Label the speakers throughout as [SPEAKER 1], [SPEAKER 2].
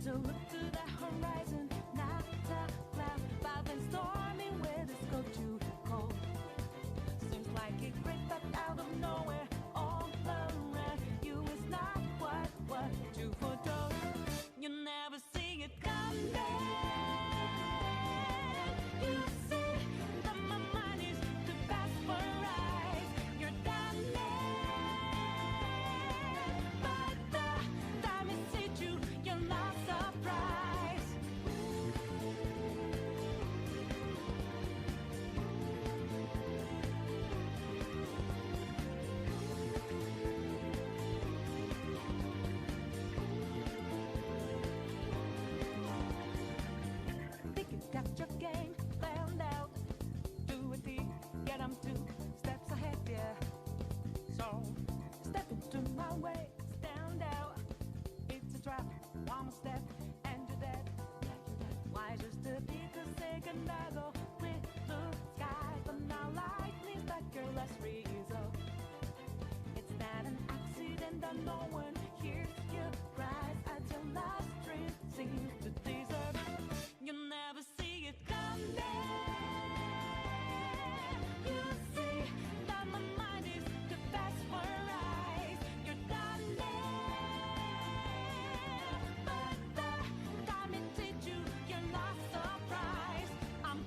[SPEAKER 1] As I look to the horizon, not a cloud, but then stormy weather's cold too cold. Seems like it crept up out of nowhere, all around you is not what you foretold. You never see it coming. You see that my mind is too fast for eyes. You're done but the time it hit you, you're not surprised. Think you got your game planned out. Do a deep, get 'em 2 steps ahead, yeah. So step into my way, stand out. It's a trap, one more step, and you're dead. Why just a bigger second I go with blue skies, but now lightning like your last resort. It's not an accident that no one hears you cries as your last dream seems to desert. You never see it coming. You see that my mind is too fast for eyes. You're done but the time it hit you, you're not surprised. I'm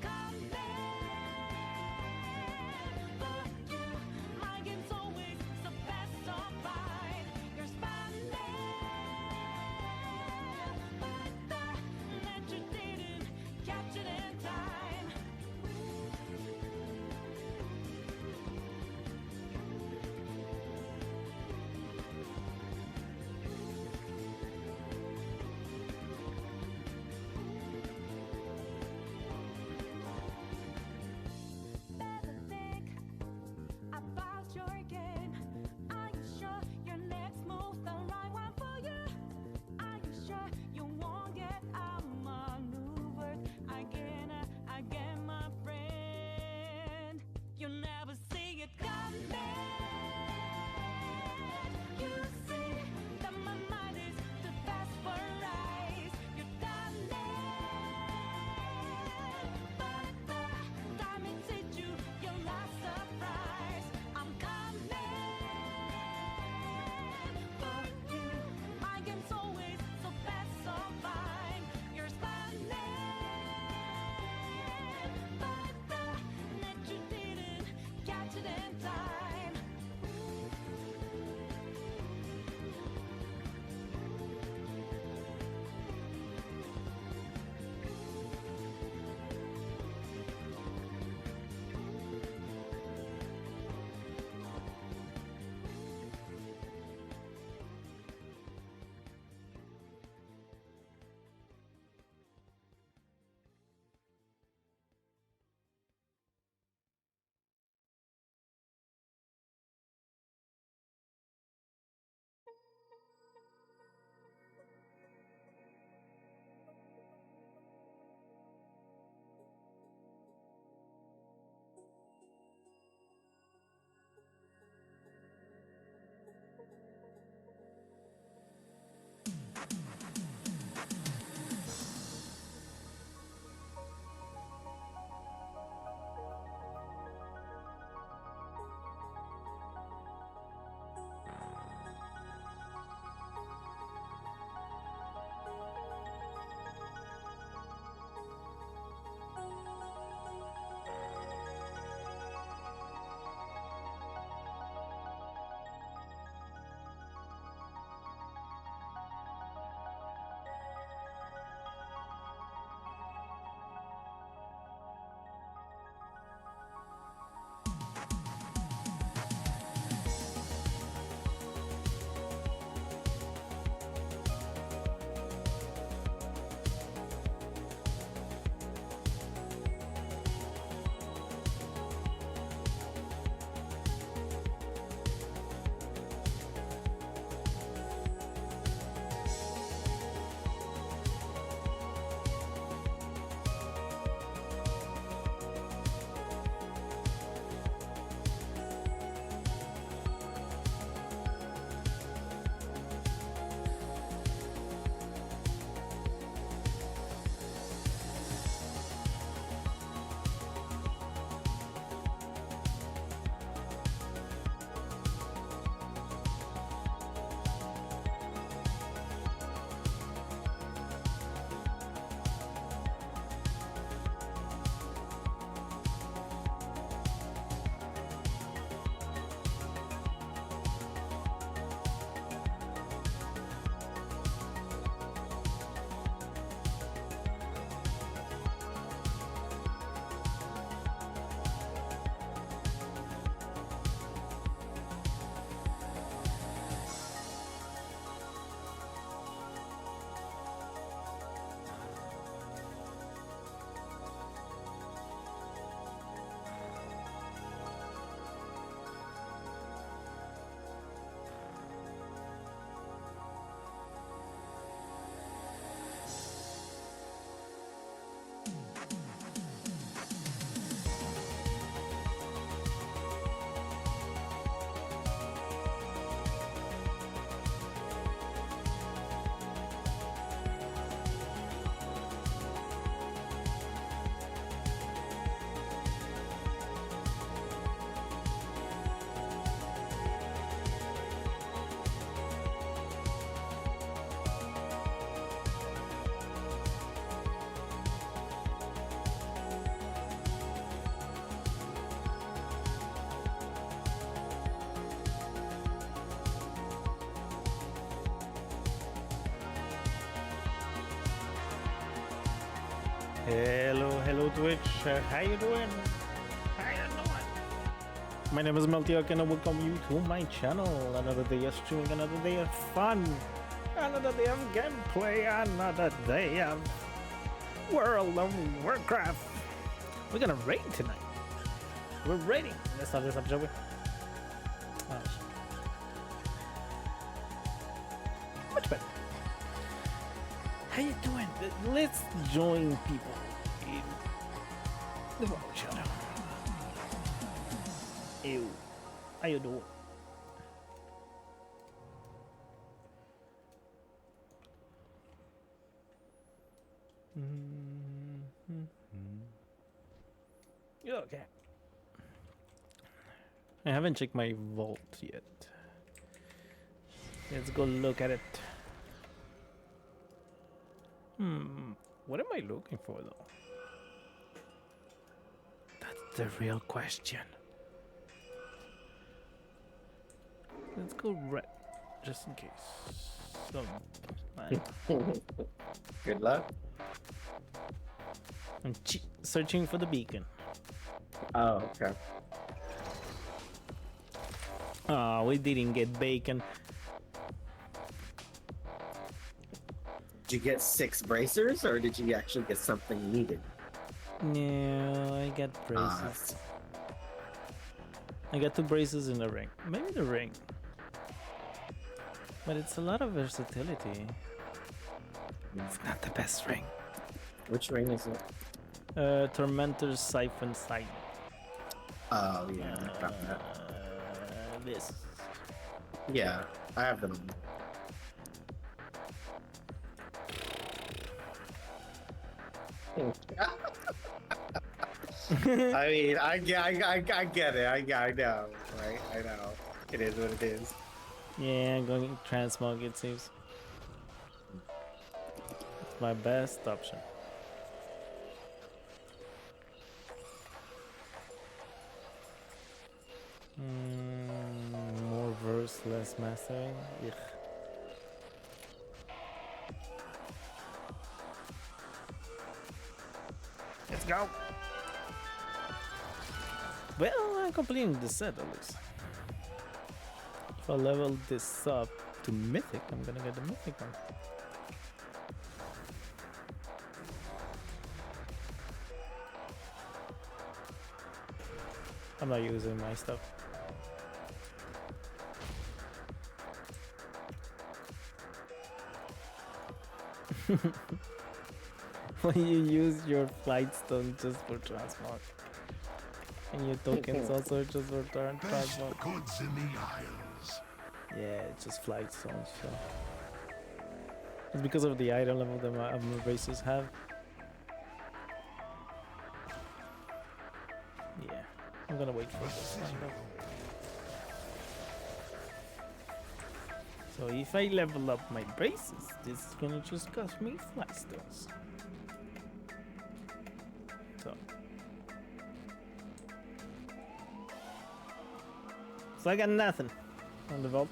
[SPEAKER 2] Hello Twitch. How you doing? How you doing? My name is Meltiok and I welcome you to my channel. Another day of streaming, another day of fun, another day of gameplay, another day of World of Warcraft. We're gonna raid tonight. We're raiding. Let's start this up, shall we? Oh, shit. Much better. How you doing? Let's join people in the vote channel. Ew. How you doing? Okay. I haven't checked my vault yet. Let's go look at it. What am I looking for though? That's the real question. Let's go red, just in case.
[SPEAKER 3] Good luck.
[SPEAKER 2] I'm searching for the beacon.
[SPEAKER 3] Oh, okay.
[SPEAKER 2] Oh, we didn't get bacon.
[SPEAKER 3] Did you get 6 bracers, or did you actually get something needed?
[SPEAKER 2] No, I got braces. I got 2 braces in the ring. Maybe the ring. But it's a lot of versatility. It's not the best ring.
[SPEAKER 3] Which ring is it?
[SPEAKER 2] Tormentor's Siphon Sight.
[SPEAKER 3] Oh, yeah. I got that.
[SPEAKER 2] This.
[SPEAKER 3] Yeah, I have them. I mean, I get it. I know, right? I know. It is what it is.
[SPEAKER 2] Yeah, going transmog it seems. It's my best option. More verse, less mastering. Ugh. Let's go. Well, I'm completing the set at least. If I level this up to mythic, I'm gonna get the mythic one. I'm not using my stuff. When you use your flight stone just for transmog. And your tokens also just for transmog.
[SPEAKER 4] Goods in the Isles.
[SPEAKER 2] Yeah, it's just flight stones, so. It's because of the item level that my races have. Yeah, I'm gonna wait for this one though. So if I level up my braces, this is gonna just cost me flight stones. So I got nothing on the vault.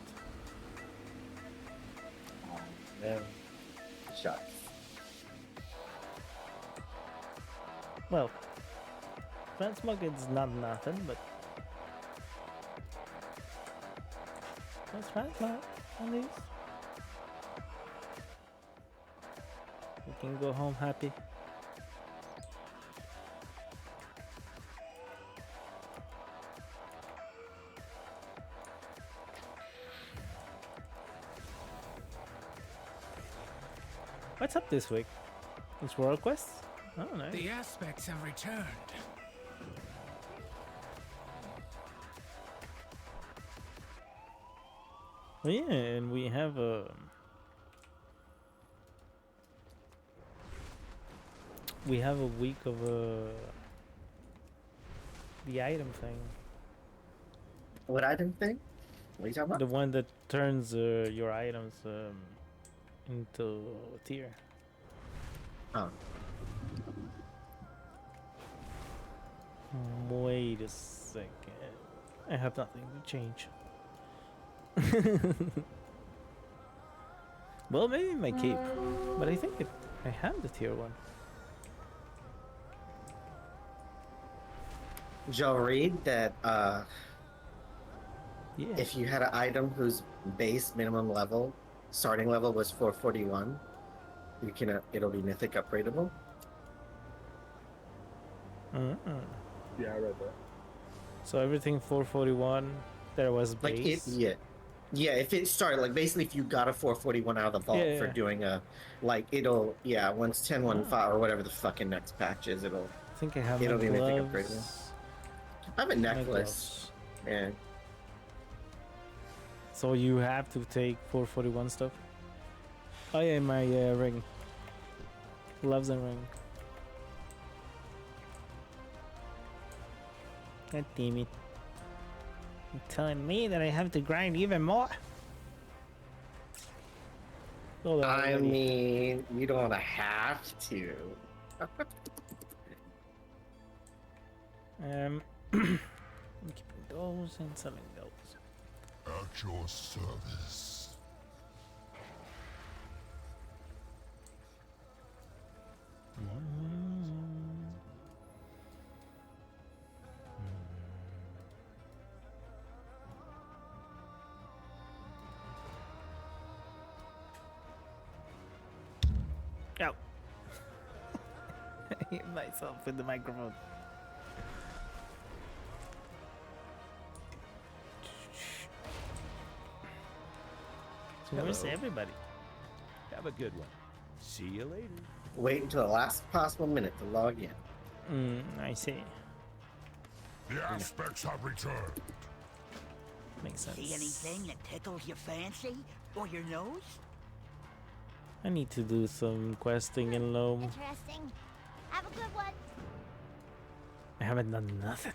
[SPEAKER 3] Man, shucks.
[SPEAKER 2] Well, transmog is not nothing, but let's transmog at least. We can go home happy. What's up this week? It's World Quest? Oh, nice.
[SPEAKER 4] The aspects have returned.
[SPEAKER 2] Oh, yeah, and we have a week of the item thing.
[SPEAKER 3] What item thing? What are you talking about?
[SPEAKER 2] The one that turns your items into tier.
[SPEAKER 3] Oh.
[SPEAKER 2] Wait a second. I have nothing to change. Well, maybe my cape, but I think I have the tier 1.
[SPEAKER 3] Joe, read that
[SPEAKER 2] Yeah.
[SPEAKER 3] if you had an item whose base minimum level, starting level was 441, you can it'll be mythic upgradable.
[SPEAKER 5] Yeah, I read that.
[SPEAKER 2] So everything 441 there was
[SPEAKER 3] Like it,
[SPEAKER 2] base.
[SPEAKER 3] yeah. Yeah, if it started, like basically if you got a 441 out of the vault for
[SPEAKER 2] Yeah.
[SPEAKER 3] doing a, like it'll, yeah, once 10.15 or whatever the fucking next patch is,
[SPEAKER 2] I think I have my
[SPEAKER 3] it'll be mythic upgradable.
[SPEAKER 2] gloves.
[SPEAKER 3] I have a
[SPEAKER 2] My
[SPEAKER 3] necklace.
[SPEAKER 2] gloves.
[SPEAKER 3] Yeah.
[SPEAKER 2] So you have to take 441 stuff. Oh yeah, my ring. Gloves and ring. God damn it. You're telling me that I have to grind even more? Hold on,
[SPEAKER 3] I
[SPEAKER 2] already.
[SPEAKER 3] mean, you don't have to.
[SPEAKER 2] I'm keeping those and selling those.
[SPEAKER 4] At your service.
[SPEAKER 2] Ow. I hit myself with the microphone. So where's
[SPEAKER 6] Hello.
[SPEAKER 2] everybody?
[SPEAKER 6] Have a good one. See you later.
[SPEAKER 3] Wait until the last possible minute to log in.
[SPEAKER 2] I see.
[SPEAKER 4] The aspects have returned.
[SPEAKER 2] Makes sense.
[SPEAKER 7] See anything that tickles your fancy or your nose?
[SPEAKER 2] I need to do some questing in Loam.
[SPEAKER 8] Interesting. Have a good one.
[SPEAKER 2] I haven't done nothing.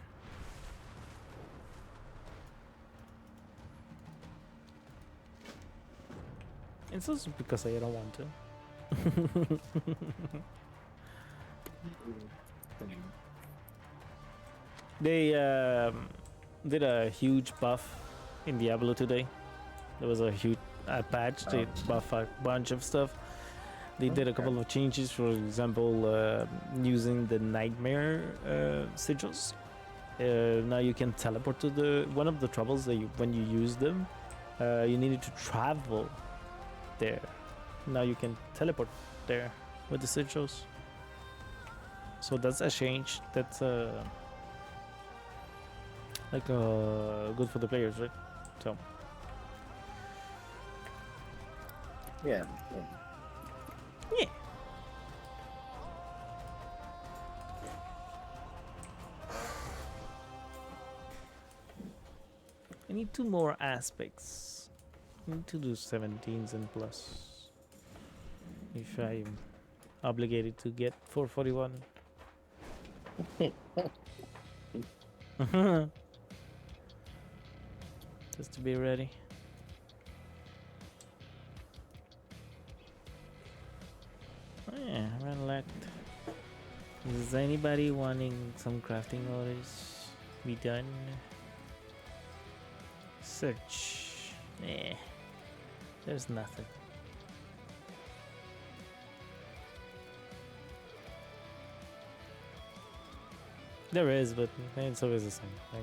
[SPEAKER 2] It's also because I don't want to. They did a huge buff in Diablo today. There was a huge patch. They buff a bunch of stuff. They did a couple of changes. For example, using the nightmare sigils. Now you can teleport to the one of the troubles that when you use them, you needed to travel there. Now you can teleport there with the sigils. So that's a change. That's like good for the players, right? So
[SPEAKER 3] Yeah.
[SPEAKER 2] yeah. I need 2 more aspects. I need to do 17s and plus. If I'm obligated to get 441. Just to be ready. Oh yeah, unlocked. Is anybody wanting some crafting orders be done? Search. Eh. There's nothing. There is, but it's always the same, right?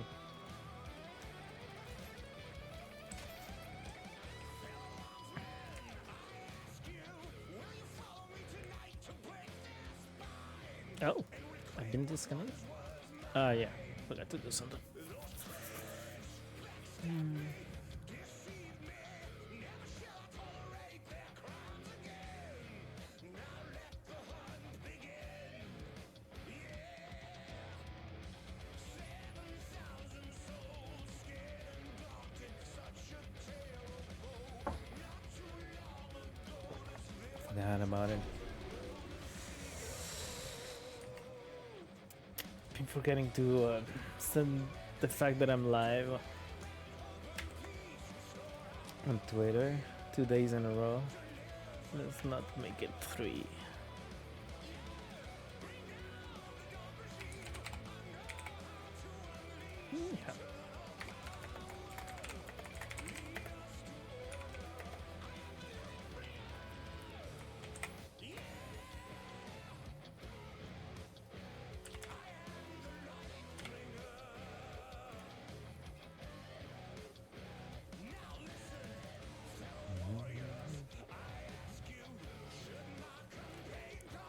[SPEAKER 2] Oh, I've been disconnected. Ah, yeah, forgot to do something. Forgot about it. Been forgetting to send the fact that I'm live on Twitter 2 days in a row. Let's not make it 3. Yeah.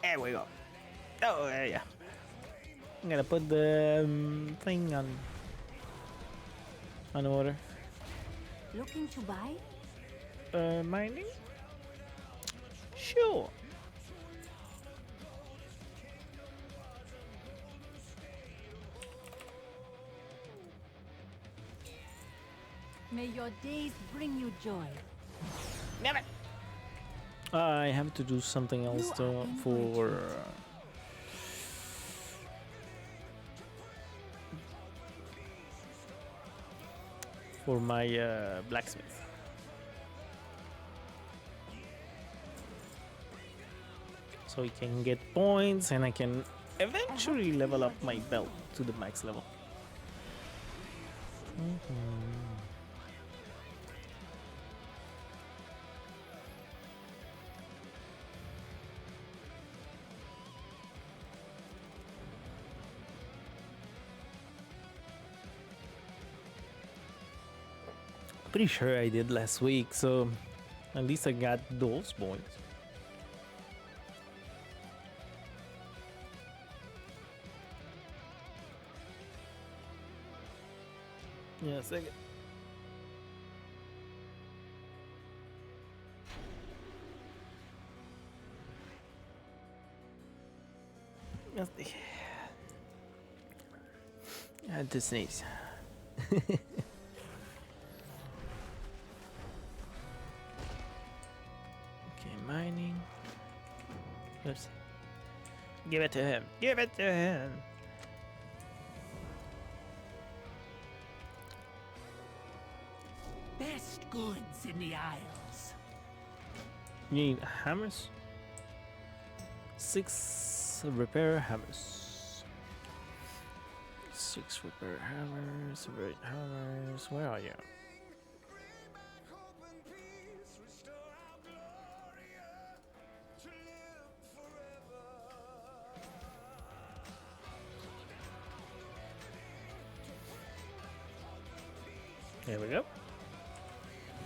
[SPEAKER 2] There we go. Oh, yeah. I'm gonna put the thing on order.
[SPEAKER 8] Looking to buy?
[SPEAKER 2] Mining? Sure.
[SPEAKER 8] May your days bring you joy.
[SPEAKER 2] Never. I have to do something else
[SPEAKER 8] You are
[SPEAKER 2] though
[SPEAKER 8] in
[SPEAKER 2] for my blacksmith. So he can get points and I can eventually level up my belt to the max level. Pretty sure I did last week, so at least I got those points. Yeah, second. I had to sneeze. Okay, mining. Oops. Give it to him. Give it to him.
[SPEAKER 7] Best goods in the Isles.
[SPEAKER 2] You need hammers. 6 repair hammers. 6 repair hammers. Right hammers. Where are you? There we go.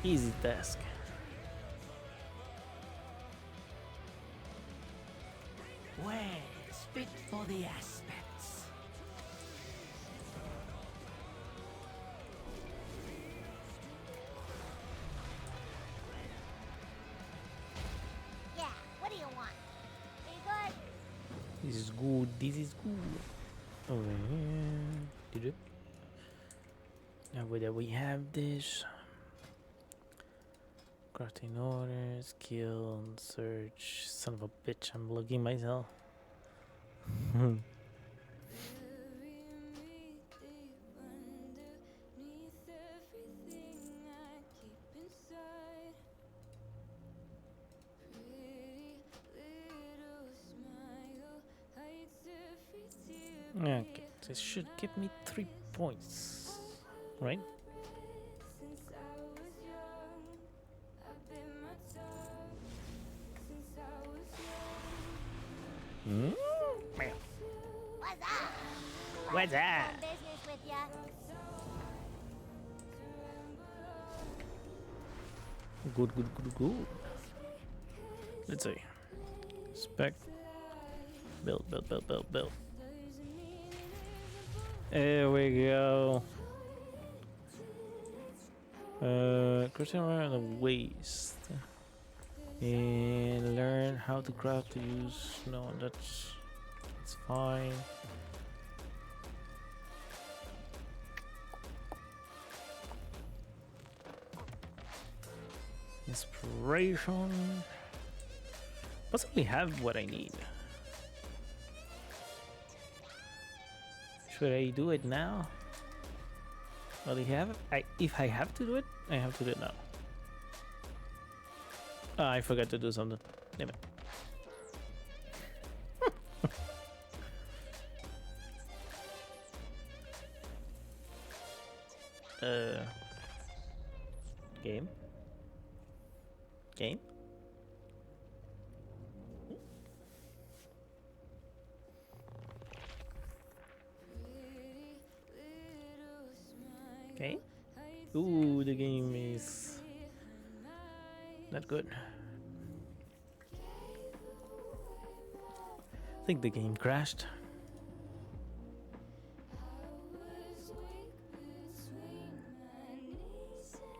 [SPEAKER 2] Easy task.
[SPEAKER 7] Wares fit for the aspects.
[SPEAKER 8] Yeah, what do you want? Are you good?
[SPEAKER 2] This is good. This is good. Over here. Did it? Now whether we have this. Crafting orders, kill, and search. Son of a bitch, I'm looking myself. Okay, this should give me 3 points, right? Man.
[SPEAKER 8] What's up?
[SPEAKER 2] What's that?
[SPEAKER 8] Doing business with ya.
[SPEAKER 2] Good, good, good, good. Let's see. Spec. Build, build, build, build, build. There we go. Crossing around the waste. And learn how to craft to use. No, that's fine. Inspiration. Possibly have what I need. Should I do it now? Well, if I have to do it, I have to do it now. Oh, I forgot to do something. Damn it. Game? Game? Okay. Ooh, the game is not good. I think the game crashed.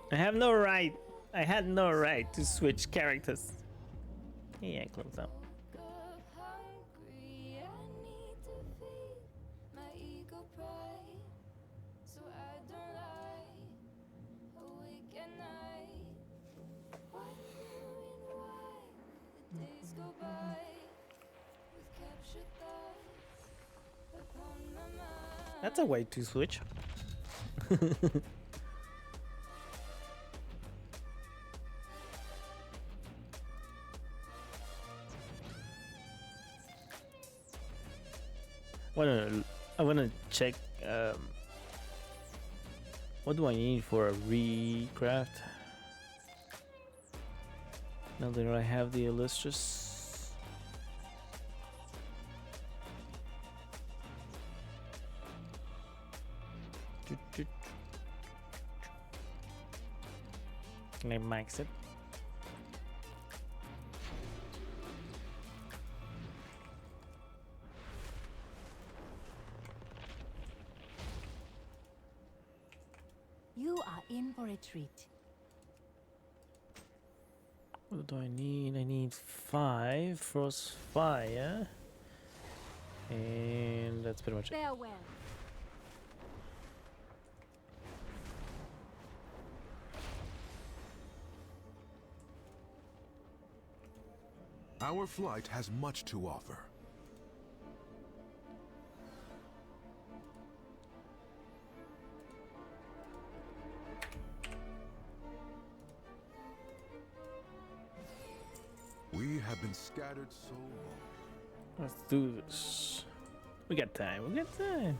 [SPEAKER 2] I have no right. I had no right to switch characters. Yeah, close up. That's a way to switch. I wanna check. What do I need for a recraft? Now that I have the illustrious. Can I max it?
[SPEAKER 9] You are in for a treat.
[SPEAKER 2] What do I need? I need 5 frost fire. And that's pretty much it.
[SPEAKER 9] Farewell.
[SPEAKER 10] Our flight has much to offer. We have been scattered so long.
[SPEAKER 2] Let's do this. We got time. We got time.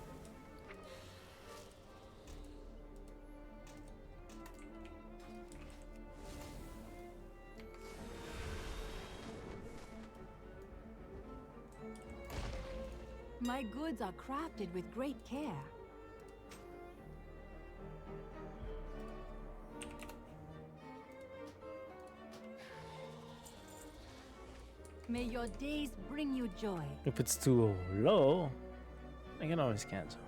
[SPEAKER 9] My goods are crafted with great care. May your days bring you joy.
[SPEAKER 2] If it's too low, I can always cancel.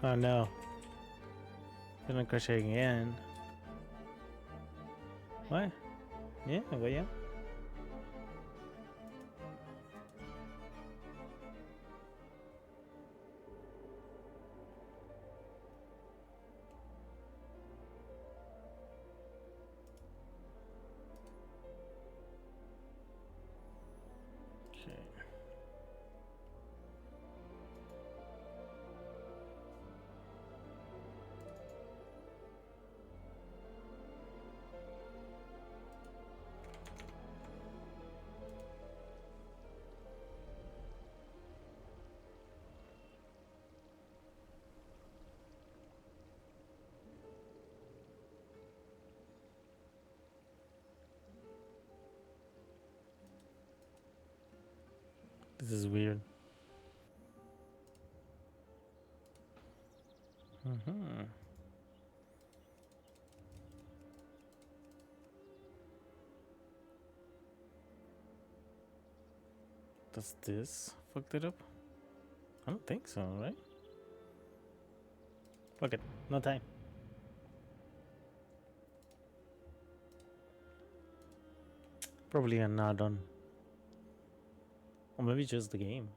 [SPEAKER 2] Oh no. Gonna crash again. What? Yeah, well, yeah. Okay. This is weird. Does this fucked it up? I don't think so, right? Fuck it, no time. Probably an add-on. Or maybe just the game.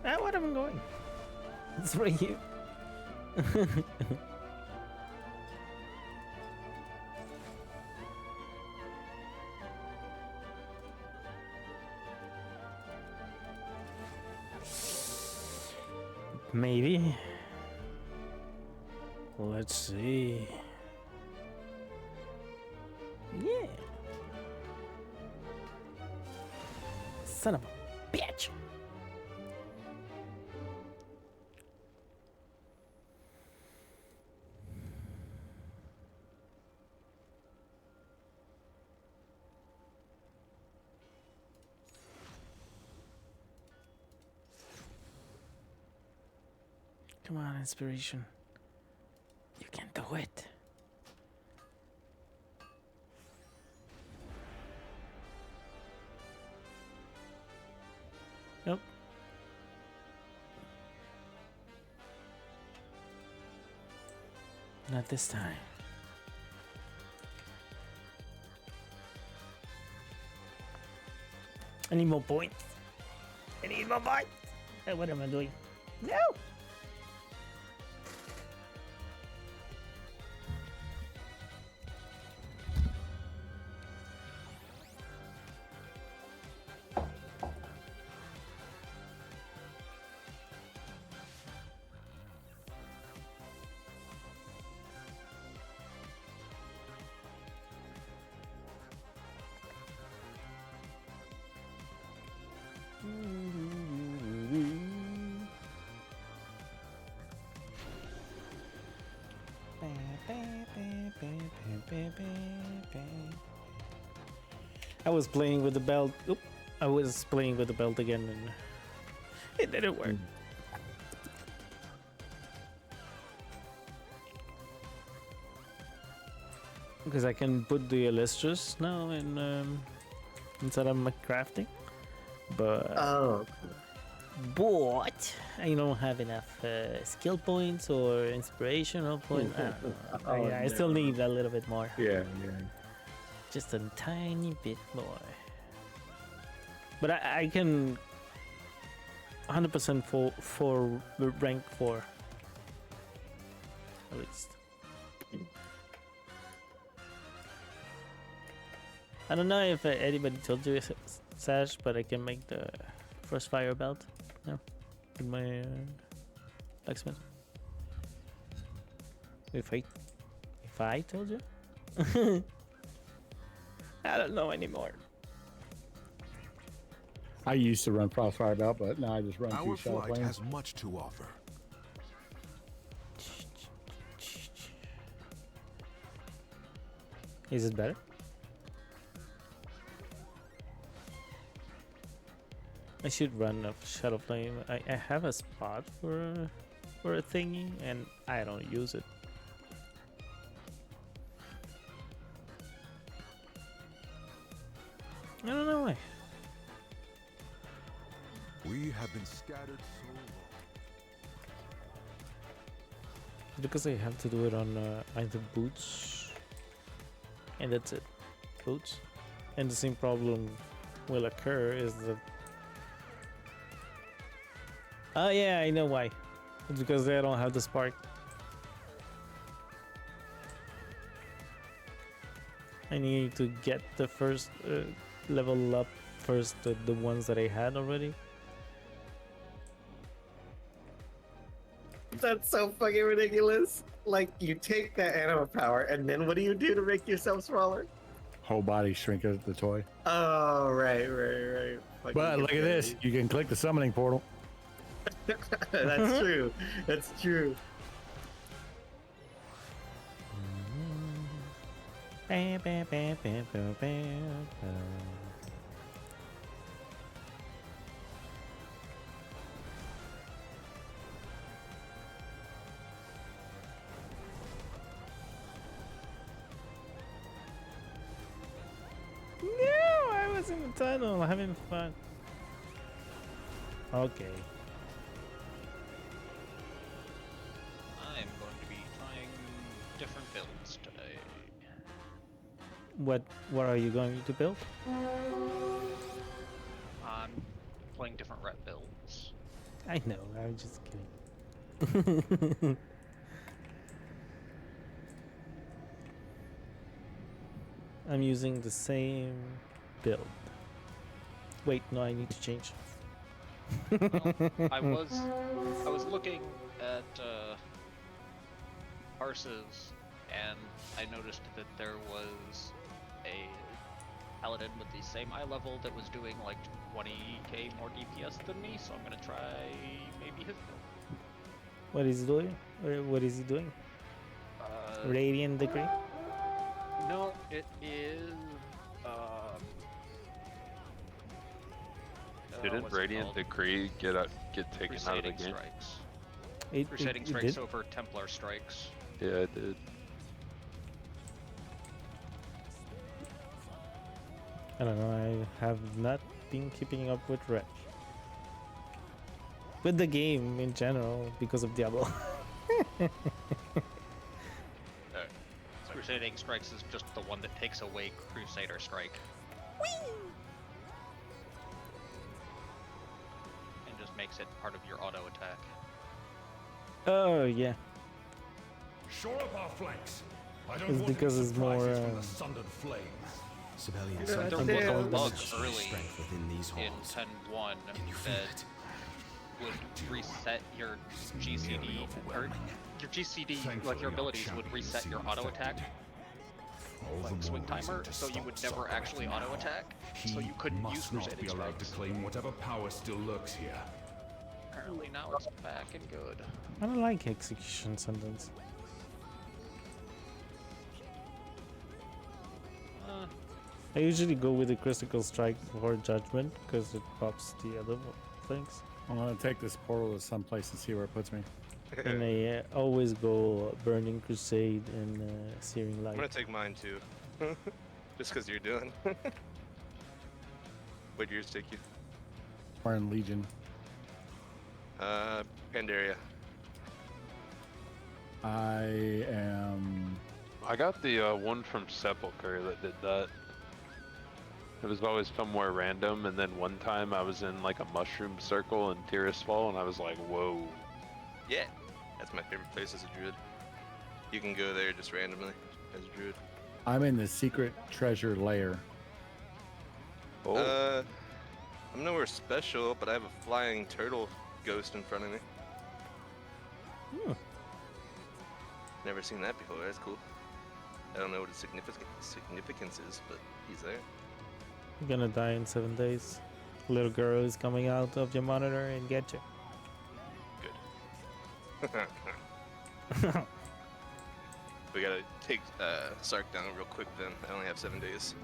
[SPEAKER 2] Ah, where am I going? It's right here. Maybe. Let's see. Yeah. Son of a bitch. Come on, inspiration. You can do it. Nope. Not this time. I need more points. I need more points. Hey, what am I doing? No! I was playing with the belt. Oop, I was playing with the belt again and it didn't work. Because I can put the illustrious now in instead of my crafting, but but I don't have enough skill points or inspirational points. I still need a little bit more.
[SPEAKER 5] Yeah.
[SPEAKER 2] Just a tiny bit more. But I can 100% for rank 4 at least. I don't know if anybody told you, Sash, but I can make the first fire belt now with my blacksmith. If I told you, I don't know anymore.
[SPEAKER 5] I used to run Crossfire Belt, but now I just run
[SPEAKER 10] Our
[SPEAKER 5] two Shadow
[SPEAKER 10] flight
[SPEAKER 5] Flames.
[SPEAKER 10] has much to offer.
[SPEAKER 2] Is it better? I should run a Shadow Flame. I have a spot for a thingy, and I don't use it. I don't know why.
[SPEAKER 10] We have been scattered so long.
[SPEAKER 2] Because I have to do it on either boots, and that's it. Boots. And the same problem will occur is that... Oh yeah, I know why. It's because they don't have the spark. I need to get the first level up first, the ones that I had already.
[SPEAKER 3] That's so fucking ridiculous. Like, you take that animal power, and then what do you do to make yourself smaller?
[SPEAKER 5] Whole body shrink as the toy.
[SPEAKER 3] Oh, right. Fucking
[SPEAKER 5] But look at this.
[SPEAKER 3] silly.
[SPEAKER 5] You can click the summoning portal.
[SPEAKER 3] That's true. That's true.
[SPEAKER 2] No, I was in the tunnel having fun. Okay.
[SPEAKER 11] I'm going to be trying different builds today.
[SPEAKER 2] What are you going to build?
[SPEAKER 11] I'm playing different rep builds.
[SPEAKER 2] I know, I'm just kidding. I'm using the same build. Wait, no, I need to change.
[SPEAKER 11] Well, I was looking at Arceus, and I noticed that there was a paladin with the same eye level that was doing like 20k more DPS than me, so I'm gonna try maybe his build.
[SPEAKER 2] What is he doing? What is he doing? Radiant Degree?
[SPEAKER 11] No, it is.
[SPEAKER 12] Didn't
[SPEAKER 11] what's it
[SPEAKER 12] Radiant
[SPEAKER 11] called?
[SPEAKER 12] Decree get taken out of the
[SPEAKER 11] Crusading
[SPEAKER 12] game?
[SPEAKER 11] Strikes. Crusading
[SPEAKER 2] it
[SPEAKER 11] strikes
[SPEAKER 2] did?
[SPEAKER 11] over Templar strikes.
[SPEAKER 12] Yeah, I did.
[SPEAKER 2] I don't know. I have not been keeping up with Reg. With the game in general because of Diablo.
[SPEAKER 11] Crusading strikes is just the one that takes away Crusader strike. And just makes it part of your auto attack.
[SPEAKER 2] Oh yeah.
[SPEAKER 4] Shore up our flanks. I don't
[SPEAKER 2] It's
[SPEAKER 4] want
[SPEAKER 2] because
[SPEAKER 4] any
[SPEAKER 2] it's more,
[SPEAKER 4] surprises from the sundered flames.
[SPEAKER 13] Civilians
[SPEAKER 11] There was
[SPEAKER 2] sometimes
[SPEAKER 11] a
[SPEAKER 2] call
[SPEAKER 11] bug
[SPEAKER 2] them
[SPEAKER 11] early
[SPEAKER 13] strength within these
[SPEAKER 11] in
[SPEAKER 13] halls.
[SPEAKER 11] 10.1
[SPEAKER 13] Can you feel
[SPEAKER 11] that
[SPEAKER 13] it?
[SPEAKER 11] would reset your GCD, or your GCD, like your abilities would reset your auto attack, like swing timer, so you would never actually auto attack, so you couldn't use Crusading
[SPEAKER 4] allowed to
[SPEAKER 11] strikes.
[SPEAKER 4] claim whatever power still lurks here.
[SPEAKER 11] Apparently now it's back and good.
[SPEAKER 2] I don't like execution sentence. I usually go with the critical strike before judgment because it pops the other things.
[SPEAKER 5] I'm gonna take this portal to someplace and see where it puts me.
[SPEAKER 2] And I always go Burning Crusade and Searing Light.
[SPEAKER 14] I'm gonna take mine too. Just because you're doing. Where'd yours take you?
[SPEAKER 5] We're in Legion.
[SPEAKER 14] Pandaria.
[SPEAKER 5] I am.
[SPEAKER 12] I got the one from Sepulchre that did that. It was always somewhere random, and then one time I was in like a mushroom circle in Tirisfal, and I was like, whoa.
[SPEAKER 14] Yeah, that's my favorite place as a druid. You can go there just randomly as a druid.
[SPEAKER 5] I'm in the secret treasure lair.
[SPEAKER 12] Oh.
[SPEAKER 14] I'm nowhere special, but I have a flying turtle ghost in front of me. Never seen that before. That's cool. I don't know what its significance is, but he's there.
[SPEAKER 2] You're gonna die in 7 days. Little girl is coming out of your monitor and get you.
[SPEAKER 14] Good. We gotta take Sark down real quick then. I only have 7 days.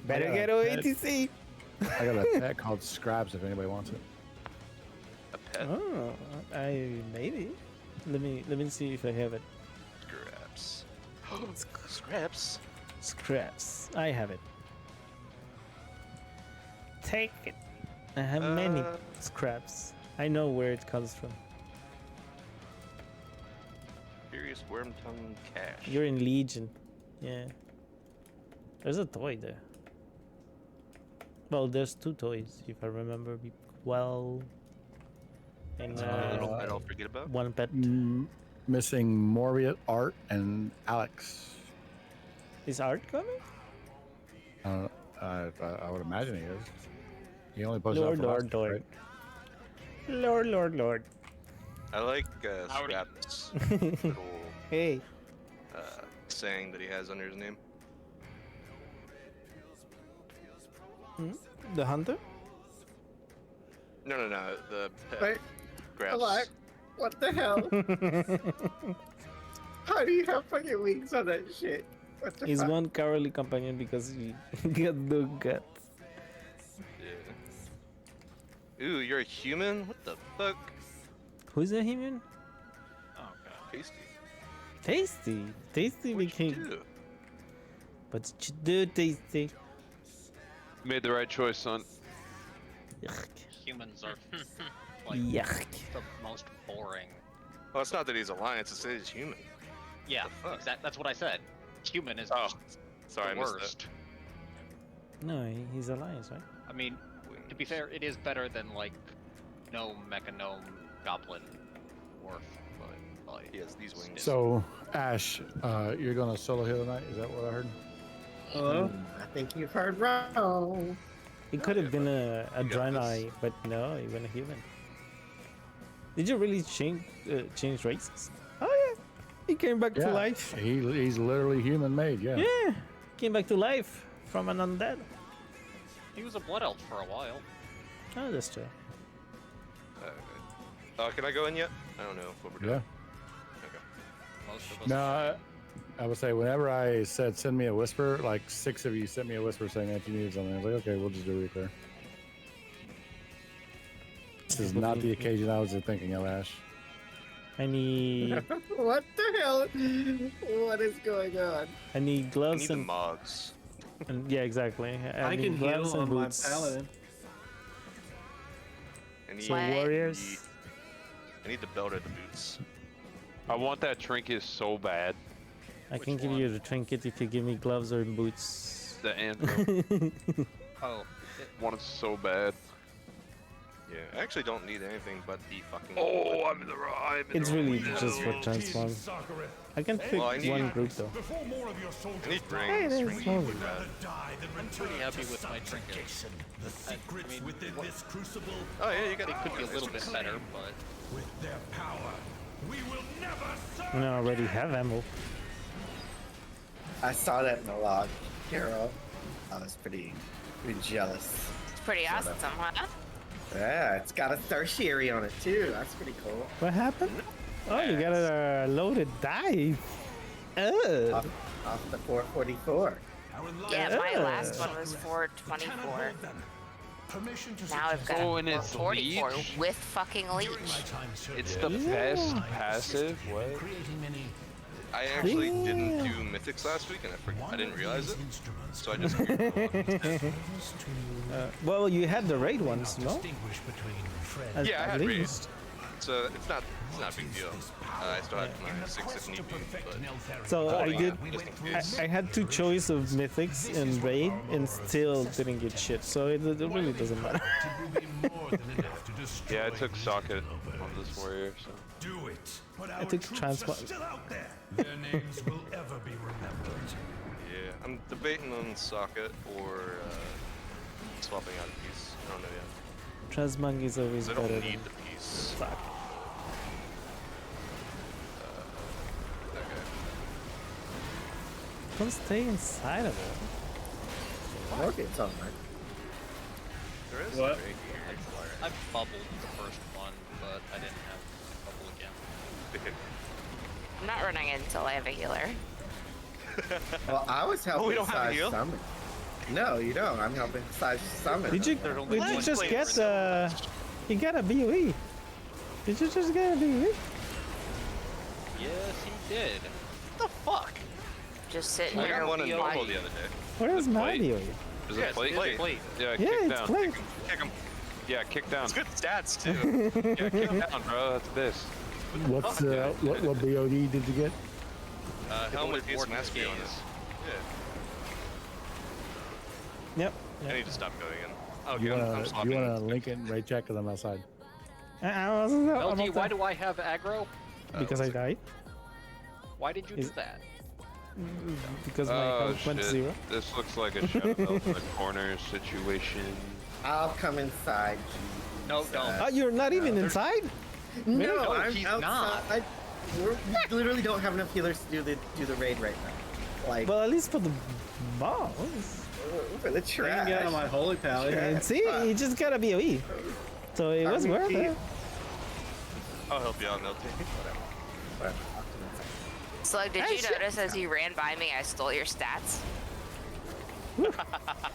[SPEAKER 2] Better get OATC.
[SPEAKER 5] I got a pet called Scraps if anybody wants it.
[SPEAKER 14] A pet?
[SPEAKER 2] Oh, maybe. Let me see if I have it.
[SPEAKER 14] Scraps. Scraps.
[SPEAKER 2] Scraps. I have it. Take it. I have many scraps. I know where it comes from.
[SPEAKER 14] Furious Worm Tongue Cash.
[SPEAKER 2] You're in Legion. Yeah. There's a toy there. Well, there's two toys, if I remember well. And
[SPEAKER 14] a little pet I'll forget about.
[SPEAKER 2] one pet.
[SPEAKER 5] Missing Morbius, Art, and Alex.
[SPEAKER 2] Is Art coming?
[SPEAKER 5] I would imagine he is. He only posted
[SPEAKER 2] Lord,
[SPEAKER 5] up for
[SPEAKER 2] Lord,
[SPEAKER 5] last
[SPEAKER 2] Lord.
[SPEAKER 5] right?
[SPEAKER 2] Lord, Lord, Lord.
[SPEAKER 14] I like Scraps' little
[SPEAKER 2] Hey.
[SPEAKER 14] saying that he has under his name.
[SPEAKER 2] The hunter?
[SPEAKER 14] No, the pet.
[SPEAKER 3] Wait,
[SPEAKER 14] Scraps.
[SPEAKER 3] Like, what the hell? How do you have fucking wings on that shit? What the
[SPEAKER 2] He's
[SPEAKER 3] fuck?
[SPEAKER 2] one cowardly companion because he got no guts.
[SPEAKER 14] Yeah. Ooh, you're a human? What the fuck?
[SPEAKER 2] Who's a human?
[SPEAKER 11] Oh god.
[SPEAKER 14] Tasty.
[SPEAKER 2] Tasty. Tasty
[SPEAKER 14] What'd you
[SPEAKER 2] became.
[SPEAKER 14] do?
[SPEAKER 2] What did you do, Tasty?
[SPEAKER 12] Made the right choice, son.
[SPEAKER 2] Yuck.
[SPEAKER 11] Humans are like
[SPEAKER 2] Yuck.
[SPEAKER 11] the most boring.
[SPEAKER 14] Well, it's not that he's Alliance, it's that he's human.
[SPEAKER 11] Yeah,
[SPEAKER 14] fuck?
[SPEAKER 11] exactly. That's what I said. Human is
[SPEAKER 14] Oh,
[SPEAKER 11] just
[SPEAKER 14] sorry,
[SPEAKER 11] the
[SPEAKER 14] I missed
[SPEAKER 11] worst.
[SPEAKER 2] No, he's Alliance, right?
[SPEAKER 11] I mean, to be fair, it is better than like gnome, mecha gnome, goblin, dwarf, but like
[SPEAKER 14] He has these wings.
[SPEAKER 5] So, Ash, you're going to solo heal tonight? Is that what I heard?
[SPEAKER 3] I think you've heard wrong.
[SPEAKER 2] It could have been a
[SPEAKER 14] You got
[SPEAKER 2] Draenei, but no, even a human. Did you really change races? Oh yeah, he came back to life.
[SPEAKER 5] He's literally human made, yeah.
[SPEAKER 2] Yeah, came back to life from an undead.
[SPEAKER 11] he was a blood elf for a while.
[SPEAKER 2] Oh, that's true.
[SPEAKER 14] Can I go in yet? I don't know what we're doing.
[SPEAKER 5] Yeah.
[SPEAKER 14] Okay.
[SPEAKER 11] Most of us.
[SPEAKER 5] No, I would say whenever I said send me a whisper, like 6 of you sent me a whisper saying that you needed something. I was like, okay, we'll just do it clear. This is not the occasion I was thinking of, Ash.
[SPEAKER 2] I need
[SPEAKER 3] What the hell? What is going on?
[SPEAKER 2] I need
[SPEAKER 14] I
[SPEAKER 2] gloves
[SPEAKER 14] need the
[SPEAKER 2] and,
[SPEAKER 14] mods.
[SPEAKER 2] yeah, exactly.
[SPEAKER 15] I
[SPEAKER 2] need
[SPEAKER 15] can
[SPEAKER 2] gloves
[SPEAKER 15] heal
[SPEAKER 2] and
[SPEAKER 15] on my
[SPEAKER 2] boots.
[SPEAKER 15] paladin.
[SPEAKER 14] I need,
[SPEAKER 2] So warriors.
[SPEAKER 14] I need the belt or the boots.
[SPEAKER 12] I want that trinket so bad.
[SPEAKER 2] I can give you the trinket if you give me gloves or boots.
[SPEAKER 12] The anvil.
[SPEAKER 11] Oh,
[SPEAKER 12] want it so bad.
[SPEAKER 14] Yeah, I actually don't need anything but the fucking.
[SPEAKER 12] Oh, I'm in the wrong.
[SPEAKER 2] It's really just for transform. I can pick
[SPEAKER 14] Well, I need-
[SPEAKER 2] one group though.
[SPEAKER 4] Before more of your soldiers
[SPEAKER 14] I need
[SPEAKER 2] Hey,
[SPEAKER 14] rings.
[SPEAKER 2] there's one.
[SPEAKER 11] I'm pretty happy with my trinkets. I mean,
[SPEAKER 4] within this crucible.
[SPEAKER 14] Oh yeah, you got.
[SPEAKER 11] they could be a little bit better, but
[SPEAKER 4] With their power, we will never serve.
[SPEAKER 2] And I already have ammo.
[SPEAKER 3] I saw that in the log, Carol. I was pretty jealous.
[SPEAKER 16] It's pretty awesome, huh?
[SPEAKER 3] Yeah, it's got a tertiary on it too. That's pretty cool.
[SPEAKER 2] What happened? Oh, you got a loaded die. Oh.
[SPEAKER 3] Off the 444.
[SPEAKER 16] Yeah, my last one was 424. Now I've got
[SPEAKER 12] Oh, and it's
[SPEAKER 16] 444
[SPEAKER 12] leech?
[SPEAKER 16] with fucking leech.
[SPEAKER 12] It's the best passive. What?
[SPEAKER 14] I actually didn't do mythics last week, and I didn't realize it. So I just.
[SPEAKER 2] Well, you had the raid ones, no?
[SPEAKER 14] Yeah, I
[SPEAKER 2] At
[SPEAKER 14] had raid.
[SPEAKER 2] least.
[SPEAKER 14] So it's not a big deal. I still have my 6 if need be, but
[SPEAKER 2] So I
[SPEAKER 14] holding
[SPEAKER 2] did.
[SPEAKER 14] it just in case.
[SPEAKER 2] I had two choice of mythics and raid, and still didn't get shit. So it really doesn't matter.
[SPEAKER 12] Yeah, I took socket on this warrior. So.
[SPEAKER 4] Do it. But
[SPEAKER 2] I
[SPEAKER 4] our
[SPEAKER 2] took
[SPEAKER 4] troops
[SPEAKER 2] transport.
[SPEAKER 4] are still out there. Their names will ever be remembered.
[SPEAKER 14] Yeah, I'm debating on socket or swapping out a piece. I don't know yet.
[SPEAKER 2] Transmog is always
[SPEAKER 14] I
[SPEAKER 2] better
[SPEAKER 14] don't
[SPEAKER 2] than
[SPEAKER 14] need the piece.
[SPEAKER 2] fuck.
[SPEAKER 14] Okay.
[SPEAKER 2] Don't stay inside of it.
[SPEAKER 3] Okay, it's alright.
[SPEAKER 14] There is
[SPEAKER 15] What?
[SPEAKER 14] a break here.
[SPEAKER 11] I bubbled the first one, but I didn't have bubble again.
[SPEAKER 16] I'm not running it until I have a healer.
[SPEAKER 3] Well, I was helping
[SPEAKER 14] we don't have a
[SPEAKER 3] Saj
[SPEAKER 14] heal?
[SPEAKER 3] summon. No, you don't. I'm helping Saj summon.
[SPEAKER 2] Did you just get you got a BOE? Did you just get a BOE?
[SPEAKER 11] Yes, he did. What the fuck?
[SPEAKER 16] Just sitting
[SPEAKER 14] I
[SPEAKER 16] here
[SPEAKER 14] got one in normal
[SPEAKER 16] watching.
[SPEAKER 14] the other day.
[SPEAKER 2] Where's my
[SPEAKER 12] plate.
[SPEAKER 2] BOE?
[SPEAKER 12] Is
[SPEAKER 14] Yeah,
[SPEAKER 12] it
[SPEAKER 14] it's
[SPEAKER 12] plate?
[SPEAKER 14] plate.
[SPEAKER 12] Yeah,
[SPEAKER 2] Yeah,
[SPEAKER 12] kick
[SPEAKER 2] it's
[SPEAKER 12] down.
[SPEAKER 2] played.
[SPEAKER 14] Kick him.
[SPEAKER 12] Yeah, kick down.
[SPEAKER 14] It's good stats too.
[SPEAKER 12] Yeah, kick down, bro. That's this.
[SPEAKER 5] What's what BOD did you get?
[SPEAKER 14] Helmet with
[SPEAKER 11] Warden
[SPEAKER 14] mastery on it.
[SPEAKER 11] gaze.
[SPEAKER 14] Yeah.
[SPEAKER 2] Yep.
[SPEAKER 14] I need to stop going in. Oh,
[SPEAKER 5] You
[SPEAKER 14] okay, I'm
[SPEAKER 5] wanna
[SPEAKER 14] swapping.
[SPEAKER 5] link it right check? Cause I'm outside.
[SPEAKER 2] I wasn't. I'm
[SPEAKER 11] LT,
[SPEAKER 2] not
[SPEAKER 11] why
[SPEAKER 2] there.
[SPEAKER 11] do I have aggro?
[SPEAKER 2] Because I died.
[SPEAKER 11] Why did you do
[SPEAKER 2] Is-
[SPEAKER 11] that?
[SPEAKER 2] Because my
[SPEAKER 12] Oh
[SPEAKER 2] health went
[SPEAKER 12] shit!
[SPEAKER 2] zero.
[SPEAKER 12] This looks like a shut in the corner situation.
[SPEAKER 3] I'll come inside.
[SPEAKER 11] No, don't.
[SPEAKER 2] Oh, you're not even inside?
[SPEAKER 3] No,
[SPEAKER 11] No,
[SPEAKER 3] I'm
[SPEAKER 11] he's
[SPEAKER 3] outside. We literally don't have enough healers to do the raid right now. Like
[SPEAKER 2] Well, at least for the boss.
[SPEAKER 3] for the
[SPEAKER 15] I can
[SPEAKER 3] trash.
[SPEAKER 15] get on my holy paladin.
[SPEAKER 2] And see, you just got a BOE. So it was worth it.
[SPEAKER 14] I'll help you out, LT.
[SPEAKER 3] Whatever.
[SPEAKER 16] Slug, did you notice as you ran by me, I stole your stats?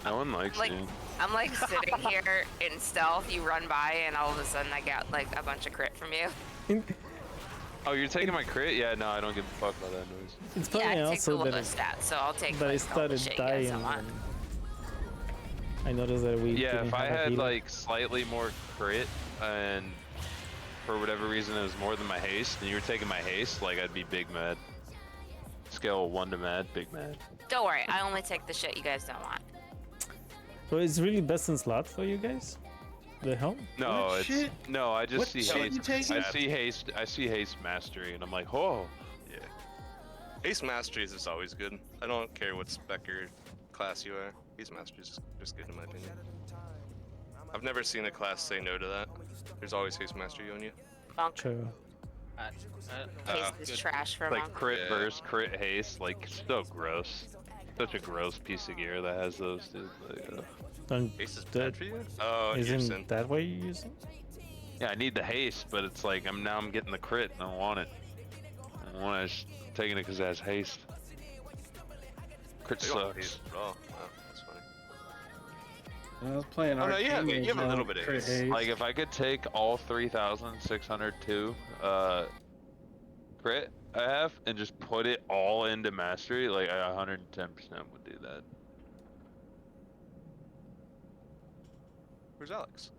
[SPEAKER 12] No one likes
[SPEAKER 16] Like,
[SPEAKER 12] you.
[SPEAKER 16] I'm like sitting here in stealth, you run by, and all of a sudden I got like a bunch of crit from you.
[SPEAKER 12] Oh, you're taking my crit? Yeah, no, I don't give a fuck about that noise.
[SPEAKER 2] It's
[SPEAKER 16] Yeah,
[SPEAKER 2] funny
[SPEAKER 16] it takes a
[SPEAKER 2] also
[SPEAKER 16] little
[SPEAKER 2] that,
[SPEAKER 16] stats, so I'll take
[SPEAKER 2] that I
[SPEAKER 16] like all the
[SPEAKER 2] started
[SPEAKER 16] shit you guys
[SPEAKER 2] dying.
[SPEAKER 16] don't want.
[SPEAKER 2] and I noticed that we
[SPEAKER 12] Yeah,
[SPEAKER 2] didn't
[SPEAKER 12] if I
[SPEAKER 2] have a
[SPEAKER 12] had
[SPEAKER 2] healer.
[SPEAKER 12] like slightly more crit and for whatever reason it was more than my haste and you were taking my haste, like I'd be big mad. Scale 1 to mad, big mad.
[SPEAKER 16] Don't worry, I only take the shit you guys don't want.
[SPEAKER 2] So it's really best in slot for you guys? The helm?
[SPEAKER 12] No,
[SPEAKER 15] What
[SPEAKER 12] it's
[SPEAKER 15] shit?
[SPEAKER 12] no. I just
[SPEAKER 15] What
[SPEAKER 12] see
[SPEAKER 15] shit
[SPEAKER 12] haste.
[SPEAKER 15] you taking?
[SPEAKER 12] I see haste. I see haste mastery, and I'm like, oh.
[SPEAKER 14] Yeah. Ace Masteries is always good. I don't care what spec or class you are. Ace Masteries is just good in my opinion. I've never seen a class say no to that. There's always Haste Mastery on you.
[SPEAKER 16] Bonk.
[SPEAKER 2] True.
[SPEAKER 16] Haste is trash for a
[SPEAKER 12] Like
[SPEAKER 16] monk.
[SPEAKER 12] crit burst, crit haste, like so gross. Such a gross piece of gear that has those, dude. Like,
[SPEAKER 14] Haste is bad for you? Oh,
[SPEAKER 2] Isn't that what you're using?
[SPEAKER 12] yeah, I need the haste, but it's like I'm getting the crit and I don't want it. I don't want it. Taking it because it has haste. Crit
[SPEAKER 14] They don't have
[SPEAKER 12] sucks.
[SPEAKER 14] haste at all. Oh, that's funny.
[SPEAKER 15] I was playing
[SPEAKER 14] Oh no, you have
[SPEAKER 15] Arcane
[SPEAKER 14] a little
[SPEAKER 15] Mage,
[SPEAKER 14] bit of
[SPEAKER 15] crit
[SPEAKER 14] ace.
[SPEAKER 15] ace.
[SPEAKER 12] Like if I could take all 3,602 crit I have and just put it all into mastery, like I 110% would do that.
[SPEAKER 14] Where's Alex?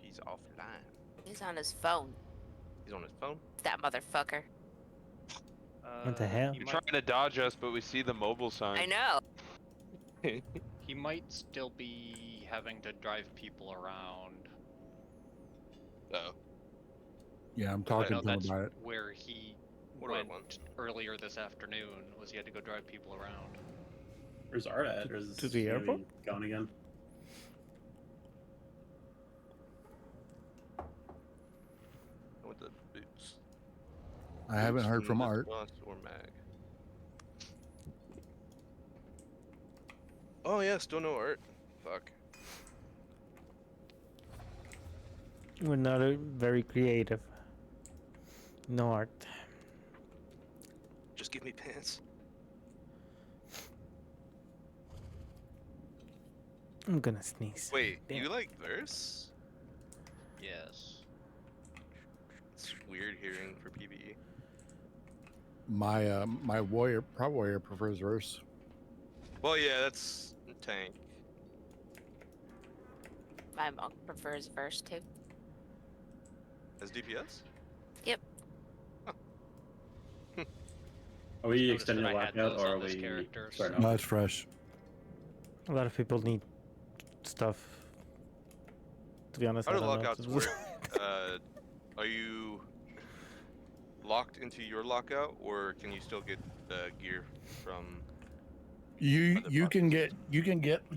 [SPEAKER 14] He's offline.
[SPEAKER 16] He's on his phone.
[SPEAKER 14] He's on his phone?
[SPEAKER 16] That motherfucker.
[SPEAKER 2] What the hell?
[SPEAKER 12] You're trying to dodge us, but we see the mobile sign.
[SPEAKER 16] I know.
[SPEAKER 11] He might still be having to drive people around.
[SPEAKER 14] Uh-oh.
[SPEAKER 5] Yeah, I'm
[SPEAKER 11] I
[SPEAKER 5] talking
[SPEAKER 11] know
[SPEAKER 5] to him
[SPEAKER 11] that's
[SPEAKER 5] about it.
[SPEAKER 11] where he
[SPEAKER 14] What do I
[SPEAKER 11] went
[SPEAKER 14] want?
[SPEAKER 11] earlier this afternoon, was he had to go drive people around.
[SPEAKER 15] Where's Art at? Or is
[SPEAKER 2] To the
[SPEAKER 15] he
[SPEAKER 2] airport?
[SPEAKER 15] gone again?
[SPEAKER 14] I want the boots.
[SPEAKER 5] I haven't heard
[SPEAKER 14] Boots
[SPEAKER 5] from
[SPEAKER 14] this
[SPEAKER 5] Art.
[SPEAKER 14] boss or mag. Oh yeah, still no Art. Fuck.
[SPEAKER 2] We're not very creative. No art.
[SPEAKER 14] Just give me pants.
[SPEAKER 2] I'm gonna sneeze.
[SPEAKER 14] Wait,
[SPEAKER 2] Damn.
[SPEAKER 14] you like verse?
[SPEAKER 11] Yes.
[SPEAKER 14] It's weird hearing for PvE.
[SPEAKER 5] My prop warrior prefers verse.
[SPEAKER 14] Well, yeah, that's tank.
[SPEAKER 16] My monk prefers verse too.
[SPEAKER 14] As DPS?
[SPEAKER 16] Yep.
[SPEAKER 15] Are we
[SPEAKER 11] Noticed
[SPEAKER 15] extending
[SPEAKER 11] that
[SPEAKER 15] the
[SPEAKER 11] I had
[SPEAKER 15] lockout
[SPEAKER 11] those
[SPEAKER 15] or
[SPEAKER 11] on
[SPEAKER 15] are
[SPEAKER 11] this
[SPEAKER 15] we
[SPEAKER 11] character,
[SPEAKER 15] starting
[SPEAKER 5] No,
[SPEAKER 15] off?
[SPEAKER 5] it's fresh.
[SPEAKER 2] A lot of people need stuff. To be honest,
[SPEAKER 14] How
[SPEAKER 2] I
[SPEAKER 14] do
[SPEAKER 2] don't know.
[SPEAKER 14] lockouts work? Are you locked into your lockout, or can you still get gear from?
[SPEAKER 5] You can get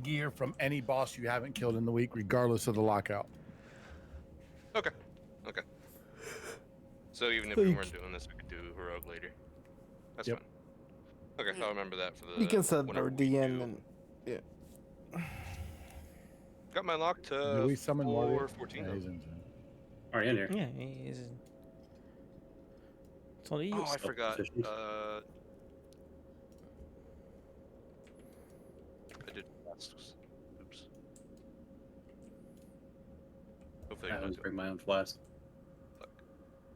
[SPEAKER 5] gear from any boss you haven't killed in the week, regardless of the lockout.
[SPEAKER 14] Okay. Okay. So even if we weren't doing this, we could do heroic later. That's
[SPEAKER 5] Yep.
[SPEAKER 14] fine. Okay, I'll remember that for the.
[SPEAKER 2] You can set
[SPEAKER 14] whenever
[SPEAKER 2] our
[SPEAKER 14] we
[SPEAKER 2] DN
[SPEAKER 14] do.
[SPEAKER 2] and yeah.
[SPEAKER 14] Got my lock
[SPEAKER 5] Do
[SPEAKER 14] to
[SPEAKER 5] we summon warrior?
[SPEAKER 14] 414.
[SPEAKER 5] Yeah, he's in.
[SPEAKER 15] Already in here.
[SPEAKER 2] Yeah, it's only you.
[SPEAKER 14] Oh, I forgot.
[SPEAKER 15] Self-sufficient.
[SPEAKER 14] I did last. Oops. Hopefully
[SPEAKER 15] I
[SPEAKER 14] you're
[SPEAKER 15] always
[SPEAKER 14] not
[SPEAKER 15] bring my own flask.
[SPEAKER 14] Fuck.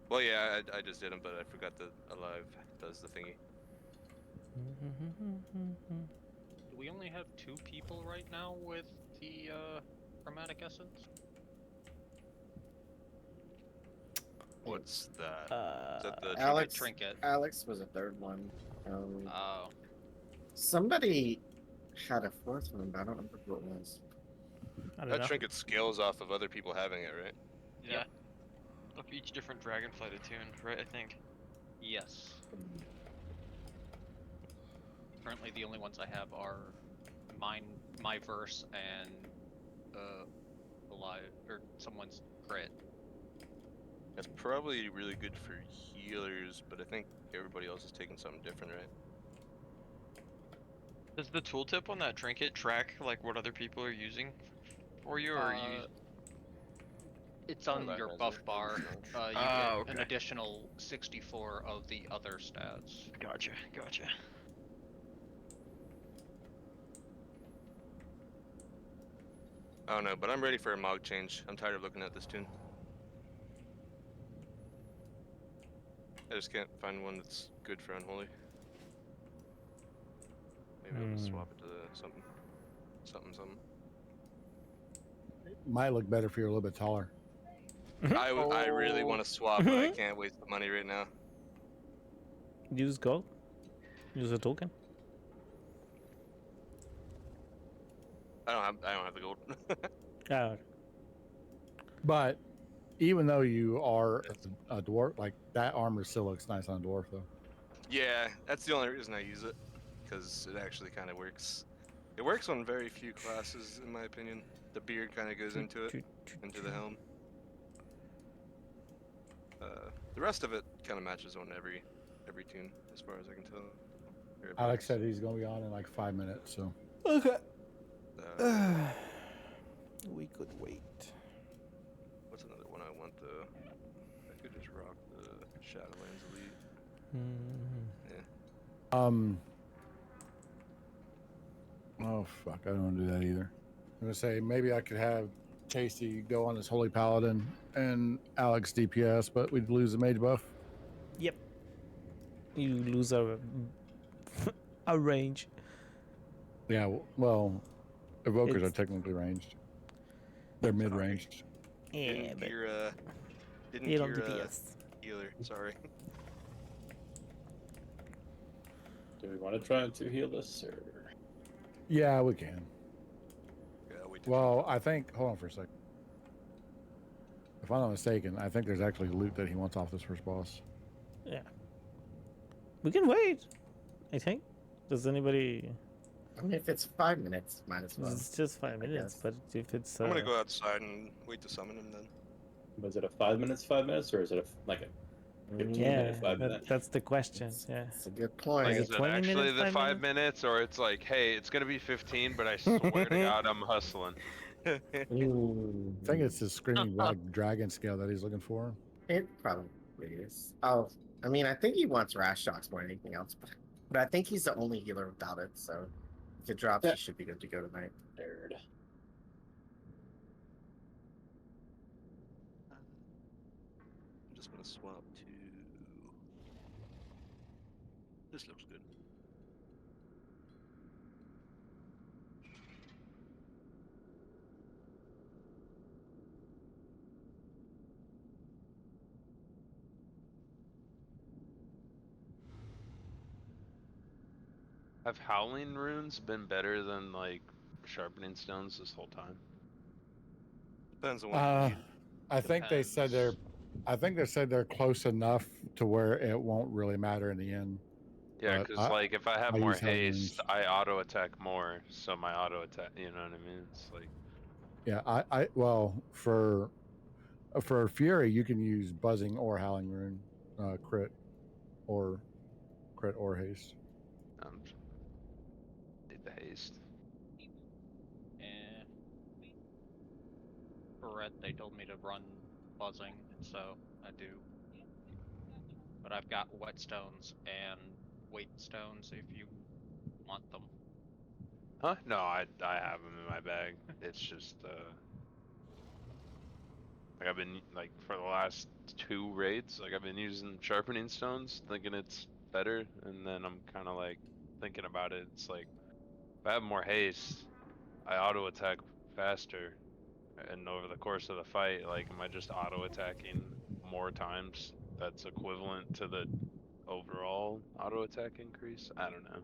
[SPEAKER 14] Well, yeah, I just did them, but I forgot that Alive does the thingy.
[SPEAKER 11] Do we only have 2 people right now with the chromatic essence?
[SPEAKER 14] What's that? Is that the
[SPEAKER 3] Alex,
[SPEAKER 11] trinket?
[SPEAKER 3] Alex was a third one.
[SPEAKER 11] Oh.
[SPEAKER 3] Somebody had a fourth one, but I don't remember who it was.
[SPEAKER 2] I don't
[SPEAKER 14] That
[SPEAKER 2] know.
[SPEAKER 14] trinket scales off of other people having it, right?
[SPEAKER 17] Yeah. Of each different dragonflight attuned, right? I think.
[SPEAKER 11] Yes. Currently, the only ones I have are my verse and alive or someone's crit.
[SPEAKER 14] That's probably really good for healers, but I think everybody else is taking something different, right?
[SPEAKER 17] Does the tooltip on that trinket track like what other people are using for you, or are you?
[SPEAKER 11] It's on
[SPEAKER 14] that
[SPEAKER 11] your
[SPEAKER 14] has
[SPEAKER 11] buff
[SPEAKER 14] it.
[SPEAKER 11] bar. You get an additional 64 of the other stats.
[SPEAKER 17] Gotcha.
[SPEAKER 14] I don't know, but I'm ready for a mog change. I'm tired of looking at this tune. I just can't find one that's good for Unholy. Maybe I'll just swap it to something. Something.
[SPEAKER 5] Might look better if you're a little bit taller.
[SPEAKER 14] I really want to swap, but I can't waste the money right now.
[SPEAKER 2] Use gold. Use a token.
[SPEAKER 14] I don't have the gold.
[SPEAKER 5] But even though you are a dwarf, like that armor still looks nice on a dwarf, though.
[SPEAKER 14] Yeah, that's the only reason I use it, because it actually kind of works. It works on very few classes, in my opinion. The beard kind of goes into it, into the helm. The rest of it kind of matches on every tune, as far as I can tell.
[SPEAKER 5] Alex said he's gonna be on in like 5 minutes, so.
[SPEAKER 2] Okay. We could wait.
[SPEAKER 14] What's another one I want though? I could just rock the Shadowlands Elite. Yeah.
[SPEAKER 5] Oh fuck! I don't want to do that either. I'm gonna say maybe I could have Chasey go on his Holy Paladin and Alex DPS, but we'd lose the mage buff.
[SPEAKER 2] Yep. You lose a a range.
[SPEAKER 5] Yeah, well, evokers
[SPEAKER 2] It's-
[SPEAKER 5] are technically ranged. They're mid-ranged.
[SPEAKER 2] Yeah,
[SPEAKER 14] Didn't
[SPEAKER 2] but
[SPEAKER 14] gear, didn't
[SPEAKER 2] you don't
[SPEAKER 14] gear,
[SPEAKER 2] DPS.
[SPEAKER 14] healer. Sorry.
[SPEAKER 15] Do we want to try to heal this, or?
[SPEAKER 5] Yeah, we can.
[SPEAKER 14] Yeah, we did.
[SPEAKER 5] Well, I think. Hold on for a second. If I'm not mistaken, I think there's actually loot that he wants off this first boss.
[SPEAKER 2] Yeah. We can wait. I think. Does anybody?
[SPEAKER 3] I mean, if it's 5 minutes, might as well.
[SPEAKER 2] It's just 5 minutes,
[SPEAKER 3] guess.
[SPEAKER 2] but if it's
[SPEAKER 14] I'm gonna go outside and wait to summon him then.
[SPEAKER 15] Was it a 5 minutes, or is it like a 15
[SPEAKER 2] yeah,
[SPEAKER 15] minute 5 minutes?
[SPEAKER 2] that's the question. Yeah.
[SPEAKER 3] It's a good point.
[SPEAKER 12] Like,
[SPEAKER 2] Is
[SPEAKER 12] is
[SPEAKER 2] it
[SPEAKER 12] it
[SPEAKER 2] 20
[SPEAKER 12] actually
[SPEAKER 2] minutes,
[SPEAKER 12] the
[SPEAKER 2] 5
[SPEAKER 12] 5 minutes, or it's like, hey, it's gonna be 15, but I swear to God, I'm hustling.
[SPEAKER 5] I think it's the screaming black dragon scale that he's looking for.
[SPEAKER 3] It probably is. Oh, I mean, I think he wants rash shocks more than anything else, but I think he's the only healer without it. So if it drops, he should be good to go tonight.
[SPEAKER 15] Nerd.
[SPEAKER 14] I'm just gonna swap to. This looks good.
[SPEAKER 12] Have howling runes been better than like sharpening stones this whole time?
[SPEAKER 14] Depends on what you need.
[SPEAKER 5] I think they said they're. I think they said they're close enough to where it won't really matter in the end.
[SPEAKER 12] Yeah,
[SPEAKER 5] But
[SPEAKER 12] because like if I have
[SPEAKER 5] I
[SPEAKER 12] more
[SPEAKER 5] use howling
[SPEAKER 12] haste, I auto attack more, so my auto attack, you know what I mean? It's like,
[SPEAKER 5] Yeah, well for Fury you can use buzzing or howling rune, crit or haste.
[SPEAKER 12] Need the haste.
[SPEAKER 11] Eh. For red, they told me to run buzzing, so I do. But I've got whetstones and weight stones if you want them.
[SPEAKER 12] Huh? No, I have them in my bag. It's just like I've been like for the last 2 raids, like I've been using sharpening stones, thinking it's better, and then I'm kind of like thinking about it. It's like if I have more haste, I auto attack faster, and over the course of the fight, like am I just auto attacking more times? That's equivalent to the overall auto attack increase. I don't know.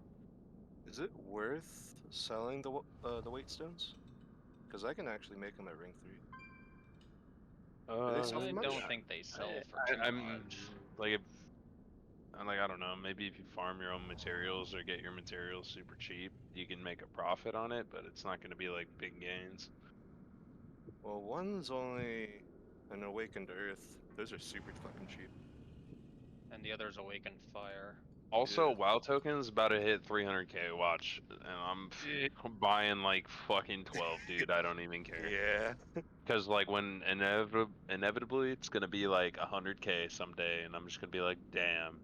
[SPEAKER 14] Is it worth selling the weight stones? Because I can actually make them at ring 3. Do they sell for
[SPEAKER 11] I
[SPEAKER 14] much?
[SPEAKER 11] don't think they sell for too much.
[SPEAKER 12] Like if, I don't know, maybe if you farm your own materials or get your materials super cheap, you can make a profit on it, but it's not going to be like big gains.
[SPEAKER 14] Well, one's only an awakened earth. Those are super fucking cheap.
[SPEAKER 11] And the other's awakened fire.
[SPEAKER 12] Also, WoW tokens about to hit 300k. Watch, and I'm buying like fucking 12, dude. I don't even care.
[SPEAKER 14] Yeah.
[SPEAKER 12] Because like when inevitably it's gonna be like 100k someday, and I'm just gonna be like, damn,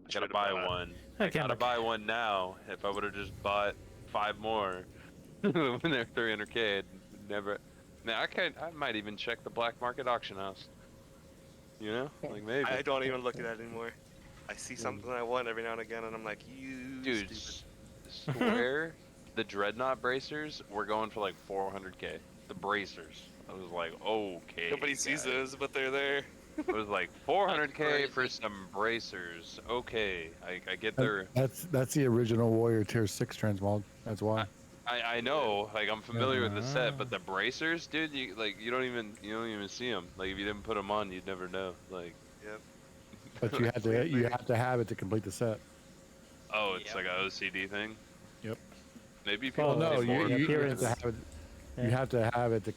[SPEAKER 12] I gotta buy one. I gotta buy one now. If I would have just bought 5 more when they're 300k, I'd never. Now I might even check the black market auction house. You know, like maybe.
[SPEAKER 14] I don't even look at that anymore. I see something I want every now and again, and I'm like, you
[SPEAKER 12] Dude,
[SPEAKER 14] stupid.
[SPEAKER 12] swear the dreadnought bracers were going for like 400k. The bracers. I was like, okay.
[SPEAKER 14] Nobody sees those, but they're there.
[SPEAKER 12] It was like 400k for some bracers. Okay, I get their.
[SPEAKER 5] That's the original Warrior Tier 6 transmog. That's why.
[SPEAKER 12] I know, like I'm familiar with the set, but the bracers, dude, you don't even see them. Like if you didn't put them on, you'd never know. Like.
[SPEAKER 14] Yep.
[SPEAKER 5] But you have to have it to complete the set.
[SPEAKER 12] Oh, it's like a OCD thing.
[SPEAKER 5] Yep.
[SPEAKER 12] Maybe people.
[SPEAKER 5] Well, no, you have to have it.
[SPEAKER 2] Yeah.
[SPEAKER 5] You have to have it to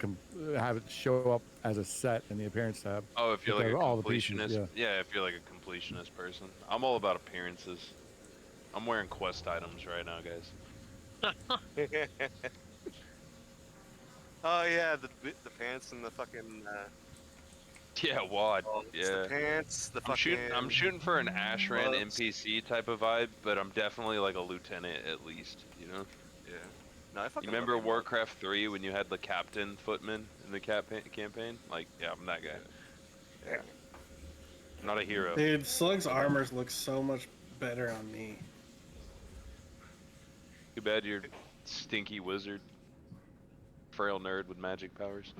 [SPEAKER 5] have it show up as a set in the appearance tab.
[SPEAKER 12] Oh, if you're like a
[SPEAKER 5] all the
[SPEAKER 12] completionist,
[SPEAKER 5] pieces,
[SPEAKER 12] yeah, if you're like a completionist person. I'm all about appearances. I'm wearing quest items right now, guys.
[SPEAKER 14] Oh yeah, the pants and the fucking.
[SPEAKER 12] Yeah, WOD.
[SPEAKER 14] It's
[SPEAKER 12] Yeah.
[SPEAKER 14] the pants, the fucking.
[SPEAKER 12] I'm shooting for an Ashran
[SPEAKER 14] gloves.
[SPEAKER 12] NPC type of vibe, but I'm definitely like a lieutenant at least. You know.
[SPEAKER 14] Yeah. No, I
[SPEAKER 12] You
[SPEAKER 14] fucking
[SPEAKER 12] remember
[SPEAKER 14] love you,
[SPEAKER 12] Warcraft 3 when you had the captain footman in the campaign? Like, yeah, I'm that guy.
[SPEAKER 14] Yeah.
[SPEAKER 12] Not a hero.
[SPEAKER 18] Dude, Slug's armors look so much better on me.
[SPEAKER 12] Too bad you're stinky wizard. Frail nerd with magic powers.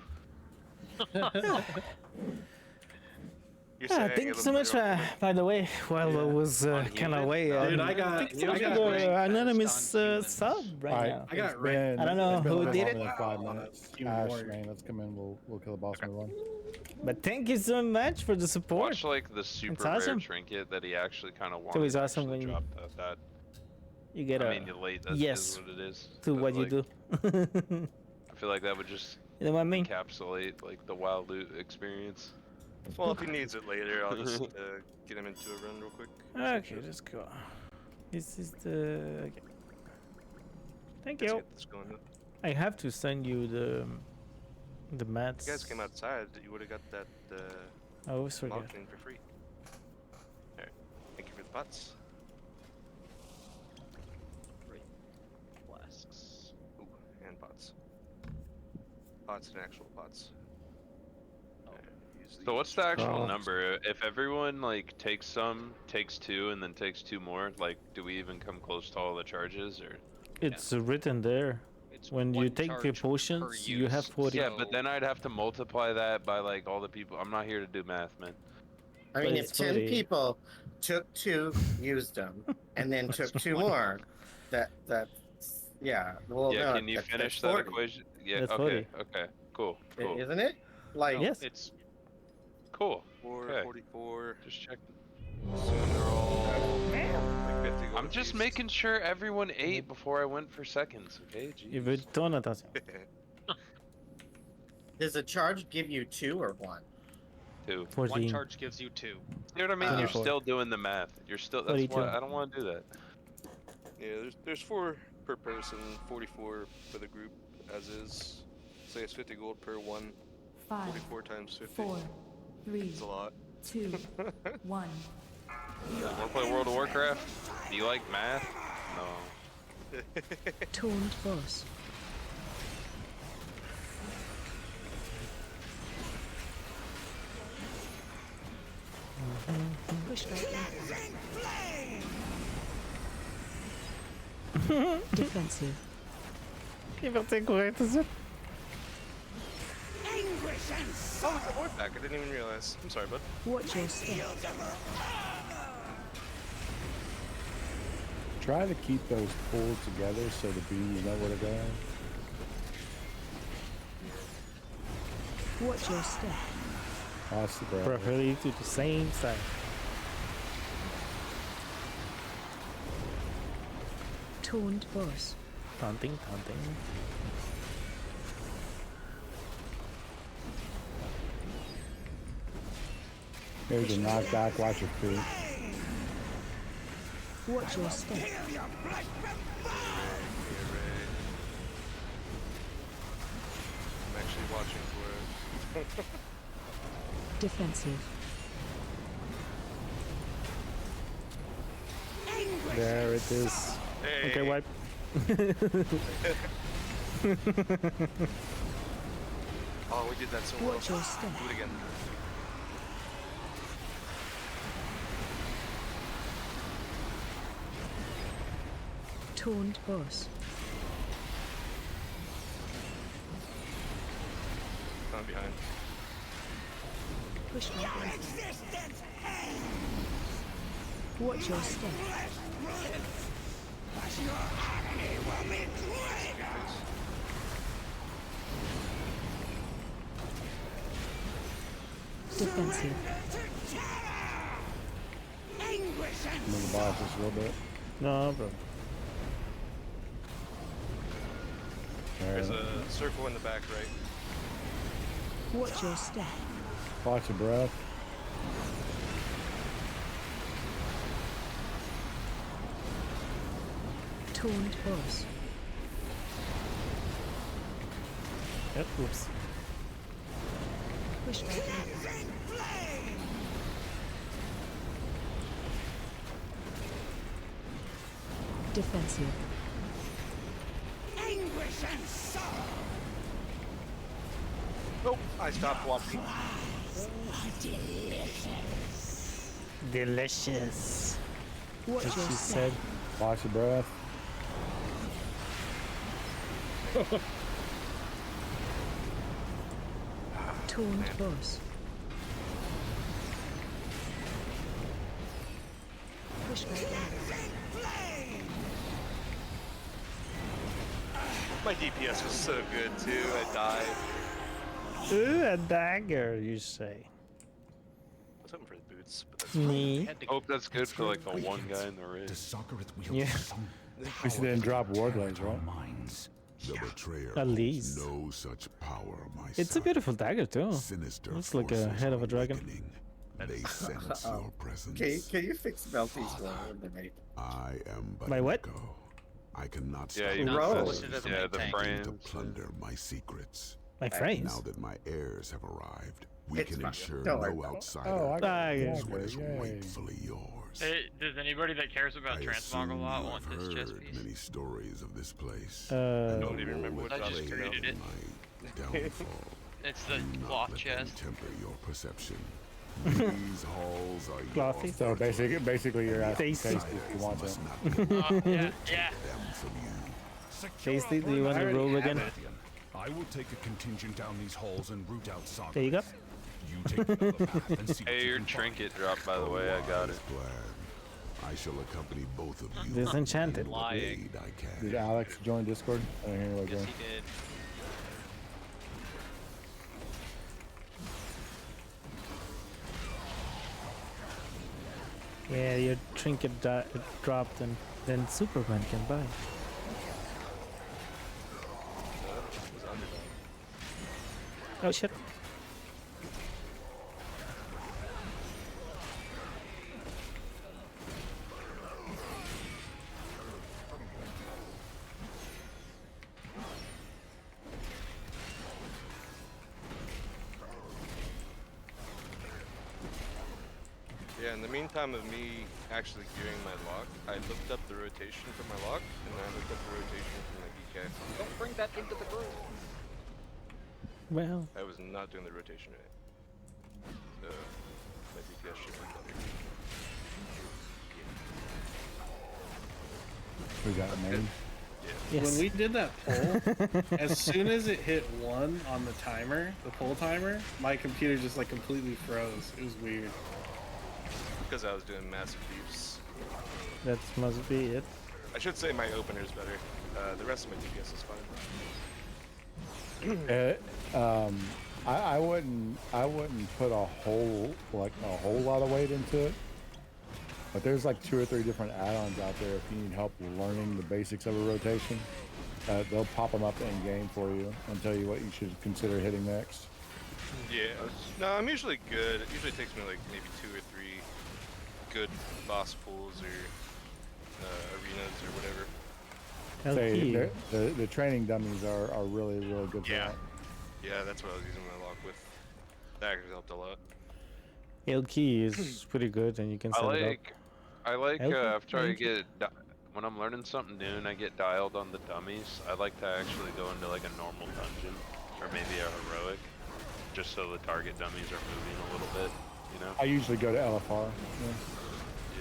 [SPEAKER 14] You're
[SPEAKER 2] Yeah,
[SPEAKER 14] saying
[SPEAKER 2] thank
[SPEAKER 14] it
[SPEAKER 2] you
[SPEAKER 14] looks
[SPEAKER 2] so much,
[SPEAKER 14] better on
[SPEAKER 2] by the way, while I was kind of away.
[SPEAKER 18] Dude, I got
[SPEAKER 2] thank you so much for the anonymous sub right now.
[SPEAKER 18] I got
[SPEAKER 5] It's been-
[SPEAKER 2] I don't know
[SPEAKER 5] it's been a
[SPEAKER 2] who
[SPEAKER 5] little
[SPEAKER 2] did
[SPEAKER 5] longer
[SPEAKER 2] it.
[SPEAKER 5] than 5
[SPEAKER 18] Wow,
[SPEAKER 5] minutes.
[SPEAKER 18] Human
[SPEAKER 5] Ash,
[SPEAKER 18] Warrior.
[SPEAKER 5] man, let's come in. We'll kill the boss and move on.
[SPEAKER 2] But thank you so much for the support.
[SPEAKER 12] Watch like the super
[SPEAKER 2] awesome.
[SPEAKER 12] rare trinket that he actually kind of wanted.
[SPEAKER 2] always awesome
[SPEAKER 12] actually
[SPEAKER 2] when you-
[SPEAKER 12] dropped that.
[SPEAKER 2] You get
[SPEAKER 12] I
[SPEAKER 2] a
[SPEAKER 12] mean, you late. That
[SPEAKER 2] yes
[SPEAKER 12] is what it is.
[SPEAKER 2] to
[SPEAKER 12] but,
[SPEAKER 2] what you
[SPEAKER 12] like,
[SPEAKER 2] do.
[SPEAKER 12] I feel like that would just
[SPEAKER 2] You know what I mean?
[SPEAKER 12] encapsulate like the wild loot experience.
[SPEAKER 14] Well, if he needs it later, I'll just get him into a run real quick.
[SPEAKER 2] Okay, let's go. This is the. Okay. Thank
[SPEAKER 14] Let's
[SPEAKER 2] you.
[SPEAKER 14] get this going.
[SPEAKER 2] I have to send you the mats.
[SPEAKER 14] You guys came outside, you would have got that
[SPEAKER 2] I always forget.
[SPEAKER 14] mountain for free. Alright, thank you for the pots.
[SPEAKER 11] Flasks.
[SPEAKER 14] Ooh, and pots. Pots and actual pots.
[SPEAKER 12] So what's the actual
[SPEAKER 2] Oh.
[SPEAKER 12] number? If everyone like takes some, takes 2, and then takes 2 more, like do we even come close to all the charges or?
[SPEAKER 2] It's written there. When you
[SPEAKER 11] one
[SPEAKER 2] take the
[SPEAKER 11] charge per
[SPEAKER 2] potions, you have
[SPEAKER 11] use,
[SPEAKER 2] 40.
[SPEAKER 12] Yeah, but then I'd have to multiply that by like all the people. I'm not here to do math, man.
[SPEAKER 3] I mean,
[SPEAKER 2] But
[SPEAKER 3] if
[SPEAKER 2] it's
[SPEAKER 3] 10
[SPEAKER 2] 40.
[SPEAKER 3] people took 2, used them, and then took 2 more, yeah. Well,
[SPEAKER 12] Yeah,
[SPEAKER 3] no,
[SPEAKER 12] can you
[SPEAKER 3] that's
[SPEAKER 12] finish that
[SPEAKER 3] 40,
[SPEAKER 12] equation? Yeah,
[SPEAKER 2] That's
[SPEAKER 12] okay, okay, cool, cool.
[SPEAKER 3] isn't it? Like,
[SPEAKER 2] Yes.
[SPEAKER 11] It's
[SPEAKER 12] Cool.
[SPEAKER 14] 4,
[SPEAKER 12] Okay.
[SPEAKER 14] 44.
[SPEAKER 12] Just check.
[SPEAKER 14] Soon they're all like 50 gold
[SPEAKER 12] I'm just
[SPEAKER 14] apiece.
[SPEAKER 12] making sure everyone ate before I went for seconds, okay?
[SPEAKER 2] You
[SPEAKER 12] Jeez.
[SPEAKER 2] veux ton attention.
[SPEAKER 3] does a charge give you 2 or 1?
[SPEAKER 12] 2.
[SPEAKER 2] 14.
[SPEAKER 11] one charge gives you 2.
[SPEAKER 12] You know what I mean? You're
[SPEAKER 2] 24.
[SPEAKER 12] still doing the math. You're still. That's
[SPEAKER 2] 42.
[SPEAKER 12] why I don't want to do that.
[SPEAKER 14] Yeah, there's 4 per person, 44 for the group as is. Say it's 50 gold per one.
[SPEAKER 9] 5,
[SPEAKER 14] 44 times 50.
[SPEAKER 9] 4, 3,
[SPEAKER 14] It's a lot.
[SPEAKER 9] 2, 1.
[SPEAKER 12] You want to play World of Warcraft? Do you like math? No.
[SPEAKER 9] Taunt boss. Push right in. Defensive.
[SPEAKER 2] Che parte corretto, sì.
[SPEAKER 14] Oh, it's a void pack. I didn't even realize. I'm sorry, bud.
[SPEAKER 9] Watch your step.
[SPEAKER 5] Try to keep those pulled together so the bees know where to go.
[SPEAKER 9] Watch your step.
[SPEAKER 5] Oh, that's the grab.
[SPEAKER 2] Preferably to the same side.
[SPEAKER 9] Taunt boss.
[SPEAKER 2] Taunting, taunting.
[SPEAKER 5] There's a knockback. Watch your feet.
[SPEAKER 9] Watch your step.
[SPEAKER 14] I'm actually watching for it.
[SPEAKER 9] Defensive.
[SPEAKER 2] There it is.
[SPEAKER 14] Hey.
[SPEAKER 2] Okay, wipe.
[SPEAKER 14] Oh, we did that so well.
[SPEAKER 9] Watch your step.
[SPEAKER 14] Do it again.
[SPEAKER 9] Taunt boss.
[SPEAKER 14] Not behind.
[SPEAKER 9] Push right in. Watch your step. Defensive.
[SPEAKER 5] Move the boss just a little bit.
[SPEAKER 2] No, bro.
[SPEAKER 14] There's a circle in the back right.
[SPEAKER 9] Watch your step.
[SPEAKER 5] Watch your breath.
[SPEAKER 9] Taunt boss.
[SPEAKER 2] Yep, oops.
[SPEAKER 9] Push right in. Defensive.
[SPEAKER 14] Nope, I stopped watching.
[SPEAKER 2] Delicious. What she said.
[SPEAKER 5] Watch your breath.
[SPEAKER 9] Tauren boss. Push back in.
[SPEAKER 14] My DPS was so good too. I died.
[SPEAKER 2] Ooh, a dagger, you say.
[SPEAKER 14] I was hoping for the boots, but that's
[SPEAKER 2] Me.
[SPEAKER 12] I hope that's good for like the one guy in the raid.
[SPEAKER 2] Yeah.
[SPEAKER 5] We should didn't drop Warblades, right?
[SPEAKER 10] The betrayer
[SPEAKER 2] At
[SPEAKER 10] holds
[SPEAKER 2] least.
[SPEAKER 10] no such power, my
[SPEAKER 2] It's a
[SPEAKER 10] son.
[SPEAKER 2] beautiful dagger too.
[SPEAKER 10] Sinister
[SPEAKER 2] It's like a
[SPEAKER 10] forces
[SPEAKER 2] head of a
[SPEAKER 10] are
[SPEAKER 2] dragon.
[SPEAKER 10] awakening. They sense your presence.
[SPEAKER 3] Can you fix Melty's roll in the night?
[SPEAKER 10] I am but
[SPEAKER 2] My what?
[SPEAKER 10] Echo. I cannot
[SPEAKER 12] Yeah,
[SPEAKER 10] stop
[SPEAKER 12] you
[SPEAKER 3] roll.
[SPEAKER 12] yeah, the
[SPEAKER 10] to
[SPEAKER 12] frames.
[SPEAKER 10] plunder my secrets.
[SPEAKER 2] My frames.
[SPEAKER 10] Now that my heirs have arrived, we
[SPEAKER 3] It's
[SPEAKER 10] can
[SPEAKER 3] fine.
[SPEAKER 10] ensure
[SPEAKER 3] Don't worry
[SPEAKER 10] no
[SPEAKER 3] about it.
[SPEAKER 10] outsider
[SPEAKER 5] Oh, I got
[SPEAKER 2] Dagger.
[SPEAKER 10] knows what is
[SPEAKER 5] Yay.
[SPEAKER 10] rightfully yours.
[SPEAKER 17] Hey, does anybody that cares about
[SPEAKER 10] I
[SPEAKER 17] transmog a
[SPEAKER 10] assume
[SPEAKER 17] lot
[SPEAKER 10] you
[SPEAKER 17] want
[SPEAKER 10] have
[SPEAKER 17] this chest
[SPEAKER 10] heard
[SPEAKER 17] piece?
[SPEAKER 10] many stories of this place.
[SPEAKER 2] Uh,
[SPEAKER 14] don't even remember what
[SPEAKER 17] I
[SPEAKER 14] drops
[SPEAKER 17] just
[SPEAKER 14] came out.
[SPEAKER 17] created it.
[SPEAKER 10] My downfall.
[SPEAKER 17] It's the
[SPEAKER 10] Do not
[SPEAKER 17] cloth
[SPEAKER 10] let them
[SPEAKER 17] chest.
[SPEAKER 10] temper your perception. These halls are
[SPEAKER 2] Clothy.
[SPEAKER 10] your
[SPEAKER 5] So basically you're asking
[SPEAKER 2] Tasty.
[SPEAKER 5] Tasty if you want it.
[SPEAKER 17] Yeah, yeah.
[SPEAKER 10] them from you.
[SPEAKER 2] Tasty, do you want to roll again?
[SPEAKER 4] I will take a contingent down these halls and root out Saga.
[SPEAKER 2] There you go.
[SPEAKER 4] You take another path and see what
[SPEAKER 12] Hey,
[SPEAKER 4] you
[SPEAKER 12] your
[SPEAKER 4] can find.
[SPEAKER 12] trinket dropped, by the way. I got it.
[SPEAKER 10] Plan. I shall accompany both of you.
[SPEAKER 2] Disenchanted.
[SPEAKER 11] Lying.
[SPEAKER 10] Aid I can.
[SPEAKER 5] Did Alex join Discord? I don't hear what
[SPEAKER 11] Yes,
[SPEAKER 5] going.
[SPEAKER 11] he did.
[SPEAKER 2] Yeah, your trinket dropped and then Superman can buy. Oh shit.
[SPEAKER 14] Yeah, in the meantime of me actually gearing my lock, I looked up the rotation for my lock, and I looked up the rotation for my EK.
[SPEAKER 11] Don't bring that into the group.
[SPEAKER 2] Well,
[SPEAKER 14] I was not doing the rotation right. So, my DPS should be better.
[SPEAKER 5] We got a name.
[SPEAKER 2] yes.
[SPEAKER 18] When we did that poll, as soon as it hit 1 on the timer, the poll timer, my computer just like completely froze. It was weird.
[SPEAKER 14] Because I was doing massive beefs.
[SPEAKER 2] That must be it.
[SPEAKER 14] I should say my opener's better. The rest of my DPS is fine.
[SPEAKER 5] I wouldn't put a whole lot of weight into it. But there's like 2 or 3 different add-ons out there if you need help learning the basics of a rotation. They'll pop them up in game for you and tell you what you should consider hitting next.
[SPEAKER 14] Yeah. No, I'm usually good. It usually takes me like maybe 2 or 3 good boss pools or arenas or whatever.
[SPEAKER 5] Say, the training dummies are really good for
[SPEAKER 14] Yeah.
[SPEAKER 5] that.
[SPEAKER 14] Yeah, that's what I was using my lock with. That actually helped a lot.
[SPEAKER 2] LK is pretty good and you can set it up.
[SPEAKER 12] I like
[SPEAKER 2] Okay,
[SPEAKER 12] after I
[SPEAKER 2] thank you.
[SPEAKER 12] get when I'm learning something new and I get dialed on the dummies, I like to actually go into like a normal dungeon or maybe a heroic, just so the target dummies are moving a little bit, you know.
[SPEAKER 5] I usually go to LFR.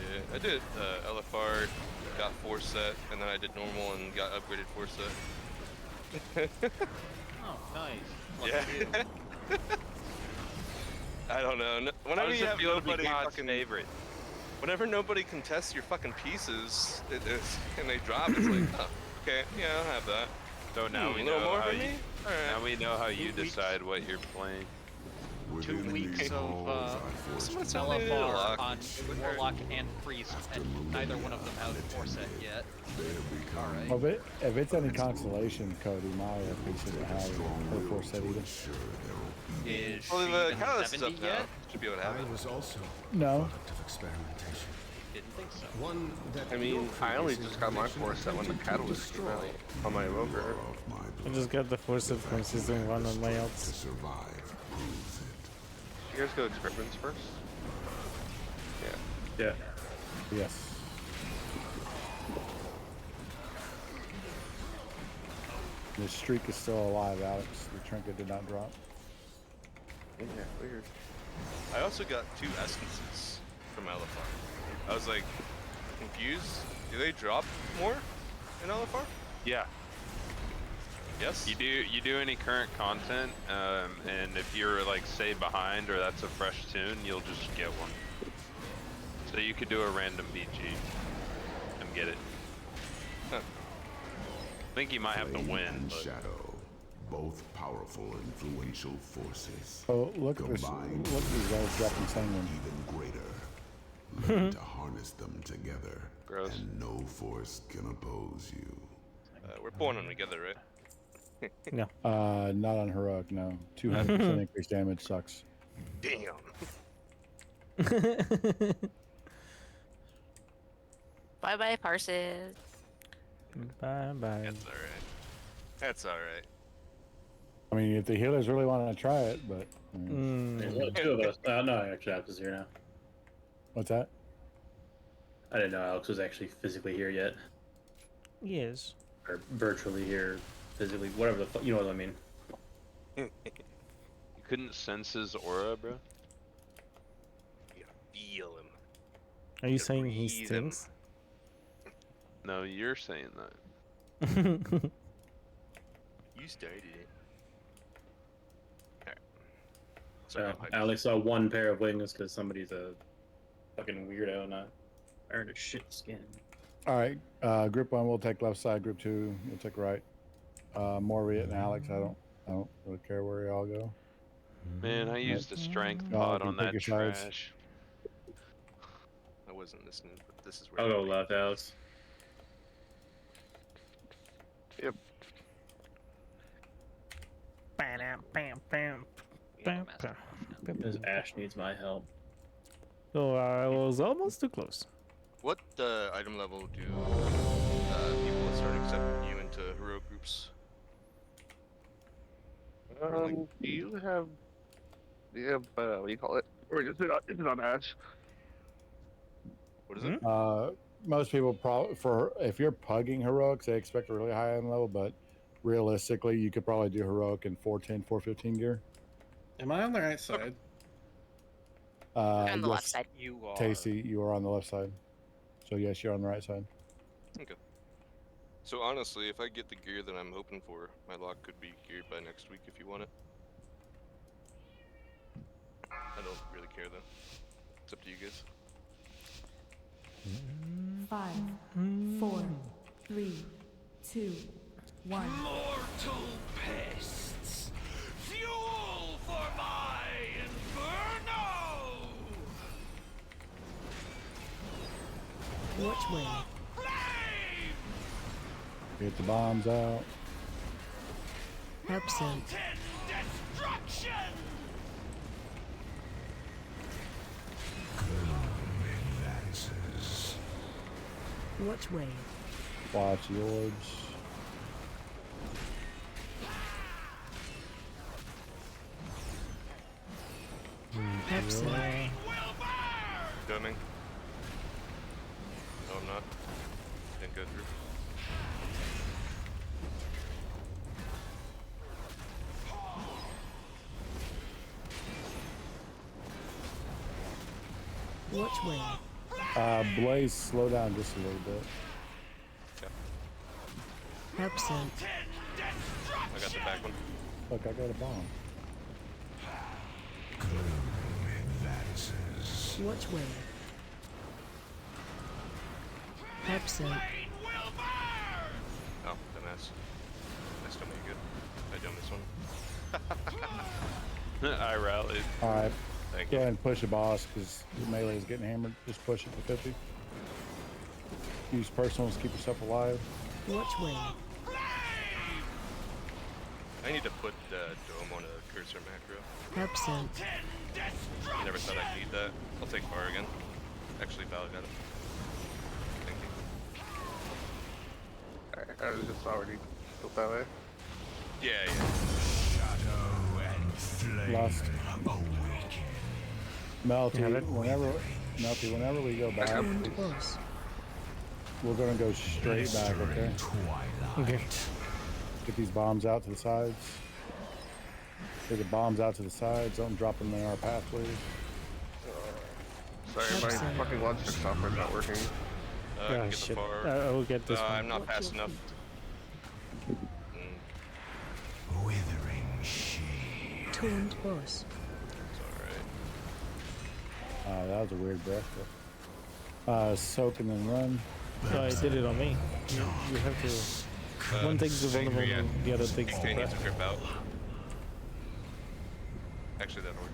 [SPEAKER 14] Yeah, I did LFR, got 4 set, and then I did normal and got upgraded 4 set.
[SPEAKER 11] Oh, nice.
[SPEAKER 14] Yeah. I don't know. Whenever you have nobody fucking
[SPEAKER 12] favorite.
[SPEAKER 14] Whenever nobody contests your fucking pieces, and they drop, it's like, oh, okay, yeah, I'll have that.
[SPEAKER 12] So now we
[SPEAKER 14] a little
[SPEAKER 12] know
[SPEAKER 14] more
[SPEAKER 12] how
[SPEAKER 14] for
[SPEAKER 12] you,
[SPEAKER 14] me. All right.
[SPEAKER 12] now we know how you decide what you're playing.
[SPEAKER 11] 2 weeks of
[SPEAKER 14] LFR
[SPEAKER 11] LFR on Warlock and Priest, and neither one of them has 4 set yet. Alright.
[SPEAKER 5] Well, if it's any consolation, Cody, my piece doesn't have her 4 set either.
[SPEAKER 11] Is
[SPEAKER 14] Well,
[SPEAKER 11] she
[SPEAKER 14] the
[SPEAKER 11] even
[SPEAKER 14] catalyst
[SPEAKER 11] 70
[SPEAKER 14] stuff now.
[SPEAKER 11] yet?
[SPEAKER 14] Should be able to have it.
[SPEAKER 13] was also
[SPEAKER 5] No.
[SPEAKER 13] product of experimentation.
[SPEAKER 11] Didn't think so.
[SPEAKER 13] One that
[SPEAKER 14] I mean, I only just got my 4 set when the catalyst came out on my Evoker.
[SPEAKER 2] I just got the 4 set from season 1 on my outs.
[SPEAKER 14] You guys go experiments first? Yeah.
[SPEAKER 18] Yeah.
[SPEAKER 5] Yes. The streak is still alive, Alex. The trinket did not drop.
[SPEAKER 14] Yeah, weird. I also got 2 essences from LFR. I was like confused. Do they drop more in LFR?
[SPEAKER 12] Yeah.
[SPEAKER 14] Yes.
[SPEAKER 12] You do any current content, and if you're like say behind or that's a fresh tune, you'll just get one. So you could do a random BG and get it. Huh. I think you might have to win. But...
[SPEAKER 10] Shadow, both powerful, influential forces.
[SPEAKER 5] Oh, look at this! Look at these guys dropping something.
[SPEAKER 10] Even greater. Learn to harness them together,
[SPEAKER 12] Gross.
[SPEAKER 10] and no force can oppose you.
[SPEAKER 14] We're pulling them together, right?
[SPEAKER 2] No.
[SPEAKER 5] Not on heroic. No. 200% increased damage sucks.
[SPEAKER 14] Damn.
[SPEAKER 16] Bye bye, Parses.
[SPEAKER 2] Bye bye.
[SPEAKER 14] That's alright. That's alright.
[SPEAKER 5] I mean, if the healers really want to try it, but.
[SPEAKER 15] There's only 2 of us. No, actually, Alex is here now.
[SPEAKER 5] What's that?
[SPEAKER 15] I didn't know Alex was actually physically here yet.
[SPEAKER 2] Yes.
[SPEAKER 15] Or virtually here, physically, whatever the fuck, you know what I mean.
[SPEAKER 12] You couldn't sense his aura, bro?
[SPEAKER 14] You gotta feel him.
[SPEAKER 2] Are you saying he stinks?
[SPEAKER 12] No, you're saying that.
[SPEAKER 14] You started it. Alright.
[SPEAKER 15] So I only saw 1 pair of wings because somebody's a fucking weirdo not wearing a shit skin.
[SPEAKER 5] All right. Group 1 will take left side. Group 2 will take right. Morviet and Alex. I don't really care where y'all go.
[SPEAKER 12] Man, I used a strength
[SPEAKER 5] Y'all
[SPEAKER 12] pod
[SPEAKER 5] can
[SPEAKER 12] on
[SPEAKER 5] pick
[SPEAKER 12] that
[SPEAKER 5] your sides.
[SPEAKER 12] trash.
[SPEAKER 14] I wasn't listening, but this is where
[SPEAKER 15] I'll go left, Alex.
[SPEAKER 14] Yep.
[SPEAKER 15] Because Ash needs my help.
[SPEAKER 2] Oh, I was almost too close.
[SPEAKER 14] What item level do people start accepting you into heroic groups?
[SPEAKER 19] Do you have what do you call it? Or is it on Ash?
[SPEAKER 14] What is it?
[SPEAKER 5] Most people probably if you're pugging heroics, they expect a really high end level, but realistically, you could probably do heroic in 410, 415 gear.
[SPEAKER 18] Am I on the right side?
[SPEAKER 16] On the
[SPEAKER 5] yes,
[SPEAKER 16] left side.
[SPEAKER 11] You are.
[SPEAKER 5] Tasty, you are on the left side. So yes, you're on the right side.
[SPEAKER 14] Okay. So honestly, if I get the gear that I'm hoping for, my lock could be geared by next week if you want it. I don't really care though. It's up to you guys.
[SPEAKER 9] 5, 4, 3, 2, 1.
[SPEAKER 4] Mortal pests! Fuel for my inferno!
[SPEAKER 9] Which way?
[SPEAKER 5] Get the bombs out.
[SPEAKER 9] Help sent.
[SPEAKER 4] Destruction!
[SPEAKER 9] Which way?
[SPEAKER 5] Watch the orbs.
[SPEAKER 9] Help sent.
[SPEAKER 14] Coming. No, I'm not. Didn't go through.
[SPEAKER 9] Which way?
[SPEAKER 5] Blaze, slow down just a little bit.
[SPEAKER 9] Help sent.
[SPEAKER 14] I got the back one.
[SPEAKER 5] Look, I got a bomb.
[SPEAKER 9] Which way? Help sent.
[SPEAKER 14] Oh, dumbass. I still made good. I done this one.
[SPEAKER 12] I rallied.
[SPEAKER 5] Alright.
[SPEAKER 14] Thank
[SPEAKER 5] Go
[SPEAKER 14] you.
[SPEAKER 5] ahead and push the boss because the melee is getting hammered. Just push it to 50. Use personals, keep yourself alive.
[SPEAKER 9] Which way?
[SPEAKER 14] I need to put the dome on a cursor macro.
[SPEAKER 9] Help sent.
[SPEAKER 14] I never thought I'd need that. I'll take bar again. Actually, Val got it. Thank you.
[SPEAKER 19] I was just already built that way.
[SPEAKER 14] Yeah, yeah.
[SPEAKER 4] Shadow and flame
[SPEAKER 5] Lost.
[SPEAKER 4] awaken.
[SPEAKER 5] Melty, whenever we go back, we're gonna go straight back, okay?
[SPEAKER 4] Twilight.
[SPEAKER 2] Okay.
[SPEAKER 5] Get these bombs out to the sides. Get the bombs out to the sides. Don't drop them in our path, please.
[SPEAKER 19] Sorry, my fucking logic software's not working.
[SPEAKER 14] I can get the far.
[SPEAKER 2] I will get this one.
[SPEAKER 14] I'm not fast enough.
[SPEAKER 1] Withering shade. Tuned boss.
[SPEAKER 14] It's
[SPEAKER 5] That was a weird breath. Soak and then run.
[SPEAKER 2] So I did it on me. You have to. One thing's vulnerable, and the other thing's the
[SPEAKER 14] needs
[SPEAKER 2] breath.
[SPEAKER 14] to grip out. Actually, that'll work.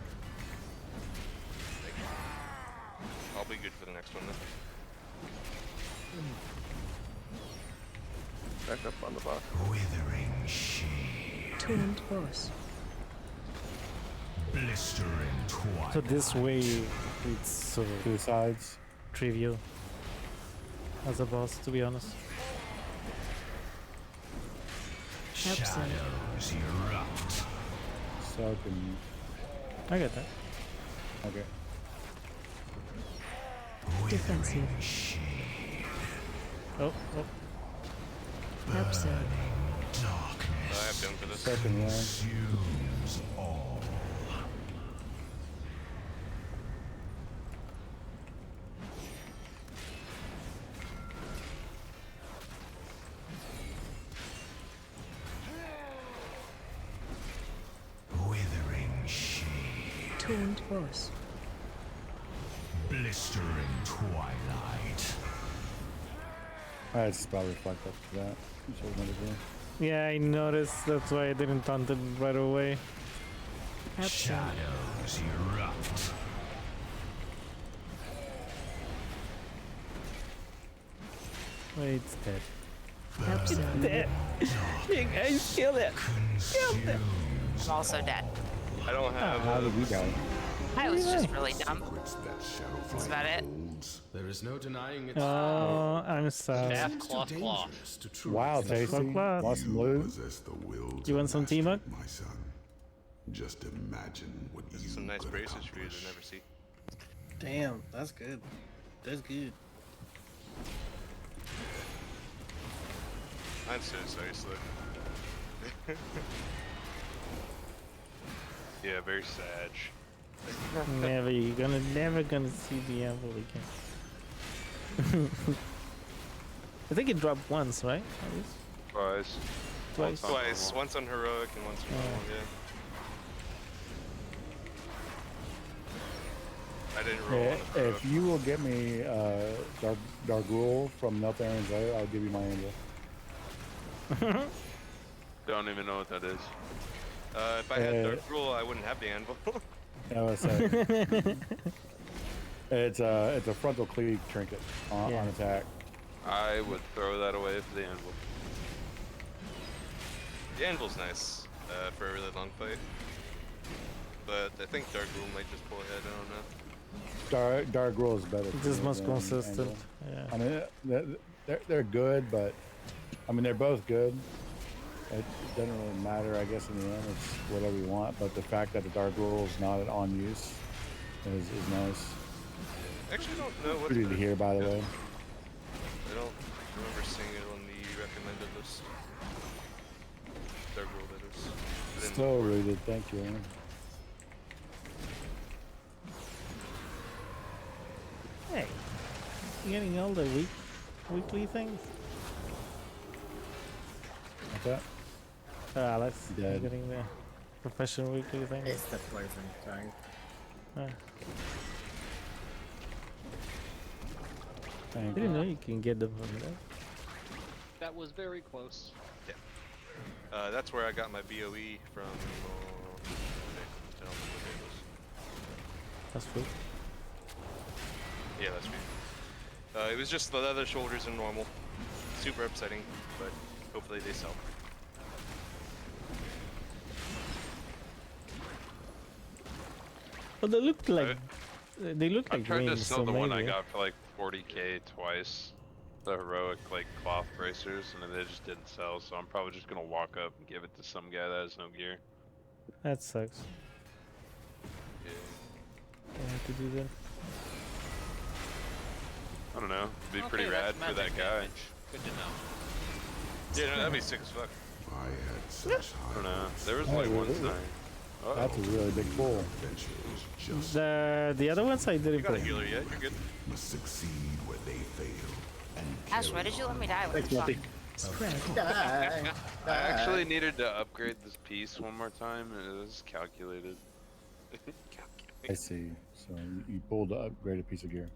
[SPEAKER 14] I'll be good for the next one then.
[SPEAKER 19] Back up on the box.
[SPEAKER 1] Withering shade. Tuned boss. Blistering twilight.
[SPEAKER 2] So this way, it's
[SPEAKER 5] to the sides.
[SPEAKER 2] trivial as a boss, to be honest.
[SPEAKER 1] Shadows erupt.
[SPEAKER 5] Soak and.
[SPEAKER 2] I get that.
[SPEAKER 5] Okay.
[SPEAKER 1] Defensive.
[SPEAKER 2] Oh.
[SPEAKER 1] Absurd.
[SPEAKER 14] I have done for this.
[SPEAKER 5] Soak and run.
[SPEAKER 1] Consumes all. Withering shade. Tuned boss. Blistering twilight.
[SPEAKER 5] Alright, it's probably fucked up for that. That's what I'm gonna do.
[SPEAKER 2] Yeah, I noticed. That's why I didn't taunt it right away.
[SPEAKER 1] Shadows erupt.
[SPEAKER 2] Wait, it's dead.
[SPEAKER 1] It's
[SPEAKER 2] dead. You guys kill it. Kill it.
[SPEAKER 16] I'm also dead.
[SPEAKER 14] I don't have.
[SPEAKER 5] How did we die?
[SPEAKER 16] I was just really dumb. That's about it.
[SPEAKER 13] There is no denying it.
[SPEAKER 2] Oh, I'm sorry.
[SPEAKER 11] Staff, cloth.
[SPEAKER 5] Wow, tasty. Want some loot?
[SPEAKER 2] You want some teamwork?
[SPEAKER 10] My son. Just imagine what
[SPEAKER 14] This is some nice braces for you to never see.
[SPEAKER 18] Damn, that's good. That's good.
[SPEAKER 14] I'm so sorry, Slick. Yeah, very sad.
[SPEAKER 2] Never gonna see the apple again. I think it dropped once, right? At least?
[SPEAKER 12] Twice.
[SPEAKER 14] Twice. Once on heroic and once on normal, yeah. I didn't roll on the heroic.
[SPEAKER 5] If you will get me Dark Rule from Neltharin's Lair, I'll give you my angel.
[SPEAKER 12] Don't even know what that is.
[SPEAKER 14] If I had Dark Rule, I wouldn't have the anvil.
[SPEAKER 5] I was saying. It's a frontal cleave trinket on attack.
[SPEAKER 12] I would throw that away for the anvil.
[SPEAKER 14] The anvil's nice for a really long fight. But I think Dark Rule might just pull ahead, I don't know.
[SPEAKER 5] Dark Rule is better.
[SPEAKER 2] It's just most
[SPEAKER 5] than
[SPEAKER 2] consistent.
[SPEAKER 5] Angel.
[SPEAKER 2] Yeah.
[SPEAKER 5] I mean, they're good, but I mean they're both good. It doesn't really matter, I guess, in the end. It's whatever you want. But the fact that the Dark Rule is not on use is nice.
[SPEAKER 14] I actually don't know what's
[SPEAKER 5] Pretty to hear, by the way.
[SPEAKER 14] I don't remember seeing it on the recommended list. Dark Rule, that is. I didn't
[SPEAKER 5] Still rooted, thank you. Aaron.
[SPEAKER 2] Hey, you getting all the weekly things?
[SPEAKER 5] What's that?
[SPEAKER 2] Alex, you're
[SPEAKER 5] Dead.
[SPEAKER 2] getting the professional weekly thing.
[SPEAKER 3] It's the poison, sorry.
[SPEAKER 2] I didn't know you can get them from there.
[SPEAKER 11] That was very close.
[SPEAKER 14] Yeah. That's where I got my BOE from. I don't know what day it was.
[SPEAKER 2] That's true.
[SPEAKER 14] Yeah, that's me. It was just the leather shoulders and normal. Super upsetting, but hopefully they sell.
[SPEAKER 2] Well, they look like
[SPEAKER 12] I've tried to
[SPEAKER 2] rings,
[SPEAKER 12] sell
[SPEAKER 2] so
[SPEAKER 12] the one I
[SPEAKER 2] maybe.
[SPEAKER 12] got for like 40k twice. The heroic like cloth bracers, and they just didn't sell. So I'm probably just gonna walk up and give it to some guy that has no gear.
[SPEAKER 2] That sucks.
[SPEAKER 12] Yeah.
[SPEAKER 2] I have to do that.
[SPEAKER 12] I don't know. It'd be pretty
[SPEAKER 11] Okay,
[SPEAKER 12] rad
[SPEAKER 11] that's
[SPEAKER 12] for that
[SPEAKER 11] magic
[SPEAKER 12] guy.
[SPEAKER 11] damage. Good to know.
[SPEAKER 14] Yeah, no, that'd be sick as fuck.
[SPEAKER 10] I had such
[SPEAKER 12] I don't know. There was
[SPEAKER 5] Oh,
[SPEAKER 12] like one
[SPEAKER 5] really?
[SPEAKER 12] time.
[SPEAKER 5] That's a really big pull.
[SPEAKER 2] The other ones I
[SPEAKER 14] You
[SPEAKER 2] didn't
[SPEAKER 14] got a
[SPEAKER 2] play.
[SPEAKER 14] healer yet? You're good.
[SPEAKER 10] must succeed where they fail.
[SPEAKER 16] Ash, why did you let me die? What
[SPEAKER 18] Thanks,
[SPEAKER 16] the fuck?
[SPEAKER 18] Multi.
[SPEAKER 3] Die.
[SPEAKER 12] I actually needed to upgrade this piece one more time, and it was calculated.
[SPEAKER 5] I see. So you pulled the upgraded piece of gear.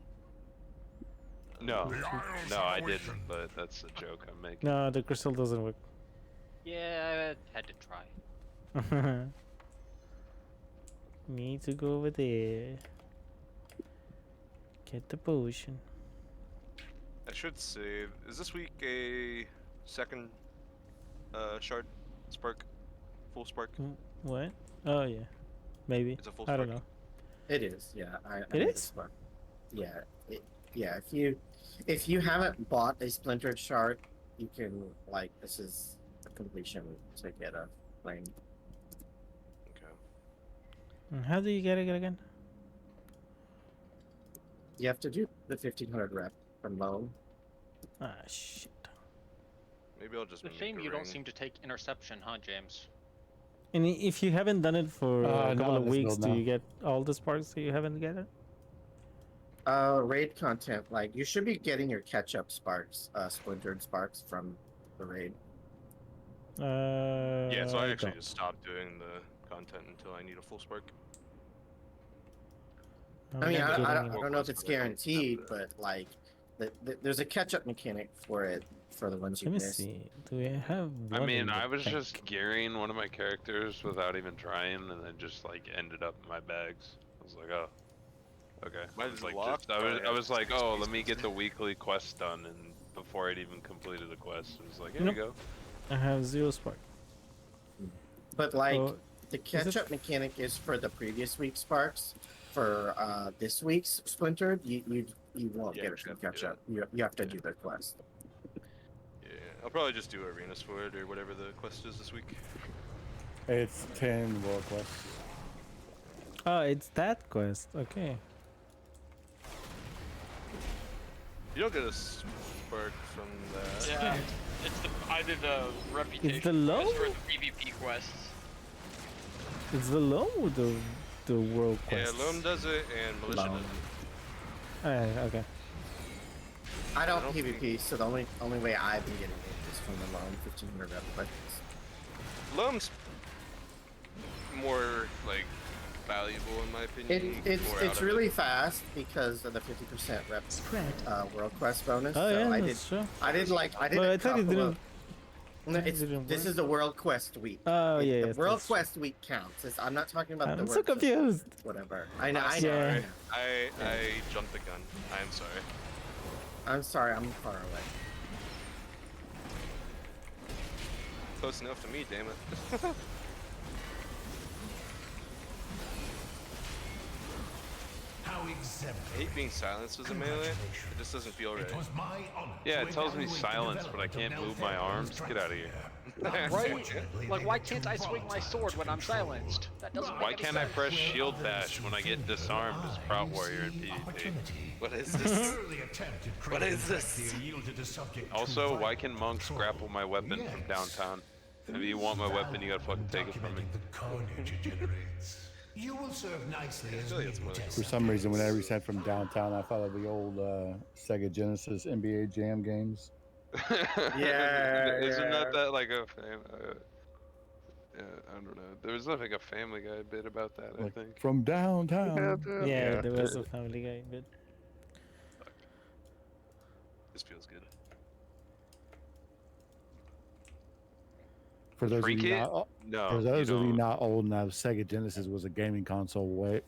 [SPEAKER 12] No, no, I didn't. But that's the joke I'm making.
[SPEAKER 2] No, the crystal doesn't work.
[SPEAKER 11] Yeah, I had to try.
[SPEAKER 2] Need to go over there. Get the potion.
[SPEAKER 14] I should save. Is this week a second shard spark? Full spark?
[SPEAKER 2] What? Oh yeah, maybe.
[SPEAKER 14] It's a full
[SPEAKER 2] I don't
[SPEAKER 14] spark.
[SPEAKER 2] know.
[SPEAKER 3] It is, yeah. I
[SPEAKER 2] It
[SPEAKER 3] made
[SPEAKER 2] is?
[SPEAKER 3] this one. Yeah, yeah. If you haven't bought a splintered shard, you can like this is a completion to get a flame.
[SPEAKER 14] Okay.
[SPEAKER 2] And how do you get it again?
[SPEAKER 3] You have to do the 1500 rep from loan.
[SPEAKER 2] Ah shit.
[SPEAKER 14] Maybe I'll just
[SPEAKER 11] It's a
[SPEAKER 14] make
[SPEAKER 11] shame
[SPEAKER 14] a
[SPEAKER 11] you don't
[SPEAKER 14] ring.
[SPEAKER 11] seem to take interception, huh, James?
[SPEAKER 2] And if you haven't done it for a
[SPEAKER 5] not
[SPEAKER 2] couple
[SPEAKER 5] on
[SPEAKER 2] of
[SPEAKER 5] this
[SPEAKER 2] weeks,
[SPEAKER 5] build,
[SPEAKER 2] do
[SPEAKER 5] no.
[SPEAKER 2] you get all the sparks that you haven't get it?
[SPEAKER 3] Raid content, like you should be getting your catch-up sparks, splintered sparks from the raid.
[SPEAKER 14] Yeah, so I actually
[SPEAKER 2] don't.
[SPEAKER 14] just stopped doing the content until I need a full spark.
[SPEAKER 3] I mean,
[SPEAKER 2] not
[SPEAKER 3] I
[SPEAKER 2] getting
[SPEAKER 3] don't
[SPEAKER 2] it.
[SPEAKER 3] know if it's guaranteed, but like, there's a catch-up mechanic for it for the ones you
[SPEAKER 2] Let me
[SPEAKER 3] missed.
[SPEAKER 2] see. Do we have?
[SPEAKER 12] I
[SPEAKER 2] one
[SPEAKER 12] mean,
[SPEAKER 2] in the
[SPEAKER 12] I was
[SPEAKER 2] tank?
[SPEAKER 12] just gearing one of my characters without even trying, and then just like ended up in my bags. I was like, oh, okay.
[SPEAKER 14] Mine
[SPEAKER 12] I was
[SPEAKER 14] is
[SPEAKER 12] like,
[SPEAKER 14] locked,
[SPEAKER 12] I
[SPEAKER 14] but I
[SPEAKER 12] was
[SPEAKER 14] have
[SPEAKER 12] like,
[SPEAKER 14] 6
[SPEAKER 12] oh, let me
[SPEAKER 14] pieces.
[SPEAKER 12] get the weekly quest done, and before I'd even completed the quest, it was like, here
[SPEAKER 2] Nope.
[SPEAKER 12] you go.
[SPEAKER 2] I have 0 spark.
[SPEAKER 3] But like,
[SPEAKER 2] Oh,
[SPEAKER 3] the
[SPEAKER 2] it-
[SPEAKER 3] catch-up mechanic is for the previous week's sparks. For this week's splintered, you won't
[SPEAKER 14] Yeah,
[SPEAKER 3] get
[SPEAKER 14] you
[SPEAKER 3] it
[SPEAKER 14] should
[SPEAKER 3] from
[SPEAKER 14] have to do
[SPEAKER 3] catch-up. You have to do the quest.
[SPEAKER 14] Yeah, I'll probably just do arenas for it or whatever the quest is this week.
[SPEAKER 5] It's 10 world quests.
[SPEAKER 2] Oh, it's that quest. Okay.
[SPEAKER 14] You don't get a spark from that.
[SPEAKER 17] Yeah, it's the I did the reputation
[SPEAKER 2] the low?
[SPEAKER 17] quest for the PvP quests.
[SPEAKER 2] It's the low or the world
[SPEAKER 14] Yeah,
[SPEAKER 2] quest?
[SPEAKER 14] Loam does it and Militia
[SPEAKER 3] Loam.
[SPEAKER 14] does it.
[SPEAKER 2] Okay.
[SPEAKER 3] I don't
[SPEAKER 14] I don't
[SPEAKER 3] PvP, so the only way I've been getting it is from the loan 1500 rep quests.
[SPEAKER 14] Loam's more like valuable in my opinion.
[SPEAKER 3] It's really fast because of the 50% rep world quest bonus.
[SPEAKER 2] Oh
[SPEAKER 3] so
[SPEAKER 2] yeah,
[SPEAKER 3] I
[SPEAKER 2] that's true.
[SPEAKER 3] I did
[SPEAKER 2] But I
[SPEAKER 3] a
[SPEAKER 2] thought it
[SPEAKER 3] couple
[SPEAKER 2] didn't.
[SPEAKER 3] of. No,
[SPEAKER 2] it didn't
[SPEAKER 3] this
[SPEAKER 2] work.
[SPEAKER 3] is the world quest week.
[SPEAKER 2] Oh yeah,
[SPEAKER 3] The
[SPEAKER 2] yes,
[SPEAKER 3] world
[SPEAKER 2] that's true.
[SPEAKER 3] quest week counts. I'm not talking about the
[SPEAKER 2] I'm
[SPEAKER 3] world
[SPEAKER 2] so
[SPEAKER 3] quest-
[SPEAKER 2] confused.
[SPEAKER 3] Whatever. I know.
[SPEAKER 14] I'm
[SPEAKER 3] I know.
[SPEAKER 14] sorry. I jumped the gun. I am sorry.
[SPEAKER 3] I'm sorry. I'm far away.
[SPEAKER 14] Close enough to me, damn it.
[SPEAKER 4] How exemplary.
[SPEAKER 14] I hate being silenced as a melee. It just doesn't feel right.
[SPEAKER 4] It was my honor.
[SPEAKER 12] Yeah,
[SPEAKER 4] to
[SPEAKER 12] it tells me
[SPEAKER 4] evaluate the
[SPEAKER 12] silence, but I
[SPEAKER 4] development
[SPEAKER 12] can't
[SPEAKER 4] of
[SPEAKER 12] move my
[SPEAKER 4] Neltharion
[SPEAKER 12] arms. Get out of here.
[SPEAKER 11] Right? Like, why can't I swing my sword when I'm silenced? That doesn't
[SPEAKER 12] Why
[SPEAKER 11] make any
[SPEAKER 12] can't I
[SPEAKER 11] sense.
[SPEAKER 12] press shield dash when I get disarmed as Proud Warrior in PvP?
[SPEAKER 14] What is this? What is this?
[SPEAKER 12] Also, why can monks grapple my weapon from downtown? If you want my weapon, you gotta fucking take it from me.
[SPEAKER 4] You will serve nicely as
[SPEAKER 5] For some reason, whenever you said from downtown, I thought of the old Sega Genesis NBA Jam games.
[SPEAKER 3] Yeah,
[SPEAKER 12] Isn't
[SPEAKER 3] yeah.
[SPEAKER 12] that like a I don't know. There was like a Family Guy bit about that, I think.
[SPEAKER 5] From downtown.
[SPEAKER 2] Yeah, there was a Family Guy bit.
[SPEAKER 14] This feels good.
[SPEAKER 5] For those of you
[SPEAKER 12] Trinket?
[SPEAKER 5] not,
[SPEAKER 12] No,
[SPEAKER 5] for
[SPEAKER 12] you
[SPEAKER 5] those of you
[SPEAKER 12] don't.
[SPEAKER 5] not old enough, Sega Genesis was a gaming console.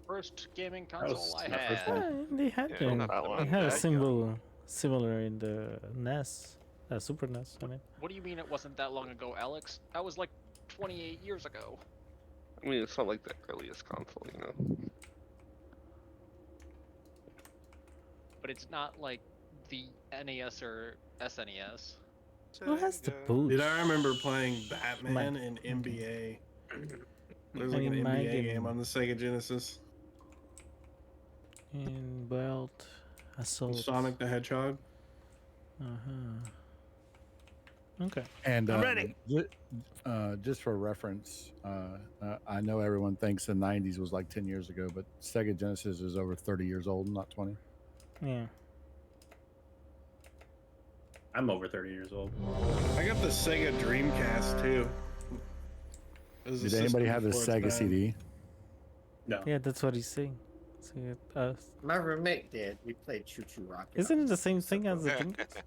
[SPEAKER 11] First gaming
[SPEAKER 18] That was
[SPEAKER 11] console I
[SPEAKER 18] my first
[SPEAKER 11] had.
[SPEAKER 18] one.
[SPEAKER 2] They had
[SPEAKER 12] Yeah,
[SPEAKER 2] them.
[SPEAKER 12] not that
[SPEAKER 2] They
[SPEAKER 12] one.
[SPEAKER 2] had a
[SPEAKER 12] That
[SPEAKER 2] symbol similar in the NES, Super NES. I mean.
[SPEAKER 11] What do you mean it wasn't that long ago, Alex? That was like 28 years ago.
[SPEAKER 19] I mean, it's not like the earliest console, you know.
[SPEAKER 11] But it's not like the NES or SNES.
[SPEAKER 2] Who has the boots?
[SPEAKER 18] Dude, I remember playing Batman in NBA. There was like an
[SPEAKER 2] My
[SPEAKER 18] NBA
[SPEAKER 2] game.
[SPEAKER 18] game on the Sega Genesis.
[SPEAKER 2] In Belt Assault.
[SPEAKER 18] Sonic the Hedgehog.
[SPEAKER 2] Uh-huh. Okay.
[SPEAKER 5] And
[SPEAKER 2] I'm ready.
[SPEAKER 5] Just for reference, I know everyone thinks the 90s was like 10 years ago, but Sega Genesis is over 30 years old, not 20.
[SPEAKER 2] Yeah.
[SPEAKER 15] I'm over 30 years old.
[SPEAKER 18] I got the Sega Dreamcast too.
[SPEAKER 5] Did anybody have the Sega CD?
[SPEAKER 15] No.
[SPEAKER 2] Yeah, that's what he's saying. So,
[SPEAKER 3] My roommate did. We played Choo Choo Rocket.
[SPEAKER 2] isn't it the same thing as the Dreamcast?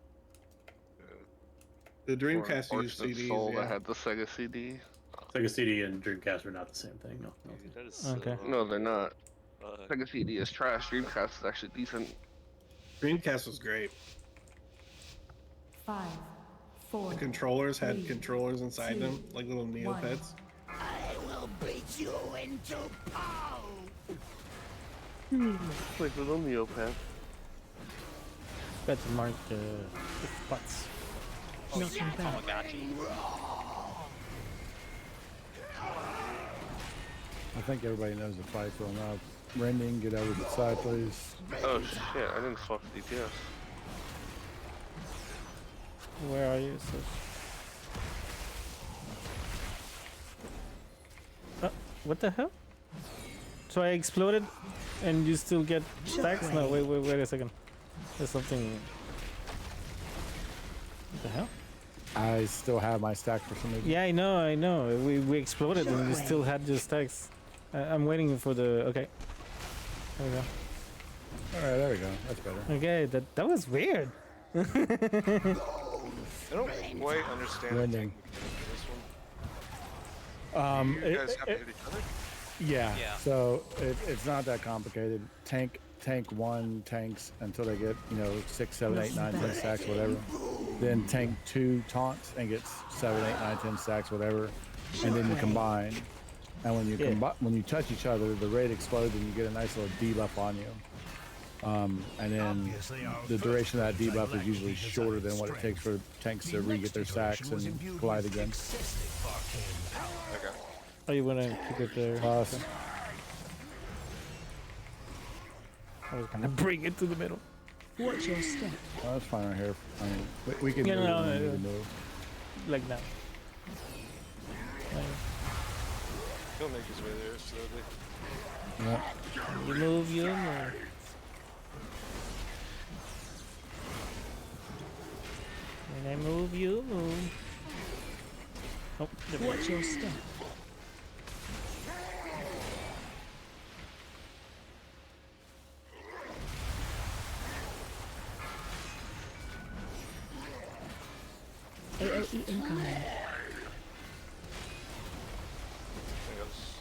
[SPEAKER 18] The Dreamcast used
[SPEAKER 19] Fortunate
[SPEAKER 18] CDs.
[SPEAKER 19] soul
[SPEAKER 18] Yeah.
[SPEAKER 19] that had the Sega CD.
[SPEAKER 15] Sega CD and Dreamcast are not the same thing. No.
[SPEAKER 14] That is
[SPEAKER 2] Okay.
[SPEAKER 19] No, they're not. Sega CD is trash. Dreamcast is actually decent.
[SPEAKER 18] Dreamcast was great.
[SPEAKER 9] 5, 4.
[SPEAKER 18] The controllers had
[SPEAKER 9] 3,
[SPEAKER 18] controllers inside
[SPEAKER 9] 2,
[SPEAKER 18] them, like little
[SPEAKER 9] 1.
[SPEAKER 18] Neopets.
[SPEAKER 7] I will beat you into pulp.
[SPEAKER 19] Like little Neopet.
[SPEAKER 2] Better mark the spots.
[SPEAKER 9] Not too bad.
[SPEAKER 5] I think everybody knows the fight well now. Rending, get over to the side, please.
[SPEAKER 19] Oh shit! I didn't swap the DPS.
[SPEAKER 2] Where are you, sir? What the hell? So I exploded and you still get stacks? No, wait a second. There's something... What the hell?
[SPEAKER 5] I still have my stack for some reason.
[SPEAKER 2] Yeah, I know. We exploded and you still had your stacks. I'm waiting for the... Okay. There we go.
[SPEAKER 5] Alright, there we go. That's better.
[SPEAKER 2] Okay, that was weird.
[SPEAKER 14] I don't quite understand the
[SPEAKER 5] Rending.
[SPEAKER 14] this one. You guys have to hit each other?
[SPEAKER 5] Yeah.
[SPEAKER 11] Yeah.
[SPEAKER 5] So it's not that complicated. Tank 1 tanks until they get 6, 7, 8, 9, 10 stacks, whatever. Then tank 2 taunts and gets 7, 8, 9, 10 stacks, whatever. And then you combine. And when you when you touch each other, the raid explodes and you get a nice little debuff on you. And then the duration of that debuff is usually shorter than what it takes for tanks to re-get their stacks and collide again.
[SPEAKER 14] Okay.
[SPEAKER 2] Oh, you want to keep it there?
[SPEAKER 5] Awesome.
[SPEAKER 2] I was gonna bring it to the middle.
[SPEAKER 9] Watch your step.
[SPEAKER 5] Oh, that's fine right here. I mean, we can
[SPEAKER 2] Yeah,
[SPEAKER 5] move
[SPEAKER 2] no,
[SPEAKER 5] when we
[SPEAKER 2] no,
[SPEAKER 5] need to move.
[SPEAKER 2] Like that.
[SPEAKER 14] He'll make his way there slowly.
[SPEAKER 5] Yeah.
[SPEAKER 2] You move, you move. When I move, you move. Oh,
[SPEAKER 9] Watch your step. AOE incoming.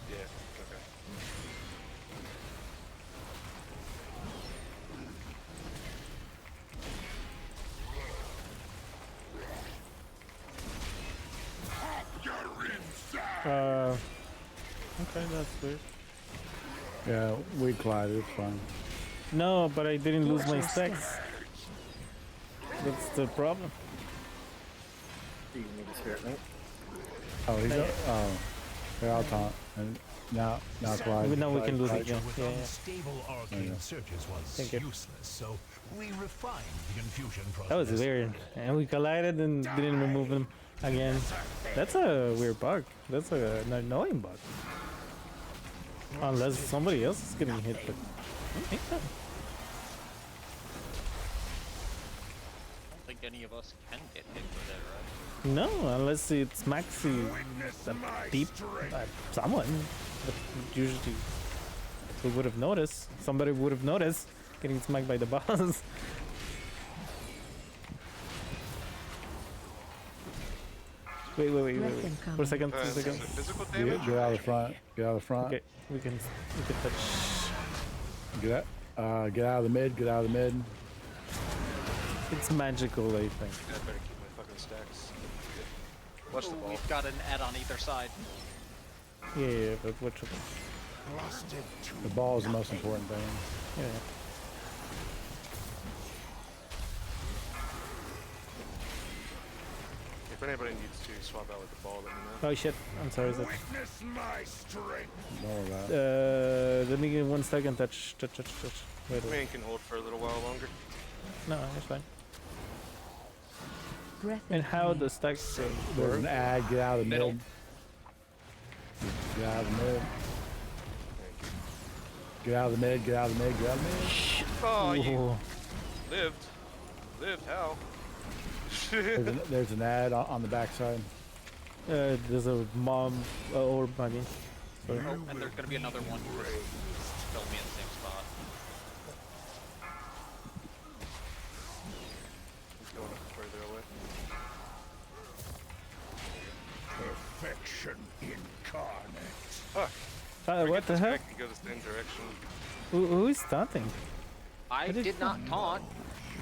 [SPEAKER 14] Yeah, okay.
[SPEAKER 2] Okay, that's weird.
[SPEAKER 5] Yeah, we collided. It's fine.
[SPEAKER 2] No, but I didn't lose my stacks. That's the problem.
[SPEAKER 3] Do you need a spirit link?
[SPEAKER 5] Oh, he's here, I'll taunt. And now collide.
[SPEAKER 2] Now we can lose
[SPEAKER 5] collide.
[SPEAKER 2] it again.
[SPEAKER 6] With
[SPEAKER 2] Yeah.
[SPEAKER 6] unstable arcane surges was
[SPEAKER 2] Thank you.
[SPEAKER 6] useless, so we refined the confusion process.
[SPEAKER 2] That was weird. And we collided and didn't remove them again. That's a weird bug. That's an annoying bug. Unless somebody else is getting hit, but I don't think so.
[SPEAKER 11] I don't think any of us can get hit with it, right?
[SPEAKER 2] No, unless it's maxi deep someone. But usually we would have noticed. Somebody would have noticed getting smacked by the boss. Wait. 4 seconds, 2 seconds.
[SPEAKER 14] Physical
[SPEAKER 5] Get
[SPEAKER 14] damage?
[SPEAKER 5] out of the front. Get out of the front.
[SPEAKER 2] Okay, we can touch.
[SPEAKER 5] Get out of the mid. Get out of the mid.
[SPEAKER 2] It's magical, I think.
[SPEAKER 14] I better keep my fucking stacks. Watch the ball.
[SPEAKER 11] We've got an ad on either side.
[SPEAKER 2] Yeah, but watch it.
[SPEAKER 5] The ball is the most important thing.
[SPEAKER 2] Yeah.
[SPEAKER 14] If anybody needs to swap out with the ball, let me know.
[SPEAKER 2] Oh shit, I'm sorry. Zach.
[SPEAKER 4] Witness my strength.
[SPEAKER 5] Don't worry about it.
[SPEAKER 2] Let me get 1 second. Touch. Wait.
[SPEAKER 14] Man can hold for a little while longer.
[SPEAKER 2] No, it's fine.
[SPEAKER 9] breath
[SPEAKER 2] And
[SPEAKER 9] of
[SPEAKER 2] how
[SPEAKER 9] flame.
[SPEAKER 2] the stacks
[SPEAKER 5] There's
[SPEAKER 2] work?
[SPEAKER 5] an ad. Get out of the
[SPEAKER 11] Middle.
[SPEAKER 5] mid. Get out of the mid. Get out of the mid. Get out of the mid. Get out of the mid.
[SPEAKER 14] Oh, you
[SPEAKER 2] Ooh.
[SPEAKER 14] lived. Lived how?
[SPEAKER 5] There's an ad on the backside.
[SPEAKER 2] There's a mom orb, I mean. Sorry.
[SPEAKER 11] Oh, and there's gonna be another one just kill me in the same spot.
[SPEAKER 14] He's going further away.
[SPEAKER 6] Perfection incarnate.
[SPEAKER 14] Fuck.
[SPEAKER 2] What the
[SPEAKER 14] This
[SPEAKER 2] hell?
[SPEAKER 14] guy can go the same direction.
[SPEAKER 2] Who is taunting?
[SPEAKER 11] I did not taunt.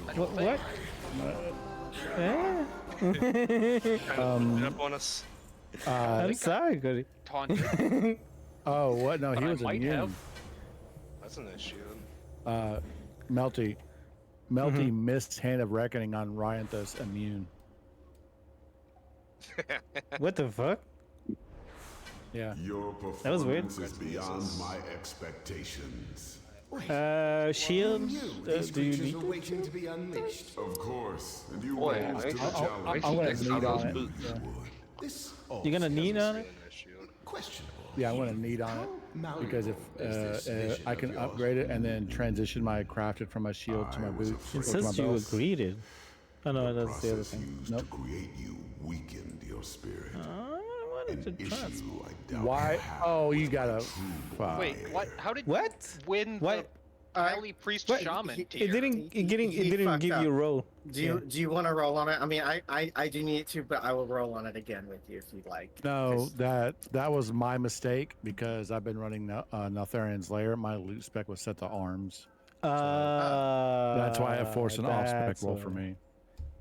[SPEAKER 11] I don't
[SPEAKER 2] What?
[SPEAKER 11] think.
[SPEAKER 2] Eh?
[SPEAKER 14] Kind of up on us.
[SPEAKER 2] I'm sorry, Cody.
[SPEAKER 11] Taunted.
[SPEAKER 5] Oh, what? No,
[SPEAKER 11] But
[SPEAKER 5] he
[SPEAKER 11] I
[SPEAKER 5] was
[SPEAKER 11] might
[SPEAKER 5] immune.
[SPEAKER 11] have.
[SPEAKER 14] That's a nice shield.
[SPEAKER 5] Melty. Melty missed Hand of Reckoning on Ryanthus immune.
[SPEAKER 2] What the fuck?
[SPEAKER 5] Yeah.
[SPEAKER 13] Your
[SPEAKER 2] That was weird.
[SPEAKER 13] performance is beyond my expectations.
[SPEAKER 2] Shield?
[SPEAKER 13] These
[SPEAKER 2] Do you
[SPEAKER 13] creatures
[SPEAKER 2] need
[SPEAKER 13] are waiting to be unleashed. Of course, and you
[SPEAKER 14] Boy,
[SPEAKER 13] rose
[SPEAKER 14] I
[SPEAKER 13] to the
[SPEAKER 14] should-
[SPEAKER 13] challenge.
[SPEAKER 5] I'm gonna need on it.
[SPEAKER 13] You would. This
[SPEAKER 2] You gonna need on it?
[SPEAKER 14] Nice shield.
[SPEAKER 13] questionable.
[SPEAKER 5] Yeah, I want to need on it because if I can upgrade it and then transition my crafted from my shield to my boots.
[SPEAKER 2] It
[SPEAKER 5] or to my
[SPEAKER 2] says you
[SPEAKER 5] belt.
[SPEAKER 2] agreed it. Oh no,
[SPEAKER 13] The
[SPEAKER 2] that's the other
[SPEAKER 13] process
[SPEAKER 2] thing.
[SPEAKER 13] used to create you weakened your spirit.
[SPEAKER 2] I wanted to
[SPEAKER 13] An
[SPEAKER 2] try.
[SPEAKER 13] issue I doubt
[SPEAKER 5] Why?
[SPEAKER 13] have
[SPEAKER 5] Oh, you gotta. Fuck.
[SPEAKER 11] Wait, what? How did
[SPEAKER 2] What?
[SPEAKER 11] you win
[SPEAKER 2] What?
[SPEAKER 11] the Valley Priest
[SPEAKER 2] What?
[SPEAKER 11] Shaman
[SPEAKER 2] It
[SPEAKER 11] tier?
[SPEAKER 2] didn't. It didn't.
[SPEAKER 3] He
[SPEAKER 2] It didn't
[SPEAKER 3] fucked
[SPEAKER 2] give
[SPEAKER 3] up.
[SPEAKER 2] you a roll.
[SPEAKER 3] Do you want to roll on it? I mean, I do need to, but I will roll on it again with you if you'd like.
[SPEAKER 5] No, that was my mistake because I've been running Neltharian's Lair. My loot spec was set to arms. That's why it forced an off spec
[SPEAKER 2] that's
[SPEAKER 5] roll
[SPEAKER 2] why.
[SPEAKER 5] for me.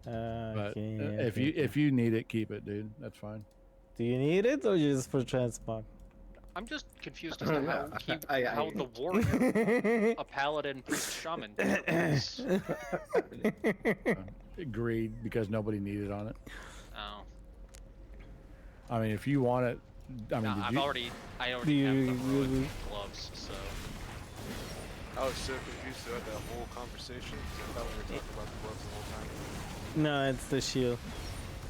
[SPEAKER 5] But
[SPEAKER 2] Okay,
[SPEAKER 5] if you need it, keep it, dude. That's fine.
[SPEAKER 2] Do you need it or just for transmog?
[SPEAKER 11] I'm just confused as to how, how the
[SPEAKER 2] I-
[SPEAKER 11] warrior, a paladin, priest, shaman tier is.
[SPEAKER 5] Agreed, because nobody needed on it.
[SPEAKER 11] Oh.
[SPEAKER 5] I mean, if you want it, I mean,
[SPEAKER 11] Nah,
[SPEAKER 5] did
[SPEAKER 11] I
[SPEAKER 5] you?
[SPEAKER 11] already have the heroic gloves, so.
[SPEAKER 14] I was so confused throughout that whole conversation. 'Cause I thought we were talking about the gloves the whole time.
[SPEAKER 2] No, it's the shield.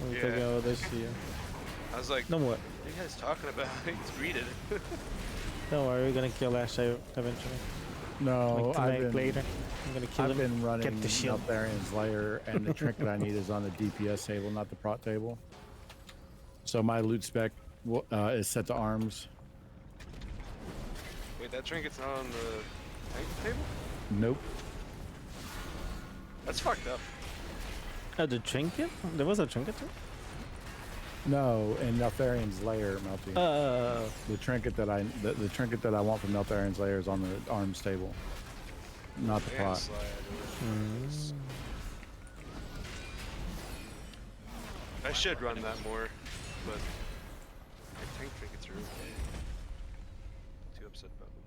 [SPEAKER 2] We're
[SPEAKER 14] Yeah.
[SPEAKER 2] talking about the shield.
[SPEAKER 14] I was like,
[SPEAKER 2] No more.
[SPEAKER 14] what are you guys talking about? He's greeted.
[SPEAKER 2] Don't worry, we're gonna kill Ash eventually.
[SPEAKER 5] No,
[SPEAKER 2] Like
[SPEAKER 5] I've
[SPEAKER 2] tonight
[SPEAKER 5] been
[SPEAKER 2] later. I'm gonna kill
[SPEAKER 5] I've
[SPEAKER 2] him.
[SPEAKER 5] been running
[SPEAKER 2] Get the shield.
[SPEAKER 5] Neltharian's Lair, and the trinket I need is on the DPS table, not the prot table. So my loot spec is set to arms.
[SPEAKER 14] Wait, that trinket's not on the tank table?
[SPEAKER 5] Nope.
[SPEAKER 14] That's fucked up.
[SPEAKER 2] Oh, the trinket? There was a trinket too?
[SPEAKER 5] No, in Neltharian's Lair, Melty. The trinket that the trinket that I want from Neltharian's Lair is on the arms table, not the prot.
[SPEAKER 14] I should run that more, but my tank trinkets are too upset about them.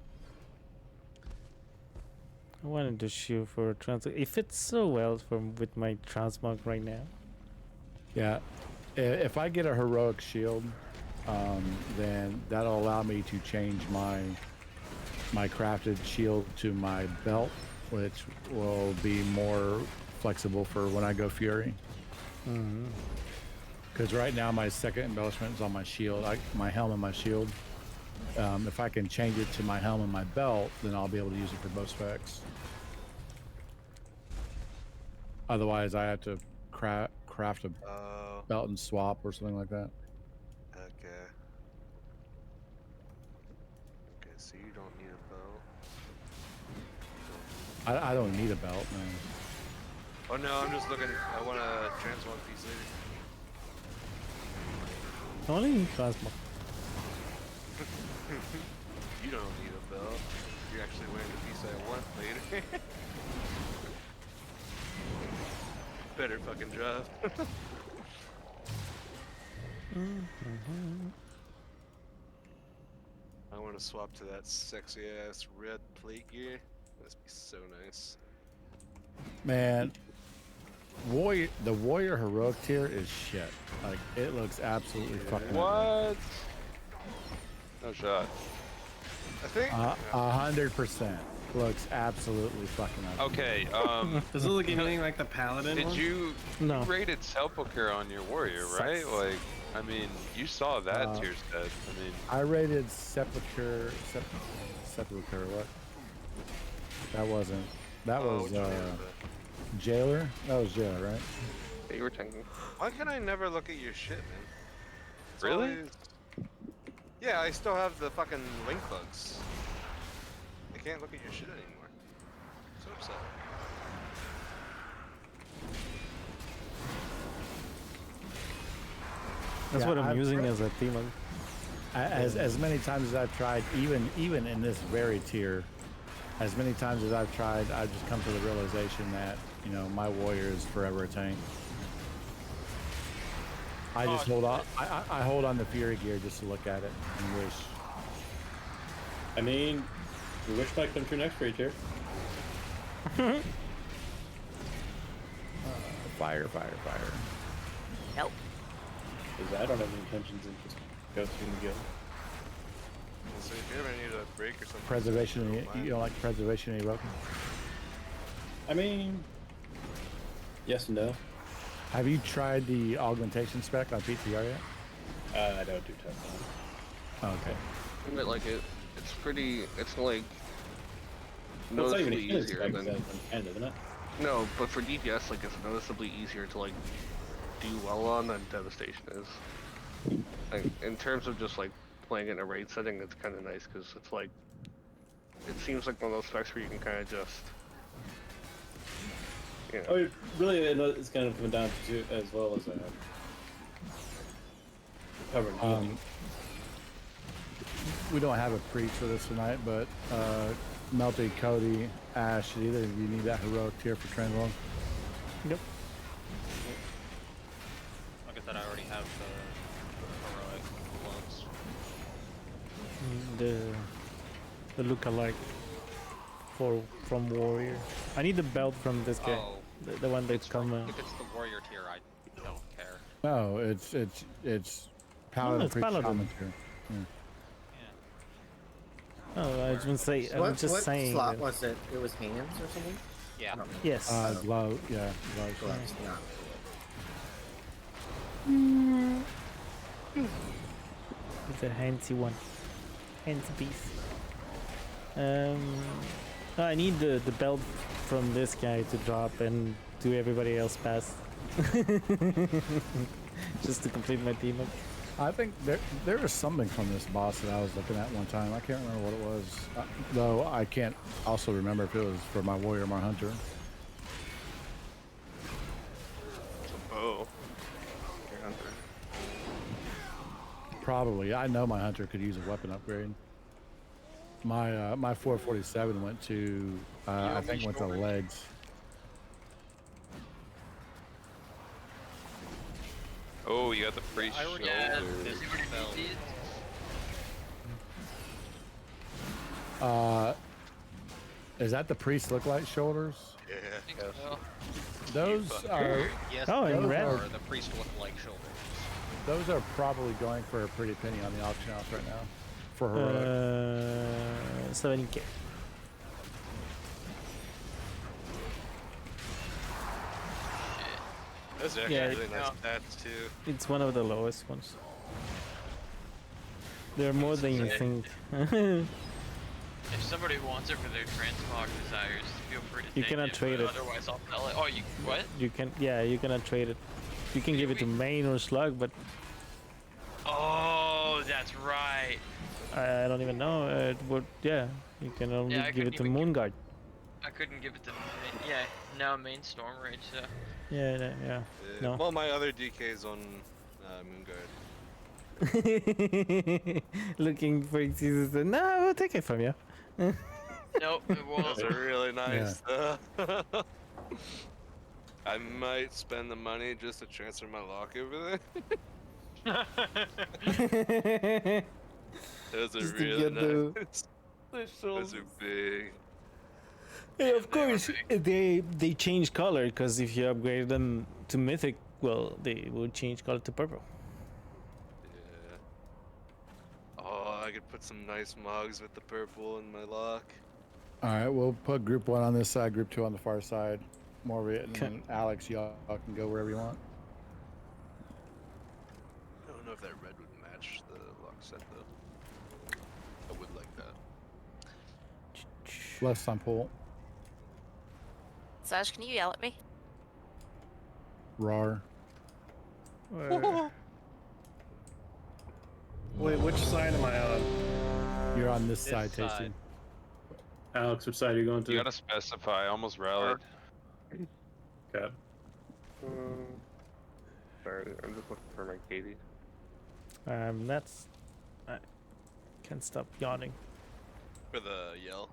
[SPEAKER 2] I wanted to shoot for trans. It fits so well with my transmog right now.
[SPEAKER 5] Yeah, if I get a heroic shield, then that'll allow me to change my crafted shield to my belt, which will be more flexible for when I go Fury. Because right now my second embellishment is on my shield, my helm and my shield. If I can change it to my helm and my belt, then I'll be able to use it for both specs. Otherwise, I have to craft a belt and swap or something like that.
[SPEAKER 14] Okay. Okay, so you don't need a belt.
[SPEAKER 5] I don't need a belt, man.
[SPEAKER 14] Oh no, I'm just looking. I want to transmog piece later.
[SPEAKER 2] Only transmog.
[SPEAKER 14] You don't need a belt. You're actually wearing the piece I want later. Better fucking drive. I want to swap to that sexy ass red plate gear. That'd be so nice.
[SPEAKER 5] Man, the warrior heroic tier is shit. Like, it looks absolutely fucking.
[SPEAKER 12] What? No shot.
[SPEAKER 14] I think
[SPEAKER 5] 100%. looks absolutely fucking ugly.
[SPEAKER 12] Okay,
[SPEAKER 18] Does it look anything like the Paladin
[SPEAKER 12] did
[SPEAKER 18] one?
[SPEAKER 12] you rated Sepulchre on your warrior, right? Like, I mean, you saw that tier set. I mean,
[SPEAKER 5] I rated Sepulchre. Sepulchre. What? That wasn't. That was Jailer. That was Jailer, right?
[SPEAKER 19] Yeah, you were tanking.
[SPEAKER 14] Why can I never look at your shit, man? It's
[SPEAKER 12] Really?
[SPEAKER 14] always- Yeah, I still have the fucking link bugs. I can't look at your shit anymore. So upset.
[SPEAKER 2] That's what I'm using as a theme.
[SPEAKER 5] As many times as I've tried, even in this very tier, as many times as I've tried, I've just come to the realization that, you know, my warrior is forever a tank. I just hold on. I hold on to Fury gear just to look at it and wish.
[SPEAKER 15] I mean, we wish might come true next for each here.
[SPEAKER 5] Fire.
[SPEAKER 16] Nope.
[SPEAKER 15] Because I don't have any intentions of just ghosting the guild.
[SPEAKER 14] So if you ever need a break or something.
[SPEAKER 5] Preservation. You don't like preservation any broken?
[SPEAKER 15] I mean, yes and no.
[SPEAKER 5] Have you tried the augmentation spec on PTR yet?
[SPEAKER 15] I don't do tough.
[SPEAKER 5] Oh, okay.
[SPEAKER 19] I might like it. It's pretty. It's like
[SPEAKER 15] Well, it's not even a
[SPEAKER 19] noticeably
[SPEAKER 15] healing
[SPEAKER 19] easier
[SPEAKER 15] spec,
[SPEAKER 19] than.
[SPEAKER 15] isn't it?
[SPEAKER 19] No, but for DPS, like it's noticeably easier to like do well on than Devastation is. Like in terms of just like playing it in a raid setting, it's kind of nice because it's like it seems like one of those specs where you can kind of just. You know.
[SPEAKER 15] Oh, really, it's kind of coming down to as well as covering healing.
[SPEAKER 5] We don't have a priest for this tonight, but Melty, Cody, Ash, either of you need that heroic tier for Transworld?
[SPEAKER 2] Yep.
[SPEAKER 11] Like I said, I already have the heroic gloves.
[SPEAKER 2] The look-alike from Warrior. I need the belt from this guy.
[SPEAKER 11] Oh,
[SPEAKER 2] the one that's come.
[SPEAKER 11] If it's the warrior tier, I don't care.
[SPEAKER 5] No, it's Paladin,
[SPEAKER 2] it's
[SPEAKER 5] priest,
[SPEAKER 2] Paladin.
[SPEAKER 5] shaman tier. Yeah.
[SPEAKER 2] Oh, I was gonna say. I was just
[SPEAKER 3] what
[SPEAKER 2] saying.
[SPEAKER 3] slot
[SPEAKER 2] that-
[SPEAKER 3] was it? It was hands or something?
[SPEAKER 11] Yeah.
[SPEAKER 2] Yes.
[SPEAKER 5] Glow, yeah, glow.
[SPEAKER 3] Gloves, not.
[SPEAKER 2] It's a handsy one. Handsy piece. I need the belt from this guy to drop and do everybody else pass. Just to complete my team up.
[SPEAKER 5] I think there was something from this boss that I was looking at one time. I can't remember what it was, though. I can't also remember if it was for my warrior or my hunter.
[SPEAKER 14] Oh. Your hunter.
[SPEAKER 5] Probably. I know my hunter could use a weapon upgrade. My my 447 went to I think went to legs.
[SPEAKER 12] oh, you got the priest
[SPEAKER 17] I already had
[SPEAKER 12] shoulder.
[SPEAKER 17] this belt.
[SPEAKER 5] Is that the priest look like shoulders?
[SPEAKER 14] Yeah.
[SPEAKER 17] I think so.
[SPEAKER 5] Those are
[SPEAKER 11] Yes,
[SPEAKER 2] Oh, in
[SPEAKER 11] those
[SPEAKER 2] red.
[SPEAKER 11] are the priest look like shoulders.
[SPEAKER 5] those are probably going for a pretty penny on the auction house right now for heroic.
[SPEAKER 2] 70k.
[SPEAKER 14] Those are actually
[SPEAKER 2] Yeah,
[SPEAKER 14] really nice stats too.
[SPEAKER 2] It's one of the lowest ones. They're more than you think.
[SPEAKER 17] If somebody wants it for their transmog desires, feel free to
[SPEAKER 2] You
[SPEAKER 17] take
[SPEAKER 2] cannot
[SPEAKER 17] it,
[SPEAKER 2] trade
[SPEAKER 17] but
[SPEAKER 2] it.
[SPEAKER 17] Otherwise, I'll sell it. Oh, you what?
[SPEAKER 2] You can, yeah, you cannot trade it. You can give it to main or slug, but
[SPEAKER 17] Oh, that's right.
[SPEAKER 2] I don't even know. It would, yeah, you can only
[SPEAKER 17] Yeah, I
[SPEAKER 2] give it
[SPEAKER 17] couldn't
[SPEAKER 2] to
[SPEAKER 17] even
[SPEAKER 2] Moonguard.
[SPEAKER 17] I couldn't give it to main, yeah, no main storm rage, so.
[SPEAKER 2] Yeah. No.
[SPEAKER 14] Well, my other DK's on Moonguard.
[SPEAKER 2] Looking for excuses. No, we'll take it from you.
[SPEAKER 17] Nope, it won't.
[SPEAKER 14] Those are really nice. I might spend the money just to transfer my lock over there. Those are
[SPEAKER 2] Just to
[SPEAKER 14] really
[SPEAKER 2] get the-
[SPEAKER 14] nice. Those are big.
[SPEAKER 2] Yeah, of course, they change color because if you upgrade them to mythic, well, they will change color to purple.
[SPEAKER 14] Yeah. Oh, I could put some nice mugs with the purple in my lock.
[SPEAKER 5] All right, we'll put group 1 on this side, group 2 on the far side. Morvit and then Alex, y'all can go wherever you want.
[SPEAKER 14] I don't know if that red would match the lock set though. I would like that.
[SPEAKER 5] Left on pull.
[SPEAKER 16] Sash, can you yell at me?
[SPEAKER 5] Rar.
[SPEAKER 18] Wait, which side am I on?
[SPEAKER 5] You're on this side, Tasty.
[SPEAKER 15] Alex, which side are you going to?
[SPEAKER 12] You gotta specify. I almost rallied.
[SPEAKER 15] Okay.
[SPEAKER 19] Sorry, I'm just looking for my Katie.
[SPEAKER 2] That's. I can't stop yawning.
[SPEAKER 14] For the yell.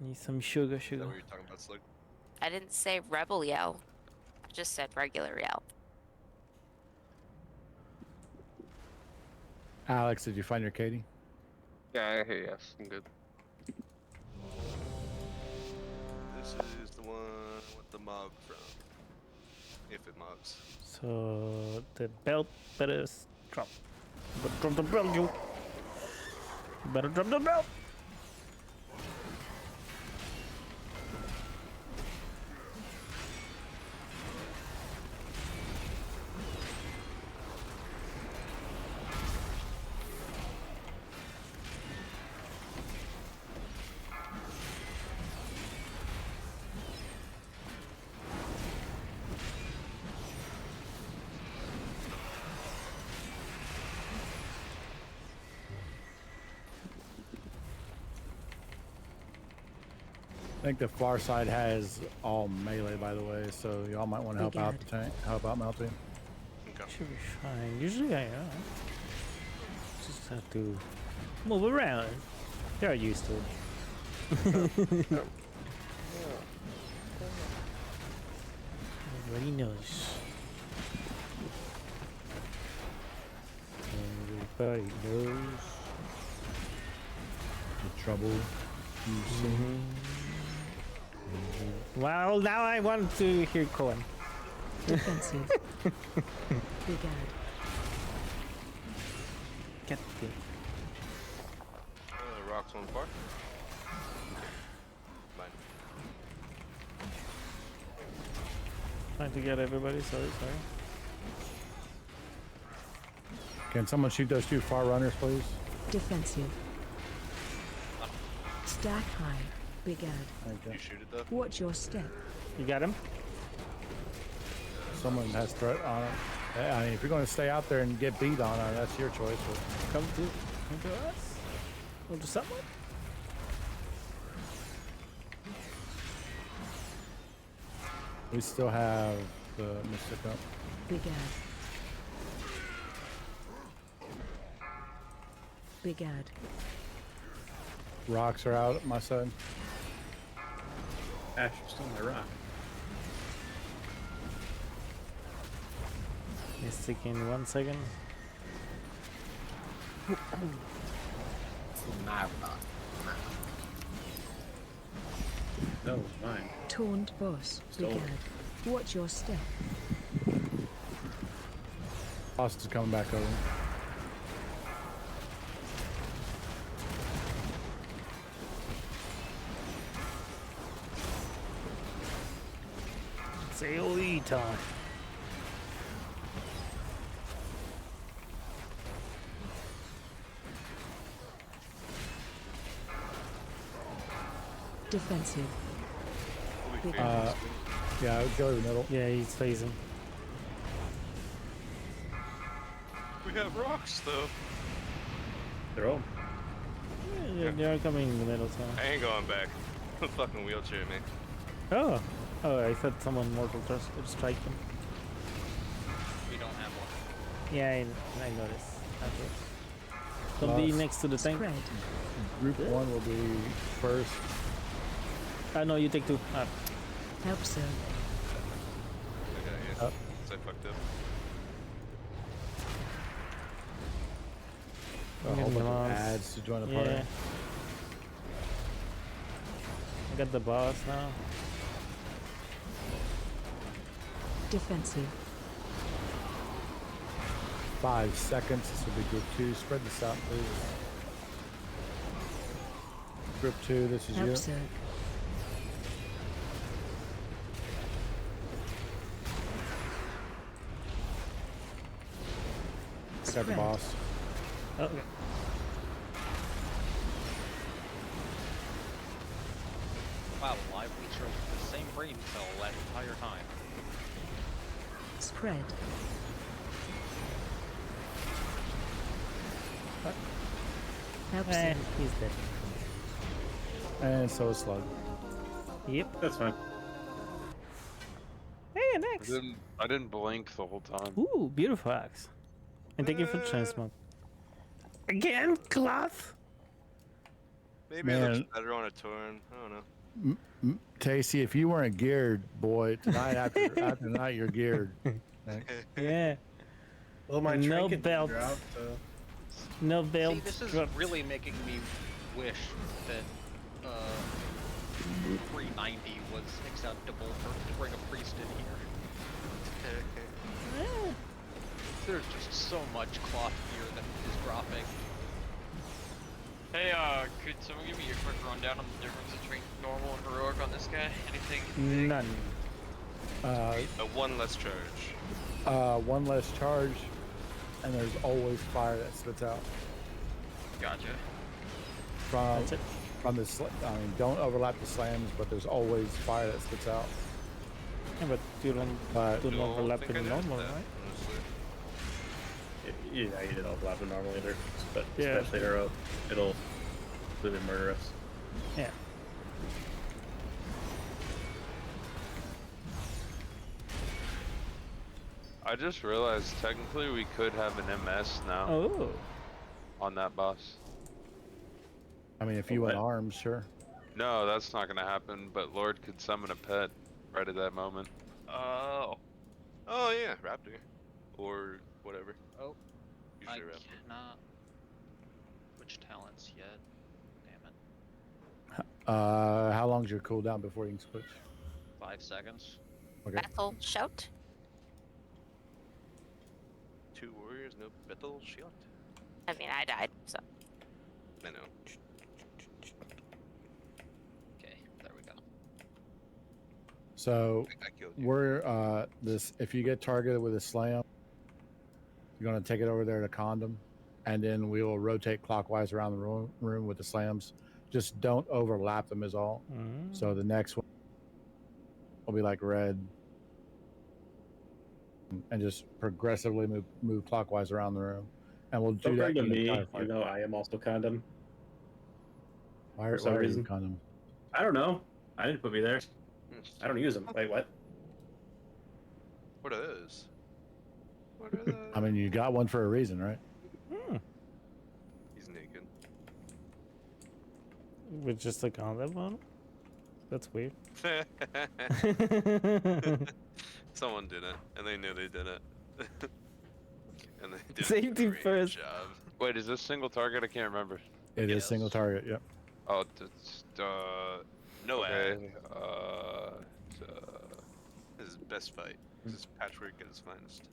[SPEAKER 2] Need some sugar,
[SPEAKER 14] Is
[SPEAKER 2] sugar.
[SPEAKER 14] that what you're talking about, Slug?
[SPEAKER 16] I didn't say rebel yell. I just said regular yell.
[SPEAKER 5] Alex, did you find your Katie?
[SPEAKER 19] Yeah, I hear yes. I'm good.
[SPEAKER 14] This is the one with the mog from. If it mogs.
[SPEAKER 2] So the belt better drop. But drop the belt, you. Better drop the belt.
[SPEAKER 5] I think the far side has all melee, by the way, so y'all might want to help out the tank. Help out Melty.
[SPEAKER 2] Should be fine. Usually I am. Just have to move around. They're used to it. Everybody knows. Everybody knows.
[SPEAKER 5] The trouble you see.
[SPEAKER 2] Well, now I want to hear Cohen.
[SPEAKER 9] Defensive. Big ad.
[SPEAKER 2] Get the
[SPEAKER 14] Rocks on far. Mine.
[SPEAKER 2] trying to get everybody. Sorry.
[SPEAKER 5] Can someone shoot those 2 far runners, please?
[SPEAKER 9] Defensive. Stack high. Big ad.
[SPEAKER 14] You shoot it though?
[SPEAKER 9] Watch your step.
[SPEAKER 2] You got him?
[SPEAKER 5] Someone has threat on it. I mean, if you're going to stay out there and get beat on it, that's your choice. But
[SPEAKER 2] Come to us. Or to someone.
[SPEAKER 5] we still have the Mystic up.
[SPEAKER 9] Big ad. Big ad.
[SPEAKER 5] Rocks are out at my side.
[SPEAKER 15] Ash, you're still my rock.
[SPEAKER 2] Mystic in 1 second.
[SPEAKER 3] My rock.
[SPEAKER 15] No, mine.
[SPEAKER 9] Taunt boss. Big
[SPEAKER 15] Stolen.
[SPEAKER 9] ad. Watch your step.
[SPEAKER 5] Austin's coming back over.
[SPEAKER 2] It's AoE time.
[SPEAKER 9] Defensive. Big
[SPEAKER 5] Yeah, I would go to the middle.
[SPEAKER 2] Yeah, he's phasing.
[SPEAKER 14] We have rocks though.
[SPEAKER 15] They're all.
[SPEAKER 2] Yeah, they're coming in the middle, so.
[SPEAKER 14] I ain't going back. Fucking wheelchair me.
[SPEAKER 2] Oh, I thought someone mortal strike him.
[SPEAKER 11] We don't have one.
[SPEAKER 2] Yeah, I noticed. Afterwards. Don't be next to the tank.
[SPEAKER 9] Spread.
[SPEAKER 5] Group 1 will be first.
[SPEAKER 2] No, you take 2.
[SPEAKER 9] Help so.
[SPEAKER 14] I got you. So I fucked up.
[SPEAKER 5] A whole bunch of ads to join the party.
[SPEAKER 2] Yeah. I got the boss now.
[SPEAKER 9] Defensive.
[SPEAKER 5] 5 seconds. This will be group 2. Spread this out, please. Group 2, this is you.
[SPEAKER 9] Upset.
[SPEAKER 5] I got the boss.
[SPEAKER 2] Okay.
[SPEAKER 11] Wow, live feature with the same brain cell that entire time.
[SPEAKER 9] Spread. Upset.
[SPEAKER 2] He's dead.
[SPEAKER 5] And so is Slug.
[SPEAKER 2] Yep.
[SPEAKER 15] That's fine.
[SPEAKER 2] Hey, next.
[SPEAKER 12] I didn't blink the whole time.
[SPEAKER 2] Ooh, beautiful axe. And thank you for transmog. Again, cloth.
[SPEAKER 14] Maybe it looks
[SPEAKER 5] Man.
[SPEAKER 14] better on a Tauren. I don't know.
[SPEAKER 5] Tasty, if you weren't geared, boy, tonight after tonight you're geared.
[SPEAKER 2] Yeah.
[SPEAKER 18] Well, my
[SPEAKER 2] No
[SPEAKER 18] trinket
[SPEAKER 2] belt.
[SPEAKER 18] dropped, so.
[SPEAKER 2] No belt.
[SPEAKER 11] See, this is
[SPEAKER 2] dropped.
[SPEAKER 11] really making me wish that 390 was acceptable to bring a priest in here. There's just so much cloth gear that is dropping.
[SPEAKER 17] Hey, could someone give me a quick rundown on the difference between normal and heroic on this guy? Anything?
[SPEAKER 2] None.
[SPEAKER 14] One less charge.
[SPEAKER 5] One less charge, and there's always fire that spits out.
[SPEAKER 17] Gotcha.
[SPEAKER 5] From the I mean, don't overlap the slams, but there's always fire that spits out.
[SPEAKER 2] Yeah, but you don't overlap with the normal, right?
[SPEAKER 15] Yeah, you didn't overlap with normal either, but
[SPEAKER 2] Yeah.
[SPEAKER 15] especially hero, it'll completely murder us.
[SPEAKER 2] Yeah.
[SPEAKER 12] I just realized technically we could have an MS now.
[SPEAKER 2] Oh.
[SPEAKER 12] On that boss.
[SPEAKER 5] I mean, if you went arms, sure.
[SPEAKER 12] No, that's not gonna happen. But Lord could summon a pet right at that moment.
[SPEAKER 17] Oh.
[SPEAKER 14] Oh yeah, Raptor. Or whatever.
[SPEAKER 11] Oh.
[SPEAKER 14] Usually
[SPEAKER 11] I
[SPEAKER 14] Raptor.
[SPEAKER 11] cannot switch talents yet. Damn it.
[SPEAKER 5] How long's your cooldown before you can switch?
[SPEAKER 11] 5 seconds.
[SPEAKER 5] Okay.
[SPEAKER 16] Battle shout.
[SPEAKER 14] 2 warriors, no battle shield.
[SPEAKER 16] I mean, I died, so.
[SPEAKER 14] I know.
[SPEAKER 11] Okay, there we go.
[SPEAKER 5] So
[SPEAKER 14] I killed you.
[SPEAKER 5] we're this. If you get targeted with a slam, you're gonna take it over there to condom, and then we will rotate clockwise around the room with the slams. Just don't overlap them is all. So the next one will be like red, and just progressively move clockwise around the room, and we'll do
[SPEAKER 15] Don't
[SPEAKER 5] that
[SPEAKER 15] bring to
[SPEAKER 5] in the
[SPEAKER 15] me,
[SPEAKER 5] entire fight.
[SPEAKER 15] even though I am also condom.
[SPEAKER 5] Why
[SPEAKER 15] For some
[SPEAKER 5] are you
[SPEAKER 15] reason.
[SPEAKER 5] condom?
[SPEAKER 15] I don't know. I didn't put me there. I don't use them. Wait, what?
[SPEAKER 14] What are those? What are those?
[SPEAKER 5] I mean, you got one for a reason, right?
[SPEAKER 14] He's naked.
[SPEAKER 2] With just a condom on? That's weird.
[SPEAKER 14] Someone did it, and they knew they did it. And they did
[SPEAKER 2] Safety
[SPEAKER 14] a great
[SPEAKER 2] first.
[SPEAKER 14] job.
[SPEAKER 12] Wait, is this single target? I can't remember.
[SPEAKER 5] It is single target. Yep.
[SPEAKER 12] Oh, it's
[SPEAKER 14] No
[SPEAKER 12] okay.
[SPEAKER 14] This is best fight. This is patchwork at its finest.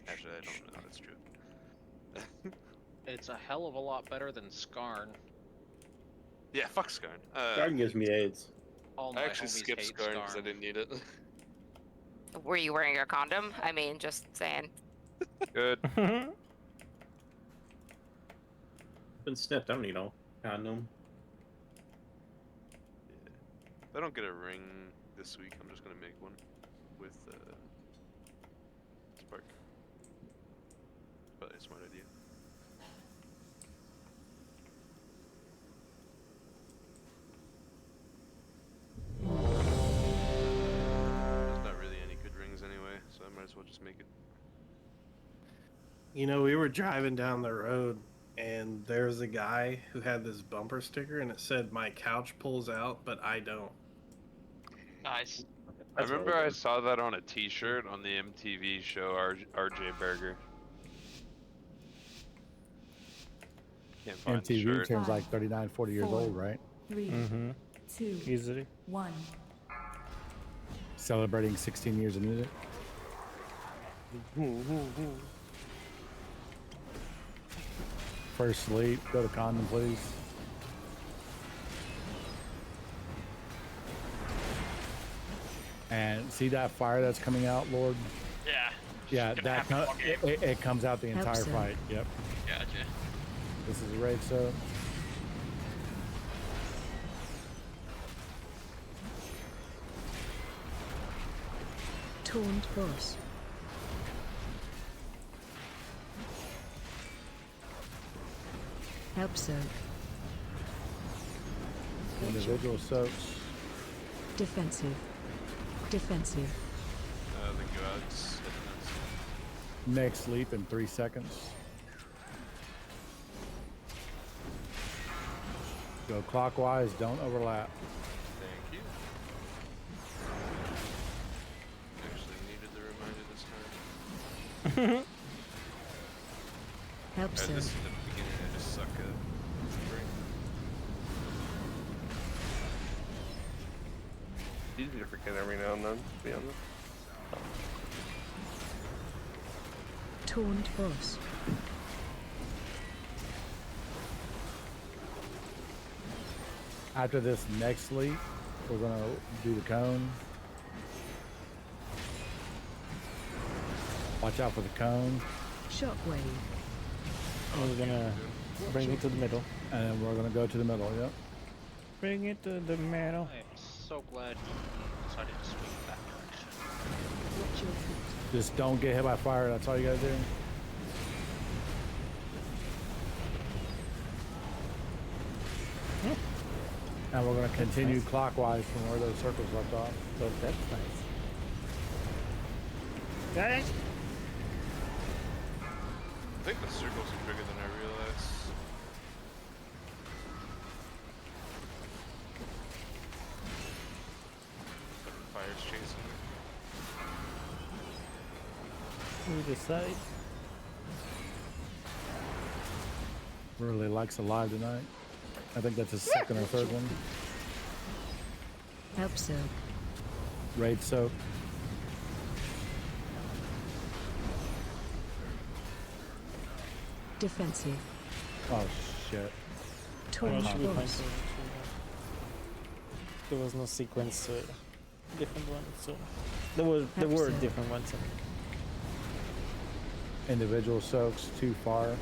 [SPEAKER 14] Actually, I don't know. That's true.
[SPEAKER 11] It's a hell of a lot better than Skarn.
[SPEAKER 14] Yeah, fuck Skarn.
[SPEAKER 15] Skarn gives me AIDS.
[SPEAKER 11] All my
[SPEAKER 14] I actually
[SPEAKER 11] homies
[SPEAKER 14] skipped
[SPEAKER 11] hate
[SPEAKER 14] Skarn because I didn't need it.
[SPEAKER 16] Were you wearing a condom? I mean, just saying.
[SPEAKER 12] Good.
[SPEAKER 15] Been snipped. I don't need no condom.
[SPEAKER 14] If I don't get a ring this week, I'm just gonna make one with Spark. Probably a smart idea. There's not really any good rings anyway, so I might as well just make it.
[SPEAKER 18] You know, we were driving down the road, and there was a guy who had this bumper sticker, and it said, "My couch pulls out, but I don't."
[SPEAKER 17] Nice.
[SPEAKER 12] I remember I saw that on a T-shirt on the MTV show RJ Berger. Can't find the
[SPEAKER 5] MTV
[SPEAKER 12] shirt.
[SPEAKER 5] turns like 39, 40 years old, right?
[SPEAKER 9] 3, 2,
[SPEAKER 2] Easily.
[SPEAKER 9] 1.
[SPEAKER 5] Celebrating 16 years of music. first sleep. Go to condom, please. And see that fire that's coming out, Lord?
[SPEAKER 17] Yeah.
[SPEAKER 5] Yeah,
[SPEAKER 17] Gonna
[SPEAKER 5] that
[SPEAKER 17] happen all game.
[SPEAKER 5] it comes out the entire
[SPEAKER 9] Absolutely.
[SPEAKER 5] fight. Yep.
[SPEAKER 17] Gotcha.
[SPEAKER 5] This is a raid soap.
[SPEAKER 9] Taunt boss. Help soak.
[SPEAKER 5] Individual soaks.
[SPEAKER 9] Defensive. Defensive.
[SPEAKER 12] The gods.
[SPEAKER 5] Next leap in 3 seconds. Go clockwise, don't overlap.
[SPEAKER 12] Thank you. Actually needed the reminder this time.
[SPEAKER 9] Help
[SPEAKER 12] This
[SPEAKER 9] soak.
[SPEAKER 12] is the beginning, I just suck at spring.
[SPEAKER 19] It's easy to forget every now and then, to be honest.
[SPEAKER 9] Taunt boss.
[SPEAKER 5] After this next leap, we're gonna do the cone. Watch out for the cone.
[SPEAKER 9] Shockwave.
[SPEAKER 2] We're gonna bring it to the middle.
[SPEAKER 5] And then we're gonna go to the middle, yep.
[SPEAKER 2] Bring it to the middle.
[SPEAKER 11] I am so glad he decided to swing that direction.
[SPEAKER 9] Watch your feet.
[SPEAKER 5] Just don't get hit by fire, that's all you gotta do. And we're gonna continue clockwise from where those circles left off.
[SPEAKER 2] So that's nice. Guys!
[SPEAKER 12] I think the circles are bigger than I realized. But the fire's chasing me.
[SPEAKER 2] We decide.
[SPEAKER 5] Really likes Alive tonight. I think that's his second or third one.
[SPEAKER 9] Help soak.
[SPEAKER 5] Raid soap.
[SPEAKER 9] Defensive.
[SPEAKER 5] Oh shit.
[SPEAKER 9] Taunt
[SPEAKER 2] Should we find
[SPEAKER 9] boss.
[SPEAKER 2] some- There was no sequence, different ones, so there were
[SPEAKER 9] Absolute.
[SPEAKER 2] different ones.
[SPEAKER 5] Individual soaks too far.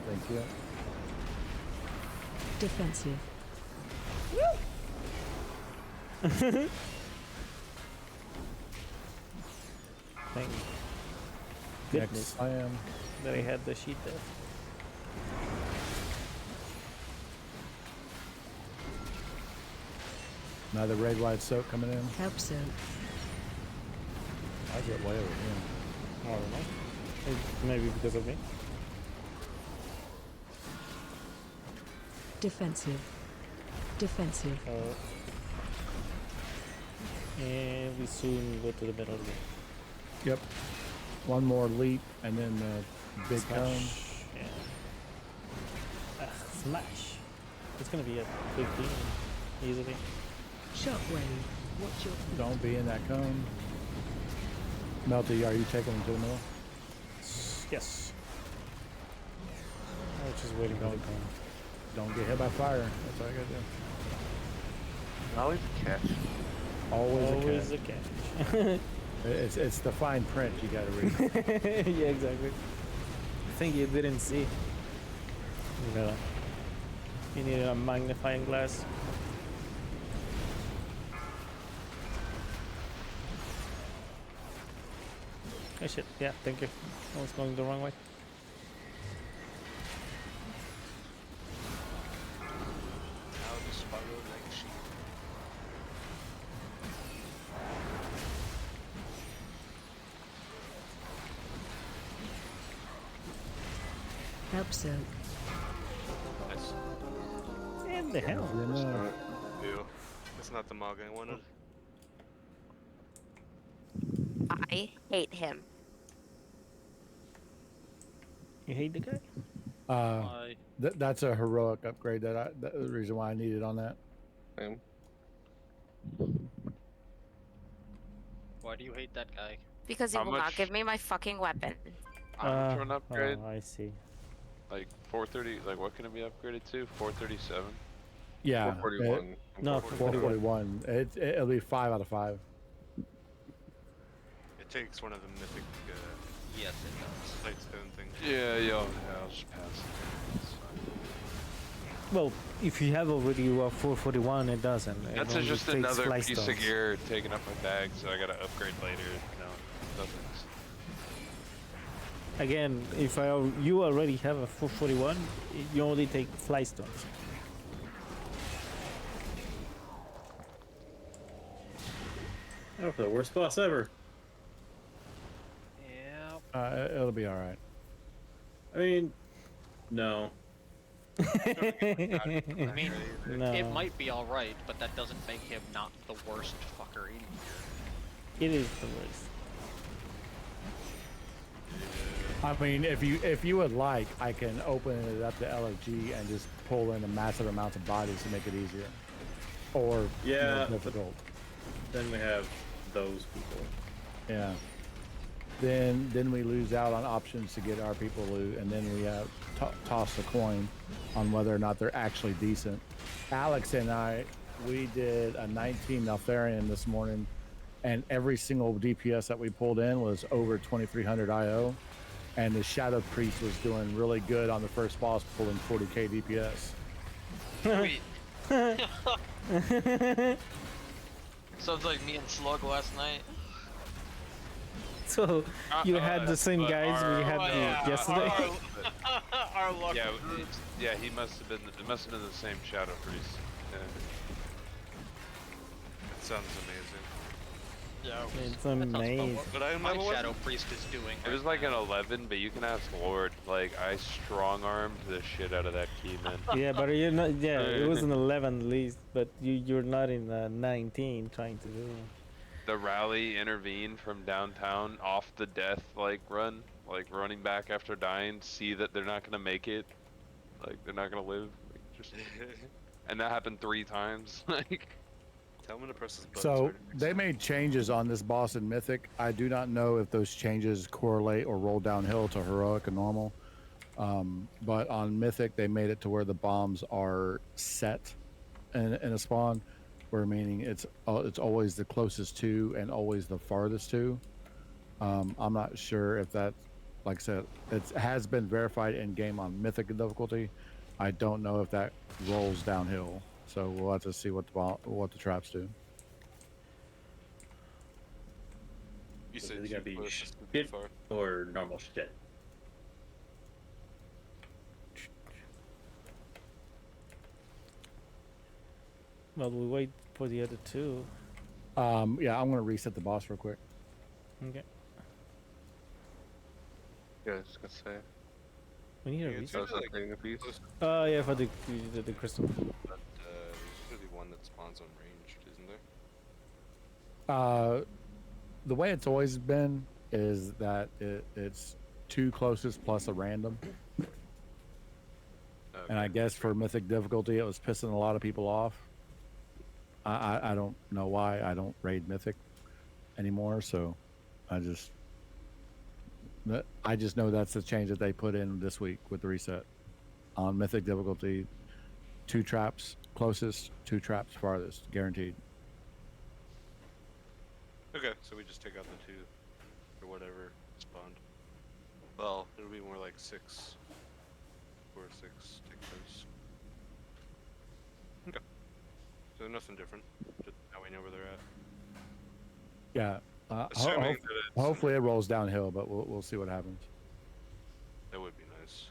[SPEAKER 5] Thank you.
[SPEAKER 9] Defensive.
[SPEAKER 2] Thank
[SPEAKER 5] Next
[SPEAKER 2] goodness
[SPEAKER 5] slam.
[SPEAKER 2] that I had the sheet there.
[SPEAKER 5] Another raid wide soak coming in.
[SPEAKER 9] Help soak.
[SPEAKER 5] I get way over here.
[SPEAKER 2] I don't know. Maybe because of me.
[SPEAKER 9] Defensive. Defensive.
[SPEAKER 2] And we soon go to the middle again.
[SPEAKER 5] Yep. One more leap and then the big cone.
[SPEAKER 2] Smash. Yeah. Smash. It's gonna be a big thing, easily.
[SPEAKER 9] Shockwave. Watch your feet.
[SPEAKER 5] Don't be in that cone. Melty, are you taking him to the middle?
[SPEAKER 2] Yes. I was just waiting for the cone.
[SPEAKER 5] Don't get hit by fire. That's all you gotta do.
[SPEAKER 19] Always a catch.
[SPEAKER 5] Always
[SPEAKER 2] a catch.
[SPEAKER 5] It's the fine print you gotta read.
[SPEAKER 2] Yeah, exactly. I think you didn't see. No. You needed a magnifying glass. Oh shit, yeah, thank you. I was going the wrong way.
[SPEAKER 12] Now the spiral like sheep.
[SPEAKER 9] Help soak.
[SPEAKER 12] Nice.
[SPEAKER 2] In the hell?
[SPEAKER 12] Ew. That's not the mog I wanted.
[SPEAKER 16] I hate him.
[SPEAKER 2] You hate the guy?
[SPEAKER 5] That's a heroic upgrade that's the reason why I need it on that.
[SPEAKER 11] Why do you hate that guy?
[SPEAKER 16] Because he
[SPEAKER 12] How
[SPEAKER 16] will not
[SPEAKER 12] much-
[SPEAKER 16] give me my fucking weapon.
[SPEAKER 12] How much of an upgrade?
[SPEAKER 2] Oh, I see.
[SPEAKER 12] Like 430, like what can it be upgraded to? 437?
[SPEAKER 5] Yeah.
[SPEAKER 19] 441.
[SPEAKER 2] No,
[SPEAKER 5] 441. It'll be 5 out of 5.
[SPEAKER 14] It takes one of the mythic
[SPEAKER 11] Yes, it does.
[SPEAKER 14] Sightstone things.
[SPEAKER 12] Yeah, I'll just pass it. It's fine.
[SPEAKER 2] Well, if you have already 441, it doesn't.
[SPEAKER 12] That's
[SPEAKER 2] It only
[SPEAKER 12] just
[SPEAKER 2] takes
[SPEAKER 12] another
[SPEAKER 2] fly
[SPEAKER 12] piece
[SPEAKER 2] stones.
[SPEAKER 12] of gear taking up my bag, so I gotta upgrade later. No, nothing.
[SPEAKER 2] Again, if you already have a 441, you only take fly stones.
[SPEAKER 15] Oh, for the worst boss ever.
[SPEAKER 11] Yeah.
[SPEAKER 5] It'll be all right.
[SPEAKER 15] I mean, no.
[SPEAKER 11] I mean,
[SPEAKER 2] No.
[SPEAKER 11] it might be alright, but that doesn't make him not the worst fucker in here.
[SPEAKER 2] It is the worst.
[SPEAKER 5] I mean, if you would like, I can open it up to LFG and just pull in a massive amounts of bodies to make it easier, or
[SPEAKER 15] Yeah,
[SPEAKER 5] more difficult.
[SPEAKER 15] Then we have those people.
[SPEAKER 5] Yeah. Then we lose out on options to get our people loot, and then we have toss a coin on whether or not they're actually decent. Alex and I, we did a 19 Neltharion this morning, and every single DPS that we pulled in was over 2300 IO, and the Shadow Priest was doing really good on the first boss, pulling 40k DPS.
[SPEAKER 17] Sweet. Sounds like me and Slug last night.
[SPEAKER 2] So you had the same guys we had yesterday.
[SPEAKER 17] Our luck.
[SPEAKER 12] Yeah, he must have been. It must have been the same Shadow Priest. Yeah.
[SPEAKER 14] That sounds amazing.
[SPEAKER 11] Yeah,
[SPEAKER 2] It's amazing.
[SPEAKER 14] But I
[SPEAKER 11] my
[SPEAKER 14] remember
[SPEAKER 11] Shadow Priest is doing.
[SPEAKER 12] It was like an 11, but you can ask Lord. Like I strong armed the shit out of that key, man.
[SPEAKER 2] Yeah, but you're not. Yeah, it was an 11 at least, but you're not in 19 trying to do.
[SPEAKER 12] The rally intervene from downtown off the death run, like running back after dying, see that they're not gonna make it, like they're not gonna live, like, just and that happened 3 times. Like,
[SPEAKER 14] tell me to press this button.
[SPEAKER 5] So they made changes on this boss in Mythic. I do not know if those changes correlate or roll downhill to Heroic and Normal, but on Mythic they made it to where the bombs are set in a spawn, where meaning it's always the closest to and always the farthest to. I'm not sure if that, like I said, it has been verified in game on Mythic difficulty. I don't know if that rolls downhill, so we'll have to see what the traps do.
[SPEAKER 14] You
[SPEAKER 15] Is
[SPEAKER 14] said
[SPEAKER 15] it
[SPEAKER 14] you
[SPEAKER 15] gonna be
[SPEAKER 14] pushed
[SPEAKER 15] shit
[SPEAKER 14] far.
[SPEAKER 15] or normal shit?
[SPEAKER 2] Well, we wait for the other two.
[SPEAKER 5] Yeah, I'm gonna reset the boss real quick.
[SPEAKER 2] Okay.
[SPEAKER 19] Yeah, I was gonna say.
[SPEAKER 2] We need a
[SPEAKER 14] Yeah, it's
[SPEAKER 2] reset.
[SPEAKER 14] usually,
[SPEAKER 19] Upgrading a piece.
[SPEAKER 2] Oh yeah, for the crystal.
[SPEAKER 14] But there's usually one that spawns on ranged, isn't there?
[SPEAKER 5] The way it's always been is that it's 2 closest plus a random. And I guess for Mythic difficulty, it was pissing a lot of people off. I don't know why. I don't raid Mythic anymore, so I just know that's the change that they put in this week with the reset. On Mythic difficulty, 2 traps closest, 2 traps farthest, guaranteed.
[SPEAKER 14] Okay, so we just take out the 2 or whatever spawned. Well, it'll be more like 6. 4 or 6. Take those. Okay. So nothing different. Just now we know where they're at.
[SPEAKER 5] Yeah.
[SPEAKER 14] Assuming that it's,
[SPEAKER 5] Hopefully it rolls downhill, but we'll see what happens.
[SPEAKER 14] that would be nice.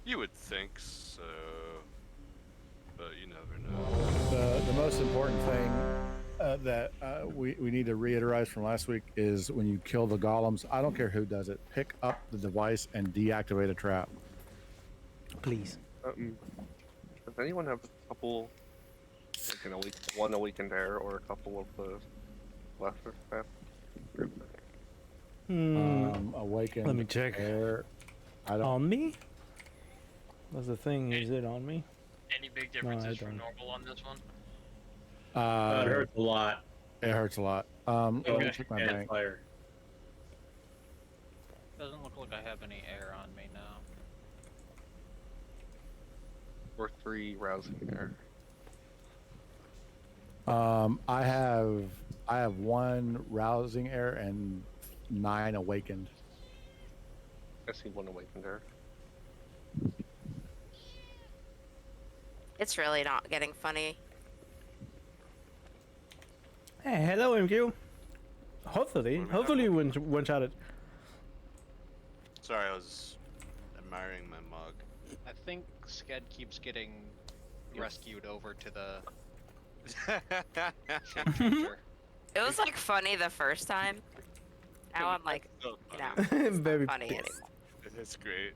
[SPEAKER 14] You would think so, but you never know.
[SPEAKER 5] The most important thing that we need to reiterate from last week is when you kill the golems, I don't care who does it, pick up the device and deactivate a trap.
[SPEAKER 2] Please.
[SPEAKER 19] Does anyone have a couple, like one awakened air or a couple of the lesser staff?
[SPEAKER 5] Awakened
[SPEAKER 2] Let me check.
[SPEAKER 5] air. I don't.
[SPEAKER 2] On me? That's the thing. Is it on me?
[SPEAKER 17] Any big
[SPEAKER 2] I
[SPEAKER 17] differences from
[SPEAKER 2] don't.
[SPEAKER 17] normal on this one?
[SPEAKER 15] It hurts a lot.
[SPEAKER 5] It hurts a lot. Let me
[SPEAKER 15] Okay,
[SPEAKER 5] check my
[SPEAKER 15] and
[SPEAKER 5] bank.
[SPEAKER 15] fire.
[SPEAKER 11] Doesn't look like I have any air on me now.
[SPEAKER 19] Or 3 rousing air.
[SPEAKER 5] I have 1 rousing air and 9 awakened.
[SPEAKER 19] I see 1 awakened air.
[SPEAKER 16] It's really not getting funny.
[SPEAKER 2] Hey, hello, MQ. Hopefully you one-shot it.
[SPEAKER 14] Sorry, I was admiring my mug.
[SPEAKER 11] I think Sked keeps getting rescued over to the
[SPEAKER 16] It was like funny the first time. Now I'm like,
[SPEAKER 14] So
[SPEAKER 16] you know,
[SPEAKER 14] funny.
[SPEAKER 16] it's
[SPEAKER 2] Very
[SPEAKER 16] not funny
[SPEAKER 2] pissed.
[SPEAKER 16] anymore.
[SPEAKER 14] It's great.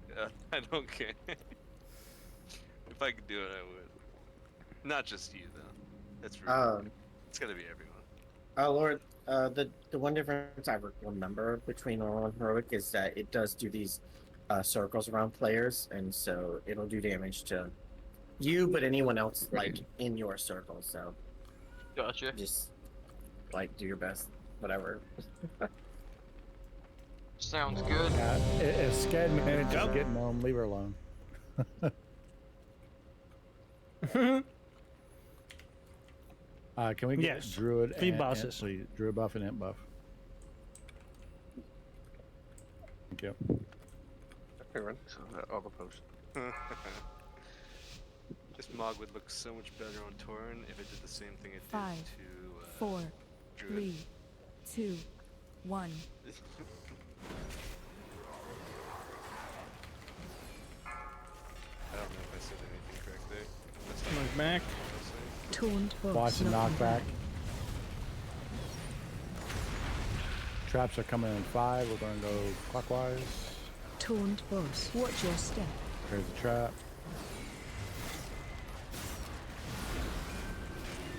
[SPEAKER 14] I don't care. If I could do it, I would. Not just you, though. That's rude. It's gotta be everyone.
[SPEAKER 3] Oh Lord, the one difference I remember between normal and heroic is that it does do these circles around players, and so it'll do damage to you, but anyone else like in your circle. So
[SPEAKER 17] Gotcha.
[SPEAKER 3] just like do your best, whatever.
[SPEAKER 17] Sounds good.
[SPEAKER 5] If Sked manages to get home, leave her alone. Can we get Druid
[SPEAKER 2] Three
[SPEAKER 5] and
[SPEAKER 2] bosses.
[SPEAKER 5] Imp, please? Druid buff and Imp buff. Thank you.
[SPEAKER 19] Okay, run. So all the potions.
[SPEAKER 14] This mog would look so much better on Tauren if it did the same thing it did
[SPEAKER 9] 5,
[SPEAKER 14] to
[SPEAKER 9] 4,
[SPEAKER 14] Druid.
[SPEAKER 9] 3, 2, 1.
[SPEAKER 14] I don't know if I said anything correct there. That's not
[SPEAKER 2] Knock back.
[SPEAKER 9] Taunt boss.
[SPEAKER 5] Watch the knockback. Traps are coming in 5. We're going to go clockwise.
[SPEAKER 9] Taunt boss. Watch your step.
[SPEAKER 5] There's the trap.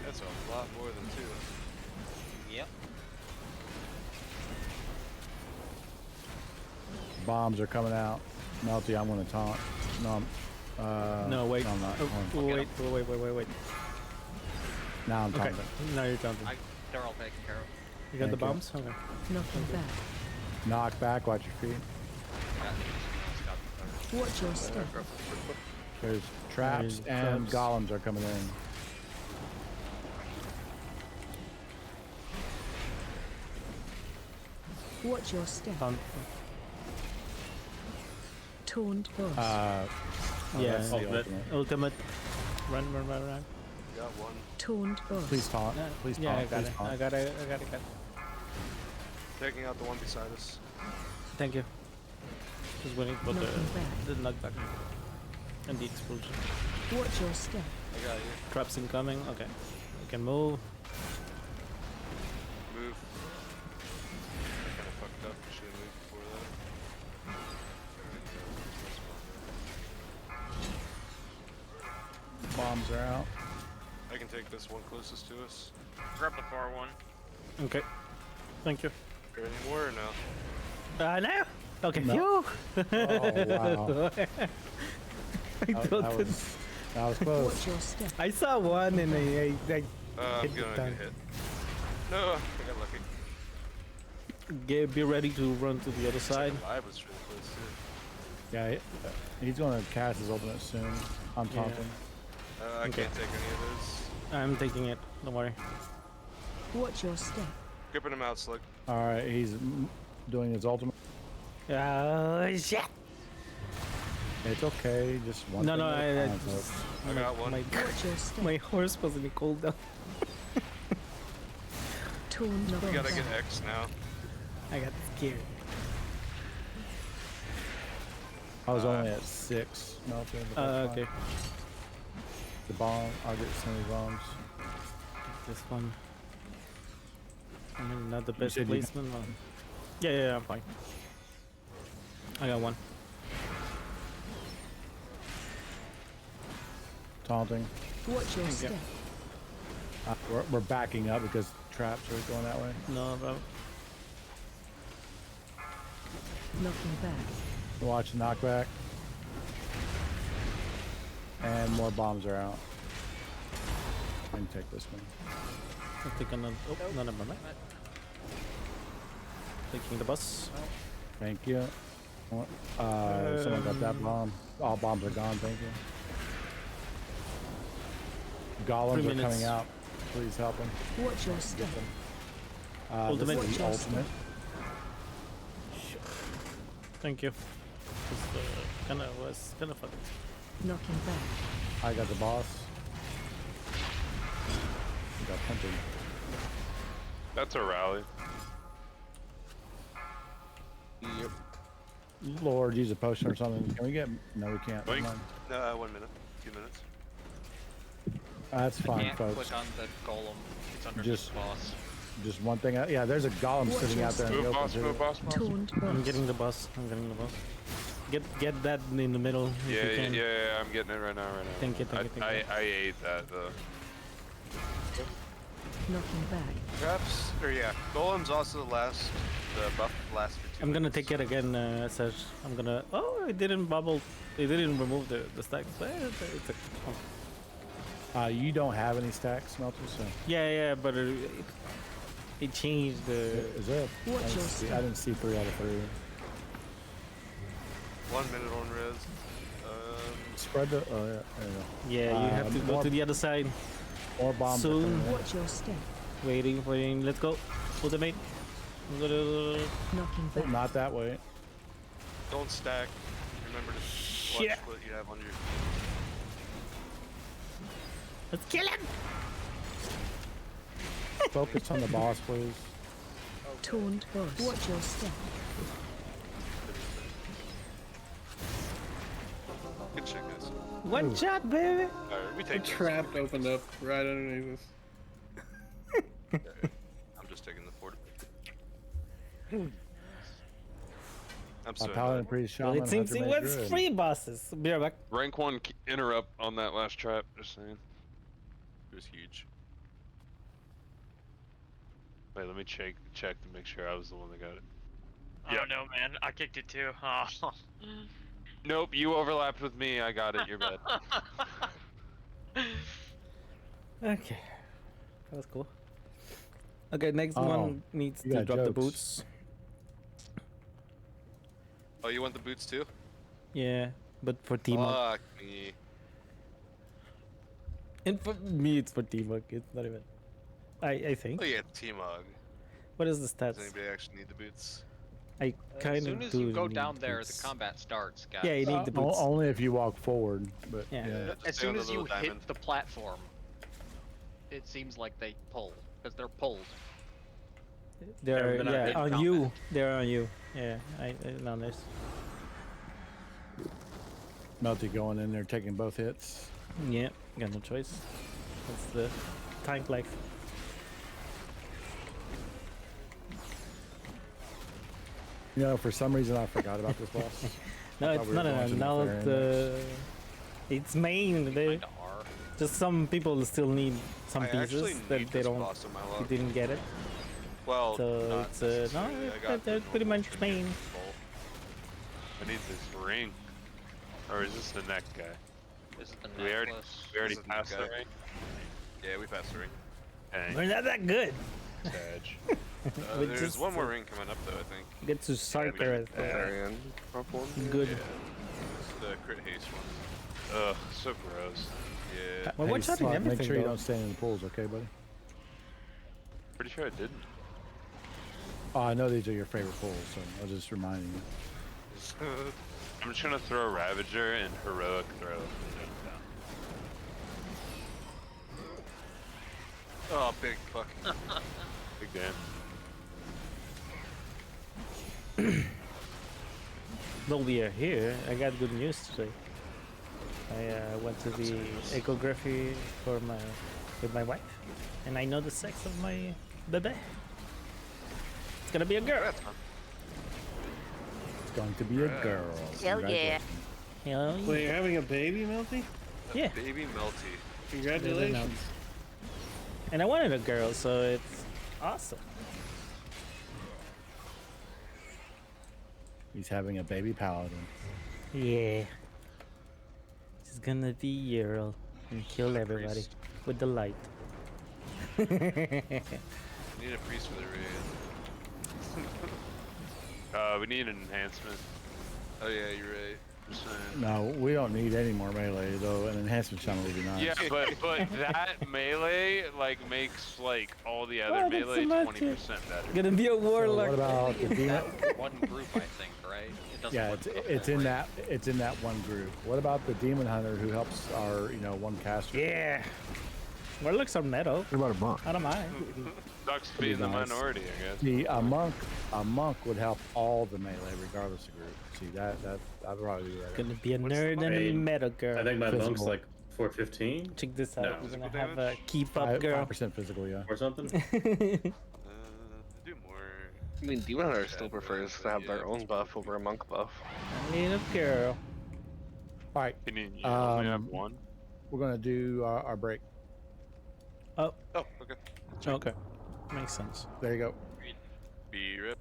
[SPEAKER 14] That's a lot more than 2.
[SPEAKER 11] Yep.
[SPEAKER 5] Bombs are coming out. Melty, I'm going to taunt. No,
[SPEAKER 2] No, wait.
[SPEAKER 5] No, I'm not.
[SPEAKER 2] Oh,
[SPEAKER 5] Hold on.
[SPEAKER 2] wait.
[SPEAKER 5] Now I'm
[SPEAKER 2] Okay,
[SPEAKER 5] taunting.
[SPEAKER 2] now you're taunting.
[SPEAKER 11] They're all taken care of.
[SPEAKER 2] You got the
[SPEAKER 5] Thank you.
[SPEAKER 2] bombs? Okay.
[SPEAKER 9] Knocking back.
[SPEAKER 5] Knock back, watch your feet.
[SPEAKER 9] Watch your step.
[SPEAKER 5] There's traps
[SPEAKER 2] There's
[SPEAKER 5] and
[SPEAKER 2] traps.
[SPEAKER 5] golems are coming in.
[SPEAKER 9] Watch your step.
[SPEAKER 2] Taunt.
[SPEAKER 9] Taunt boss.
[SPEAKER 2] Yeah,
[SPEAKER 5] that's the ultimate.
[SPEAKER 2] ultimate. Run.
[SPEAKER 14] Got one.
[SPEAKER 9] Taunt boss.
[SPEAKER 5] Please taunt. Please
[SPEAKER 2] Yeah,
[SPEAKER 5] taunt.
[SPEAKER 2] I got
[SPEAKER 5] Please
[SPEAKER 2] it.
[SPEAKER 5] taunt.
[SPEAKER 2] I got it.
[SPEAKER 14] Taking out the one beside us.
[SPEAKER 2] Thank you. Just waiting for
[SPEAKER 9] Knocking back.
[SPEAKER 2] the knockback and the explosion.
[SPEAKER 9] Watch your step.
[SPEAKER 14] I got you.
[SPEAKER 2] Traps incoming. Okay, we can move.
[SPEAKER 14] Move. Kinda fucked up. Should have moved before that.
[SPEAKER 5] Bombs are out.
[SPEAKER 14] I can take this one closest to us.
[SPEAKER 17] Grab the far one.
[SPEAKER 2] Okay, thank you.
[SPEAKER 14] Are there any more or no?
[SPEAKER 2] Now? Okay.
[SPEAKER 5] No.
[SPEAKER 2] Phew.
[SPEAKER 5] Oh, wow.
[SPEAKER 2] I thought
[SPEAKER 5] That was close.
[SPEAKER 9] Watch your step.
[SPEAKER 2] I saw one and I
[SPEAKER 14] I'm
[SPEAKER 2] hit
[SPEAKER 14] gonna
[SPEAKER 2] the
[SPEAKER 14] get
[SPEAKER 2] tank.
[SPEAKER 14] hit. No, I got lucky.
[SPEAKER 2] Be ready to run to the other side.
[SPEAKER 14] I was really close too.
[SPEAKER 5] Yeah, he's going to cast his ultimate soon. I'm
[SPEAKER 2] Yeah.
[SPEAKER 5] taunting.
[SPEAKER 14] I
[SPEAKER 2] Okay.
[SPEAKER 14] can't take any of those.
[SPEAKER 2] I'm taking it. Don't worry.
[SPEAKER 9] Watch your step.
[SPEAKER 14] Gripping him out, Slick.
[SPEAKER 5] All right, he's doing his ultimate.
[SPEAKER 2] Shit.
[SPEAKER 5] It's okay, just one.
[SPEAKER 2] No,
[SPEAKER 5] thing
[SPEAKER 2] no,
[SPEAKER 5] at a
[SPEAKER 2] I
[SPEAKER 5] time,
[SPEAKER 2] just,
[SPEAKER 5] folks.
[SPEAKER 14] I got one.
[SPEAKER 9] Watch your step.
[SPEAKER 2] my horse was in a cooldown.
[SPEAKER 9] Taunt
[SPEAKER 14] We
[SPEAKER 9] boss.
[SPEAKER 14] gotta get X now.
[SPEAKER 2] I got scared.
[SPEAKER 5] I was only at 6. Melted. but that's fine.
[SPEAKER 2] Okay.
[SPEAKER 5] The bomb. I'll get some of the bombs.
[SPEAKER 2] This one. I mean, not the best
[SPEAKER 5] said you-
[SPEAKER 2] placement. But... Yeah, I'm fine. I got one.
[SPEAKER 5] Taunting.
[SPEAKER 9] Watch your step.
[SPEAKER 5] We're backing up because traps are going that way.
[SPEAKER 2] No, bro.
[SPEAKER 9] Knocking back.
[SPEAKER 5] Watch the knockback. And more bombs are out. I can take this one.
[SPEAKER 2] I'm taking another. Oh, no, never mind. Taking the bus.
[SPEAKER 5] Thank you. Someone got that bomb. All bombs are gone, thank you. Golems are coming out. Please help them.
[SPEAKER 9] Watch your step.
[SPEAKER 2] Ultimate.
[SPEAKER 5] This is the ultimate.
[SPEAKER 2] Thank you. Was kind of fun.
[SPEAKER 9] Knocking back.
[SPEAKER 5] I got the boss. We got hunted.
[SPEAKER 12] That's a rally.
[SPEAKER 19] Yep.
[SPEAKER 5] Lord, use a potion or something. Can we get? No, we can't.
[SPEAKER 12] Wait.
[SPEAKER 5] Never mind.
[SPEAKER 14] 1 minute. 2 minutes.
[SPEAKER 5] That's fine,
[SPEAKER 11] Can't
[SPEAKER 5] folks.
[SPEAKER 11] click on the golem. It's under
[SPEAKER 5] Just-
[SPEAKER 11] the boss.
[SPEAKER 5] Just one thing. Yeah, there's a golem sitting out there in the
[SPEAKER 12] Move
[SPEAKER 5] open.
[SPEAKER 12] boss,
[SPEAKER 5] too.
[SPEAKER 12] move boss, boss.
[SPEAKER 2] I'm getting the boss. I'm getting the boss. Get that in the middle if you
[SPEAKER 12] Yeah,
[SPEAKER 2] can.
[SPEAKER 12] yeah, I'm getting it right now,
[SPEAKER 2] Thank you, thank you, thank you.
[SPEAKER 12] I ate that though.
[SPEAKER 9] Knocking back.
[SPEAKER 14] Traps, or yeah, Golem's also the buff lasts for 2
[SPEAKER 2] I'm gonna
[SPEAKER 14] minutes.
[SPEAKER 2] take it again, Serge. I'm gonna. Oh, it didn't bubble. It didn't remove the stacks. But it's a,
[SPEAKER 5] You don't have any stacks, Melter, so.
[SPEAKER 2] yeah, but it changed the.
[SPEAKER 5] Is it?
[SPEAKER 9] Watch your
[SPEAKER 5] I didn't see 3 out of 3.
[SPEAKER 14] 1 minute on res.
[SPEAKER 5] Spread the. Oh, yeah. There you go.
[SPEAKER 2] Yeah, you have to go to the other side.
[SPEAKER 5] More bombs.
[SPEAKER 2] Soon.
[SPEAKER 9] Watch your step.
[SPEAKER 2] Waiting for him. Let's go. Ultimate. I'm gonna.
[SPEAKER 9] Knocking back.
[SPEAKER 5] Not that way.
[SPEAKER 14] Don't stack. Remember to watch what you have on your.
[SPEAKER 2] Let's kill him.
[SPEAKER 5] Focus on the boss, please.
[SPEAKER 9] Taunt boss. Watch your step.
[SPEAKER 14] Good shit, guys.
[SPEAKER 2] One shot, baby.
[SPEAKER 14] Alright, we
[SPEAKER 18] The
[SPEAKER 14] take this.
[SPEAKER 18] trap opened up right underneath us.
[SPEAKER 14] I'm just taking the fort. I'm
[SPEAKER 5] My
[SPEAKER 14] so
[SPEAKER 5] paladin priest shaman.
[SPEAKER 2] Well, it seems it
[SPEAKER 5] hunter made
[SPEAKER 2] was
[SPEAKER 5] druid.
[SPEAKER 2] 3 bosses. Be right back.
[SPEAKER 12] Rank 1 interrupt on that last trap. Just saying.
[SPEAKER 14] It was huge.
[SPEAKER 12] Wait, let me check to make sure I was the one that got it.
[SPEAKER 17] I don't know, man. I kicked it too. Oh.
[SPEAKER 12] Nope, you overlapped with me. I got it. You're bad.
[SPEAKER 2] Okay. That was cool. Okay, next
[SPEAKER 5] Oh,
[SPEAKER 2] one needs
[SPEAKER 5] you
[SPEAKER 2] to
[SPEAKER 5] got
[SPEAKER 2] drop the
[SPEAKER 5] jokes.
[SPEAKER 2] boots.
[SPEAKER 14] Oh, you want the boots too?
[SPEAKER 2] Yeah, but for T-Monk.
[SPEAKER 14] Fuck me.
[SPEAKER 2] And for me, it's for T-Monk. It's not even. I think.
[SPEAKER 14] Oh yeah, T-Mog.
[SPEAKER 2] What is the
[SPEAKER 14] Does
[SPEAKER 2] stats?
[SPEAKER 14] anybody actually need the boots?
[SPEAKER 2] I kind
[SPEAKER 11] As
[SPEAKER 2] of
[SPEAKER 11] soon as
[SPEAKER 2] do
[SPEAKER 11] you go
[SPEAKER 2] need
[SPEAKER 11] down there,
[SPEAKER 2] boots.
[SPEAKER 11] the combat starts, guys.
[SPEAKER 2] Yeah, you need the boots.
[SPEAKER 5] Only if you walk forward, but
[SPEAKER 2] Yeah.
[SPEAKER 5] yeah.
[SPEAKER 11] As
[SPEAKER 14] Stay on
[SPEAKER 11] soon
[SPEAKER 14] the
[SPEAKER 11] as you
[SPEAKER 14] little diamond.
[SPEAKER 11] hit the platform, it seems like they pull because they're pulled.
[SPEAKER 2] They're
[SPEAKER 11] They're not in
[SPEAKER 2] on
[SPEAKER 11] combat.
[SPEAKER 2] you. They're on you. Yeah, I know this.
[SPEAKER 5] Melty going in there taking both hits.
[SPEAKER 2] Yeah, got no choice. That's the tank life.
[SPEAKER 5] You know, for some reason I forgot about this boss.
[SPEAKER 2] No,
[SPEAKER 5] I
[SPEAKER 2] it's
[SPEAKER 5] thought we were
[SPEAKER 2] no.
[SPEAKER 5] going to the
[SPEAKER 2] Now
[SPEAKER 5] fair
[SPEAKER 2] it's main. They just some people still need some
[SPEAKER 14] I actually
[SPEAKER 2] pieces that
[SPEAKER 14] need
[SPEAKER 2] they
[SPEAKER 14] this
[SPEAKER 2] don't.
[SPEAKER 14] boss in my
[SPEAKER 2] You
[SPEAKER 14] luck.
[SPEAKER 2] didn't get it.
[SPEAKER 14] Well,
[SPEAKER 2] So
[SPEAKER 14] not
[SPEAKER 2] it's
[SPEAKER 14] necessarily.
[SPEAKER 2] no.
[SPEAKER 14] I got
[SPEAKER 2] They're
[SPEAKER 14] the
[SPEAKER 2] pretty
[SPEAKER 14] normal
[SPEAKER 2] much main.
[SPEAKER 14] bowl.
[SPEAKER 12] I need this ring. Or is this the neck guy?
[SPEAKER 11] Is it the
[SPEAKER 12] We already
[SPEAKER 11] necklace?
[SPEAKER 12] we already
[SPEAKER 14] This is the
[SPEAKER 12] passed the
[SPEAKER 14] guy.
[SPEAKER 12] ring.
[SPEAKER 14] Yeah, we passed the ring.
[SPEAKER 12] Dang.
[SPEAKER 2] We're not that good.
[SPEAKER 12] Sag.
[SPEAKER 2] We
[SPEAKER 14] There's
[SPEAKER 2] just,
[SPEAKER 14] one more ring coming up though, I think.
[SPEAKER 2] Get to Sarker.
[SPEAKER 19] Barbarian. Drop one.
[SPEAKER 2] Good.
[SPEAKER 14] Yeah. It's the crit haste one.
[SPEAKER 12] Ugh, so gross.
[SPEAKER 14] Yeah.
[SPEAKER 2] Well, one shot in
[SPEAKER 5] Slot,
[SPEAKER 2] everything.
[SPEAKER 5] make sure you
[SPEAKER 2] though.
[SPEAKER 5] don't stand in the pools, okay, buddy?
[SPEAKER 12] Pretty sure I didn't.
[SPEAKER 5] Oh, I know these are your favorite pools, so I was just reminding you.
[SPEAKER 12] I'm just gonna throw Ravager and Heroic Throw.
[SPEAKER 14] Oh, big fuck.
[SPEAKER 12] Big damn.
[SPEAKER 2] Well, we are here. I got good news today. I went to the echography with my wife, and I know the sex of my baby. It's gonna be a girl.
[SPEAKER 5] It's going to be a girl.
[SPEAKER 8] Hell yeah.
[SPEAKER 2] Hell yeah.
[SPEAKER 18] Wait, you're having a baby, Melty?
[SPEAKER 2] Yeah.
[SPEAKER 14] Baby Melty.
[SPEAKER 18] Congratulations.
[SPEAKER 2] And I wanted a girl, so it's awesome.
[SPEAKER 5] He's having a baby paladin.
[SPEAKER 2] Yeah. She's gonna be Earl and kill everybody with the light.
[SPEAKER 14] We need a priest for the raid.
[SPEAKER 12] We need an enhancement. Oh yeah, you're right. Just saying.
[SPEAKER 5] No, we don't need any more melee though. An enhancement channel would be nice.
[SPEAKER 12] Yeah, but that melee like makes like all the other
[SPEAKER 2] Oh, that's
[SPEAKER 12] melee
[SPEAKER 2] so
[SPEAKER 12] 20% better.
[SPEAKER 2] Gonna be a warlock.
[SPEAKER 5] What about the demon?
[SPEAKER 11] One group, I think, right? It doesn't
[SPEAKER 5] Yeah,
[SPEAKER 11] work for the
[SPEAKER 5] it's
[SPEAKER 11] full
[SPEAKER 5] in
[SPEAKER 11] raid.
[SPEAKER 5] that one group. What about the demon hunter who helps our one caster?
[SPEAKER 2] Yeah. Warlocks are metal.
[SPEAKER 5] What about a monk?
[SPEAKER 2] I don't mind.
[SPEAKER 12] Sucks to be in the minority, I guess.
[SPEAKER 5] See, a monk would help all the melee regardless of group. See that I'd rather do that.
[SPEAKER 2] Gonna be a nerd and a metal girl.
[SPEAKER 15] I think my monk's
[SPEAKER 5] Physical.
[SPEAKER 15] like 415.
[SPEAKER 2] Check this out.
[SPEAKER 15] No.
[SPEAKER 2] We're gonna have a keep up girl.
[SPEAKER 5] 5% physical, yeah.
[SPEAKER 15] Or something.
[SPEAKER 12] Do more.
[SPEAKER 19] I mean, Demon Hunter still prefers to have their own buff over a monk buff.
[SPEAKER 2] A little girl.
[SPEAKER 5] All right.
[SPEAKER 12] Can you only have one?
[SPEAKER 5] We're gonna do our break.
[SPEAKER 2] Oh.
[SPEAKER 12] Oh, okay.
[SPEAKER 2] Okay. Makes sense.
[SPEAKER 5] There you go.
[SPEAKER 12] Be right.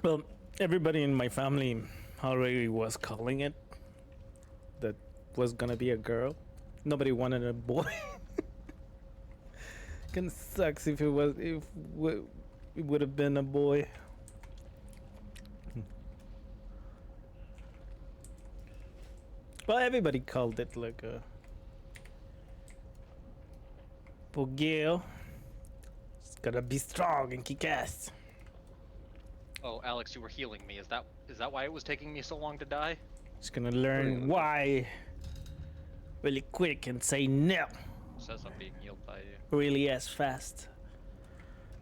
[SPEAKER 2] Well, everybody in my family already was calling it that was gonna be a girl. Nobody wanted a boy. Kinda sucks if it would have been a boy. Well, everybody called it like a girl. It's gonna be strong and kick ass.
[SPEAKER 11] Oh, Alex, you were healing me. Is that why it was taking me so long to die?
[SPEAKER 2] It's gonna learn why really quick and say no
[SPEAKER 11] Says I'm being healed by you.
[SPEAKER 2] really as fast.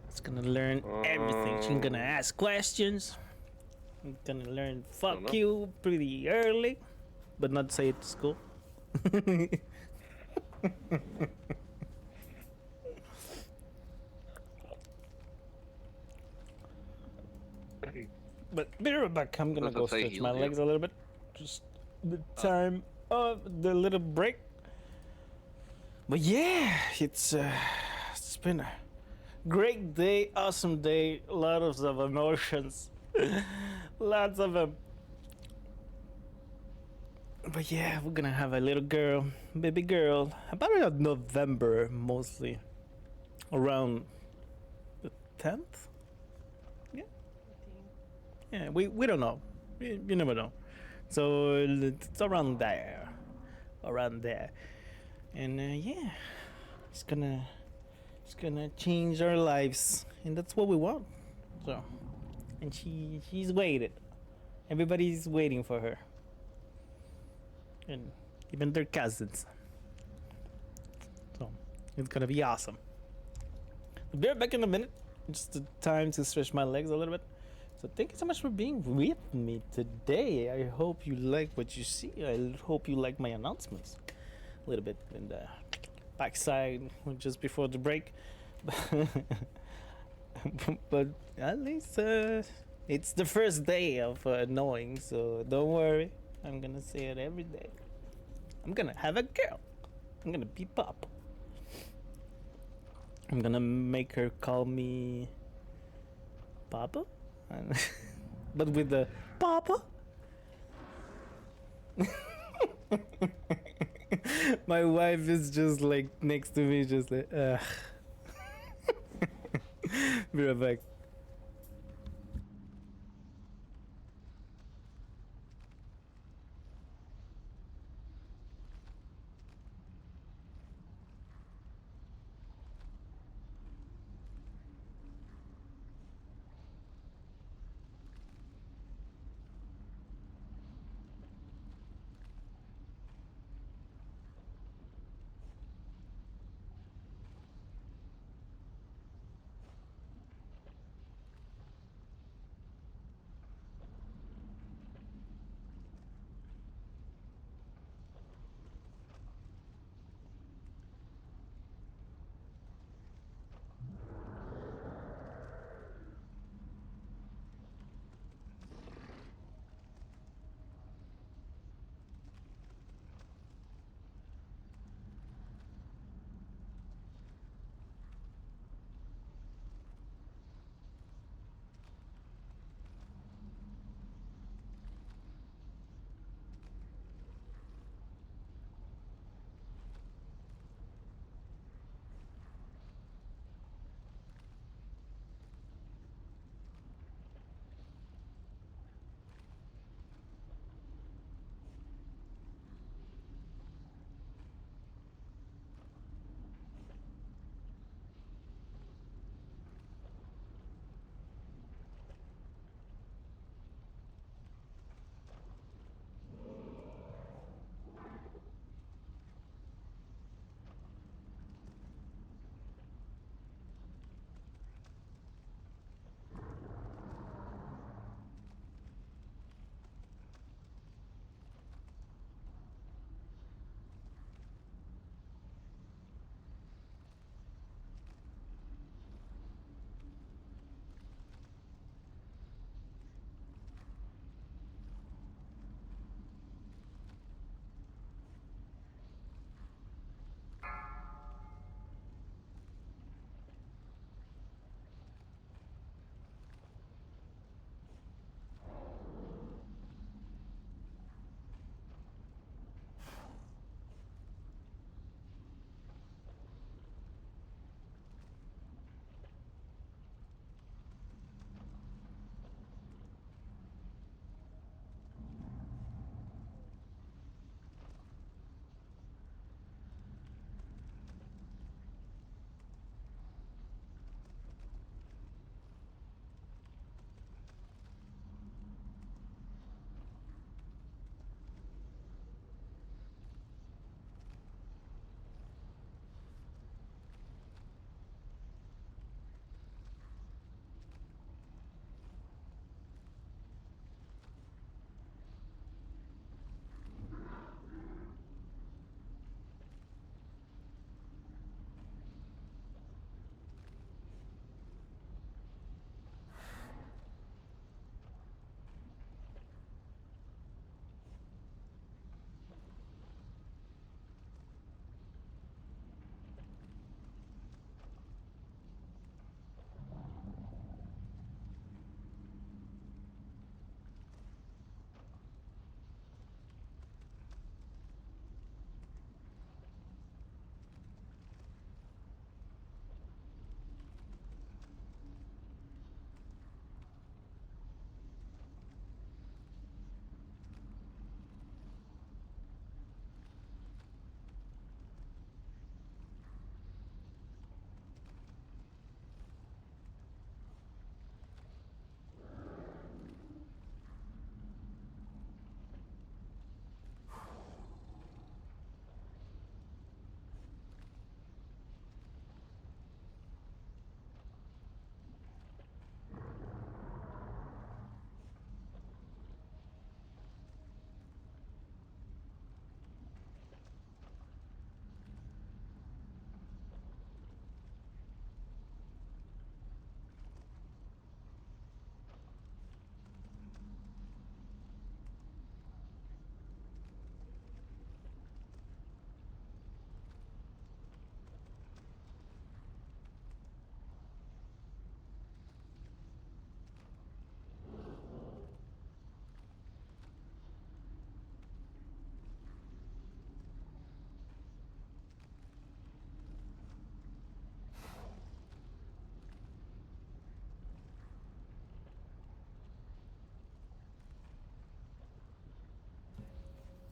[SPEAKER 2] It's gonna learn everything. She's gonna ask questions. I'm gonna learn fuck you pretty early, but not say it to school. But be right back. I'm gonna
[SPEAKER 19] Doesn't
[SPEAKER 2] go
[SPEAKER 19] say
[SPEAKER 2] stretch
[SPEAKER 19] heal
[SPEAKER 2] my
[SPEAKER 19] you.
[SPEAKER 2] legs a little bit. Just the time of the little break. But yeah, it's been a great day, awesome day, lots of emotions, lots of them. But yeah, we're gonna have a little girl, baby girl, about around November mostly, around the 10th. Yeah, we don't know. You never know. So it's around there. And yeah, it's gonna change our lives, and that's what we want. So, and she's waited. Everybody's waiting for her, and even their cousins. So it's gonna be awesome. I'll be right back in a minute. Just the time to stretch my legs a little bit. So thank you so much for being with me today. I hope you like what you see. I hope you like my announcements a little bit in the backside just before the break. But at least it's the first day of knowing, so don't worry. I'm gonna say it every day. I'm gonna have a girl. I'm gonna be Pop. I'm gonna make her call me Papa. But with the Papa. My wife is just like next to me, just like be right back.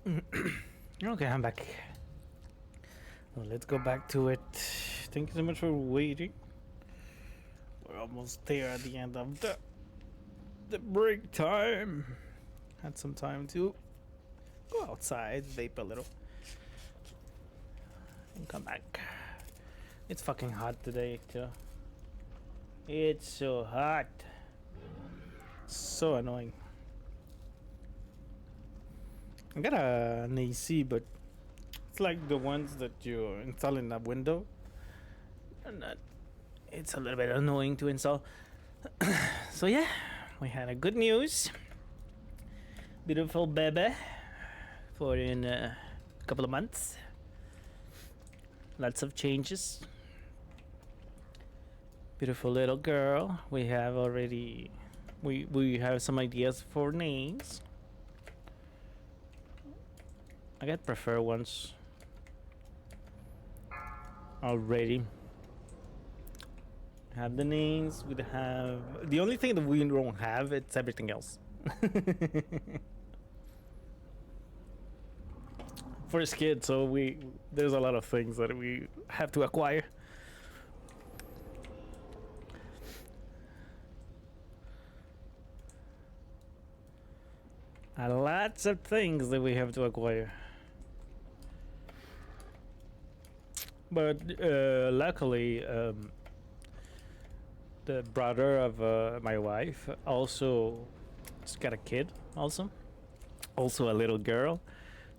[SPEAKER 2] Okay, I'm back. Well, let's go back to it. Thank you so much for waiting. We're almost there at the end of the break time. Had some time to go outside, vape a little, and come back. It's fucking hot today, too. It's so hot. So annoying. I got an AC, but it's like the ones that you install in a window. And it's a little bit annoying to install. So yeah, we had a good news. Beautiful baby for in a couple of months. Lots of changes. Beautiful little girl. We have already we have some ideas for names. I got prefer ones already. Have the names. We have the only thing that we don't have. It's everything else. First kid, so there's a lot of things that we have to acquire. Lots of things that we have to acquire. But luckily, the brother of my wife also just got a kid, also a little girl.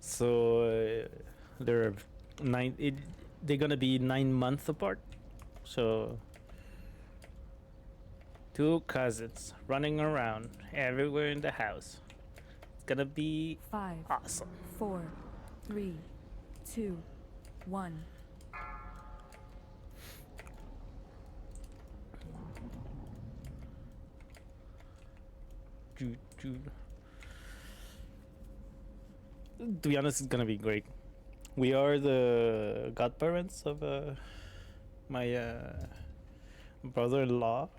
[SPEAKER 2] So they're gonna be 9 months apart. So 2 cousins running around everywhere in the house. It's gonna be
[SPEAKER 9] 5,
[SPEAKER 2] awesome.
[SPEAKER 9] 4, 3, 2, 1.
[SPEAKER 2] To be honest, it's gonna be great. We are the godparents of my brother-in-law,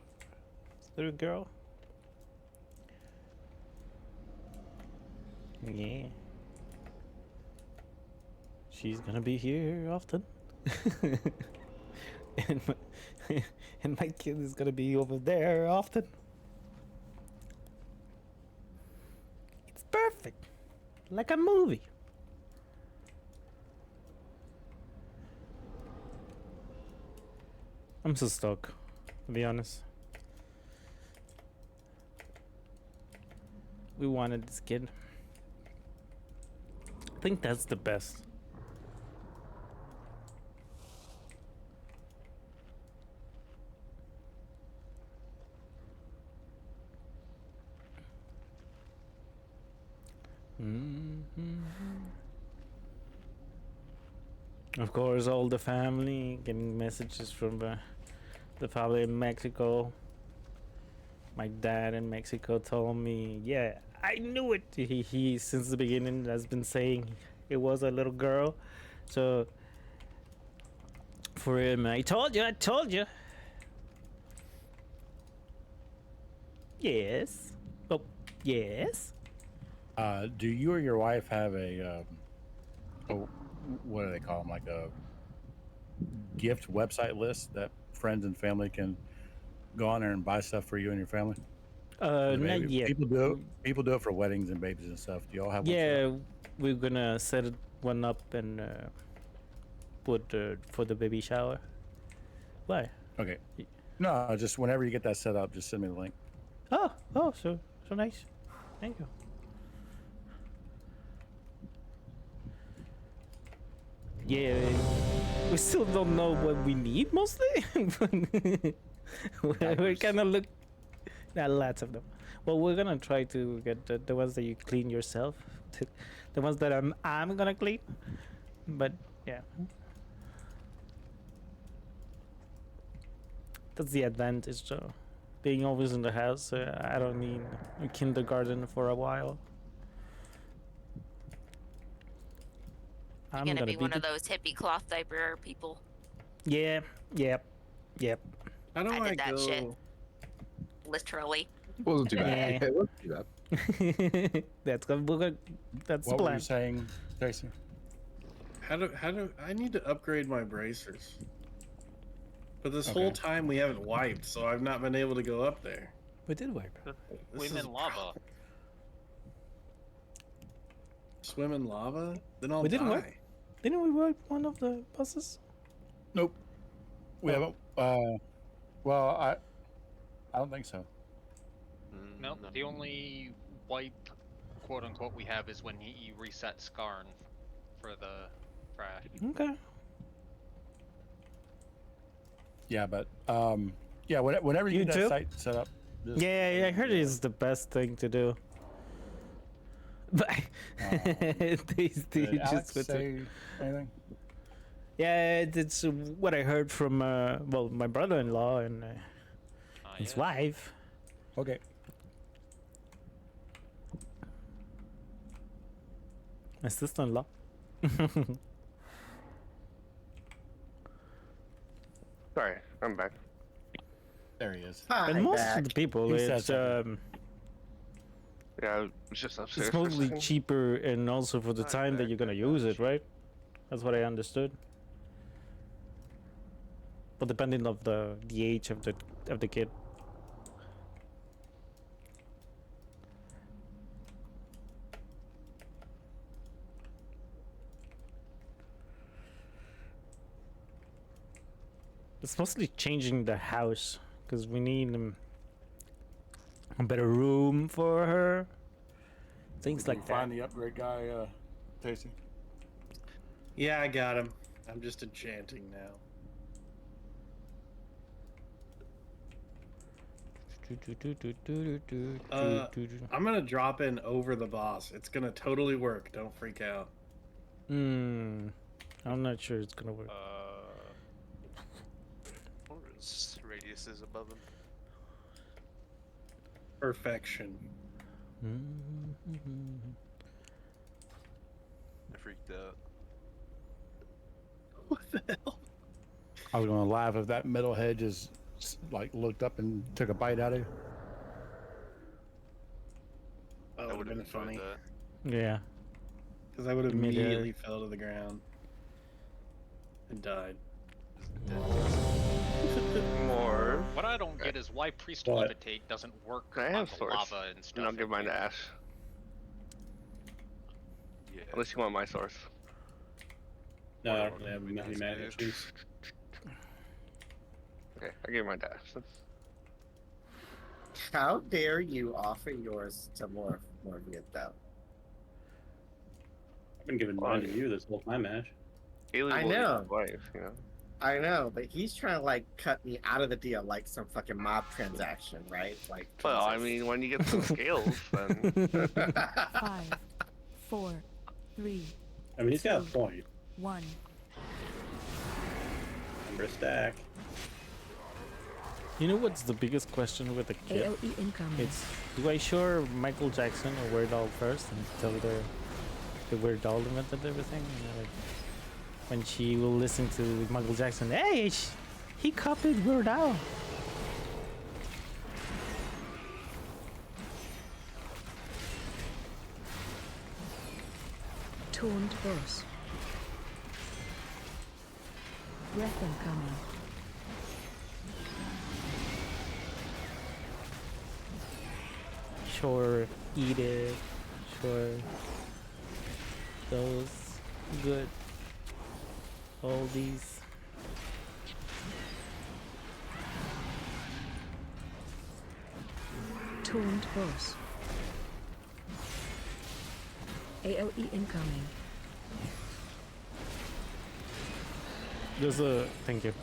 [SPEAKER 2] little girl. Yeah, she's gonna be here often. and my kid is gonna be over there often. It's perfect, like a movie. I'm so stoked, to be honest. We wanted this kid. I think that's the best. Of course, all the family getting messages from the family in Mexico. My dad in Mexico told me, yeah, I knew it. He since the beginning has been saying it was a little girl. So for him, I told you. Yes. Oh, yes.
[SPEAKER 5] Do you or your wife have a what do they call them, like a gift website list that friends and family can go on there and buy stuff for you and your family?
[SPEAKER 2] Not yet.
[SPEAKER 5] People do it for weddings and babies and stuff. Do y'all have one?
[SPEAKER 2] Yeah, we're gonna set one up and put for the baby shower. Why?
[SPEAKER 5] Okay. No, just whenever you get that set up, just send me the link.
[SPEAKER 2] Oh, so nice. Thank you. Yeah, we still don't know what we need mostly. We're kind of look. There are lots of them. Well, we're gonna try to get the ones that you clean yourself. The ones that I'm gonna clean. But yeah, that's the advantage. So, being always in the house, I don't need a kindergarten for a while.
[SPEAKER 16] You're gonna be one of those hippie cloth diaper people.
[SPEAKER 2] Yeah, yep.
[SPEAKER 18] I
[SPEAKER 16] did that shit. Literally.
[SPEAKER 20] Wasn't too bad.
[SPEAKER 2] Yeah.
[SPEAKER 20] It wasn't too bad.
[SPEAKER 2] That's good. That's the
[SPEAKER 5] What were
[SPEAKER 2] plan.
[SPEAKER 5] you saying, Jason?
[SPEAKER 18] How do I need to upgrade my bracers? But this whole time we haven't wiped, so I've not been able to go up there.
[SPEAKER 5] We did wipe.
[SPEAKER 11] Swim in lava.
[SPEAKER 18] Swim in lava? Then I'll
[SPEAKER 2] We didn't
[SPEAKER 18] die.
[SPEAKER 2] wipe. Didn't we wipe one of the buses?
[SPEAKER 5] Nope. We haven't. Well, I don't think so.
[SPEAKER 11] Nope. The only wipe, quote unquote, we have is when he resets Skarn for the trash.
[SPEAKER 2] Okay.
[SPEAKER 5] Yeah, but yeah. Whenever you get that
[SPEAKER 2] YouTube?
[SPEAKER 5] site set up. just-
[SPEAKER 2] Yeah, I heard it is the best thing to do. But they
[SPEAKER 5] Did Alex
[SPEAKER 2] just
[SPEAKER 5] say anything?
[SPEAKER 2] yeah, it's what I heard from well, my brother-in-law and his wife.
[SPEAKER 5] Okay.
[SPEAKER 2] My sister-in-law.
[SPEAKER 19] Sorry, I'm back.
[SPEAKER 5] There he is.
[SPEAKER 2] And most of the people,
[SPEAKER 5] He
[SPEAKER 2] it's
[SPEAKER 5] said
[SPEAKER 19] Yeah, it's just upstairs.
[SPEAKER 2] it's
[SPEAKER 19] for a
[SPEAKER 2] mostly
[SPEAKER 19] second.
[SPEAKER 2] cheaper and also for the time that you're gonna use it, right? That's what I understood. But depending of the age of the kid. It's mostly changing the house because we need a better room for her. Things like that.
[SPEAKER 5] Find the upgrade guy, Tasty.
[SPEAKER 18] Yeah, I got him. I'm just enchanting now. I'm gonna drop in over the boss. It's gonna totally work. Don't freak out.
[SPEAKER 2] I'm not sure it's gonna work.
[SPEAKER 14] What is radiuses above him?
[SPEAKER 18] Perfection.
[SPEAKER 14] I freaked out.
[SPEAKER 18] What the hell?
[SPEAKER 5] I was gonna laugh if that middle hedge is like looked up and took a bite out of you.
[SPEAKER 18] That would have been funny.
[SPEAKER 2] Yeah.
[SPEAKER 18] Because I would have
[SPEAKER 2] You made
[SPEAKER 18] immediately fell to the ground and died.
[SPEAKER 19] More.
[SPEAKER 11] What I don't get is why priest
[SPEAKER 18] What?
[SPEAKER 11] levitate doesn't work
[SPEAKER 19] I
[SPEAKER 11] on
[SPEAKER 19] have
[SPEAKER 11] the
[SPEAKER 19] source.
[SPEAKER 11] lava and stuff.
[SPEAKER 19] And I'll give mine to Ash.
[SPEAKER 14] Yeah.
[SPEAKER 19] Unless you want my source.
[SPEAKER 15] No, I don't really have many magic issues.
[SPEAKER 19] Okay, I gave mine to Ash.
[SPEAKER 3] How dare you offer yours to Morviet though?
[SPEAKER 15] I've been giving mine to you this whole time, Ash.
[SPEAKER 3] I know.
[SPEAKER 19] Wife, you know.
[SPEAKER 3] I know, but he's trying to like cut me out of the deal like some fucking mob transaction, right? Like.
[SPEAKER 19] Well, I mean, when you get some scales, then.
[SPEAKER 9] 5, 4, 3,
[SPEAKER 15] I mean, he's got a point.
[SPEAKER 9] 1.
[SPEAKER 15] Number stack.
[SPEAKER 2] You know what's the biggest question with the kid?
[SPEAKER 9] AOE incoming.
[SPEAKER 2] It's do I show her Michael Jackson or Weird Al first and tell her the Weird Al invented everything? You know, like when she will listen to Michael Jackson, hey, he copied Weird Al.
[SPEAKER 9] Taunt boss. Breath incoming.
[SPEAKER 2] Sure, eat it. Sure, those good. All these.
[SPEAKER 9] Taunt boss. AOE incoming.
[SPEAKER 2] There's a thank you.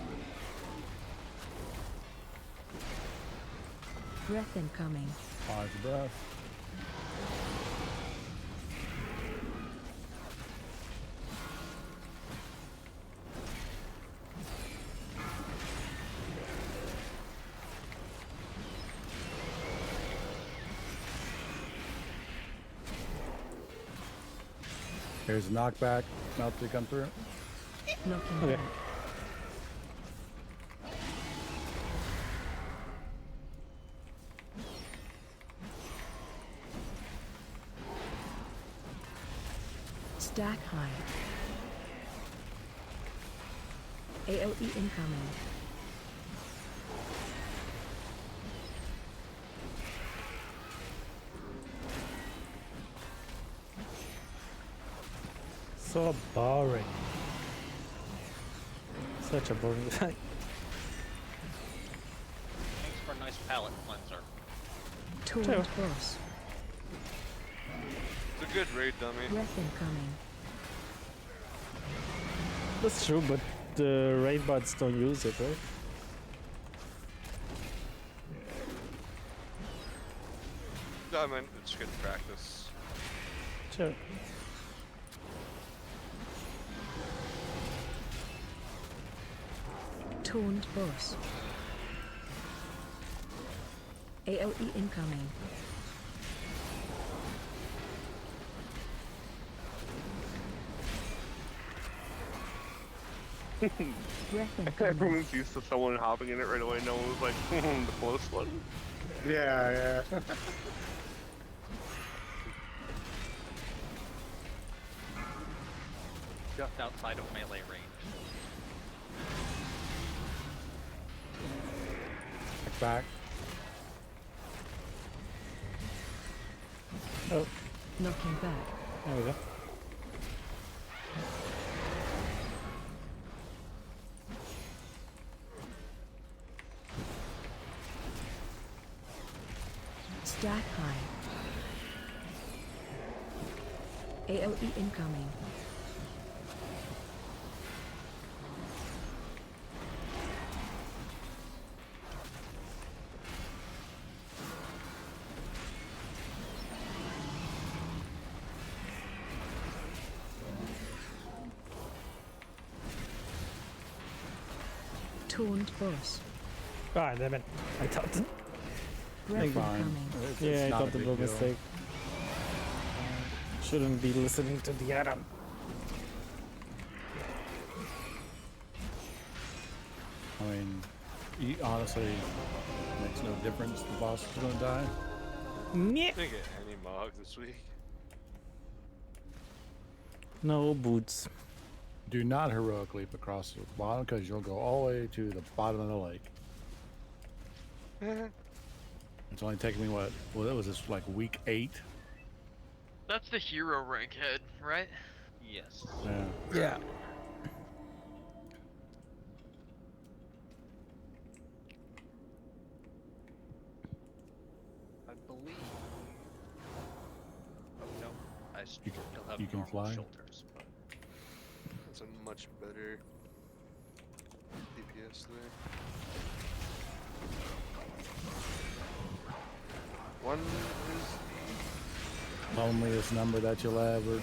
[SPEAKER 9] Breath incoming.
[SPEAKER 5] Pause the breath. Here's a knockback. About to come through.
[SPEAKER 9] Knocking
[SPEAKER 2] Okay.
[SPEAKER 9] back.
[SPEAKER 20] Stack high. AOE incoming.
[SPEAKER 2] So boring. Such a boring fight.
[SPEAKER 11] Thanks for a nice palate cleanser.
[SPEAKER 20] Tauren boss.
[SPEAKER 12] It's a good raid, dummy.
[SPEAKER 20] Breath incoming.
[SPEAKER 2] That's true, but the raid bots don't use it, right?
[SPEAKER 14] I mean, it's good practice.
[SPEAKER 2] Sure.
[SPEAKER 20] Taunt boss. AOE incoming. Breath incoming.
[SPEAKER 19] Everyone's used to someone hopping in it right away. No one was like, the close one.
[SPEAKER 3] Yeah.
[SPEAKER 11] Just outside of melee range.
[SPEAKER 5] Back.
[SPEAKER 2] Oh.
[SPEAKER 20] Knocking back.
[SPEAKER 2] There we go.
[SPEAKER 20] Stack high. AOE incoming. Taunt boss.
[SPEAKER 2] Ah, damn it. I thought.
[SPEAKER 20] Breath incoming.
[SPEAKER 2] Yeah, I thought it was a mistake. Shouldn't be listening to the Adam.
[SPEAKER 5] I mean, honestly, makes no difference. The boss is gonna die.
[SPEAKER 2] Yeah.
[SPEAKER 12] Didn't get any mogs this week.
[SPEAKER 2] No boots.
[SPEAKER 5] Do not heroic leap across the bottom because you'll go all the way to the bottom of the lake. It's only taken me what was this, like week 8?
[SPEAKER 17] That's the hero rank head, right?
[SPEAKER 11] Yes.
[SPEAKER 5] Yeah.
[SPEAKER 2] Yeah.
[SPEAKER 11] I believe. Oh no, I still have
[SPEAKER 5] you can
[SPEAKER 11] normal
[SPEAKER 5] fly?
[SPEAKER 11] shoulders. But...
[SPEAKER 14] That's a much better DPS there. One is
[SPEAKER 5] Loneliest number that you'll ever.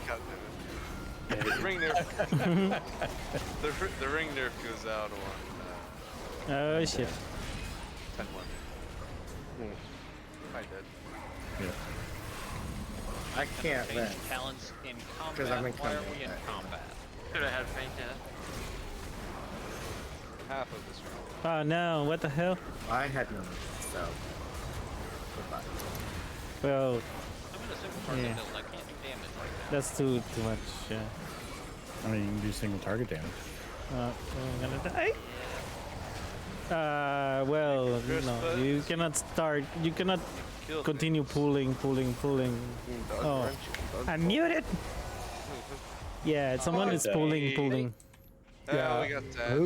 [SPEAKER 14] God damn it. The ring nerf. the ring nerf goes out on.
[SPEAKER 2] Oh shit.
[SPEAKER 14] 10-1. I did.
[SPEAKER 5] Yeah.
[SPEAKER 3] I can't
[SPEAKER 11] change
[SPEAKER 3] then.
[SPEAKER 11] talents in combat.
[SPEAKER 3] Because I'm in
[SPEAKER 11] Why are
[SPEAKER 3] combat.
[SPEAKER 11] we in combat?
[SPEAKER 17] Could have had faint death.
[SPEAKER 14] Half of this round.
[SPEAKER 2] Oh no, what the hell?
[SPEAKER 3] I had none, so. Goodbye.
[SPEAKER 2] Well,
[SPEAKER 11] I'm in a single target
[SPEAKER 2] yeah.
[SPEAKER 11] build. I can't do damage right now.
[SPEAKER 2] That's too much, yeah.
[SPEAKER 5] I mean, you can do single target damage.
[SPEAKER 2] I'm gonna die. Well, no, you cannot start. You cannot continue pulling. Oh, I'm muted. Yeah, someone is pulling.
[SPEAKER 14] Yeah, we got that.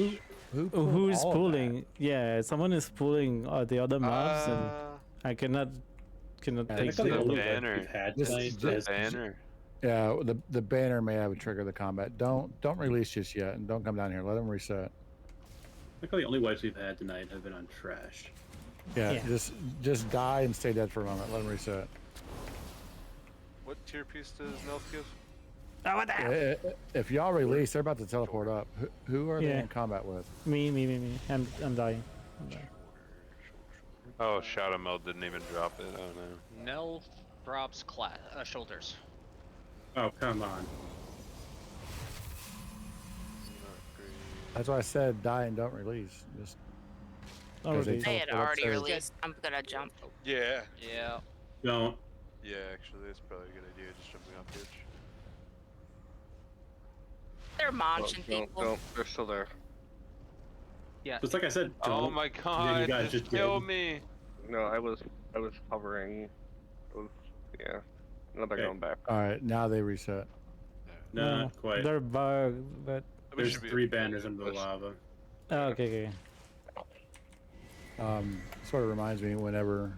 [SPEAKER 2] Who's pulling? Yeah, someone is pulling the other mobs, and I cannot take
[SPEAKER 15] the only
[SPEAKER 12] banner.
[SPEAKER 15] we've had
[SPEAKER 5] This
[SPEAKER 15] tonight
[SPEAKER 5] is
[SPEAKER 15] is
[SPEAKER 12] The banner.
[SPEAKER 5] Yeah, the banner may have a trigger the combat. Don't release just yet, and don't come down here. Let them reset.
[SPEAKER 15] I think the only wipes we've had tonight have been on trash.
[SPEAKER 5] Yeah, just die and stay dead for a moment. Let them reset.
[SPEAKER 14] What tier piece does Nelf give?
[SPEAKER 2] Oh, what the hell?
[SPEAKER 5] If y'all release, they're about to teleport up. Who are they in combat with?
[SPEAKER 2] Me. I'm dying.
[SPEAKER 12] Oh, Shadow Meld didn't even drop it. Oh no.
[SPEAKER 11] Nell drops shoulders.
[SPEAKER 15] Oh, come on.
[SPEAKER 5] That's why I said die and don't release. Just
[SPEAKER 16] They had already released. I'm gonna jump.
[SPEAKER 14] Yeah.
[SPEAKER 11] Yeah.
[SPEAKER 15] Don't.
[SPEAKER 14] Yeah, actually, that's probably a good idea. Just jumping off the edge.
[SPEAKER 16] They're munching people.
[SPEAKER 19] No, they're still there.
[SPEAKER 11] Yeah.
[SPEAKER 15] Just like I said.
[SPEAKER 12] Oh
[SPEAKER 15] don't.
[SPEAKER 12] my
[SPEAKER 15] Then
[SPEAKER 12] god,
[SPEAKER 15] you guys
[SPEAKER 12] just
[SPEAKER 15] just
[SPEAKER 12] kill
[SPEAKER 15] did.
[SPEAKER 12] me.
[SPEAKER 19] No, I was hovering. Yeah. Now they're going back.
[SPEAKER 5] All right, now they reset.
[SPEAKER 15] No, not quite.
[SPEAKER 2] They're bugged, but
[SPEAKER 15] There's 3 banners under the lava.
[SPEAKER 2] oh, okay.
[SPEAKER 5] Sort of reminds me whenever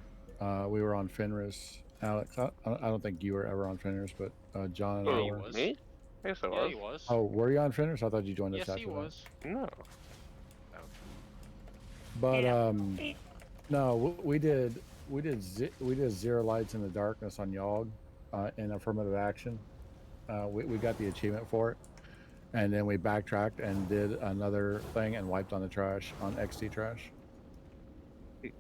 [SPEAKER 5] we were on Fenris, Alex. I don't think you were ever on Fenris, but John and I
[SPEAKER 11] He
[SPEAKER 5] were.
[SPEAKER 11] was.
[SPEAKER 19] Me? Yes, I was.
[SPEAKER 11] Yeah, he was.
[SPEAKER 5] Oh, were you on Fenris? I thought you joined us
[SPEAKER 11] Yes,
[SPEAKER 5] after
[SPEAKER 11] he
[SPEAKER 5] that.
[SPEAKER 11] was.
[SPEAKER 19] No.
[SPEAKER 5] But no, we did Zero Lights in the Darkness on Yogg in affirmative action. We got the achievement for it, and then we backtracked and did another thing and wiped on the trash on XT trash. It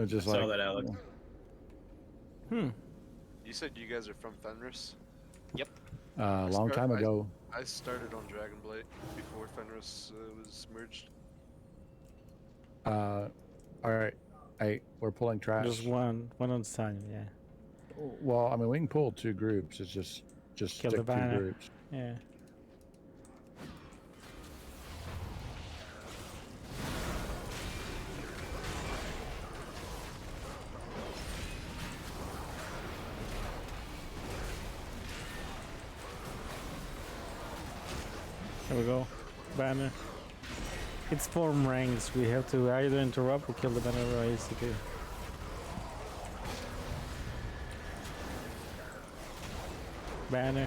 [SPEAKER 5] was just
[SPEAKER 15] Saw
[SPEAKER 5] like
[SPEAKER 15] that, Alex.
[SPEAKER 2] Hmm.
[SPEAKER 21] You said you guys are from Fenris?
[SPEAKER 11] Yep.
[SPEAKER 5] A long time ago.
[SPEAKER 21] I started on Dragonblight before Fenris was merged.
[SPEAKER 5] All right, hey, we're pulling trash.
[SPEAKER 2] Just one on the time, yeah.
[SPEAKER 5] Well, I mean, we can pull 2 groups. It's just
[SPEAKER 2] Kill
[SPEAKER 5] stick
[SPEAKER 2] the
[SPEAKER 5] 2
[SPEAKER 2] banner.
[SPEAKER 5] groups.
[SPEAKER 2] Yeah. There we go. Banner. It's 4 ranks. We have to either interrupt or kill the banner basically. Banner.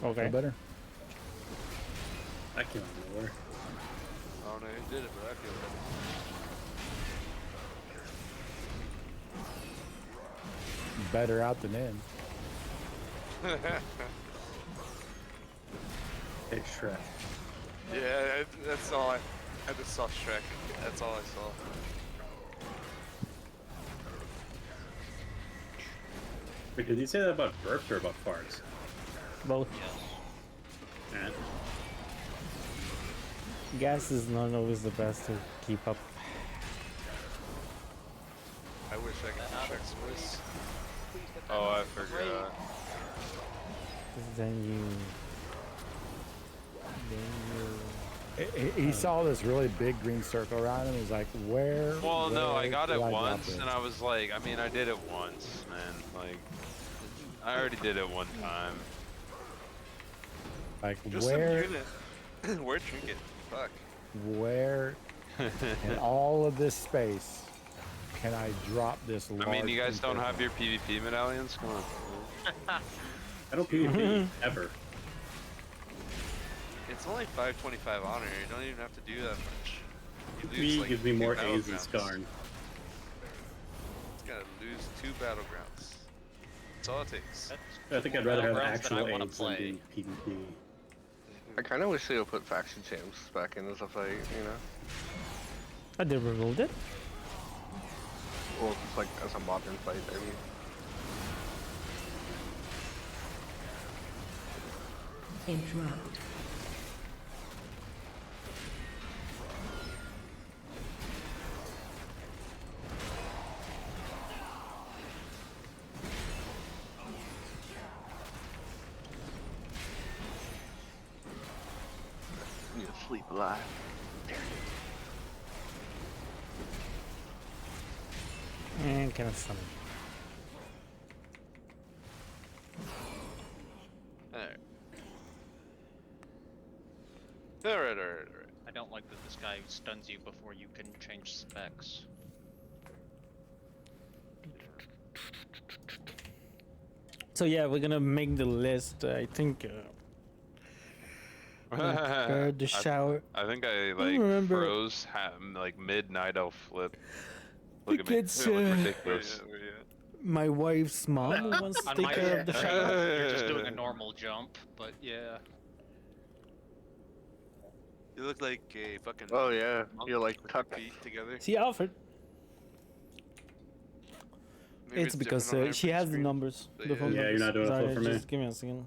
[SPEAKER 2] Okay.
[SPEAKER 5] Feel better?
[SPEAKER 15] I can't remember.
[SPEAKER 21] I don't know who did it, but I feel
[SPEAKER 5] Better out than in.
[SPEAKER 21] better.
[SPEAKER 15] Hey, Shrek.
[SPEAKER 21] Yeah, that's all I just saw Shrek. That's all I saw.
[SPEAKER 15] Wait, did you say that about burps or about farts?
[SPEAKER 2] Both.
[SPEAKER 15] Yeah.
[SPEAKER 2] Gas is not always the best to keep up.
[SPEAKER 21] I wish I could do Shrek's voice.
[SPEAKER 12] Oh, I forgot.
[SPEAKER 2] Then
[SPEAKER 5] He saw this really big green circle around him. He's like, "Where?"
[SPEAKER 12] Well, no, I
[SPEAKER 5] where
[SPEAKER 12] got
[SPEAKER 5] do
[SPEAKER 12] it
[SPEAKER 5] drop
[SPEAKER 12] once,
[SPEAKER 5] this?
[SPEAKER 12] and I was like, I mean, I did it once, man. Like, I already did it one time.
[SPEAKER 5] Like,
[SPEAKER 21] Just
[SPEAKER 5] where?
[SPEAKER 21] Where Trinket? Fuck.
[SPEAKER 5] Where in all of this space can I drop this?
[SPEAKER 12] I mean, you guys don't
[SPEAKER 5] large
[SPEAKER 12] have your PvP medallions? Come on.
[SPEAKER 15] I don't PvP ever.
[SPEAKER 21] It's only 525 honor. You don't even have to do that much. You lose,
[SPEAKER 15] Me
[SPEAKER 21] like,
[SPEAKER 15] gives me
[SPEAKER 21] 2
[SPEAKER 15] more A's than
[SPEAKER 21] battlegrounds.
[SPEAKER 15] Skarn.
[SPEAKER 21] It's gotta lose 2 battlegrounds. That's all it takes.
[SPEAKER 15] I think I'd rather have
[SPEAKER 11] Battlegrounds that
[SPEAKER 15] actual
[SPEAKER 11] I wanna
[SPEAKER 15] A's than
[SPEAKER 11] play.
[SPEAKER 15] be PvP.
[SPEAKER 19] I kind of wish they would put faction champs back in as a fight, you know?
[SPEAKER 2] I did removed it.
[SPEAKER 19] Well, it's like as a modern fight, I mean.
[SPEAKER 20] Interrupt.
[SPEAKER 19] You sleep alive.
[SPEAKER 2] And kind of summon.
[SPEAKER 21] Alright. Alright.
[SPEAKER 11] I don't like that this guy stuns you before you can change specs.
[SPEAKER 2] So yeah, we're gonna make the list. I think. The shower.
[SPEAKER 12] I think I like
[SPEAKER 2] remember.
[SPEAKER 12] froze like mid night elf flip. Look at me.
[SPEAKER 2] It's,
[SPEAKER 12] It looked ridiculous.
[SPEAKER 2] My wife's mom who wants to
[SPEAKER 11] On
[SPEAKER 2] take
[SPEAKER 11] my
[SPEAKER 2] care of the shower.
[SPEAKER 11] You're just doing a normal jump, but yeah.
[SPEAKER 21] You look like a fucking.
[SPEAKER 19] Oh yeah,
[SPEAKER 21] monk
[SPEAKER 19] you're like
[SPEAKER 21] with your
[SPEAKER 19] tucked.
[SPEAKER 21] feet together.
[SPEAKER 2] See, Alfred.
[SPEAKER 21] Maybe
[SPEAKER 2] It's because
[SPEAKER 21] different on
[SPEAKER 2] she
[SPEAKER 21] every
[SPEAKER 2] has the
[SPEAKER 21] screen.
[SPEAKER 2] numbers.
[SPEAKER 21] But
[SPEAKER 2] The
[SPEAKER 21] yeah.
[SPEAKER 2] phone
[SPEAKER 15] Yeah, you're
[SPEAKER 2] numbers.
[SPEAKER 15] not doing a
[SPEAKER 2] Sorry,
[SPEAKER 15] flip for me.
[SPEAKER 2] just give me a second.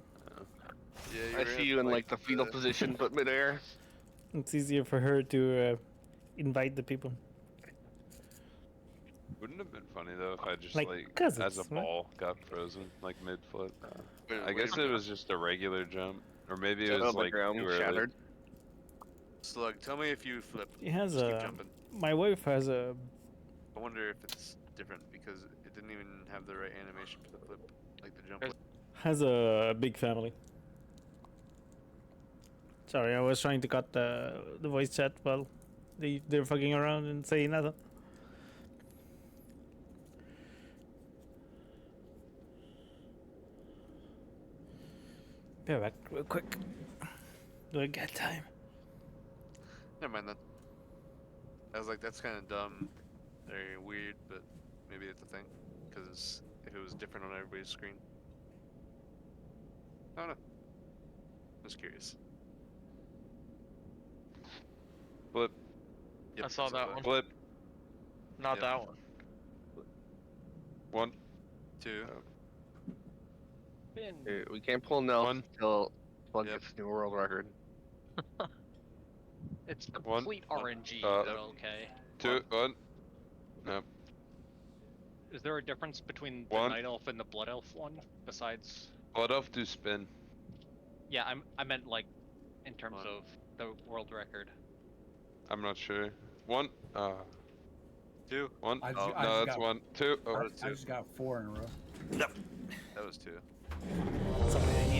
[SPEAKER 21] Yeah,
[SPEAKER 19] I see you in like the fetal position, but midair.
[SPEAKER 2] It's easier for her to invite the people.
[SPEAKER 12] Wouldn't it have been funny though if I just
[SPEAKER 2] Like
[SPEAKER 12] like
[SPEAKER 2] cousins,
[SPEAKER 12] as a
[SPEAKER 2] right?
[SPEAKER 12] ball got frozen like mid flip.
[SPEAKER 21] Wait,
[SPEAKER 12] I guess it was just a regular jump, or maybe it
[SPEAKER 19] Just
[SPEAKER 12] was
[SPEAKER 19] on the
[SPEAKER 12] like
[SPEAKER 19] ground,
[SPEAKER 12] too early.
[SPEAKER 19] shattered.
[SPEAKER 21] Slug, tell me if you flip.
[SPEAKER 2] She has
[SPEAKER 21] Just keep
[SPEAKER 2] a.
[SPEAKER 21] jumping.
[SPEAKER 2] My wife has a.
[SPEAKER 21] I wonder if it's different because it didn't even have the right animation for the flip, like the jump.
[SPEAKER 2] Has a big family. Sorry, I was trying to cut the voice chat while they're fucking around and saying nothing. Be back real quick. Do I get time?
[SPEAKER 21] Never mind then. I was like, that's kind of dumb, very weird, but maybe it's a thing. Because if it was different on everybody's screen. I don't know. Just curious.
[SPEAKER 12] Flip.
[SPEAKER 21] Yep,
[SPEAKER 17] I saw that one.
[SPEAKER 12] Flip.
[SPEAKER 17] Not
[SPEAKER 21] Yep.
[SPEAKER 17] that one.
[SPEAKER 12] 1,
[SPEAKER 21] 2.
[SPEAKER 19] Hey, we can't pull Nell until Plug gets new world record.
[SPEAKER 11] It's
[SPEAKER 12] One.
[SPEAKER 11] complete RNG,
[SPEAKER 12] Uh,
[SPEAKER 11] but okay.
[SPEAKER 12] 2, 1. No.
[SPEAKER 11] Is there a difference between the
[SPEAKER 12] One.
[SPEAKER 11] Night Elf and the Blood Elf one, besides...
[SPEAKER 12] Blood elf do spin.
[SPEAKER 11] Yeah, I meant like, in terms of the world record.
[SPEAKER 12] I'm not sure. 1.
[SPEAKER 21] 2.
[SPEAKER 12] 1.
[SPEAKER 5] I
[SPEAKER 12] Oh,
[SPEAKER 5] just
[SPEAKER 12] no, that's
[SPEAKER 5] got-
[SPEAKER 12] 1. 2. Oh,
[SPEAKER 5] I just got 4 in a row.
[SPEAKER 21] Yep. That was 2.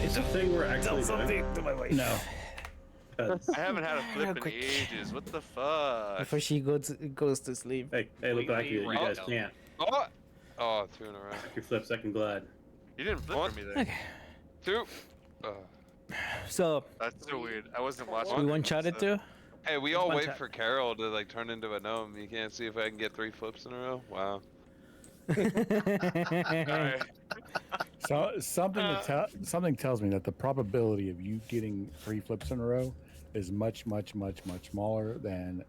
[SPEAKER 15] Is the thing we're actually doing?
[SPEAKER 2] to my wife.
[SPEAKER 5] No.
[SPEAKER 21] I haven't had a flip in
[SPEAKER 2] quick.
[SPEAKER 21] ages. What the fuck?
[SPEAKER 2] Before she goes to sleep.
[SPEAKER 15] Hey, look back here. You guys
[SPEAKER 21] random.
[SPEAKER 15] can't.
[SPEAKER 12] Oh! Oh, 2 in a row.
[SPEAKER 15] Your flip second glide.
[SPEAKER 21] You didn't flip
[SPEAKER 12] One.
[SPEAKER 21] for me there.
[SPEAKER 2] Okay.
[SPEAKER 12] 2.
[SPEAKER 2] So
[SPEAKER 21] That's so weird. I wasn't watching.
[SPEAKER 2] we
[SPEAKER 21] it,
[SPEAKER 2] one shot it
[SPEAKER 21] so-
[SPEAKER 2] too.
[SPEAKER 12] Hey, we all
[SPEAKER 2] One
[SPEAKER 12] wait
[SPEAKER 2] shot.
[SPEAKER 12] for Carol to like turn into a gnome. You can't see if I can get 3 flips in a row? Wow.
[SPEAKER 21] Alright.
[SPEAKER 5] So something tells me that the probability of you getting 3 flips in a row is much smaller than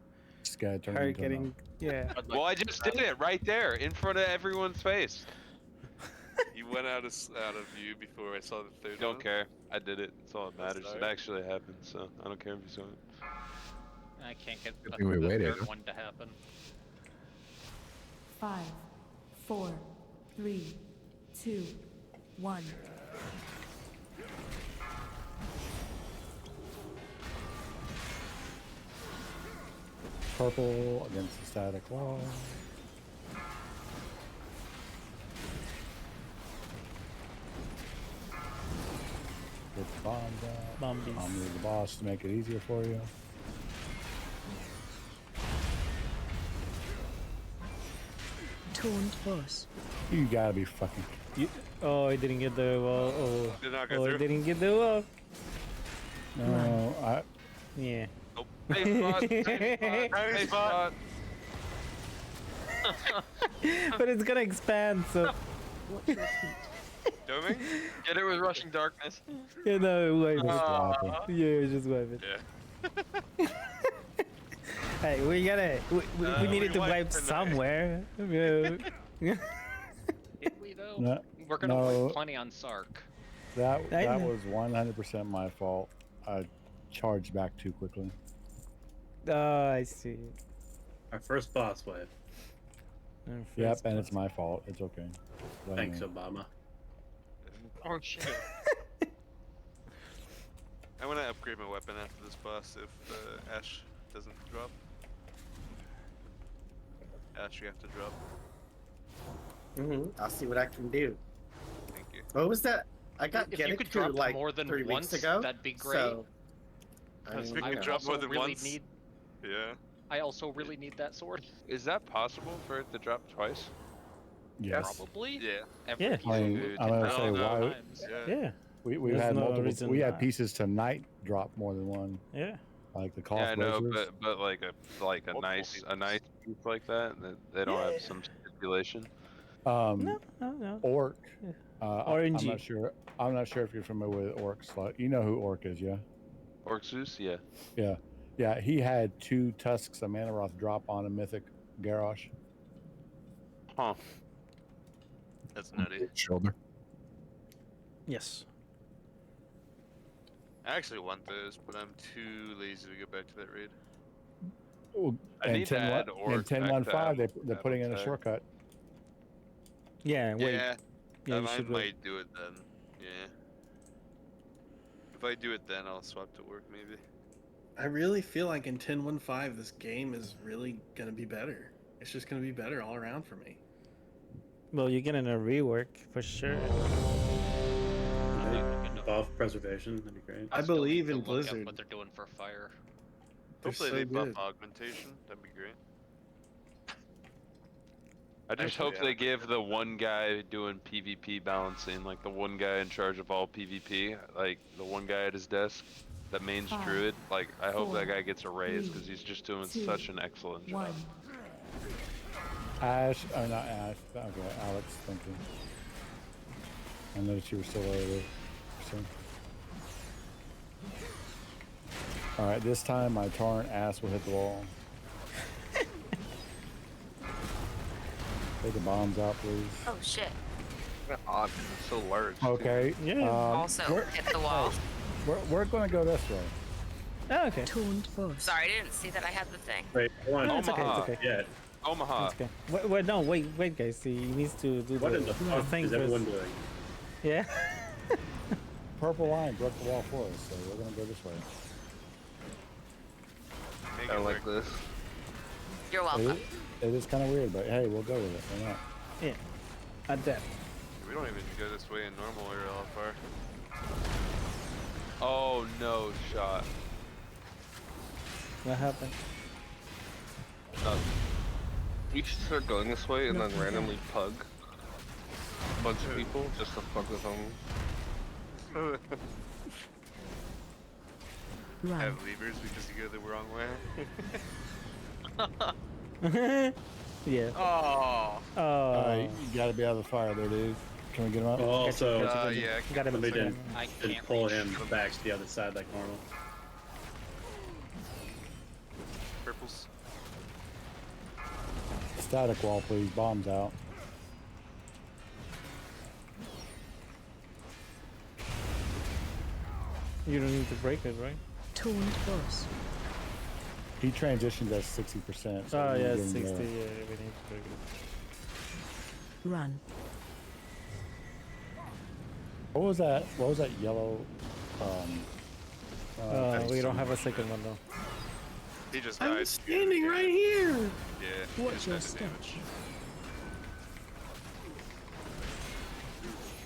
[SPEAKER 5] Scad turning
[SPEAKER 2] Her
[SPEAKER 5] into a
[SPEAKER 2] getting
[SPEAKER 5] gnome.
[SPEAKER 2] yeah.
[SPEAKER 12] Well, I just did it right there in front of everyone's face.
[SPEAKER 21] You went out of view before I saw the third
[SPEAKER 12] Don't
[SPEAKER 21] one.
[SPEAKER 12] care. I did it. That's all that matters. It
[SPEAKER 21] alright.
[SPEAKER 12] actually happened, so I don't care if you saw it.
[SPEAKER 11] I can't get
[SPEAKER 5] Good thing we waited.
[SPEAKER 11] third one to happen.
[SPEAKER 20] 5, 4, 3, 2, 1.
[SPEAKER 5] Purple against the static wall. Get the bombs out.
[SPEAKER 2] Bombies.
[SPEAKER 5] Bomb the boss to make it easier for you.
[SPEAKER 20] Taunt boss.
[SPEAKER 5] You gotta be fucking.
[SPEAKER 2] Oh, I didn't get the wall. Oh,
[SPEAKER 21] Did not go
[SPEAKER 2] oh I
[SPEAKER 21] through.
[SPEAKER 2] didn't get the wall.
[SPEAKER 5] No, I.
[SPEAKER 2] Yeah.
[SPEAKER 21] Nope.
[SPEAKER 12] Hey, spot. Hey, spot.
[SPEAKER 2] But it's gonna expand, so
[SPEAKER 21] Doming?
[SPEAKER 17] Get it with Rushing Darkness.
[SPEAKER 2] yeah, no, wipe it.
[SPEAKER 5] Just
[SPEAKER 2] Yeah, just wipe it.
[SPEAKER 21] Yeah.
[SPEAKER 2] Hey, we gotta. We needed
[SPEAKER 21] we
[SPEAKER 2] to
[SPEAKER 21] wiped
[SPEAKER 2] wipe
[SPEAKER 21] for the-
[SPEAKER 2] somewhere. Yeah.
[SPEAKER 11] Did we though?
[SPEAKER 5] No,
[SPEAKER 11] We're gonna
[SPEAKER 5] no.
[SPEAKER 11] wipe plenty on Sark.
[SPEAKER 5] that
[SPEAKER 2] I
[SPEAKER 5] that
[SPEAKER 2] know.
[SPEAKER 5] was 100% my fault. I charged back too quickly.
[SPEAKER 2] Oh, I see.
[SPEAKER 15] Our first boss wave.
[SPEAKER 5] Yep, and it's my fault. It's okay. Blame
[SPEAKER 15] Thanks,
[SPEAKER 5] me.
[SPEAKER 15] Obama.
[SPEAKER 17] Oh shit.
[SPEAKER 21] I want to upgrade my weapon after this boss if Ash doesn't drop. Ash, you have to drop.
[SPEAKER 3] I'll see what I can do.
[SPEAKER 21] Thank you.
[SPEAKER 3] What was that? I got
[SPEAKER 11] If
[SPEAKER 3] get
[SPEAKER 11] you
[SPEAKER 3] it
[SPEAKER 11] could
[SPEAKER 3] to
[SPEAKER 11] drop
[SPEAKER 3] like
[SPEAKER 11] more than
[SPEAKER 3] 3
[SPEAKER 11] once,
[SPEAKER 3] weeks ago.
[SPEAKER 11] that'd be great.
[SPEAKER 3] So, I
[SPEAKER 11] Because
[SPEAKER 3] mean,
[SPEAKER 21] I
[SPEAKER 11] I
[SPEAKER 21] could drop
[SPEAKER 11] also
[SPEAKER 21] more than
[SPEAKER 11] really
[SPEAKER 21] once.
[SPEAKER 11] need.
[SPEAKER 21] Yeah.
[SPEAKER 11] I also really need that sword.
[SPEAKER 12] Is that possible for it to drop twice?
[SPEAKER 5] Yes.
[SPEAKER 11] Probably.
[SPEAKER 21] Yeah.
[SPEAKER 11] Every
[SPEAKER 2] Yeah.
[SPEAKER 5] I mean,
[SPEAKER 11] dude
[SPEAKER 5] I'm
[SPEAKER 11] can
[SPEAKER 5] gonna
[SPEAKER 11] have
[SPEAKER 5] say
[SPEAKER 11] it
[SPEAKER 5] why.
[SPEAKER 11] times.
[SPEAKER 2] Yeah.
[SPEAKER 5] We've
[SPEAKER 2] There's
[SPEAKER 5] had
[SPEAKER 2] no
[SPEAKER 5] multiple.
[SPEAKER 2] reason
[SPEAKER 5] We had
[SPEAKER 2] not.
[SPEAKER 5] pieces tonight drop more than one.
[SPEAKER 2] Yeah.
[SPEAKER 5] Like the
[SPEAKER 12] Yeah,
[SPEAKER 5] cost
[SPEAKER 12] I know,
[SPEAKER 5] bracers.
[SPEAKER 12] but like a
[SPEAKER 21] Multiple
[SPEAKER 12] nice piece like that, they don't have some stipulation.
[SPEAKER 5] Um,
[SPEAKER 2] No.
[SPEAKER 5] Orc.
[SPEAKER 2] Yeah.
[SPEAKER 5] I'm
[SPEAKER 2] RNG.
[SPEAKER 5] not sure. I'm not sure if you're familiar with Orcs. Like, you know who Orc is, yeah?
[SPEAKER 12] Orc Zeus, yeah.
[SPEAKER 5] Yeah. He had 2 tusks of Manaroth drop on a mythic Garrosh.
[SPEAKER 12] Huh.
[SPEAKER 21] That's nutty.
[SPEAKER 5] Shoulder.
[SPEAKER 2] Yes.
[SPEAKER 21] I actually want those, but I'm too lazy to get back to that raid.
[SPEAKER 5] Well,
[SPEAKER 12] I
[SPEAKER 5] and
[SPEAKER 12] need to
[SPEAKER 5] 10
[SPEAKER 12] add
[SPEAKER 5] and
[SPEAKER 12] Orc
[SPEAKER 5] 10.1.5,
[SPEAKER 12] back to
[SPEAKER 5] they're putting in a
[SPEAKER 12] tag.
[SPEAKER 5] shortcut.
[SPEAKER 2] Yeah. Wait.
[SPEAKER 21] Yeah,
[SPEAKER 2] Yeah. You
[SPEAKER 21] I
[SPEAKER 2] should
[SPEAKER 21] might
[SPEAKER 2] wait.
[SPEAKER 21] do it then. Yeah. If I do it then, I'll swap to work maybe.
[SPEAKER 18] I really feel like in 10.1.5, this game is really gonna be better. It's just gonna be better all around for me.
[SPEAKER 2] Well, you're getting a rework for sure.
[SPEAKER 15] Buff preservation, that'd be great.
[SPEAKER 18] I
[SPEAKER 11] still need
[SPEAKER 18] believe
[SPEAKER 11] to
[SPEAKER 18] in
[SPEAKER 11] look up
[SPEAKER 18] Blizzard.
[SPEAKER 11] what they're doing for fire.
[SPEAKER 18] They're
[SPEAKER 21] Hopefully
[SPEAKER 18] so
[SPEAKER 21] they buff
[SPEAKER 18] good.
[SPEAKER 21] augmentation. That'd be great.
[SPEAKER 12] I just
[SPEAKER 21] Actually,
[SPEAKER 12] hope
[SPEAKER 21] yeah,
[SPEAKER 12] they
[SPEAKER 21] I'm
[SPEAKER 12] give the one guy doing PvP balancing, like the one guy in charge of all PvP, like the one guy at his desk, the main druid. Like, I hope that guy gets a raise because he's just doing such an excellent job.
[SPEAKER 5] Ash, oh not Ash. Okay, Alex, thank you. I noticed you were still over there. All right, this time my Tauren ass will hit the wall. Take the bombs out, please.
[SPEAKER 16] Oh shit.
[SPEAKER 19] Odd, it's so large.
[SPEAKER 5] Okay.
[SPEAKER 2] Yeah.
[SPEAKER 16] Also hit the wall.
[SPEAKER 5] We're going to go this way.
[SPEAKER 2] Oh, okay.
[SPEAKER 16] Sorry, I didn't see that I had the thing.
[SPEAKER 15] Wait, hold on.
[SPEAKER 2] No, it's okay. It's okay.
[SPEAKER 15] Yeah.
[SPEAKER 12] Omaha.
[SPEAKER 2] It's okay. Wait, guys. He needs to do
[SPEAKER 15] What in the
[SPEAKER 2] the
[SPEAKER 15] fuck
[SPEAKER 2] thing
[SPEAKER 15] is
[SPEAKER 2] first.
[SPEAKER 15] everyone doing?
[SPEAKER 2] Yeah.
[SPEAKER 5] Purple line broke the wall for us, so we're going to go this way.
[SPEAKER 21] Make
[SPEAKER 19] I
[SPEAKER 21] it
[SPEAKER 19] like
[SPEAKER 21] work.
[SPEAKER 19] this.
[SPEAKER 16] You're welcome.
[SPEAKER 5] It is kind of weird, but hey, we'll go with it. Why not?
[SPEAKER 2] Yeah. Adapt.
[SPEAKER 21] We don't even go this way in normal or all far.
[SPEAKER 12] Oh no, shot.
[SPEAKER 2] What happened?
[SPEAKER 12] Nothing.
[SPEAKER 19] We should start going this way and then randomly pug a bunch of people just to fuck with them.
[SPEAKER 21] Have levers because you go the wrong way.
[SPEAKER 2] Yeah.
[SPEAKER 21] Oh.
[SPEAKER 5] You got to be out of the fire there, dude. Can we get him up?
[SPEAKER 15] Also,
[SPEAKER 21] Yeah.
[SPEAKER 2] Got him.
[SPEAKER 15] somebody didn't,
[SPEAKER 11] I
[SPEAKER 15] didn't
[SPEAKER 11] can't
[SPEAKER 15] pull
[SPEAKER 11] reach.
[SPEAKER 15] him back to the other side like normal.
[SPEAKER 21] Purples.
[SPEAKER 5] Static wall, please. Bombs out.
[SPEAKER 2] You don't need to break it, right?
[SPEAKER 5] He transitioned at 60%. So
[SPEAKER 2] Oh
[SPEAKER 5] we
[SPEAKER 2] yeah,
[SPEAKER 5] give him
[SPEAKER 2] 60.
[SPEAKER 5] the-
[SPEAKER 2] Yeah, we need to break it.
[SPEAKER 20] Run.
[SPEAKER 5] What was that? What was that yellow?
[SPEAKER 2] We don't have a second one though.
[SPEAKER 21] He just
[SPEAKER 18] I'm
[SPEAKER 21] died.
[SPEAKER 18] standing right here.
[SPEAKER 21] Yeah. he
[SPEAKER 20] Watch
[SPEAKER 21] just
[SPEAKER 20] your
[SPEAKER 21] died to damage.
[SPEAKER 20] step.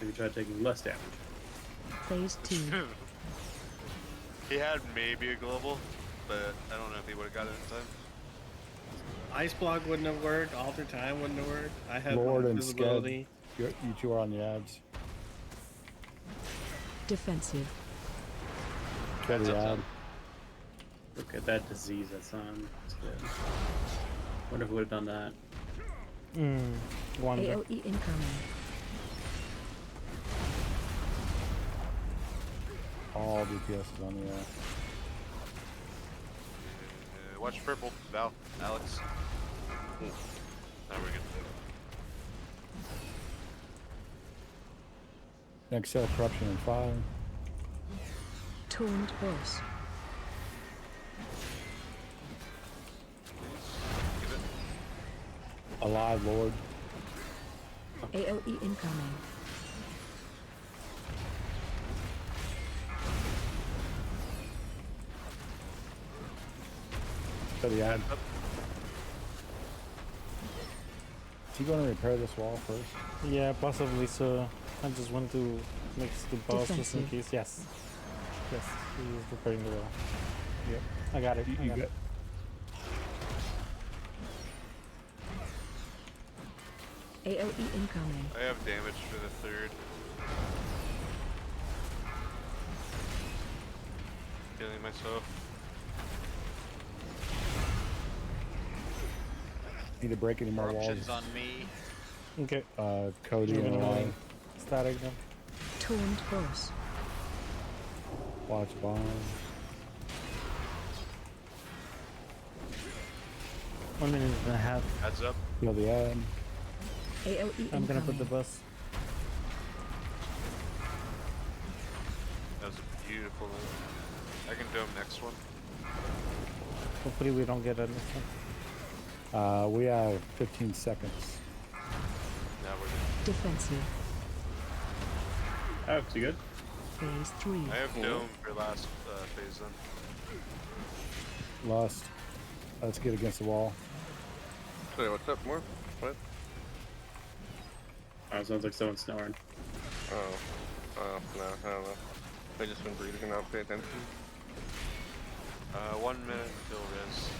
[SPEAKER 15] Maybe try taking less damage.
[SPEAKER 20] Phase 2.
[SPEAKER 21] He had maybe a global, but I don't know if he would have got it in time.
[SPEAKER 18] Ice block wouldn't have worked. Alter time wouldn't have worked. I had
[SPEAKER 5] Lord
[SPEAKER 18] no
[SPEAKER 5] and
[SPEAKER 18] visibility.
[SPEAKER 5] Sked. You two are on the ads.
[SPEAKER 20] Defensive.
[SPEAKER 5] Get the ad.
[SPEAKER 15] Look at that disease that's on. That's good. Wonder who would have done that.
[SPEAKER 2] Wonder.
[SPEAKER 20] AOE incoming.
[SPEAKER 5] All DPS is on the ad.
[SPEAKER 21] Watch purple, Val, Alex. Now we're good.
[SPEAKER 5] Next set of corruption in 5.
[SPEAKER 20] Toned boss.
[SPEAKER 5] Alive Lord.
[SPEAKER 20] AOE incoming.
[SPEAKER 5] To the ad. Is he going to repair this wall first?
[SPEAKER 2] Yeah, possibly. So I just want to mix the boss just in
[SPEAKER 20] Defensive.
[SPEAKER 2] case. Yes. Yes, he is repairing the wall.
[SPEAKER 5] Yep.
[SPEAKER 2] I got it. I
[SPEAKER 5] You
[SPEAKER 2] got
[SPEAKER 5] got.
[SPEAKER 2] it.
[SPEAKER 5] Is he going to repair this wall first? Yeah, possibly. So I'm just want to mix the boss just in case. Yes. Yes, he is repairing the wall. Yep. I got it.
[SPEAKER 2] I got it.
[SPEAKER 20] AOE incoming.
[SPEAKER 21] I have damage for the third. Killing myself.
[SPEAKER 5] Need to break any more walls.
[SPEAKER 11] Corruption's on me.
[SPEAKER 2] Okay.
[SPEAKER 5] Cody
[SPEAKER 2] Even
[SPEAKER 5] and
[SPEAKER 2] going. Static them.
[SPEAKER 20] Taunt boss.
[SPEAKER 5] Watch bomb.
[SPEAKER 2] 1 minute and a half.
[SPEAKER 21] Heads up.
[SPEAKER 5] Kill the ad.
[SPEAKER 20] AOE
[SPEAKER 2] I'm gonna put the
[SPEAKER 20] incoming.
[SPEAKER 2] bus.
[SPEAKER 21] That was a beautiful one. I can dome next one.
[SPEAKER 2] Hopefully we don't get anything.
[SPEAKER 5] We have 15 seconds.
[SPEAKER 21] Now we're good.
[SPEAKER 20] Defensive.
[SPEAKER 15] Oh, too good.
[SPEAKER 20] Phase 3.
[SPEAKER 21] I have dome for last phase then.
[SPEAKER 5] Lust. Let's get against the wall.
[SPEAKER 19] Wait, what's up, more? What?
[SPEAKER 15] Oh, it sounds like someone's snoring.
[SPEAKER 19] Oh. Oh, no, I don't know. I just been breathing and not pay attention.
[SPEAKER 21] 1 minute until res.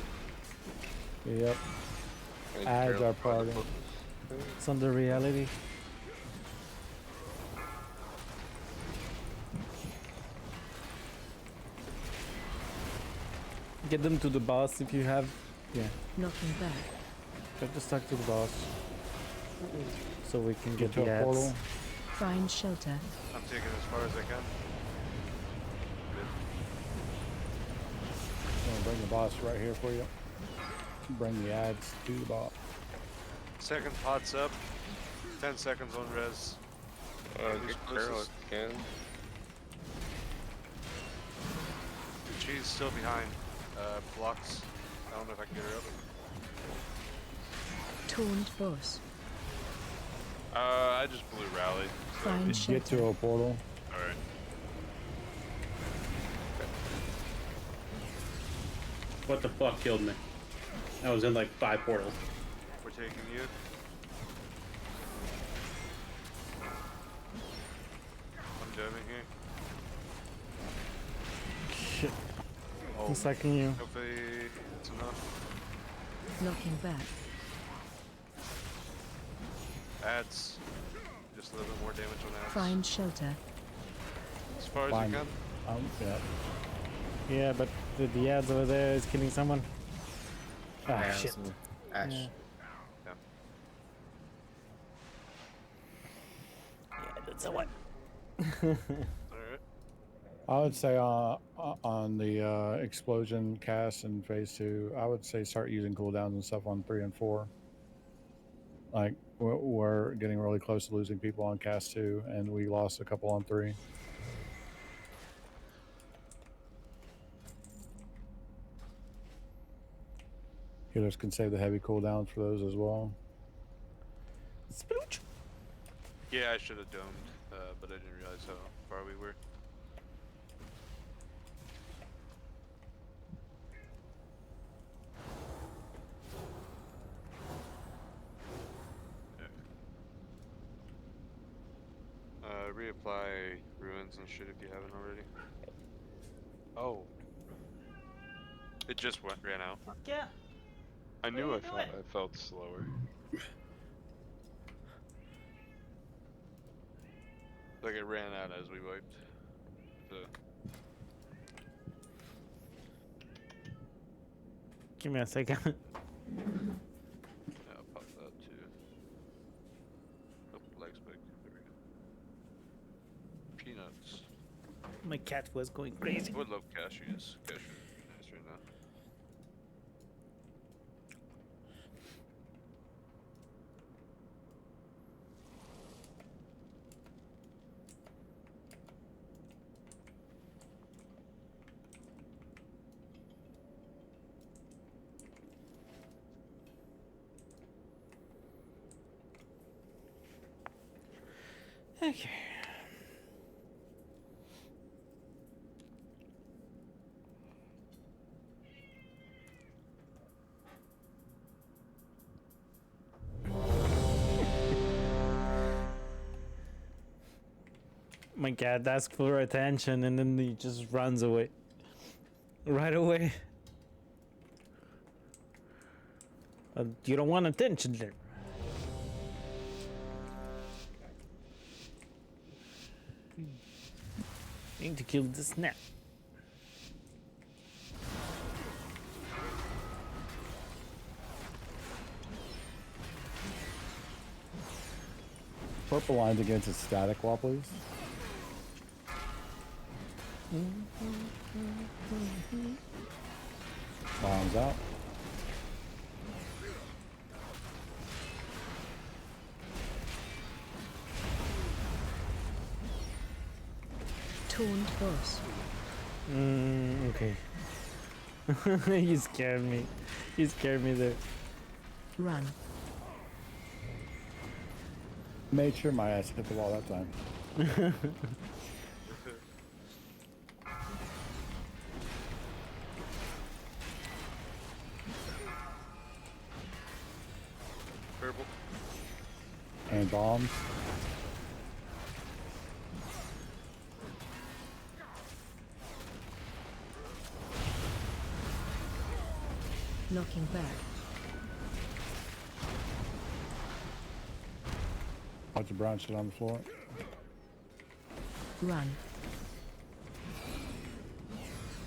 [SPEAKER 2] Yep. Ads are part of it's under reality. Get them to the boss if you have. Yeah.
[SPEAKER 20] Knocking back.
[SPEAKER 2] Get the stuck to the boss. So we can get
[SPEAKER 5] to
[SPEAKER 2] the
[SPEAKER 5] a
[SPEAKER 2] ads.
[SPEAKER 5] portal.
[SPEAKER 20] Find shelter.
[SPEAKER 21] I'm taking as far as I can. Good.
[SPEAKER 5] I'm gonna bring the boss right here for you. Bring the ads to the boss.
[SPEAKER 21] Second pot's up. 10 seconds on res.
[SPEAKER 19] Get Carol if you can.
[SPEAKER 21] She's still behind. Blocks. I don't know if I can get her up.
[SPEAKER 20] Taunt boss.
[SPEAKER 21] I just blew rally. So.
[SPEAKER 20] Find
[SPEAKER 5] Get
[SPEAKER 20] shelter.
[SPEAKER 5] to a portal.
[SPEAKER 21] Alright.
[SPEAKER 15] What the fuck killed me? I was in like 5 portals.
[SPEAKER 21] We're taking you. I'm doming here.
[SPEAKER 2] Shit.
[SPEAKER 21] Oh.
[SPEAKER 2] I'm sucking you.
[SPEAKER 21] Hopefully it's enough.
[SPEAKER 20] Knocking back.
[SPEAKER 21] Ads. Just a little bit more damage on ads.
[SPEAKER 20] Find shelter.
[SPEAKER 21] As far as
[SPEAKER 5] Fine.
[SPEAKER 21] you can.
[SPEAKER 5] Yeah.
[SPEAKER 2] Yeah, but the ads over there is killing someone. Ah,
[SPEAKER 3] Yeah,
[SPEAKER 2] shit.
[SPEAKER 3] some Ash.
[SPEAKER 2] Yeah.
[SPEAKER 21] Yeah.
[SPEAKER 2] Yeah, that's a one.
[SPEAKER 21] Alright.
[SPEAKER 5] I would say on the explosion cast in phase 2, I would say start using cooldowns and stuff on 3 and 4. Like we're getting really close to losing people on cast 2, and we lost a couple on 3. Healers can save the heavy cooldowns for those as well.
[SPEAKER 2] Splooch.
[SPEAKER 21] Yeah, I should have domed, but I didn't realize how far we were. Reapply ruins and shit if you haven't already. Oh. It just ran out.
[SPEAKER 2] Fuck yeah.
[SPEAKER 21] I knew
[SPEAKER 2] are
[SPEAKER 21] I
[SPEAKER 2] you
[SPEAKER 21] felt,
[SPEAKER 2] doing?
[SPEAKER 21] I felt slower. Like it ran out as we wiped. So.
[SPEAKER 2] Give me a second.
[SPEAKER 21] Yeah, I'll pop that too. Oh, legs big. There we go. Peanuts.
[SPEAKER 2] My cat was going crazy.
[SPEAKER 21] I would love cashews. Cashews are nice right now.
[SPEAKER 2] Okay. My cat asks for attention and then he just runs away. Right away. You don't want attention there. Need to kill this net.
[SPEAKER 5] Purple lines against a static wall, please. Bombs out.
[SPEAKER 20] Taunt boss.
[SPEAKER 2] Okay. You scared me. You scared me there.
[SPEAKER 20] Run.
[SPEAKER 5] Made sure my ass hit the wall that time.
[SPEAKER 21] Purple.
[SPEAKER 5] And bombs.
[SPEAKER 20] Knocking back.
[SPEAKER 5] Bunch of brown shit on the floor.
[SPEAKER 20] Run.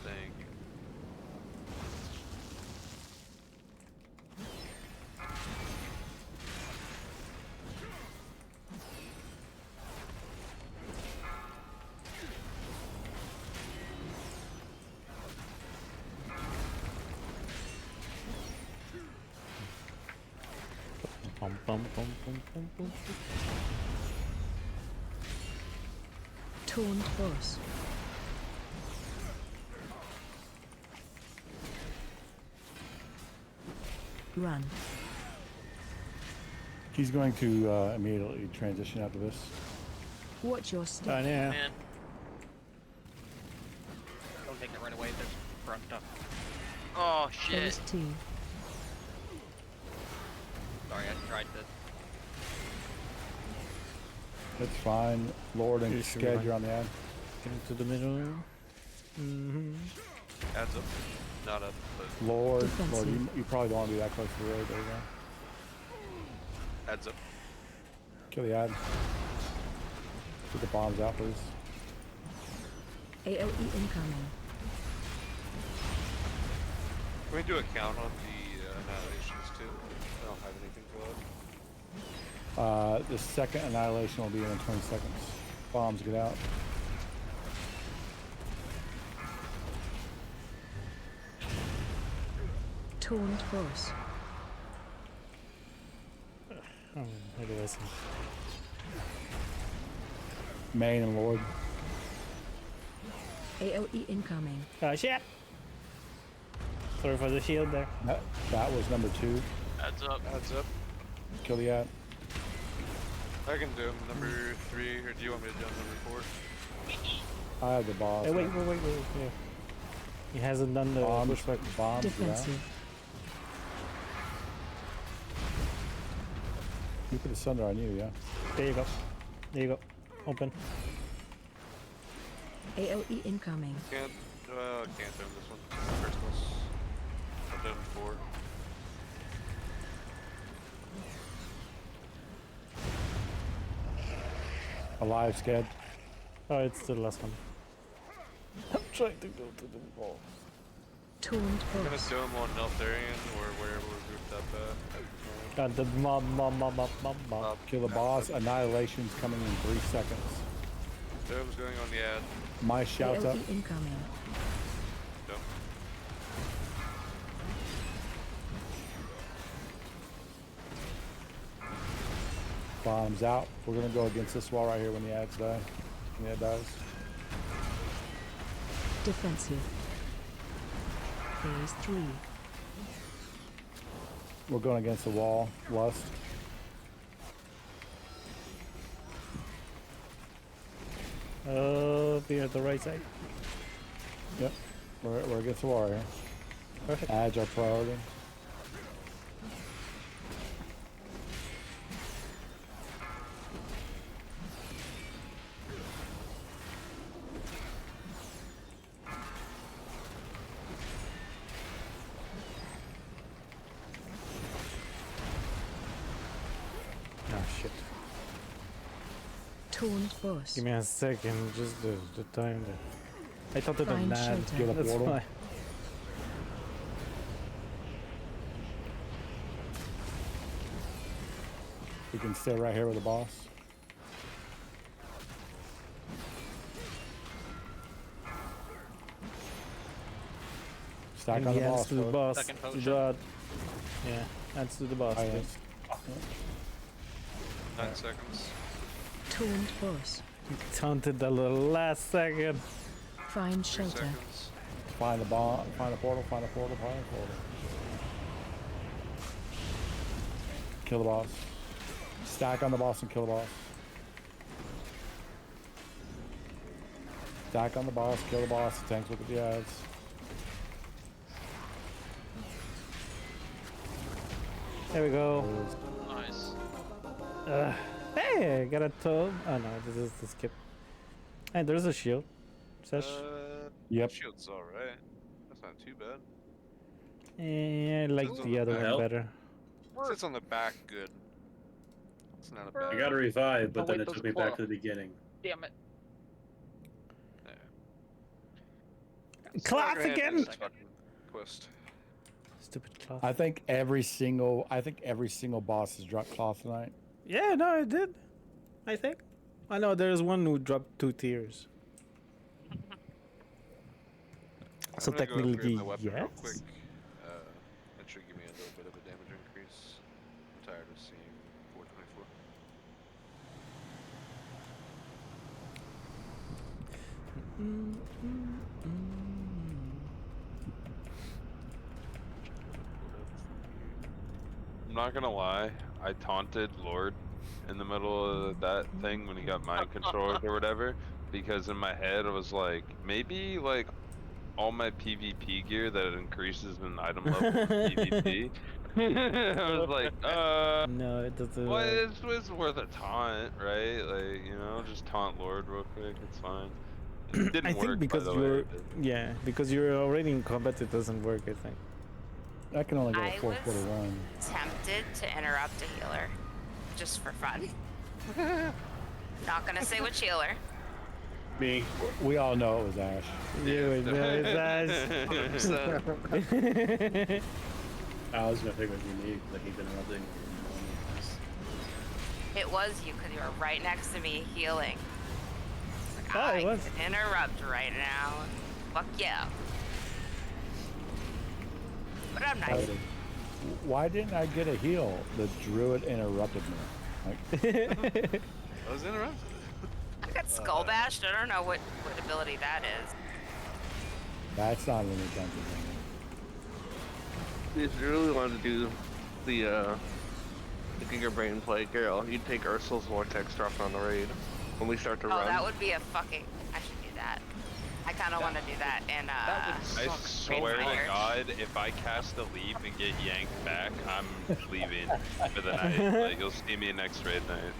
[SPEAKER 21] Thank you.
[SPEAKER 2] Bum, bum, bum, bum, bum, bum.
[SPEAKER 20] Taunt boss. Run.
[SPEAKER 5] He's going to immediately transition after this.
[SPEAKER 20] Watch your step.
[SPEAKER 2] Oh, yeah.
[SPEAKER 11] Man. Don't take it right away. There's front up. Oh shit.
[SPEAKER 20] Phase 2.
[SPEAKER 11] Sorry, I tried to.
[SPEAKER 5] It's fine. Lord and Sked, you're on the ad.
[SPEAKER 2] Get into the middle.
[SPEAKER 21] Adds up. Not up, but
[SPEAKER 5] Lord,
[SPEAKER 20] Defensive.
[SPEAKER 5] you probably don't want to be that close to the road. There you go.
[SPEAKER 21] adds up.
[SPEAKER 5] Kill the ad. Get the bombs out, please.
[SPEAKER 20] AOE incoming.
[SPEAKER 21] Can we do a count on the annihilations too? I don't have anything to add.
[SPEAKER 5] The second annihilation will be in 20 seconds. Bombs get out.
[SPEAKER 20] Taunt boss.
[SPEAKER 2] Oh, look at this.
[SPEAKER 5] Main and Lord.
[SPEAKER 20] AOE incoming.
[SPEAKER 2] Oh shit! Sorry for the shield there.
[SPEAKER 5] That was number 2.
[SPEAKER 21] Adds up. Adds up.
[SPEAKER 5] Kill the ad.
[SPEAKER 21] I can do him. Number 3, or do you want me to do number 4?
[SPEAKER 5] I have the boss.
[SPEAKER 2] Hey, wait. Yeah. He hasn't done the pushback.
[SPEAKER 5] Bombs get out.
[SPEAKER 20] Defensive.
[SPEAKER 5] You put a sunder on you, yeah?
[SPEAKER 2] There you go. There you go. Open.
[SPEAKER 20] AOE incoming.
[SPEAKER 21] Can't do him this one. First boss. I've done 4.
[SPEAKER 5] Alive, Sked.
[SPEAKER 2] Oh, it's the last one. I'm trying to go to the wall.
[SPEAKER 20] Taunt
[SPEAKER 21] I'm gonna
[SPEAKER 20] boss.
[SPEAKER 21] do him on Neltharion or wherever we're grouped up at.
[SPEAKER 2] Got the mob.
[SPEAKER 5] Kill the boss. Annihilation's coming in 3 seconds.
[SPEAKER 21] Doom's going on the ad.
[SPEAKER 5] My shouts up.
[SPEAKER 20] AOE incoming.
[SPEAKER 21] Doom.
[SPEAKER 5] Bombs out. We're gonna go against this wall right here when the ads die. When the ad dies.
[SPEAKER 20] Defensive. Phase 3.
[SPEAKER 5] We're going against the wall. Lust.
[SPEAKER 2] Be at the right side.
[SPEAKER 5] Yep. We're against the wall right here.
[SPEAKER 2] Perfect.
[SPEAKER 5] Ads are priority.
[SPEAKER 20] Taunt boss.
[SPEAKER 2] Give me a second, just the time. I thought it was
[SPEAKER 20] Find
[SPEAKER 2] mad.
[SPEAKER 20] shelter.
[SPEAKER 5] Get a
[SPEAKER 2] That's
[SPEAKER 5] portal.
[SPEAKER 2] why.
[SPEAKER 5] You can stay right here with the boss. Stack on the
[SPEAKER 2] Hands
[SPEAKER 5] boss.
[SPEAKER 2] to the
[SPEAKER 5] bro.
[SPEAKER 2] boss.
[SPEAKER 11] Second
[SPEAKER 2] To
[SPEAKER 11] potion.
[SPEAKER 2] the, yeah, hands to the boss.
[SPEAKER 5] Oh, yeah.
[SPEAKER 2] Please.
[SPEAKER 21] 9 seconds.
[SPEAKER 20] Taunt boss.
[SPEAKER 2] Taunted the last second.
[SPEAKER 20] Find
[SPEAKER 21] 3
[SPEAKER 20] shelter.
[SPEAKER 21] seconds.
[SPEAKER 5] Find the bomb. Find a portal. Find a portal. Find a portal. Kill the boss. Stack on the boss and kill the boss. Stack on the boss. Kill the boss. The tanks with the ads.
[SPEAKER 2] There we go.
[SPEAKER 17] Nice.
[SPEAKER 2] Hey, I got a toe. Oh no, this is the skip. Hey, there's a shield. Sesh.
[SPEAKER 5] Yep.
[SPEAKER 21] Shield's alright. That's not too bad.
[SPEAKER 2] I like
[SPEAKER 21] Sits on
[SPEAKER 2] the
[SPEAKER 21] the
[SPEAKER 2] other
[SPEAKER 21] back.
[SPEAKER 2] one
[SPEAKER 15] Help.
[SPEAKER 2] better.
[SPEAKER 21] Sits on the back good. It's not a bad.
[SPEAKER 15] I got to revive, but
[SPEAKER 11] Oh,
[SPEAKER 15] then
[SPEAKER 11] wait,
[SPEAKER 15] it
[SPEAKER 11] those
[SPEAKER 15] took me back
[SPEAKER 11] claw.
[SPEAKER 15] to the beginning.
[SPEAKER 11] Damn it.
[SPEAKER 2] Cloth again.
[SPEAKER 21] Quest.
[SPEAKER 2] Stupid cloth.
[SPEAKER 5] I think every single boss has dropped cloth tonight.
[SPEAKER 2] Yeah, no, I did. I think. I know there's one who dropped 2 tiers. So
[SPEAKER 21] I'm gonna go upgrade
[SPEAKER 2] technically,
[SPEAKER 21] my weapon real
[SPEAKER 2] yes.
[SPEAKER 21] quick. That should give me a little bit of a damage increase. I'm tired of seeing 424.
[SPEAKER 12] I'm not gonna lie, I taunted Lord in the middle of that thing when he got mind controlled or whatever, because in my head I was like, maybe like all my PvP gear that increases in item level is PvP. I was like,
[SPEAKER 2] No, it doesn't.
[SPEAKER 12] well, it's worth a taunt, right? Like, you know, just taunt Lord real quick, it's fine. It didn't
[SPEAKER 2] I
[SPEAKER 12] work,
[SPEAKER 2] think because
[SPEAKER 12] by the
[SPEAKER 2] you're,
[SPEAKER 12] way.
[SPEAKER 2] yeah, because you're already in combat, it doesn't work. I think.
[SPEAKER 5] I can only go
[SPEAKER 16] I
[SPEAKER 5] a 4 quarter
[SPEAKER 16] was-
[SPEAKER 5] run.
[SPEAKER 16] Tempted to interrupt a healer, just for fun. Not gonna say which healer.
[SPEAKER 15] Me.
[SPEAKER 5] We all know it was Ash.
[SPEAKER 2] You know,
[SPEAKER 15] I was gonna think it was me, like he's interrupting.
[SPEAKER 16] It was you, because you were right next to me healing. Like,
[SPEAKER 2] Oh, it
[SPEAKER 16] I
[SPEAKER 2] was.
[SPEAKER 16] can interrupt right now. Fuck yeah. But I'm nice.
[SPEAKER 5] Why didn't I get a heal? The druid interrupted me. Like,
[SPEAKER 21] I was interrupted.
[SPEAKER 16] I got skull bashed. I don't know what ability that is.
[SPEAKER 5] that's not an intention.
[SPEAKER 19] If you really wanted to do the Giga Brain play, Girl, you'd take Ursul's Vortex drop on the raid when we start to
[SPEAKER 16] Oh,
[SPEAKER 19] run.
[SPEAKER 16] that would be a fucking. I should do that. I kind of want to do that in
[SPEAKER 12] I swear to
[SPEAKER 16] Fire.
[SPEAKER 12] God, if I cast a leap and get yanked back, I'm leaving for the night. Like, you'll see me next raid night.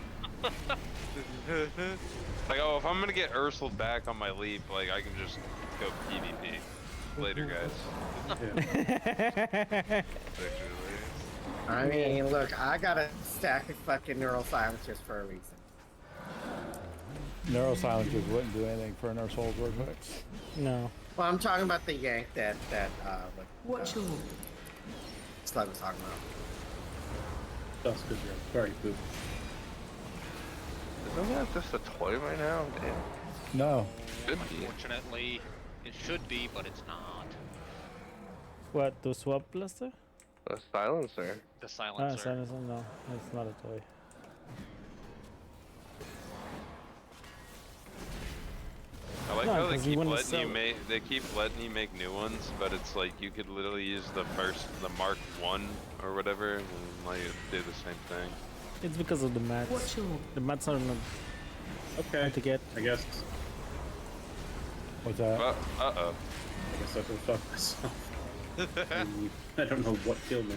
[SPEAKER 12] Like, oh, if I'm gonna get Ursul back on my leap, like, I can just go PvP. Later, guys.
[SPEAKER 3] I mean, look, I got a stack of fucking neural silencers for a reason.
[SPEAKER 5] Neurosilencers wouldn't do anything for an Ursul's Vortex.
[SPEAKER 2] No.
[SPEAKER 3] Well, I'm talking about the yank that
[SPEAKER 20] Watch your
[SPEAKER 3] Slug was talking about.
[SPEAKER 15] That's because you're already pooped.
[SPEAKER 19] Isn't that just a toy right now? Damn.
[SPEAKER 5] No.
[SPEAKER 19] Should be.
[SPEAKER 11] Unfortunately, it should be, but it's not.
[SPEAKER 2] What? The swap blaster?
[SPEAKER 19] A silencer.
[SPEAKER 11] The
[SPEAKER 2] Ah,
[SPEAKER 11] silencer.
[SPEAKER 2] silencer. No, it's not a toy.
[SPEAKER 12] I like
[SPEAKER 2] No,
[SPEAKER 12] how they
[SPEAKER 2] 'cause you
[SPEAKER 12] keep
[SPEAKER 2] wanna
[SPEAKER 12] letting you
[SPEAKER 2] sell-
[SPEAKER 12] make. They keep letting you make new ones, but it's like you could literally use the Mark 1 or whatever, and like do the same thing.
[SPEAKER 2] It's because of the mats.
[SPEAKER 20] Watch your
[SPEAKER 2] The mats are not
[SPEAKER 15] Okay.
[SPEAKER 2] hard to get.
[SPEAKER 15] I guess.
[SPEAKER 5] What's that?
[SPEAKER 12] Uh oh.
[SPEAKER 15] I guess I can fuck myself. I don't know what killed me.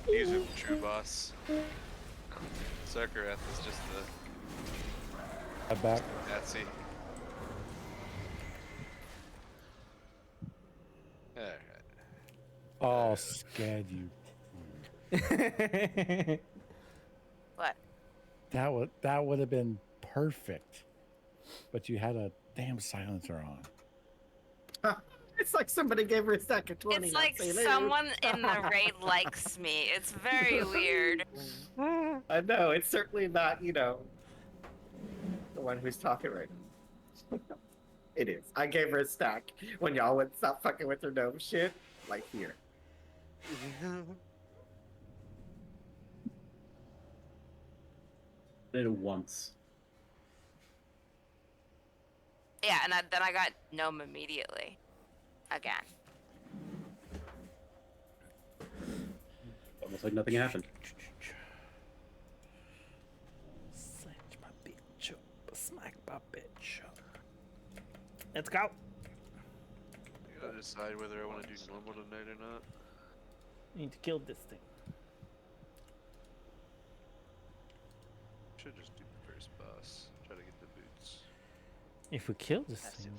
[SPEAKER 21] He's a true boss. Sekirath is just the
[SPEAKER 5] Back.
[SPEAKER 21] Nazi. Alright.
[SPEAKER 5] Oh, scared you.
[SPEAKER 16] What?
[SPEAKER 5] That would have been perfect, but you had a damn silencer on.
[SPEAKER 3] It's like somebody gave her a stack of 20.
[SPEAKER 16] It's
[SPEAKER 3] not
[SPEAKER 16] like
[SPEAKER 3] saying, "Hey."
[SPEAKER 16] someone in the raid likes me. It's very weird.
[SPEAKER 3] I know, it's certainly not, you know, the one who's talking right now. It is. I gave her a stack when y'all would stop fucking with her gnome shit. Like here.
[SPEAKER 15] Did it once.
[SPEAKER 16] Yeah, and then I got gnome immediately. Again.
[SPEAKER 15] Almost like nothing happened.
[SPEAKER 2] Smack my bitch up. Smack my bitch up. Let's go.
[SPEAKER 21] I gotta decide whether I want to do normal tonight or not.
[SPEAKER 2] Need to kill this thing.
[SPEAKER 21] Should just do the first boss. Try to get the boots.
[SPEAKER 2] If we kill this thing,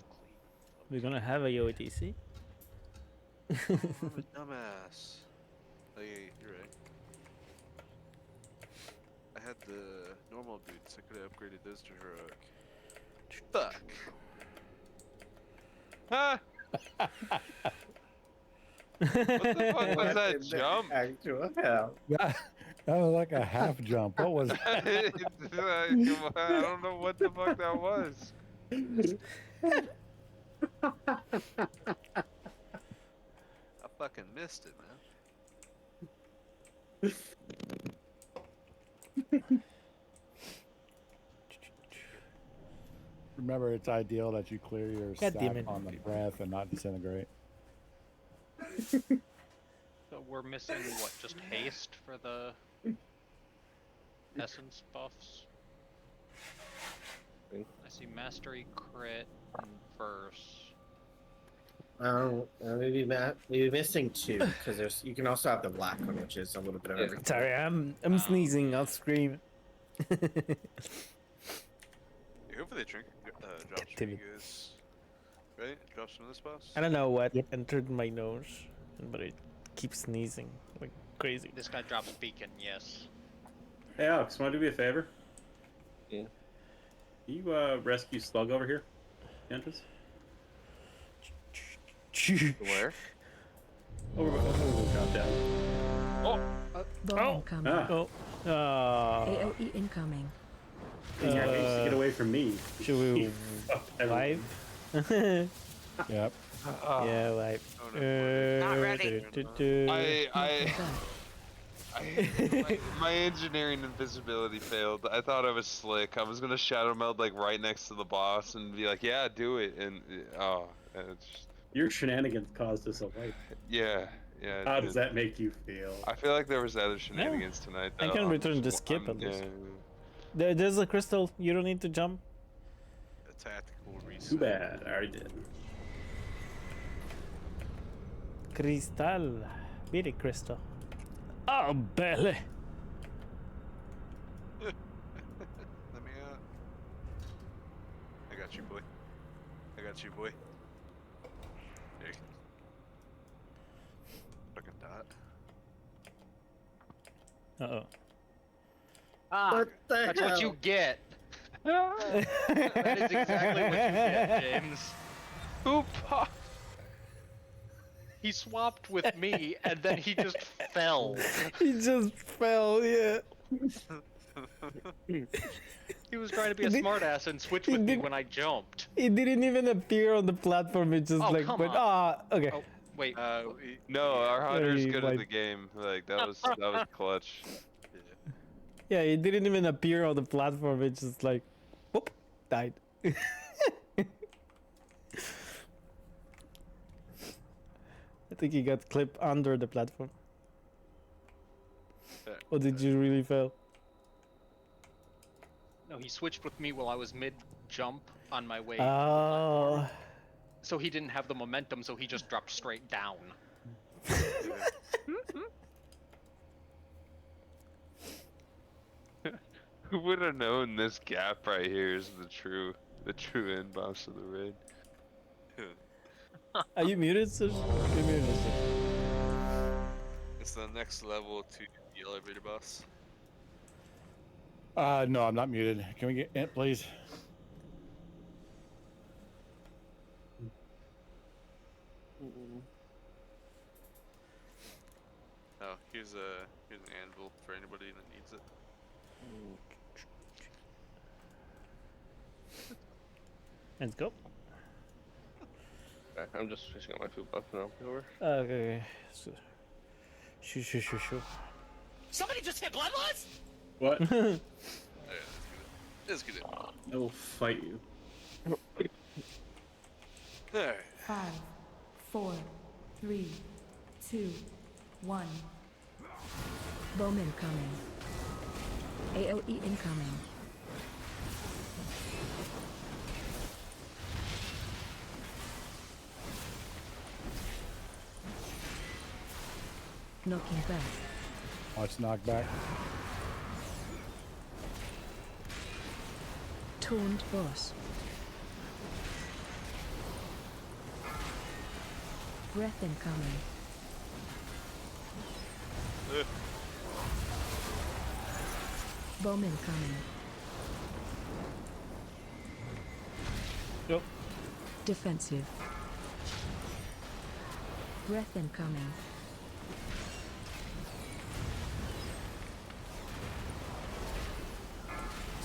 [SPEAKER 2] we're gonna have a OTC.
[SPEAKER 21] I'm a dumbass. Oh yeah, you're right. I had the normal boots. I could have upgraded those to heroic. Fuck.
[SPEAKER 12] Ah! What the fuck was that jump?
[SPEAKER 3] Actual hell.
[SPEAKER 5] That was like a half jump. What was that?
[SPEAKER 12] I don't know what the fuck that was.
[SPEAKER 21] I fucking missed it, man.
[SPEAKER 5] Remember, it's ideal that you clear your
[SPEAKER 2] God
[SPEAKER 5] stack
[SPEAKER 2] damn it.
[SPEAKER 5] on the breath and not disintegrate.
[SPEAKER 11] So we're missing what? Just haste for the essence buffs. I see mastery, crit, and verse.
[SPEAKER 3] Maybe missing 2 because there's. You can also have the black one, which is a little bit of everything.
[SPEAKER 2] Sorry, I'm sneezing. I'll scream.
[SPEAKER 21] Hopefully, drink drops for you guys. Right? Drops from this boss.
[SPEAKER 2] I don't know what entered my nose, but it keeps sneezing like crazy.
[SPEAKER 11] This guy drops beacon, yes.
[SPEAKER 15] Hey Alex, wanna do me a favor?
[SPEAKER 21] Yeah.
[SPEAKER 15] Can you rescue Slug over here? Entrance?
[SPEAKER 21] Where?
[SPEAKER 15] Over drop down.
[SPEAKER 20] Bomb incoming.
[SPEAKER 15] Ah.
[SPEAKER 20] AOE incoming.
[SPEAKER 15] Get away from me.
[SPEAKER 2] Should we live?
[SPEAKER 5] Yep.
[SPEAKER 2] Yeah, live.
[SPEAKER 16] Not ready.
[SPEAKER 12] My engineering invisibility failed. I thought I was slick. I was gonna shadow meld like right next to the boss and be like, "Yeah, do it." And it's just...
[SPEAKER 15] Your shenanigans caused us a wipe.
[SPEAKER 12] Yeah.
[SPEAKER 15] How does that make you feel?
[SPEAKER 12] I feel like there was other shenanigans tonight.
[SPEAKER 2] I
[SPEAKER 12] though.
[SPEAKER 2] can
[SPEAKER 12] I'm
[SPEAKER 2] return
[SPEAKER 12] just-
[SPEAKER 2] the skip
[SPEAKER 12] I'm-
[SPEAKER 2] at least.
[SPEAKER 12] yeah.
[SPEAKER 2] There's a crystal. You don't need to jump.
[SPEAKER 21] A tactical reset.
[SPEAKER 15] Too bad. I already did.
[SPEAKER 2] Crystal. Very crystal. Oh, belly.
[SPEAKER 21] Let me out. I got you, boy. I got you, boy. There you go. Fucking dot.
[SPEAKER 2] Uh-oh.
[SPEAKER 11] Ah,
[SPEAKER 3] What the
[SPEAKER 11] that's
[SPEAKER 3] hell?
[SPEAKER 11] what you get. That is exactly what you get, James. Who He swapped with me, and then he just fell.
[SPEAKER 2] He just fell, yeah.
[SPEAKER 11] He was trying to be a smartass and switch with me when I jumped.
[SPEAKER 2] It didn't even appear on the platform. It just
[SPEAKER 11] come
[SPEAKER 2] went,
[SPEAKER 11] on.
[SPEAKER 2] okay.
[SPEAKER 11] Oh, wait.
[SPEAKER 12] No, our hunter's
[SPEAKER 2] Hey,
[SPEAKER 12] good
[SPEAKER 2] like-
[SPEAKER 12] at the game. Like that was clutch.
[SPEAKER 2] Yeah, it didn't even appear on the platform. It just like, whoop, died. I think he got clipped under the platform. Or did you really fail?
[SPEAKER 11] No, he switched with me while I was mid-jump on my way.
[SPEAKER 2] Oh.
[SPEAKER 11] So he didn't have the momentum, so he just dropped straight down.
[SPEAKER 12] Who would have known this gap right here is the true end boss of the raid?
[SPEAKER 2] Are you muted, sir? You're muted, sir.
[SPEAKER 21] It's the next level to the elevator boss.
[SPEAKER 5] No, I'm not muted. Can we get it, please?
[SPEAKER 21] Oh, here's an anvil for anybody that needs it.
[SPEAKER 2] Let's go.
[SPEAKER 19] Okay, I'm just fishing out my food buff and I'll be over.
[SPEAKER 2] Okay. So, shoot.
[SPEAKER 7] Somebody just hit Bloodlust?
[SPEAKER 15] What?
[SPEAKER 21] Let's get it.
[SPEAKER 15] I will fight you.
[SPEAKER 21] There.
[SPEAKER 9] 5, 4, 3, 2, 1.
[SPEAKER 20] Bowman coming. AOE incoming. Knocking back.
[SPEAKER 5] Watch knockback.
[SPEAKER 20] Taunt boss. Breath incoming. Bowman coming.
[SPEAKER 2] Yep.
[SPEAKER 20] Defensive. Breath incoming.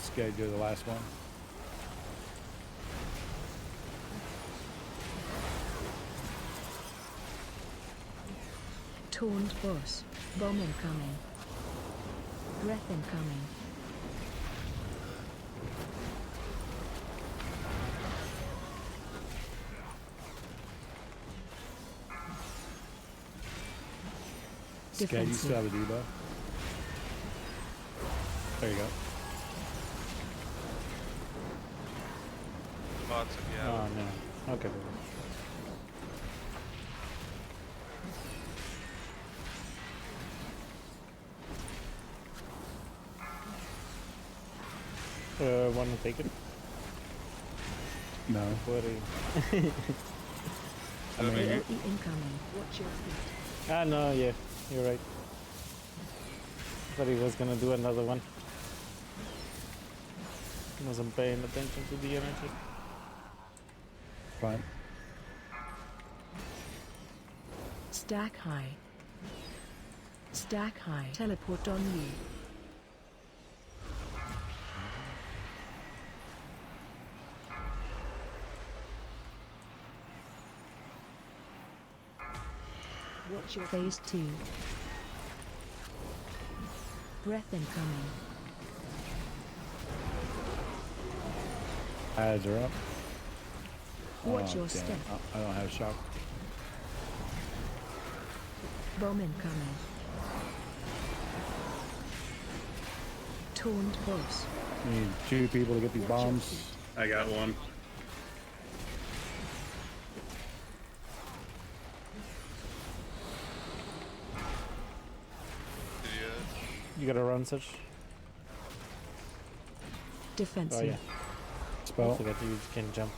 [SPEAKER 5] Scared you're the last one.
[SPEAKER 20] Taunt boss. Bowman coming. Breath incoming.
[SPEAKER 5] Scared you still have a debuff. There you go.
[SPEAKER 21] Lots of yeah.
[SPEAKER 2] Oh no. Okay. Want to take it?
[SPEAKER 5] No.
[SPEAKER 2] What are you?
[SPEAKER 5] I mean,
[SPEAKER 20] AOE incoming. Watch your feet.
[SPEAKER 2] Ah no, yeah, you're right. Thought he was gonna do another one. Wasn't paying attention to the energy.
[SPEAKER 5] fine.
[SPEAKER 20] Stack high. Stack high. Teleport on you. Watch your phase 2. Breath incoming.
[SPEAKER 5] Ads are up.
[SPEAKER 20] Watch your
[SPEAKER 5] damn.
[SPEAKER 20] step.
[SPEAKER 5] I don't have shock.
[SPEAKER 20] Bowman coming. Taunt boss.
[SPEAKER 5] We need 2 people to get these bombs.
[SPEAKER 15] I got one.
[SPEAKER 2] You gotta run such.
[SPEAKER 20] Defensive.
[SPEAKER 2] Oh yeah.
[SPEAKER 5] Spell.
[SPEAKER 2] I forgot you can jump.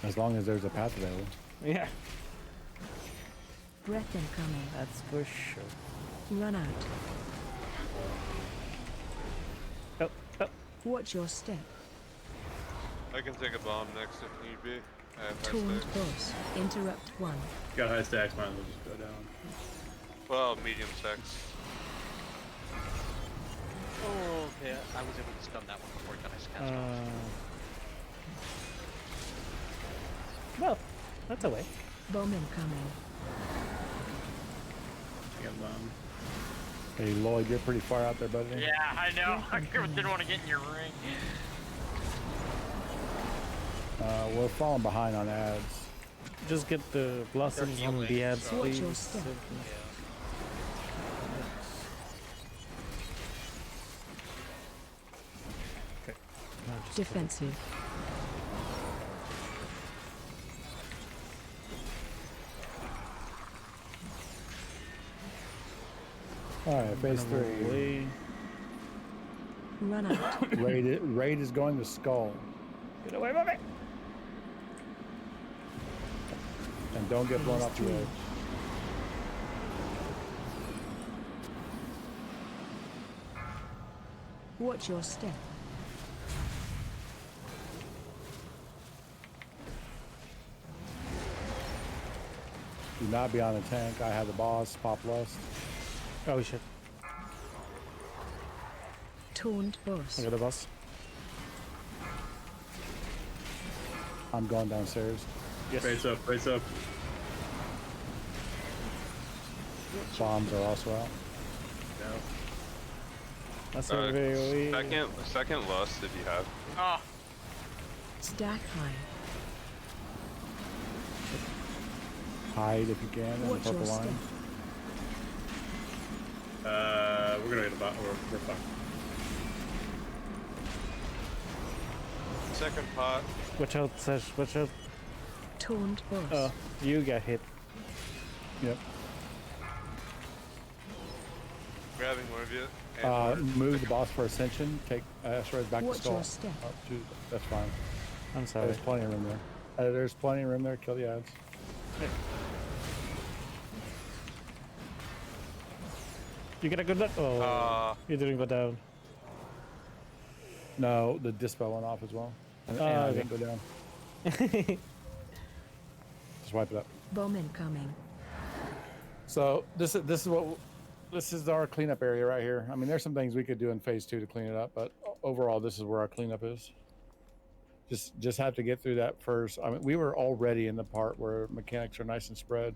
[SPEAKER 5] As long as there's a path available.
[SPEAKER 2] Yeah.
[SPEAKER 20] Breath incoming.
[SPEAKER 2] That's for sure.
[SPEAKER 20] Run out.
[SPEAKER 2] Oh.
[SPEAKER 20] Watch your step.
[SPEAKER 21] I can take a bomb next if need be. I have high
[SPEAKER 20] Taunt
[SPEAKER 21] stacks.
[SPEAKER 20] boss. Interrupt 1.
[SPEAKER 15] Got high stacks, mine will just go down.
[SPEAKER 21] Well, medium stacks.
[SPEAKER 11] Oh, okay. I was able to stun that one before he got his cast off.
[SPEAKER 2] Well, that's a way.
[SPEAKER 20] Bowman coming.
[SPEAKER 15] I got a bomb.
[SPEAKER 5] Hey Lloyd, you're pretty far out there, buddy.
[SPEAKER 17] Yeah, I know. I didn't want to get in your ring.
[SPEAKER 5] We're falling behind on ads.
[SPEAKER 2] Just get the blossoms on the ads,
[SPEAKER 20] Watch
[SPEAKER 2] please.
[SPEAKER 20] your step.
[SPEAKER 2] Okay. No, just
[SPEAKER 20] Defensive.
[SPEAKER 5] Alright, phase 3.
[SPEAKER 20] Run out.
[SPEAKER 5] Raid is going to skull.
[SPEAKER 2] Get away from me!
[SPEAKER 5] And don't get blown off the edge.
[SPEAKER 20] Watch your step.
[SPEAKER 5] Do not be on the tank. I have the boss, Pop Lust.
[SPEAKER 2] Oh shit.
[SPEAKER 20] Taunt boss.
[SPEAKER 2] I got the boss.
[SPEAKER 5] I'm going downstairs.
[SPEAKER 2] Yes.
[SPEAKER 15] Brace up, brace up.
[SPEAKER 5] Bombs are also out.
[SPEAKER 15] No.
[SPEAKER 2] That's a very
[SPEAKER 12] Second lust if you have.
[SPEAKER 17] Ah,
[SPEAKER 20] Stack high.
[SPEAKER 5] Hide if you can in the
[SPEAKER 20] Watch your
[SPEAKER 5] purple line.
[SPEAKER 20] step.
[SPEAKER 15] We're gonna get a bot. We're fucked.
[SPEAKER 14] Second pot.
[SPEAKER 2] Watch out, Sash. Watch out.
[SPEAKER 20] Taunt boss.
[SPEAKER 2] Oh, you got hit.
[SPEAKER 5] Yep.
[SPEAKER 14] Grabbing more of you. And
[SPEAKER 5] Move the boss for Ascension. Take asteroids back
[SPEAKER 20] Watch
[SPEAKER 5] to Skull.
[SPEAKER 20] your step.
[SPEAKER 5] Oh, shoot. That's fine.
[SPEAKER 2] I'm sorry.
[SPEAKER 5] There's plenty of room there. There's plenty of room there. Kill the ads.
[SPEAKER 2] You gotta go down. Oh, you didn't go down.
[SPEAKER 5] No, the dispel went off as well. And I
[SPEAKER 2] okay.
[SPEAKER 5] didn't go down. Just wipe it up.
[SPEAKER 20] Bomb incoming.
[SPEAKER 5] So this is our cleanup area right here. I mean, there's some things we could do in phase 2 to clean it up, but overall, this is where our cleanup is. Just have to get through that first. I mean, we were already in the part where mechanics are nice and spread,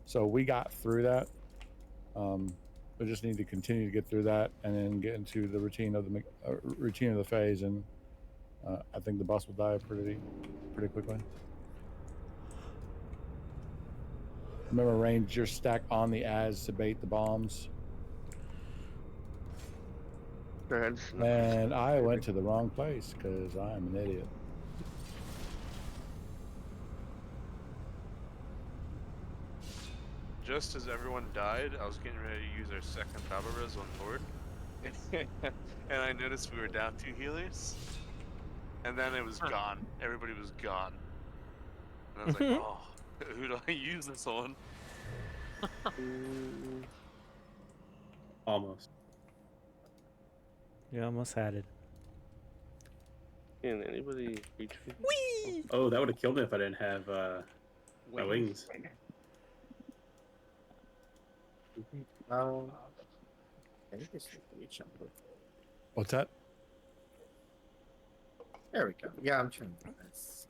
[SPEAKER 5] so we got through that. We just need to continue to get through that and then get into the routine of the phase, and I think the boss will die pretty quickly. Remember, Ranger stack on the ads to bait the bombs. And I went to the wrong place because I'm an idiot.
[SPEAKER 14] just as everyone died, I was getting ready to use our second power res on board. And I noticed we were down 2 healers. And then it was gone. Everybody was gone. And I was like, oh, who do I use this on?
[SPEAKER 15] Almost.
[SPEAKER 2] You almost had it.
[SPEAKER 19] Can anybody reach me?
[SPEAKER 2] Whee!
[SPEAKER 15] Oh, that would have killed me if I didn't have my wings.
[SPEAKER 3] I think this should reach up.
[SPEAKER 5] What's that?
[SPEAKER 3] There we go. Yeah, I'm trying to do this.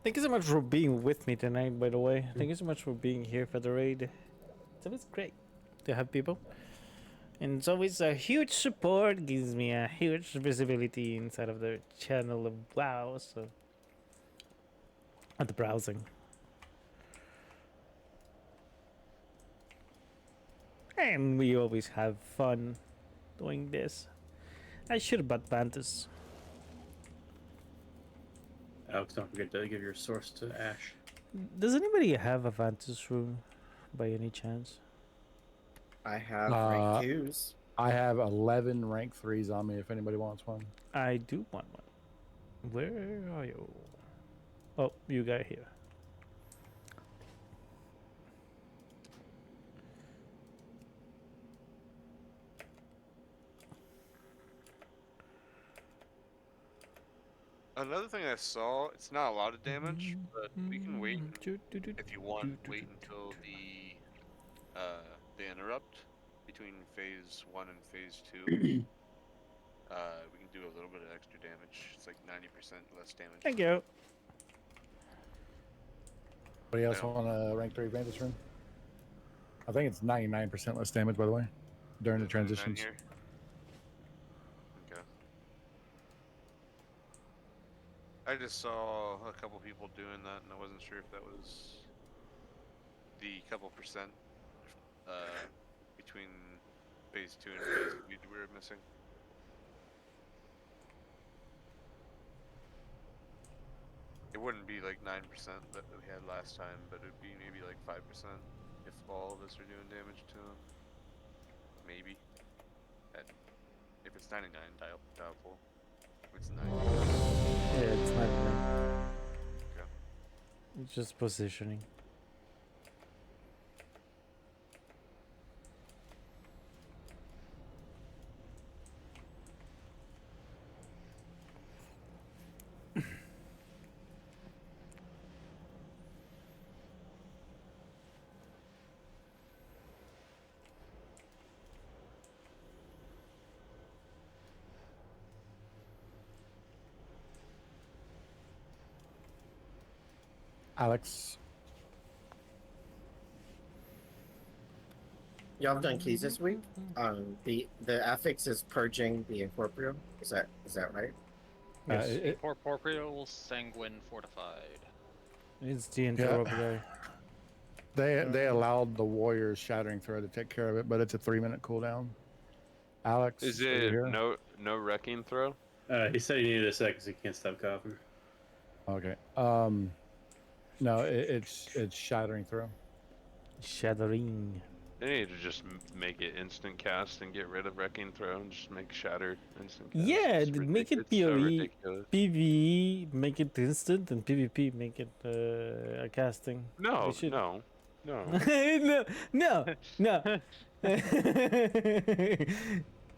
[SPEAKER 2] Thank you so much for being with me tonight, by the way. Thank you so much for being here for the raid. It's always great to have people. And it's always a huge support, gives me a huge visibility inside of the channel of WoW, so... at the browsing. And we always have fun doing this. I should have bought Bantus.
[SPEAKER 15] Alex, don't forget to give your source to Ash.
[SPEAKER 2] Does anybody have a Vantus room by any chance?
[SPEAKER 3] I have rank 2s.
[SPEAKER 5] I have 11 rank 3s on me if anybody wants one.
[SPEAKER 2] I do want one. Where are you? Oh, you got here.
[SPEAKER 14] Another thing I saw, it's not a lot of damage, but we can wait, if you want, wait until the interrupt between phase 1 and phase 2. We can do a little bit of extra damage. It's like 90% less damage.
[SPEAKER 2] Thank you.
[SPEAKER 5] Anybody else want a rank 3 Vantage room? I think it's 99% less damage, by the way, during the transitions.
[SPEAKER 14] Here. Okay. I just saw a couple people doing that, and I wasn't sure if that was the couple percent between phase 2 and phase 3 we were missing. It wouldn't be like 9% that we had last time, but it would be maybe like 5% if all of us are doing damage to him. Maybe. If it's 99, doubtful. If it's 90.
[SPEAKER 2] Yeah, it's not enough.
[SPEAKER 14] Okay.
[SPEAKER 2] It's just positioning.
[SPEAKER 5] Alex.
[SPEAKER 3] Y'all have done keys this week. The affix is purging the incorporeal. Is that right?
[SPEAKER 2] Yes.
[SPEAKER 11] Incorporeal, sanguine, fortified.
[SPEAKER 2] It's the interrupter.
[SPEAKER 5] They allowed the warrior's shattering throw to take care of it, but it's a 3-minute cooldown. Alex,
[SPEAKER 12] Is
[SPEAKER 5] are you
[SPEAKER 12] it
[SPEAKER 5] here?
[SPEAKER 12] no wrecking throw?
[SPEAKER 15] He said he needed a sec because he can't stop coughing.
[SPEAKER 5] Okay. No, it's shattering throw.
[SPEAKER 2] Shattering.
[SPEAKER 12] They need to just make it instant cast and get rid of wrecking throw and just make shatter instant cast.
[SPEAKER 2] Yeah,
[SPEAKER 12] It's
[SPEAKER 2] make it
[SPEAKER 12] so
[SPEAKER 2] PoE,
[SPEAKER 12] ridiculous.
[SPEAKER 2] PvE, make it instant, and PvP, make it a casting.
[SPEAKER 12] No,
[SPEAKER 2] We should-
[SPEAKER 12] no, no.
[SPEAKER 2] no.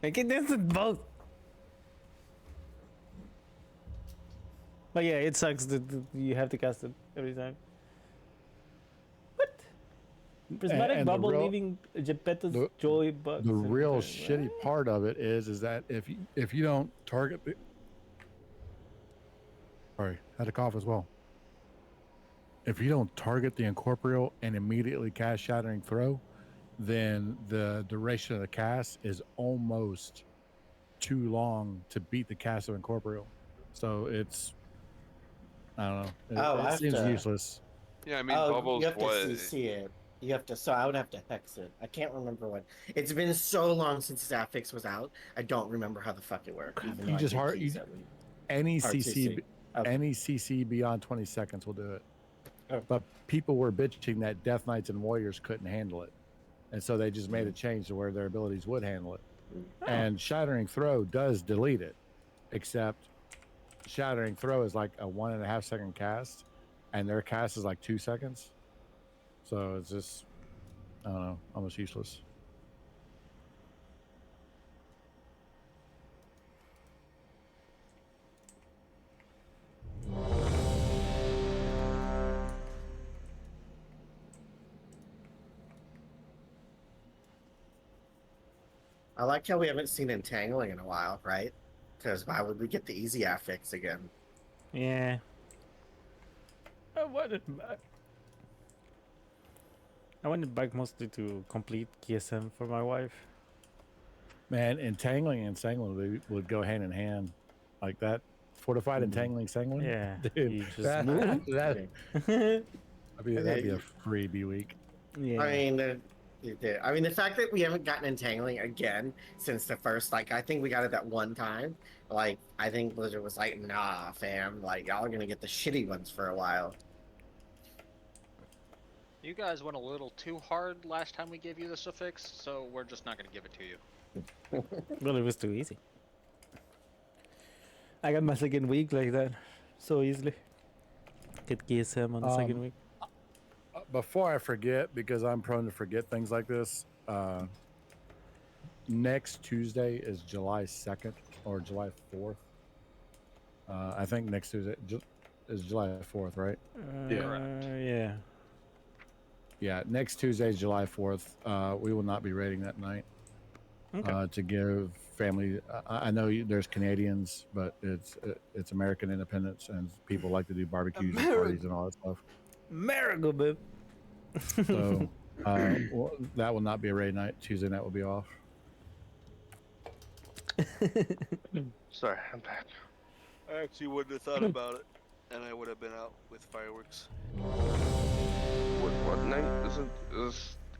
[SPEAKER 2] Make it instant both. But yeah, it sucks that you have to cast it every time. What? Prismatic
[SPEAKER 5] And the
[SPEAKER 2] bubble
[SPEAKER 5] real-
[SPEAKER 2] leaving Geppetto's joy bugs.
[SPEAKER 5] The
[SPEAKER 2] and
[SPEAKER 5] real
[SPEAKER 2] everything.
[SPEAKER 5] shitty part of it is that if you don't target the, sorry, had a cough as well. If you don't target the incorporeal and immediately cast shattering throw, then the duration of the cast is almost too long to beat the cast of incorporeal. So it's, I don't know. It seems useless.
[SPEAKER 12] Yeah, I mean bubbles.
[SPEAKER 3] You have
[SPEAKER 12] What?
[SPEAKER 3] to CC it. You have to. So I would have to hex it. I can't remember what. It's been so long since this affix was out. I don't remember how the fuck it worked. Even though
[SPEAKER 5] You
[SPEAKER 3] I
[SPEAKER 5] just
[SPEAKER 3] did
[SPEAKER 5] hard.
[SPEAKER 3] keys
[SPEAKER 5] You,
[SPEAKER 3] every-
[SPEAKER 5] any
[SPEAKER 3] hard
[SPEAKER 5] CC,
[SPEAKER 3] Okay.
[SPEAKER 5] any CC beyond 20 seconds will do it.
[SPEAKER 3] Oh.
[SPEAKER 5] But people were bitching that Death Knights and Warriors couldn't handle it, and so they just made a change to where their abilities would handle it. And Shattering Throw does delete it, except Shattering Throw is like a 1.5 second cast, and their cast is like 2 seconds. So it's just, I don't know, almost useless.
[SPEAKER 3] I like how we haven't seen entangling in a while, right? Because why would we get the easy affix again?
[SPEAKER 2] Yeah. I wanted back mostly to complete KSM for my wife.
[SPEAKER 5] Man, entangling and sanguine would go hand in hand, like that. Fortified entangling sanguine.
[SPEAKER 2] Yeah,
[SPEAKER 5] dude,
[SPEAKER 2] you just
[SPEAKER 5] that'd
[SPEAKER 2] move.
[SPEAKER 5] be a freebie week.
[SPEAKER 2] Yeah.
[SPEAKER 3] I mean, the fact that we haven't gotten entangling again since the first, like, I think we got it that one time. Like, I think Blizzard was like, nah, fam, like, y'all are gonna get the shitty ones for a while.
[SPEAKER 11] You guys went a little too hard last time we gave you the suffix, so we're just not going to give it to you.
[SPEAKER 2] Well, it was too easy. I got my second week like that, so easily. Get KSM on the second week.
[SPEAKER 5] Before I forget, because I'm prone to forget things like this, next Tuesday is July 2nd or July 4th. I think next Tuesday is July 4th, right?
[SPEAKER 2] Yeah.
[SPEAKER 5] Yeah, next Tuesday is July 4th. We will not be raiding that night.
[SPEAKER 2] Okay.
[SPEAKER 5] To give family, I know there's Canadians, but it's American independence, and people like to do barbecues and parties and all that stuff.
[SPEAKER 2] America, babe.
[SPEAKER 5] So that will not be a raid night. Tuesday night will be off.
[SPEAKER 19] Sorry, I'm back.
[SPEAKER 21] I actually wouldn't have thought about it, and I would have been out with fireworks.
[SPEAKER 19] What night is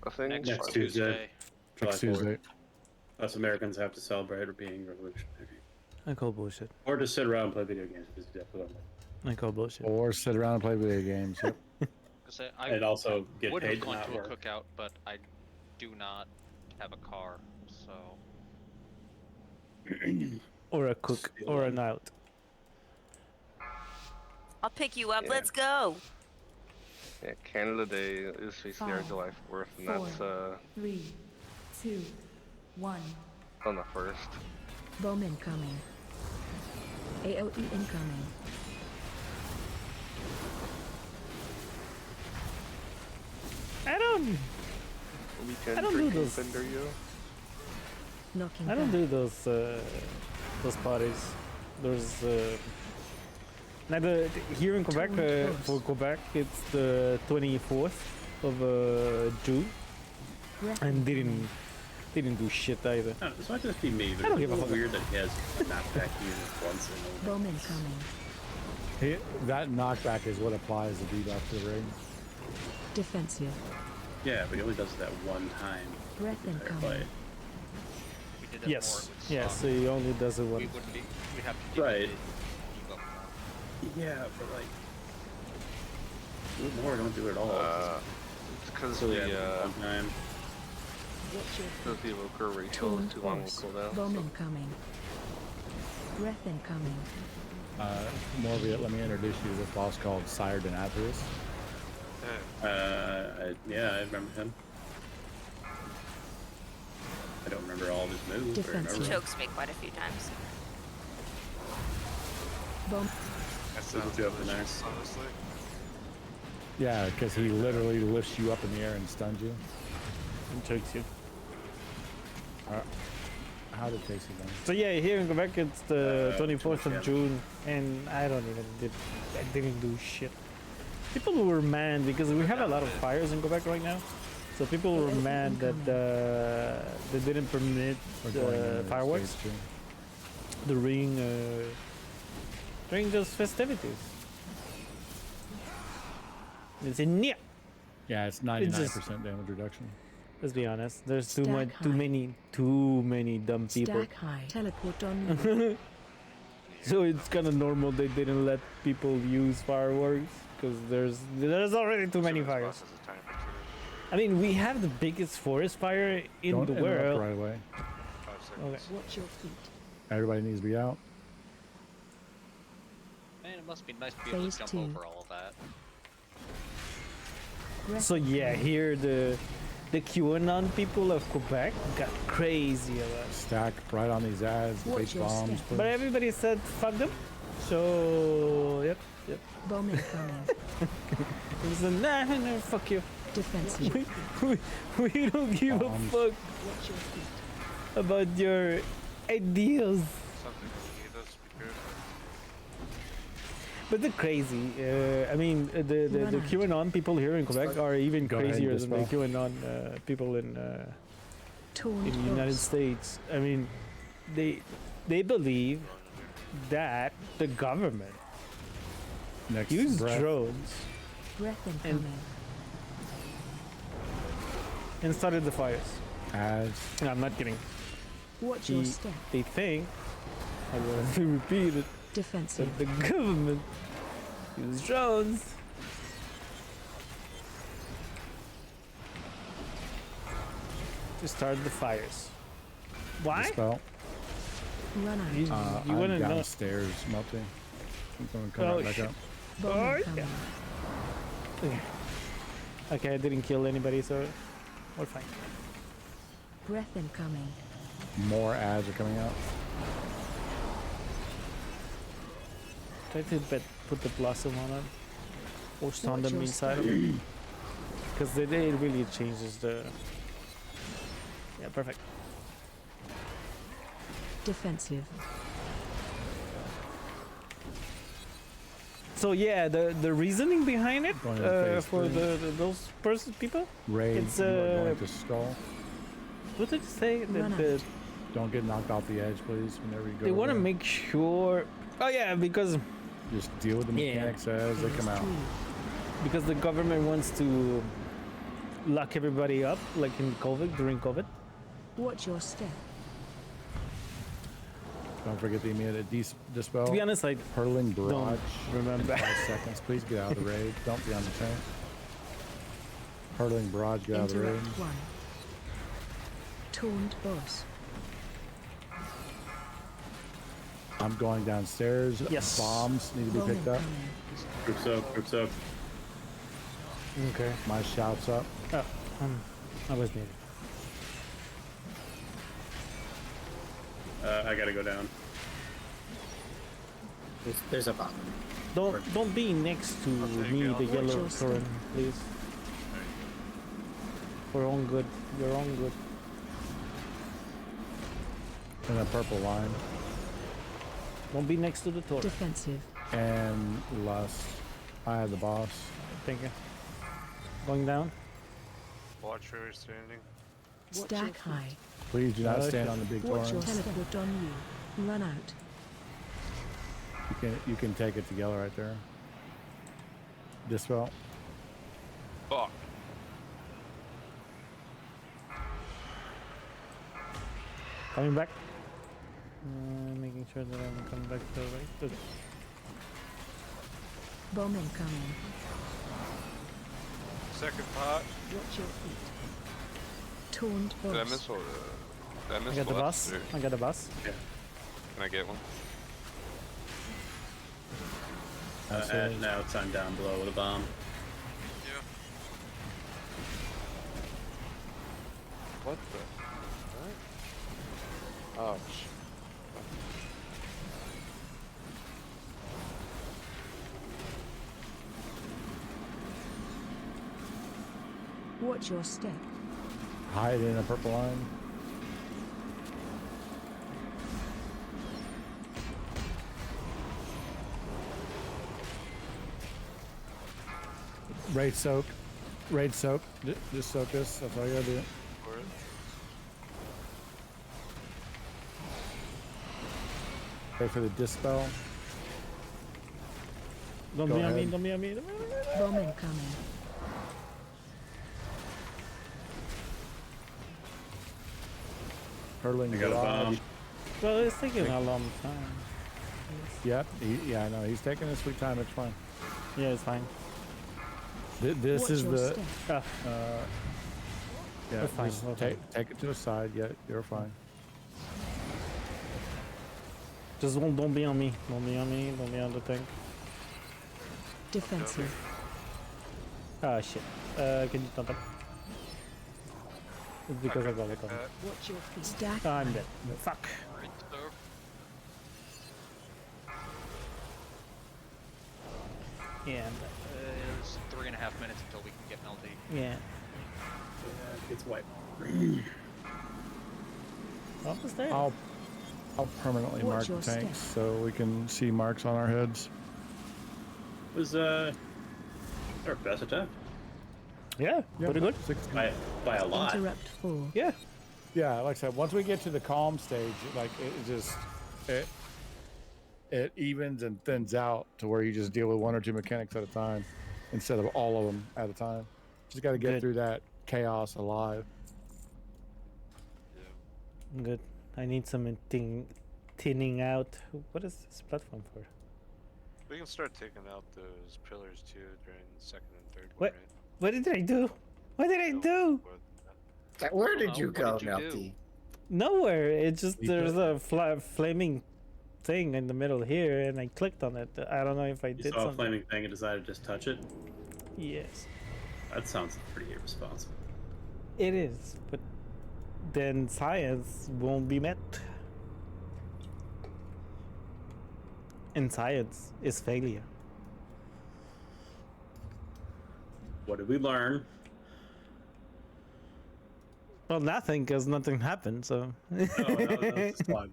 [SPEAKER 19] a thing?
[SPEAKER 15] Next Tuesday. July
[SPEAKER 5] Next
[SPEAKER 15] 4th.
[SPEAKER 5] Tuesday.
[SPEAKER 15] Us Americans have to celebrate being revolutionary.
[SPEAKER 2] I call bullshit.
[SPEAKER 15] Or just sit around and play video games. Is exactly what I'm
[SPEAKER 2] I call bullshit.
[SPEAKER 5] Or sit around and play video games. Yep.
[SPEAKER 11] I
[SPEAKER 15] And also get
[SPEAKER 11] would
[SPEAKER 15] paid
[SPEAKER 11] have
[SPEAKER 15] to
[SPEAKER 11] gone
[SPEAKER 15] not
[SPEAKER 11] to a
[SPEAKER 15] work.
[SPEAKER 11] cookout, but I do not have a car, so...
[SPEAKER 2] Or a cook, or an out.
[SPEAKER 16] I'll pick you up. Let's go.
[SPEAKER 19] Yeah, Canada Day is VCR July 4th, and that's
[SPEAKER 20] 3, 2, 1.
[SPEAKER 19] on the 1st.
[SPEAKER 20] Bomb incoming. AOE incoming.
[SPEAKER 19] Weekend
[SPEAKER 2] I don't do
[SPEAKER 19] drinking
[SPEAKER 2] those.
[SPEAKER 19] bender, yo.
[SPEAKER 20] Knocking
[SPEAKER 2] I don't
[SPEAKER 20] back.
[SPEAKER 2] do those parties. Those Now here in Quebec, for Quebec, it's the 24th of June, and didn't do shit either.
[SPEAKER 15] No, this might just be me, but
[SPEAKER 2] I don't
[SPEAKER 15] it's
[SPEAKER 2] give a fuck.
[SPEAKER 15] weird that he has knockback units once in a while.
[SPEAKER 20] Bowman coming.
[SPEAKER 5] That knockback is what applies the debuff to the ring.
[SPEAKER 20] Defensive.
[SPEAKER 15] Yeah, but he only does it that one time.
[SPEAKER 20] Breath incoming.
[SPEAKER 11] We did it
[SPEAKER 2] Yes,
[SPEAKER 11] more with
[SPEAKER 2] yes, so he only does it
[SPEAKER 11] We
[SPEAKER 2] once.
[SPEAKER 11] wouldn't be. We have to do
[SPEAKER 15] Right.
[SPEAKER 11] the debuff now.
[SPEAKER 15] Yeah, but like, do it more, don't do it at all.
[SPEAKER 19] It's because
[SPEAKER 15] So,
[SPEAKER 19] the
[SPEAKER 15] yeah, one time.
[SPEAKER 19] because the evoker ratio is too long to cool down.
[SPEAKER 20] Bowman coming. Breath incoming.
[SPEAKER 5] Morbius, let me introduce you to this boss called Sire Denathorus.
[SPEAKER 15] Yeah, I remember him. I don't remember all of his moves. But I remember
[SPEAKER 16] He
[SPEAKER 15] him.
[SPEAKER 16] chokes me quite a few times.
[SPEAKER 20] Bowman.
[SPEAKER 21] That
[SPEAKER 15] Look
[SPEAKER 21] sounds
[SPEAKER 15] you up in there.
[SPEAKER 21] delicious, honestly.
[SPEAKER 5] Yeah, because he literally lifts you up in the air and stuns you.
[SPEAKER 2] And chokes you.
[SPEAKER 5] How did Casey go?
[SPEAKER 2] So yeah, here in Quebec, it's the 24th of June, and I didn't do shit. People were mad because we have a lot of fires in Quebec right now. So people were mad that they didn't permit fireworks during those festivities. It's in yeah.
[SPEAKER 5] Yeah, it's 99% damage reduction.
[SPEAKER 2] Let's be honest. There's too
[SPEAKER 20] Stack
[SPEAKER 2] many dumb people.
[SPEAKER 20] Stack high. Teleport on.
[SPEAKER 2] So it's kind of normal they didn't let people use fireworks because there's already too many fires. I mean, we have the biggest forest fire in
[SPEAKER 5] Don't
[SPEAKER 2] the
[SPEAKER 5] interrupt
[SPEAKER 2] world.
[SPEAKER 5] right away.
[SPEAKER 2] Okay.
[SPEAKER 20] Watch your feet.
[SPEAKER 5] Everybody needs to be out.
[SPEAKER 11] Man, it must be nice to be able to
[SPEAKER 20] Phase
[SPEAKER 11] jump
[SPEAKER 20] 2.
[SPEAKER 11] over all of that.
[SPEAKER 2] So yeah, here the QAnon people of Quebec got crazy about it.
[SPEAKER 5] Stack right on these ads,
[SPEAKER 20] Watch
[SPEAKER 5] big
[SPEAKER 20] your
[SPEAKER 5] bombs.
[SPEAKER 20] step.
[SPEAKER 5] please.
[SPEAKER 2] But everybody said fuck them. So yep.
[SPEAKER 20] Bowman coming.
[SPEAKER 2] It was a nah, fuck you.
[SPEAKER 20] Defensive.
[SPEAKER 2] We don't give a
[SPEAKER 5] Bombs.
[SPEAKER 2] fuck
[SPEAKER 20] Watch your feet.
[SPEAKER 2] about your ideas.
[SPEAKER 21] Something he does be good.
[SPEAKER 2] But they're crazy. I mean, the QAnon people here in Quebec are even
[SPEAKER 5] Go ahead,
[SPEAKER 2] crazier than the
[SPEAKER 5] Dispel.
[SPEAKER 2] QAnon people in
[SPEAKER 20] Torn
[SPEAKER 2] the United
[SPEAKER 20] boss.
[SPEAKER 2] States. I mean, they believe that the government
[SPEAKER 5] Next
[SPEAKER 2] used
[SPEAKER 5] breath.
[SPEAKER 2] drones
[SPEAKER 20] Breath incoming.
[SPEAKER 2] and started the fires.
[SPEAKER 5] Ads.
[SPEAKER 2] No, I'm not kidding.
[SPEAKER 20] Watch your step.
[SPEAKER 2] They think, I'm going to repeat it,
[SPEAKER 20] Defensive.
[SPEAKER 2] that the government used drones to start the fires. Why?
[SPEAKER 5] Dispel.
[SPEAKER 20] Run out.
[SPEAKER 2] You
[SPEAKER 5] I'm
[SPEAKER 2] want to know?
[SPEAKER 5] downstairs melting. I'm going to come
[SPEAKER 2] Oh,
[SPEAKER 5] right back
[SPEAKER 2] shit.
[SPEAKER 5] up.
[SPEAKER 20] Bowman
[SPEAKER 2] Oh,
[SPEAKER 20] coming.
[SPEAKER 2] Okay, I didn't kill anybody, so we're fine.
[SPEAKER 20] Breath incoming.
[SPEAKER 5] More ads are coming out.
[SPEAKER 2] Try to put the blossom on it or stun
[SPEAKER 20] Watch
[SPEAKER 2] them
[SPEAKER 20] your
[SPEAKER 2] inside of it. Because it really changes the... Yeah, perfect.
[SPEAKER 20] Defensive.
[SPEAKER 2] So yeah, the reasoning behind it
[SPEAKER 5] Going to phase
[SPEAKER 2] for
[SPEAKER 5] 3.
[SPEAKER 2] those people,
[SPEAKER 5] Raid,
[SPEAKER 2] it's
[SPEAKER 5] you are going to stall.
[SPEAKER 2] what did it say?
[SPEAKER 20] Run
[SPEAKER 2] The,
[SPEAKER 5] Don't get knocked off the edge, please, whenever you go.
[SPEAKER 2] they want to
[SPEAKER 5] over.
[SPEAKER 2] make sure. Oh yeah, because
[SPEAKER 5] Just deal with the
[SPEAKER 2] Yeah.
[SPEAKER 5] mechanics as they come out.
[SPEAKER 2] the government wants to lock everybody up, like in COVID during COVID.
[SPEAKER 20] Watch your step.
[SPEAKER 5] Don't forget the immediate dispel.
[SPEAKER 2] To be honest, I
[SPEAKER 5] Hurling barrage.
[SPEAKER 2] don't remember.
[SPEAKER 5] In 5 seconds. Please get out of the raid. Don't be on the tank. Hurling barrage. Get out of the raid.
[SPEAKER 20] Interact 1. Taunt boss.
[SPEAKER 5] I'm going downstairs.
[SPEAKER 2] Yes.
[SPEAKER 5] Bombs need to be
[SPEAKER 20] Bowman
[SPEAKER 5] picked up.
[SPEAKER 20] coming.
[SPEAKER 15] Groups up, groups up.
[SPEAKER 2] Okay.
[SPEAKER 5] My shout's up.
[SPEAKER 2] Oh, I was needed.
[SPEAKER 15] I gotta go down.
[SPEAKER 3] There's a bomb.
[SPEAKER 2] Don't be next to me, the
[SPEAKER 20] Watch
[SPEAKER 2] yellow
[SPEAKER 20] your step.
[SPEAKER 2] Tauren, please. We're on good. You're on good.
[SPEAKER 5] In a purple line.
[SPEAKER 2] Don't be next to the Tauren.
[SPEAKER 20] Defensive.
[SPEAKER 5] and Lust. I have the boss.
[SPEAKER 2] Thank you. Going down.
[SPEAKER 21] Watch where you're standing.
[SPEAKER 20] Stack high.
[SPEAKER 5] Please do not stand on the big
[SPEAKER 20] Watch your
[SPEAKER 5] torrents.
[SPEAKER 20] teleport on you. Run out.
[SPEAKER 5] You can take it together right there. Dispel.
[SPEAKER 12] Fuck.
[SPEAKER 2] Coming back. Making sure that I'm coming back to the right. Okay.
[SPEAKER 20] Bomb incoming.
[SPEAKER 21] Second pot.
[SPEAKER 20] Watch your feet. Taunt
[SPEAKER 12] Did I
[SPEAKER 20] boss.
[SPEAKER 12] miss or did I miss
[SPEAKER 2] I got the
[SPEAKER 12] Lust,
[SPEAKER 2] bus.
[SPEAKER 12] or-
[SPEAKER 2] I got the bus.
[SPEAKER 15] Yeah.
[SPEAKER 12] Can I get one?
[SPEAKER 15] Now it's on down below with a bomb.
[SPEAKER 12] What the? What? Oh shit.
[SPEAKER 20] Watch your step.
[SPEAKER 5] Hide in a purple line. Raid soak. Raid soak. Just soak this. That's all you gotta do. Wait for the dispel.
[SPEAKER 2] Don't
[SPEAKER 5] Go
[SPEAKER 2] be on me,
[SPEAKER 5] ahead.
[SPEAKER 2] don't be on me.
[SPEAKER 20] Bomb incoming.
[SPEAKER 5] Hurling
[SPEAKER 15] I got a
[SPEAKER 5] barrage.
[SPEAKER 15] bomb.
[SPEAKER 2] Well, it's taking a long time.
[SPEAKER 5] Yep. Yeah, I know. He's taking his sweet time. It's fine.
[SPEAKER 2] Yeah, it's fine.
[SPEAKER 5] This
[SPEAKER 20] Watch
[SPEAKER 5] is
[SPEAKER 20] your
[SPEAKER 5] the.
[SPEAKER 20] step.
[SPEAKER 5] Yeah,
[SPEAKER 2] We're fine,
[SPEAKER 5] just
[SPEAKER 2] we're
[SPEAKER 5] take it to the side. Yeah, you're fine.
[SPEAKER 2] Just don't be on me. Don't be on me. Don't be on the tank.
[SPEAKER 20] Defensive.
[SPEAKER 2] Ah, shit. Can you stop that? It's because I got it on.
[SPEAKER 20] Watch your feet. Stack.
[SPEAKER 2] Ah, I'm dead. Fuck.
[SPEAKER 17] Right there.
[SPEAKER 2] Yeah, I'm dead.
[SPEAKER 11] It's 3.5 minutes until we can get an LD.
[SPEAKER 2] Yeah.
[SPEAKER 15] It's white.
[SPEAKER 2] Almost there.
[SPEAKER 5] I'll permanently
[SPEAKER 20] Watch
[SPEAKER 5] mark
[SPEAKER 20] your
[SPEAKER 5] the tanks
[SPEAKER 20] step.
[SPEAKER 5] so we can see marks on our heads.
[SPEAKER 15] Was our best attack?
[SPEAKER 2] Yeah, pretty good.
[SPEAKER 15] By a lot.
[SPEAKER 20] Interrupt 4.
[SPEAKER 2] Yeah.
[SPEAKER 5] Yeah, like I said, once we get to the calm stage, like it evens and thins out to where you just deal with 1 or 2 mechanics at a time instead of all of them at a time. Just got to get
[SPEAKER 2] Good.
[SPEAKER 5] through that chaos alive.
[SPEAKER 2] Good. I need some thinning out. What is this platform for?
[SPEAKER 21] We can start taking out those pillars too during the second and third
[SPEAKER 2] What?
[SPEAKER 21] one, right?
[SPEAKER 2] What did I do? What did I do?
[SPEAKER 3] Where did you
[SPEAKER 11] What
[SPEAKER 3] go,
[SPEAKER 11] did you do?
[SPEAKER 3] Melty?
[SPEAKER 2] Nowhere. It's just
[SPEAKER 5] We
[SPEAKER 2] there's
[SPEAKER 5] did.
[SPEAKER 2] a flaming thing in the middle here, and I clicked on it. I don't know if I
[SPEAKER 15] You
[SPEAKER 2] did
[SPEAKER 15] saw a
[SPEAKER 2] something.
[SPEAKER 15] flaming thing and decided to just touch it?
[SPEAKER 2] Yes,
[SPEAKER 15] That sounds pretty irresponsible.
[SPEAKER 2] it is. But then science won't be met. And science is failure.
[SPEAKER 15] What did we learn?
[SPEAKER 2] Well, nothing, because nothing happened. So.
[SPEAKER 15] Oh, that was just fun.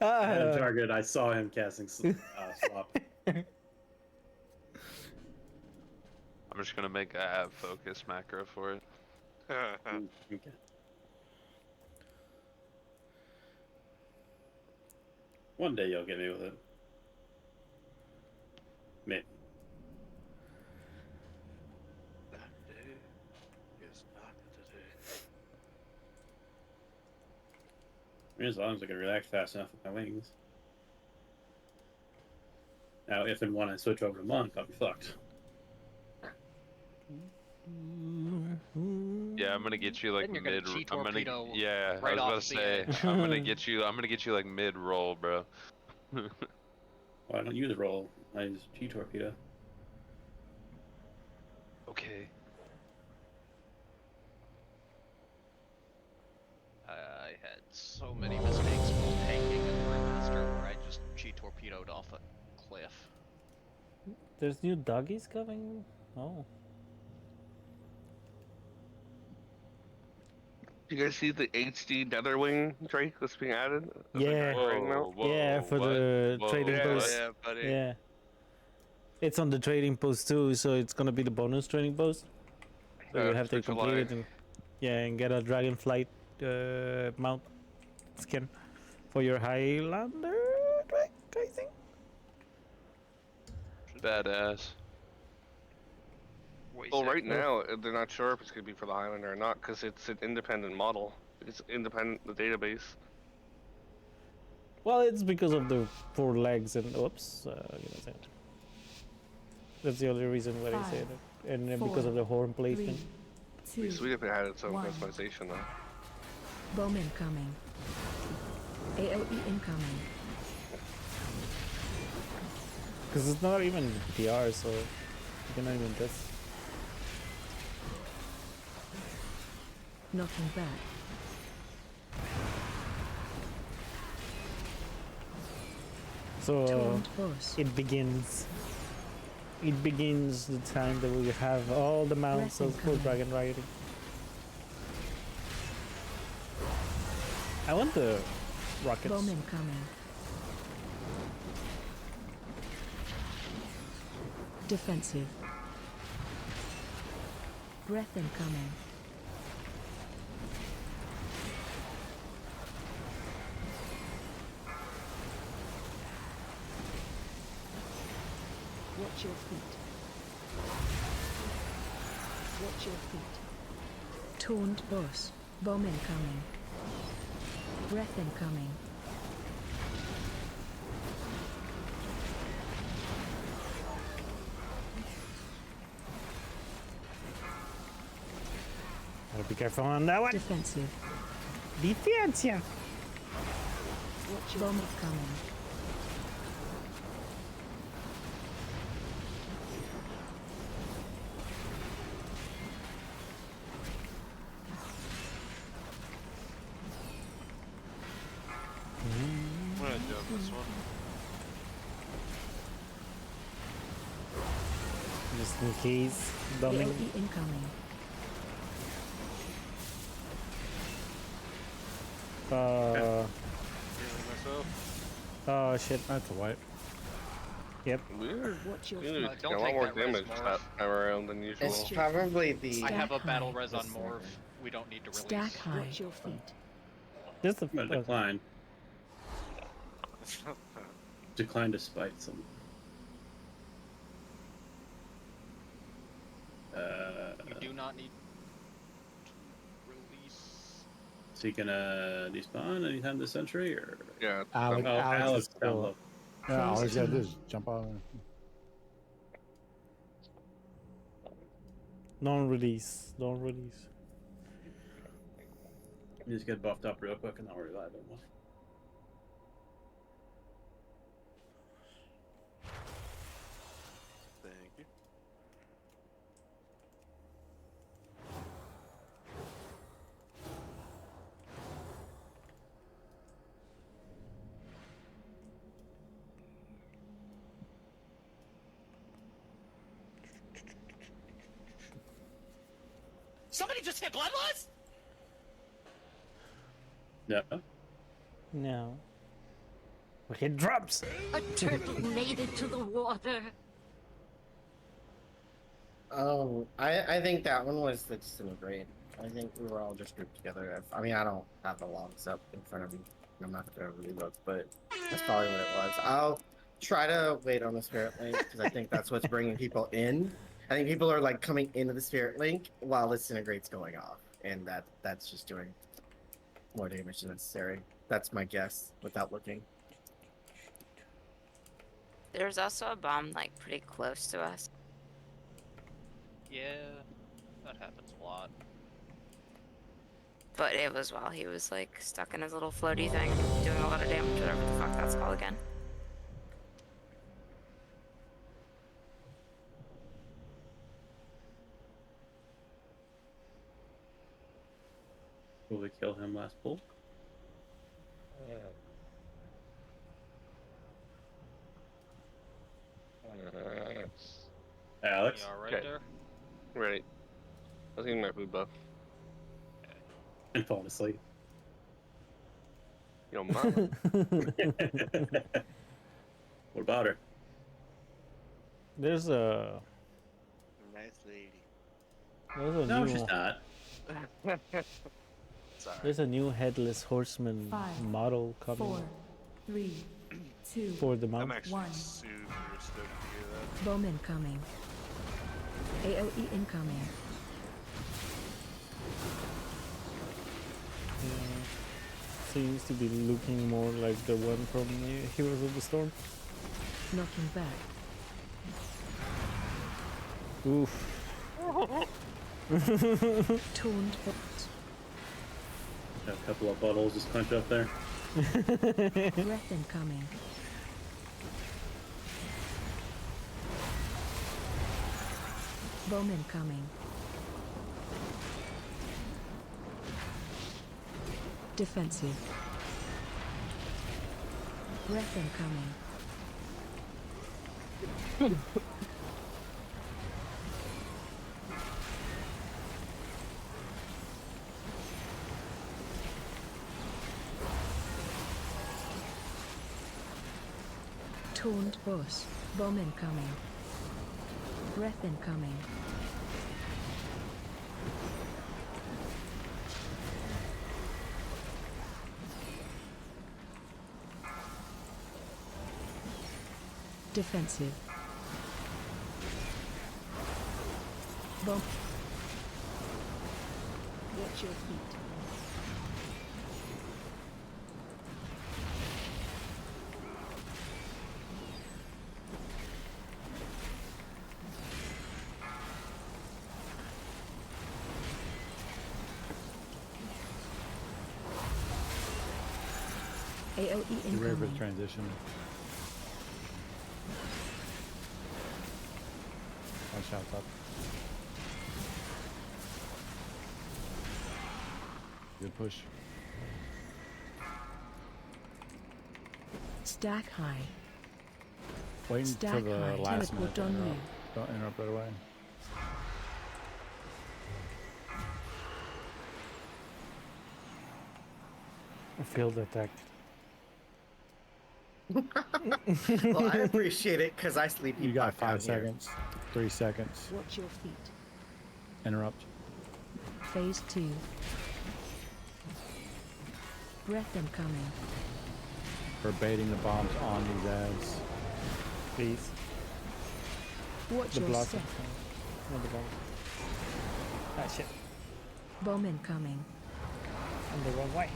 [SPEAKER 15] I had a target. I saw him casting swap.
[SPEAKER 12] I'm just gonna make a have focus macro for it.
[SPEAKER 15] Okay. One day you'll get me with it. Maybe. I mean, as long as I can relax fast enough with my wings. Now, if and when I switch over to monk, I'll be fucked.
[SPEAKER 12] Yeah, I'm gonna get you like
[SPEAKER 11] Then you're gonna
[SPEAKER 12] mid.
[SPEAKER 11] chi
[SPEAKER 12] I'm gonna.
[SPEAKER 11] torpedo
[SPEAKER 12] Yeah,
[SPEAKER 11] right
[SPEAKER 12] I
[SPEAKER 11] off
[SPEAKER 12] was
[SPEAKER 11] the
[SPEAKER 12] about to
[SPEAKER 11] edge.
[SPEAKER 12] say. I'm gonna get you. I'm gonna get you like mid roll, bro.
[SPEAKER 15] Well, I don't use roll. I use G torpedo.
[SPEAKER 12] Okay.
[SPEAKER 11] I had so many mistakes while tanking in the Ringmaster where I just chi torpedoed off a cliff.
[SPEAKER 2] There's new doggies coming. Oh.
[SPEAKER 19] Do you guys see the HD Netherwing Drake that's being added? As
[SPEAKER 2] Yeah. Yeah, for the trading
[SPEAKER 14] Yeah,
[SPEAKER 2] post.
[SPEAKER 14] yeah, buddy.
[SPEAKER 2] Yeah. It's on the trading post too, so it's gonna be the bonus trading post. So you have to complete it and and get a dragonflight mount skin for your Highlander, right? I think.
[SPEAKER 12] Badass.
[SPEAKER 19] Well, right now they're not sure if it's going to be for the Highlander or not because it's an independent model. It's independent the database.
[SPEAKER 2] Well, it's because of the 4 legs and oops. Give me a second. That's the only reason why I say it, and then because of the horn placement.
[SPEAKER 19] It'd be sweet if it had its own customization though.
[SPEAKER 20] Bomb incoming. AOE incoming.
[SPEAKER 2] Because it's not even PR, so you cannot even test.
[SPEAKER 20] Knocking back.
[SPEAKER 2] So it begins. It begins the time that we have all the mounts of full dragon riding. I want the rockets.
[SPEAKER 20] Bomb incoming. Defensive. Breath incoming. Watch your feet. Watch your feet. Taunt boss. Bomb incoming. Breath incoming.
[SPEAKER 2] Gotta be careful on that one.
[SPEAKER 20] Defensive.
[SPEAKER 2] Defensive.
[SPEAKER 20] Watch your bomb incoming.
[SPEAKER 21] What did I do on this one?
[SPEAKER 2] Just in case. Bombing.
[SPEAKER 20] AOE incoming.
[SPEAKER 2] Oh shit.
[SPEAKER 5] That's a wipe.
[SPEAKER 2] Yep.
[SPEAKER 19] Weird.
[SPEAKER 20] Watch your
[SPEAKER 19] Weird.
[SPEAKER 20] feet.
[SPEAKER 19] Got a lot more damage that time around than usual.
[SPEAKER 3] It's probably the.
[SPEAKER 11] I have a battle res on Morph. We don't need to release.
[SPEAKER 20] Stack high. Watch your feet.
[SPEAKER 2] Just a
[SPEAKER 15] decline. Decline to spite some.
[SPEAKER 11] You do not need to release.
[SPEAKER 15] So you can despawn anytime this century, or
[SPEAKER 19] yeah.
[SPEAKER 5] Alex is
[SPEAKER 15] down
[SPEAKER 5] still
[SPEAKER 15] low.
[SPEAKER 5] up. Yeah, all you gotta do is jump on.
[SPEAKER 2] Don't release. Don't release.
[SPEAKER 15] You just get buffed up real quick and I'll revive him.
[SPEAKER 21] Thank you.
[SPEAKER 7] Somebody just hit Bloodlust?
[SPEAKER 15] No.
[SPEAKER 2] No. We hit drops.
[SPEAKER 7] A turtle made it to the water.
[SPEAKER 3] Oh, I think that one was the disintegrate. I think we were all just grouped together. I mean, I don't have the logs up in front of me. I'm not gonna really look, but that's probably what it was. I'll try to wait on the spirit link because I think that's what's bringing people in. I think people are like coming into the spirit link while the disintegrate's going off, and that's just doing more damage than necessary. That's my guess without looking.
[SPEAKER 16] There's also a bomb like pretty close to us.
[SPEAKER 11] Yeah, that happens a lot.
[SPEAKER 16] But it was while he was like stuck in his little floaty thing, doing a lot of damage, whatever the fuck that's called again.
[SPEAKER 15] Will we kill him last pull? Alex?
[SPEAKER 11] You all right
[SPEAKER 19] Okay.
[SPEAKER 11] there?
[SPEAKER 19] Ready. I was getting my food buff.
[SPEAKER 15] And falling asleep.
[SPEAKER 19] Yo, mama.
[SPEAKER 15] What about her?
[SPEAKER 2] There's a
[SPEAKER 21] Nice lady.
[SPEAKER 15] No,
[SPEAKER 2] new
[SPEAKER 15] she's not.
[SPEAKER 21] Sorry.
[SPEAKER 2] there's a new headless horseman
[SPEAKER 9] 5,
[SPEAKER 2] model coming
[SPEAKER 9] 4, 3, 2,
[SPEAKER 2] for the
[SPEAKER 21] I'm
[SPEAKER 2] mount.
[SPEAKER 21] actually
[SPEAKER 9] 1.
[SPEAKER 21] super stoked to hear that.
[SPEAKER 20] Bowman coming. AOE incoming.
[SPEAKER 2] Seems to be looking more like the one from Heroes of the Storm.
[SPEAKER 20] Knocking back.
[SPEAKER 2] Oof.
[SPEAKER 20] Taunt bolt.
[SPEAKER 15] Got a couple of bottles just crunched up there.
[SPEAKER 20] Breath incoming. Bowman coming. Defensive. Breath incoming. Taunt boss. Bomb incoming. Breath incoming. Defensive. Bomb. Watch your feet. AOE
[SPEAKER 5] You ready for the
[SPEAKER 20] incoming.
[SPEAKER 5] transition? One shot up. Good push.
[SPEAKER 20] Stack high.
[SPEAKER 5] Waiting for
[SPEAKER 20] Stack
[SPEAKER 5] the
[SPEAKER 20] high.
[SPEAKER 5] last minute
[SPEAKER 20] Teleport
[SPEAKER 5] to
[SPEAKER 20] on you.
[SPEAKER 5] interrupt. Don't interrupt right away.
[SPEAKER 2] Field attack.
[SPEAKER 3] Well, I appreciate it because I sleep.
[SPEAKER 5] You got 5 seconds. 3 seconds.
[SPEAKER 20] Watch your feet.
[SPEAKER 5] Interrupt.
[SPEAKER 20] Phase 2. Breath incoming.
[SPEAKER 5] For baiting the bombs on these ads.
[SPEAKER 2] Please.
[SPEAKER 20] Watch
[SPEAKER 2] The
[SPEAKER 20] your
[SPEAKER 2] blossom.
[SPEAKER 20] step.
[SPEAKER 2] Not the bomb. Ah, shit.
[SPEAKER 20] Bomb incoming.
[SPEAKER 2] I'm the wrong way.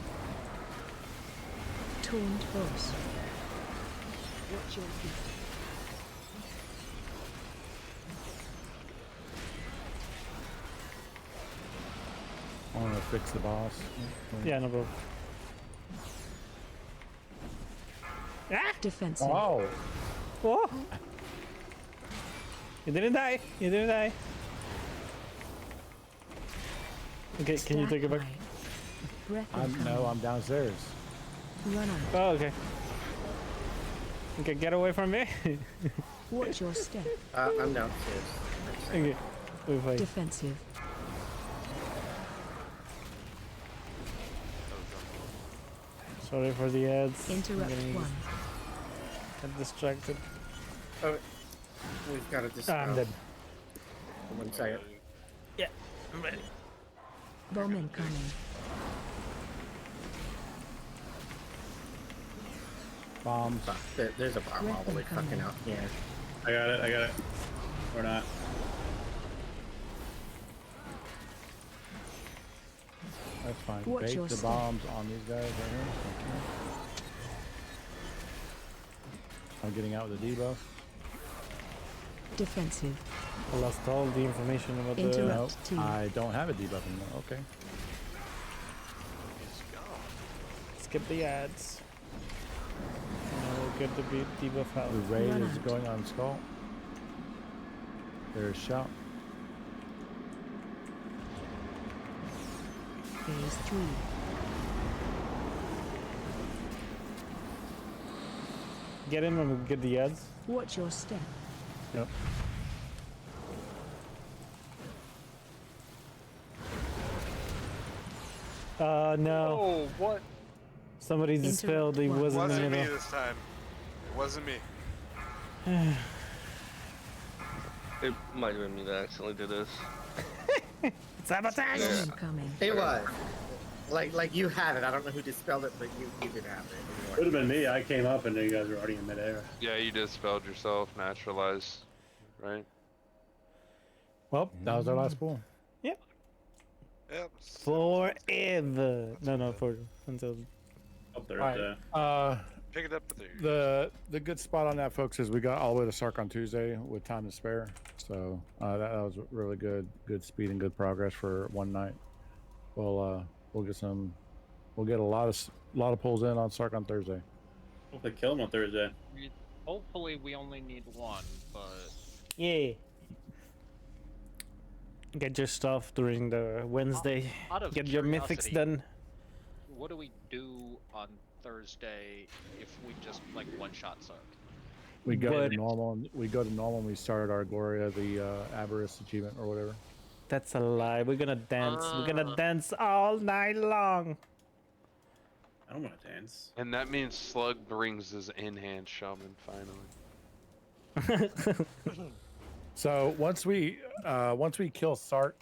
[SPEAKER 20] Taunt boss. Watch your feet.
[SPEAKER 5] I want to fix the boss.
[SPEAKER 2] Yeah, no problem.
[SPEAKER 20] Defensive.
[SPEAKER 5] Oh!
[SPEAKER 2] Oh! You didn't die. You didn't die. Okay, can you
[SPEAKER 20] Stack
[SPEAKER 2] take it back?
[SPEAKER 20] high. Breath incoming.
[SPEAKER 5] No, I'm downstairs.
[SPEAKER 20] Run out.
[SPEAKER 2] Oh, okay. Okay, get away from me.
[SPEAKER 20] Watch your step.
[SPEAKER 3] I'm downstairs.
[SPEAKER 2] Okay, we're fine.
[SPEAKER 20] Defensive.
[SPEAKER 2] Sorry for the ads.
[SPEAKER 20] Interrupt
[SPEAKER 2] I'm getting
[SPEAKER 20] 1.
[SPEAKER 2] Get distracted.
[SPEAKER 3] Oh, we've got to
[SPEAKER 2] Ah,
[SPEAKER 3] dispel.
[SPEAKER 2] I'm dead.
[SPEAKER 3] 1 second.
[SPEAKER 2] Yeah, I'm ready.
[SPEAKER 20] Bomb incoming.
[SPEAKER 5] Bombs.
[SPEAKER 3] There's a bomb all the way fucking out here.
[SPEAKER 15] I got it. I got it. Or not.
[SPEAKER 5] That's fine.
[SPEAKER 20] Watch
[SPEAKER 5] Bait
[SPEAKER 20] your
[SPEAKER 5] the
[SPEAKER 20] step.
[SPEAKER 5] bombs on these guys right here. Okay. I'm getting out with the debuff.
[SPEAKER 20] Defensive.
[SPEAKER 2] I lost all the information about
[SPEAKER 20] Interrupt
[SPEAKER 5] Nope,
[SPEAKER 20] 2.
[SPEAKER 5] I don't have a debuff anymore. Okay.
[SPEAKER 2] Skip the ads. Now we'll get the debuff out.
[SPEAKER 5] The raid
[SPEAKER 20] Run
[SPEAKER 5] is
[SPEAKER 20] out.
[SPEAKER 5] going on Skull. There's shout.
[SPEAKER 20] Phase 3.
[SPEAKER 2] Get him and we'll get the ads.
[SPEAKER 20] Watch your step.
[SPEAKER 2] Yep. No.
[SPEAKER 21] Oh, what?
[SPEAKER 2] Somebody just spelled it wasn't
[SPEAKER 21] Wasn't me
[SPEAKER 2] me.
[SPEAKER 21] this time. It wasn't me.
[SPEAKER 19] It might have been me that accidentally did this.
[SPEAKER 2] Sabotage!
[SPEAKER 19] Yeah.
[SPEAKER 3] It was. Like you had it. I don't know who dispelled it, but you did have it.
[SPEAKER 15] Would have been me. I came up and you guys were already in midair.
[SPEAKER 12] Yeah, you dispelled yourself, naturalized, right?
[SPEAKER 5] Well, that was our last pool.
[SPEAKER 2] Yep.
[SPEAKER 21] Yep.
[SPEAKER 2] Forever. No, for until.
[SPEAKER 15] Up there.
[SPEAKER 5] Alright,
[SPEAKER 21] Pick it up there.
[SPEAKER 5] the good spot on that, folks, is we got all the way to Sark on Tuesday with time to spare. So that was really good speed and good progress for one night. We'll get a lot of pulls in on Sark on Thursday.
[SPEAKER 15] Hopefully kill him on Thursday.
[SPEAKER 11] Hopefully we only need one, but
[SPEAKER 2] Yeah. Get your stuff during the Wednesday.
[SPEAKER 11] out of
[SPEAKER 2] Get your mythics
[SPEAKER 11] curiosity,
[SPEAKER 2] done.
[SPEAKER 11] What do we do on Thursday if we just like one-shot Sark?
[SPEAKER 5] We go to normal. We go to normal and we start our Gloria, the Avarice achievement or whatever.
[SPEAKER 2] That's a lie. We're gonna dance. We're gonna dance all night long.
[SPEAKER 15] I don't want to dance.
[SPEAKER 12] And that means Slug brings his in-hand shaman finally.
[SPEAKER 5] So once we kill Sark,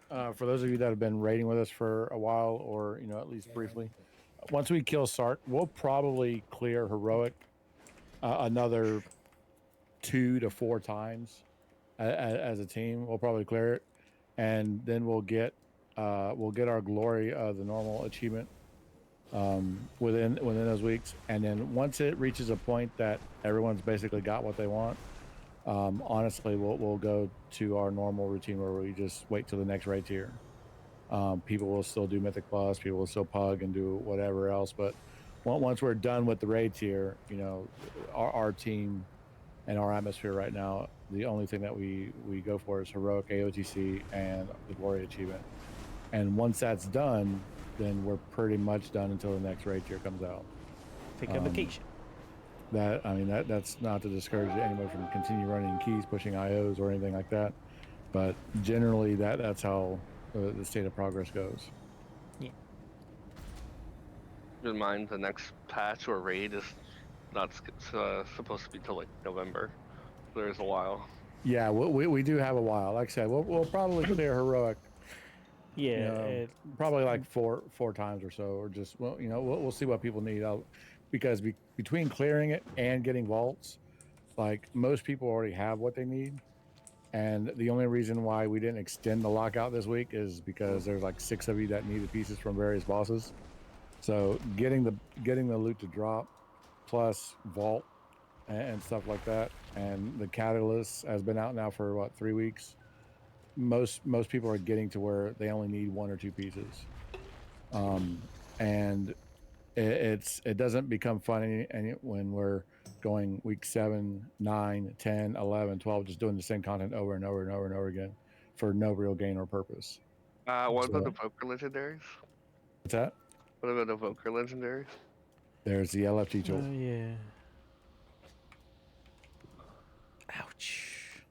[SPEAKER 5] for those of you that have been raiding with us for a while, or at least briefly, once we kill Sark, we'll probably clear heroic another 2 to 4 times as a team. We'll probably clear it, and then we'll get our glory of the normal achievement within those weeks. And then once it reaches a point that everyone's basically got what they want, honestly, we'll go to our normal routine where we just wait till the next raid tier. People will still do Mythic Plus, people will still pug and do whatever else, but once we're done with the raid tier, our team and our atmosphere right now, the only thing that we go for is heroic AOTC and the glory achievement. And once that's done, then we're pretty much done until the next raid tier comes out.
[SPEAKER 2] Take a vacation.
[SPEAKER 5] That's not to discourage anybody from continue running keys, pushing IOs or anything like that, but generally that's how the state of progress goes.
[SPEAKER 2] Yeah.
[SPEAKER 19] Keep in mind, the next patch or raid is not supposed to be till like November. So there's a while.
[SPEAKER 5] Yeah, we do have a while. Like I said, we'll probably clear heroic.
[SPEAKER 2] Yeah,
[SPEAKER 5] probably like four times or so, or just we'll see what people need. Because between clearing it and getting vaults, like most people already have what they need, and the only reason why we didn't extend the lockout this week is because there's like 6 of you that needed pieces from various bosses. So getting the loot to drop, plus vault and stuff like that, and the catalyst has been out now for what, 3 weeks. Most people are getting to where they only need 1 or 2 pieces, and it doesn't become funny when we're going week 7, 9, 10, 11, 12, just doing the same content over and over and over and over again for no real gain or purpose.
[SPEAKER 19] What about the Evoker legendaries?
[SPEAKER 5] What's that?
[SPEAKER 19] What about Evoker legendaries?
[SPEAKER 5] There's the LFT tool.
[SPEAKER 2] Oh yeah. Ouch.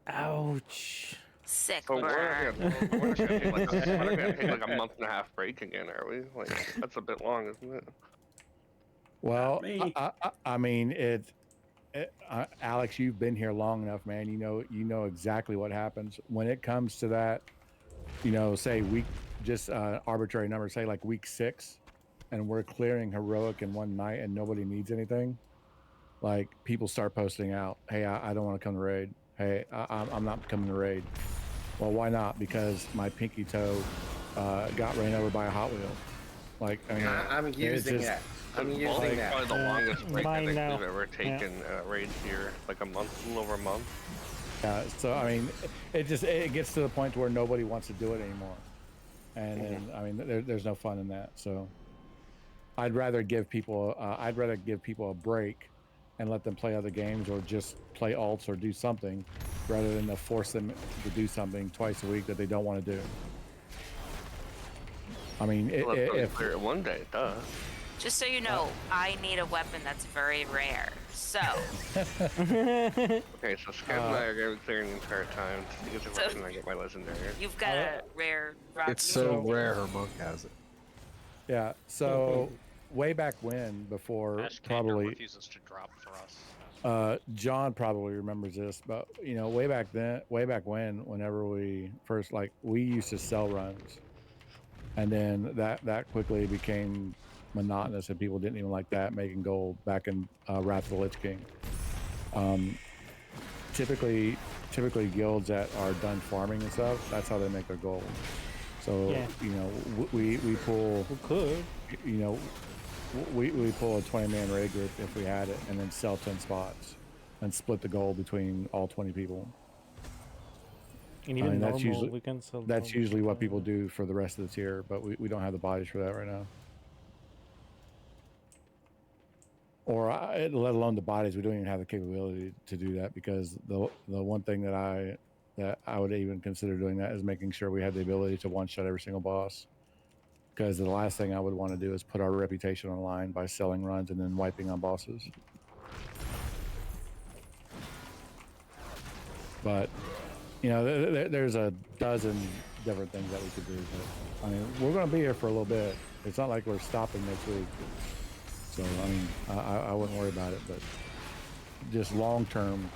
[SPEAKER 2] Ouch.
[SPEAKER 16] Sick
[SPEAKER 19] Oh,
[SPEAKER 16] burn.
[SPEAKER 19] we're not gonna take like a month and a half break again, are we? Like, that's a bit long, isn't it?
[SPEAKER 5] Well, I mean, Alex, you've been here long enough, man. You know exactly what happens when it comes to that. Say week, just arbitrary number, say like week 6, and we're clearing heroic in one night, and nobody needs anything. Like people start posting out, "Hey, I don't want to come to raid. Hey, I'm not coming to raid." Well, why not? Because my pinky toe got ran over by a Hot Wheel. Like, I mean,
[SPEAKER 3] I'm using that. I'm using that.
[SPEAKER 19] Probably the longest break I think
[SPEAKER 2] now.
[SPEAKER 19] we've ever taken raid here, like a little over a month.
[SPEAKER 5] Yeah, so I mean, it gets to the point where nobody wants to do it anymore, and then I mean, there's no fun in that. So, I'd rather give people a break, and let them play other games or just play alts or do something, rather than to force them to do something twice a week that they don't want to do. I mean,
[SPEAKER 19] If clear it one day, duh.
[SPEAKER 16] Just so you know, I need a weapon that's very rare. So.
[SPEAKER 19] Okay, so Scab and I are going to be clearing the entire time to get the weapon and I get my legendary.
[SPEAKER 16] You've got a rare rock.
[SPEAKER 10] It's so rare her monk has it.
[SPEAKER 5] Yeah, so way back when, before
[SPEAKER 11] Ash Kander
[SPEAKER 5] probably
[SPEAKER 11] refuses to drop for us.
[SPEAKER 5] John probably remembers this, but you know, way back when, whenever we first we used to sell runs, and then that quickly became monotonous, and people didn't even like that making gold back in Wrath of the Lich King. Typically guilds that are done farming and stuff, that's how they make their gold. So
[SPEAKER 2] Yeah.
[SPEAKER 5] you know, we pull.
[SPEAKER 2] We could.
[SPEAKER 5] You know, we pull a 20-man raid group if we had it, and then sell 10 spots, and split the gold between all 20 people.
[SPEAKER 2] And even normal,
[SPEAKER 5] that's usually
[SPEAKER 2] we can sell.
[SPEAKER 5] that's
[SPEAKER 2] normal.
[SPEAKER 5] usually what people do for the rest of the tier, but we don't have the bodies for that right now. Or let alone the bodies, we don't even have the capability to do that, because the one thing that I would even consider doing that is making sure we have the ability to one-shot every single boss. Because the last thing I would want to do is put our reputation on the line by selling runs and then wiping on bosses. But, you know, there's a dozen different things that we could do. But, I mean, we're going to be here for a little bit. It's not like we're stopping next week. So, I mean, I wouldn't worry about it. But just long term,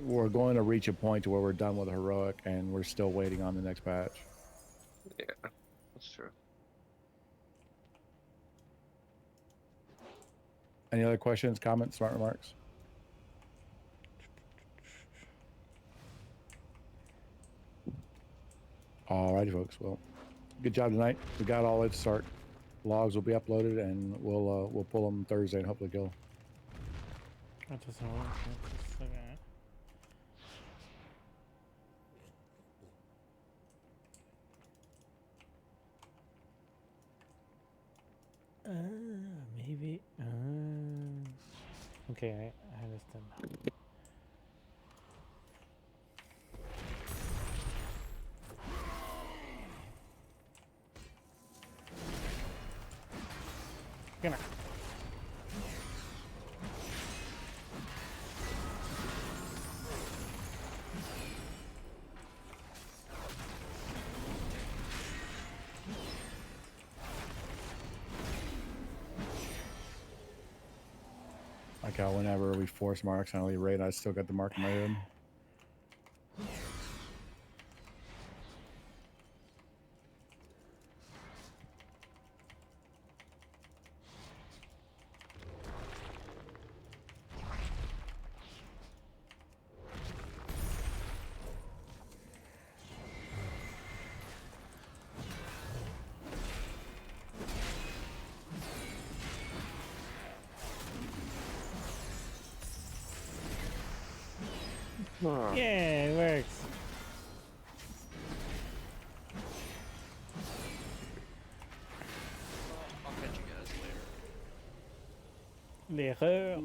[SPEAKER 5] we're going to reach a point to where we're done with Heroic and we're still waiting on the next patch.
[SPEAKER 19] Yeah, that's true.
[SPEAKER 5] Any other questions, comments, smart remarks? Alrighty, folks. Well, good job tonight. We got all it to start. Logs will be uploaded, and we'll pull them Thursday and hopefully kill.
[SPEAKER 2] That doesn't work. Just a second. Maybe. Okay, I understand now. Gonna.
[SPEAKER 5] Like how whenever we force marks on a raid, I still got the mark in my head.
[SPEAKER 2] Yeah, it works.
[SPEAKER 17] I'll catch you guys later.
[SPEAKER 2] L'erreur.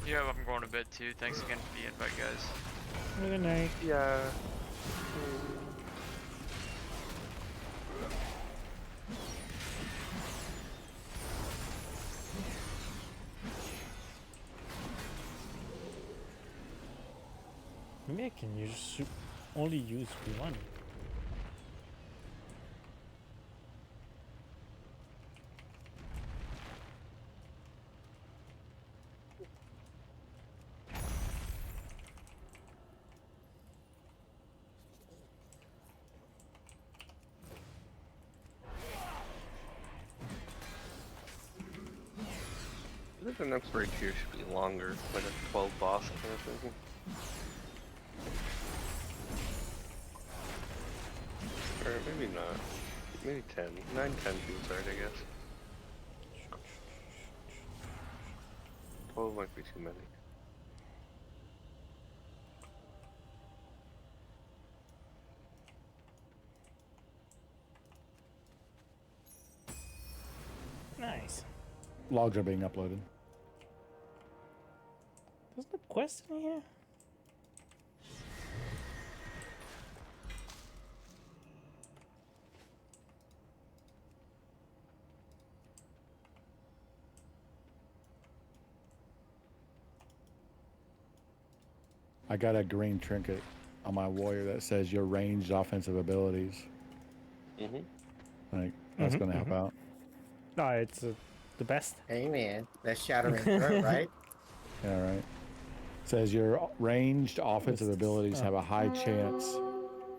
[SPEAKER 17] Yeah, I'm going to bed too. Thanks again for the invite, guys.
[SPEAKER 2] Good night.
[SPEAKER 19] Yeah.
[SPEAKER 2] Maybe I can only use one.
[SPEAKER 19] I think the next raid here should be longer, like a 12 boss kind of thing. Or maybe not. Maybe 10. 9, 10 feels right, I guess. 12 might be too many.
[SPEAKER 2] Nice.
[SPEAKER 5] Logs are being uploaded.
[SPEAKER 2] There's no quest in here.
[SPEAKER 5] I got a green trinket on my warrior that says your ranged offensive abilities. Like that's gonna help out.
[SPEAKER 2] No, it's the best.
[SPEAKER 3] Hey man, that's shattering throat, right?
[SPEAKER 5] Yeah, right. Says your ranged offensive abilities have a high chance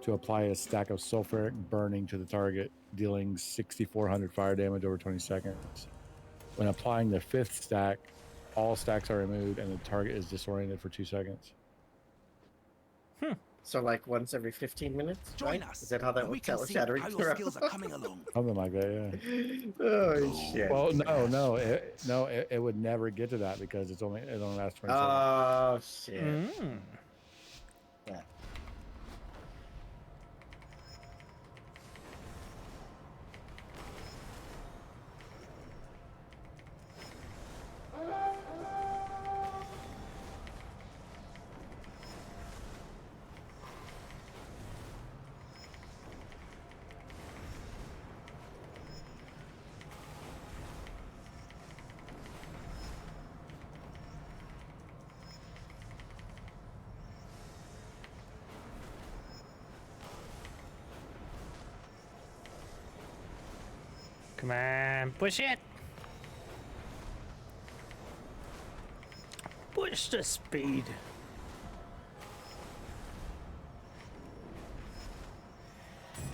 [SPEAKER 5] to apply a stack of sulfuric burning to the target, dealing 6,400 fire damage over 20 seconds. When applying the 5th stack, all stacks are removed and the target is disoriented for 2 seconds.
[SPEAKER 3] So like once every 15 minutes,
[SPEAKER 7] Join
[SPEAKER 3] right?
[SPEAKER 7] us,
[SPEAKER 3] Is that how that
[SPEAKER 7] and we
[SPEAKER 3] works
[SPEAKER 7] can
[SPEAKER 3] out with
[SPEAKER 7] see
[SPEAKER 3] shattering
[SPEAKER 7] how your
[SPEAKER 3] throat?
[SPEAKER 7] skills are coming along.
[SPEAKER 5] Something like that, yeah.
[SPEAKER 3] Oh shit.
[SPEAKER 5] Well, no, it would never get to that because it only lasts 20 seconds.
[SPEAKER 3] Oh shit. Yeah.
[SPEAKER 2] Come on, push it. Push the speed.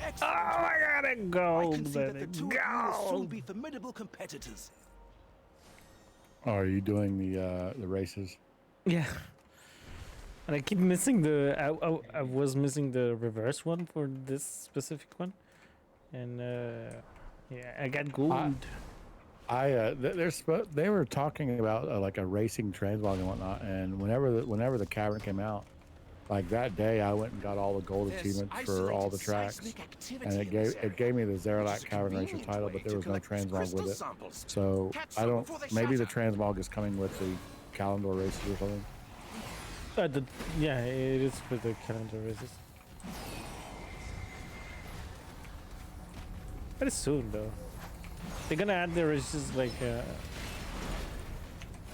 [SPEAKER 7] Excellent.
[SPEAKER 2] Oh, I got it gold.
[SPEAKER 7] I can see that the two of you will soon
[SPEAKER 2] Gold.
[SPEAKER 7] be formidable competitors.
[SPEAKER 5] Oh, are you doing the races?
[SPEAKER 2] Yeah. And I keep missing the. I was missing the reverse one for this specific one, and yeah, I got gold.
[SPEAKER 5] They were talking about like a racing transmog and whatnot, and whenever the cavern came out, like that day, I went and got all the gold achievements for all the tracks, and it gave me the Zeralac Cavern Racer title, but there was no transmog with it. So I don't. Maybe the transmog is coming with the Kalendor races or something.
[SPEAKER 2] Yeah, it is for the calendar races. Very soon, though. They're gonna add the races like the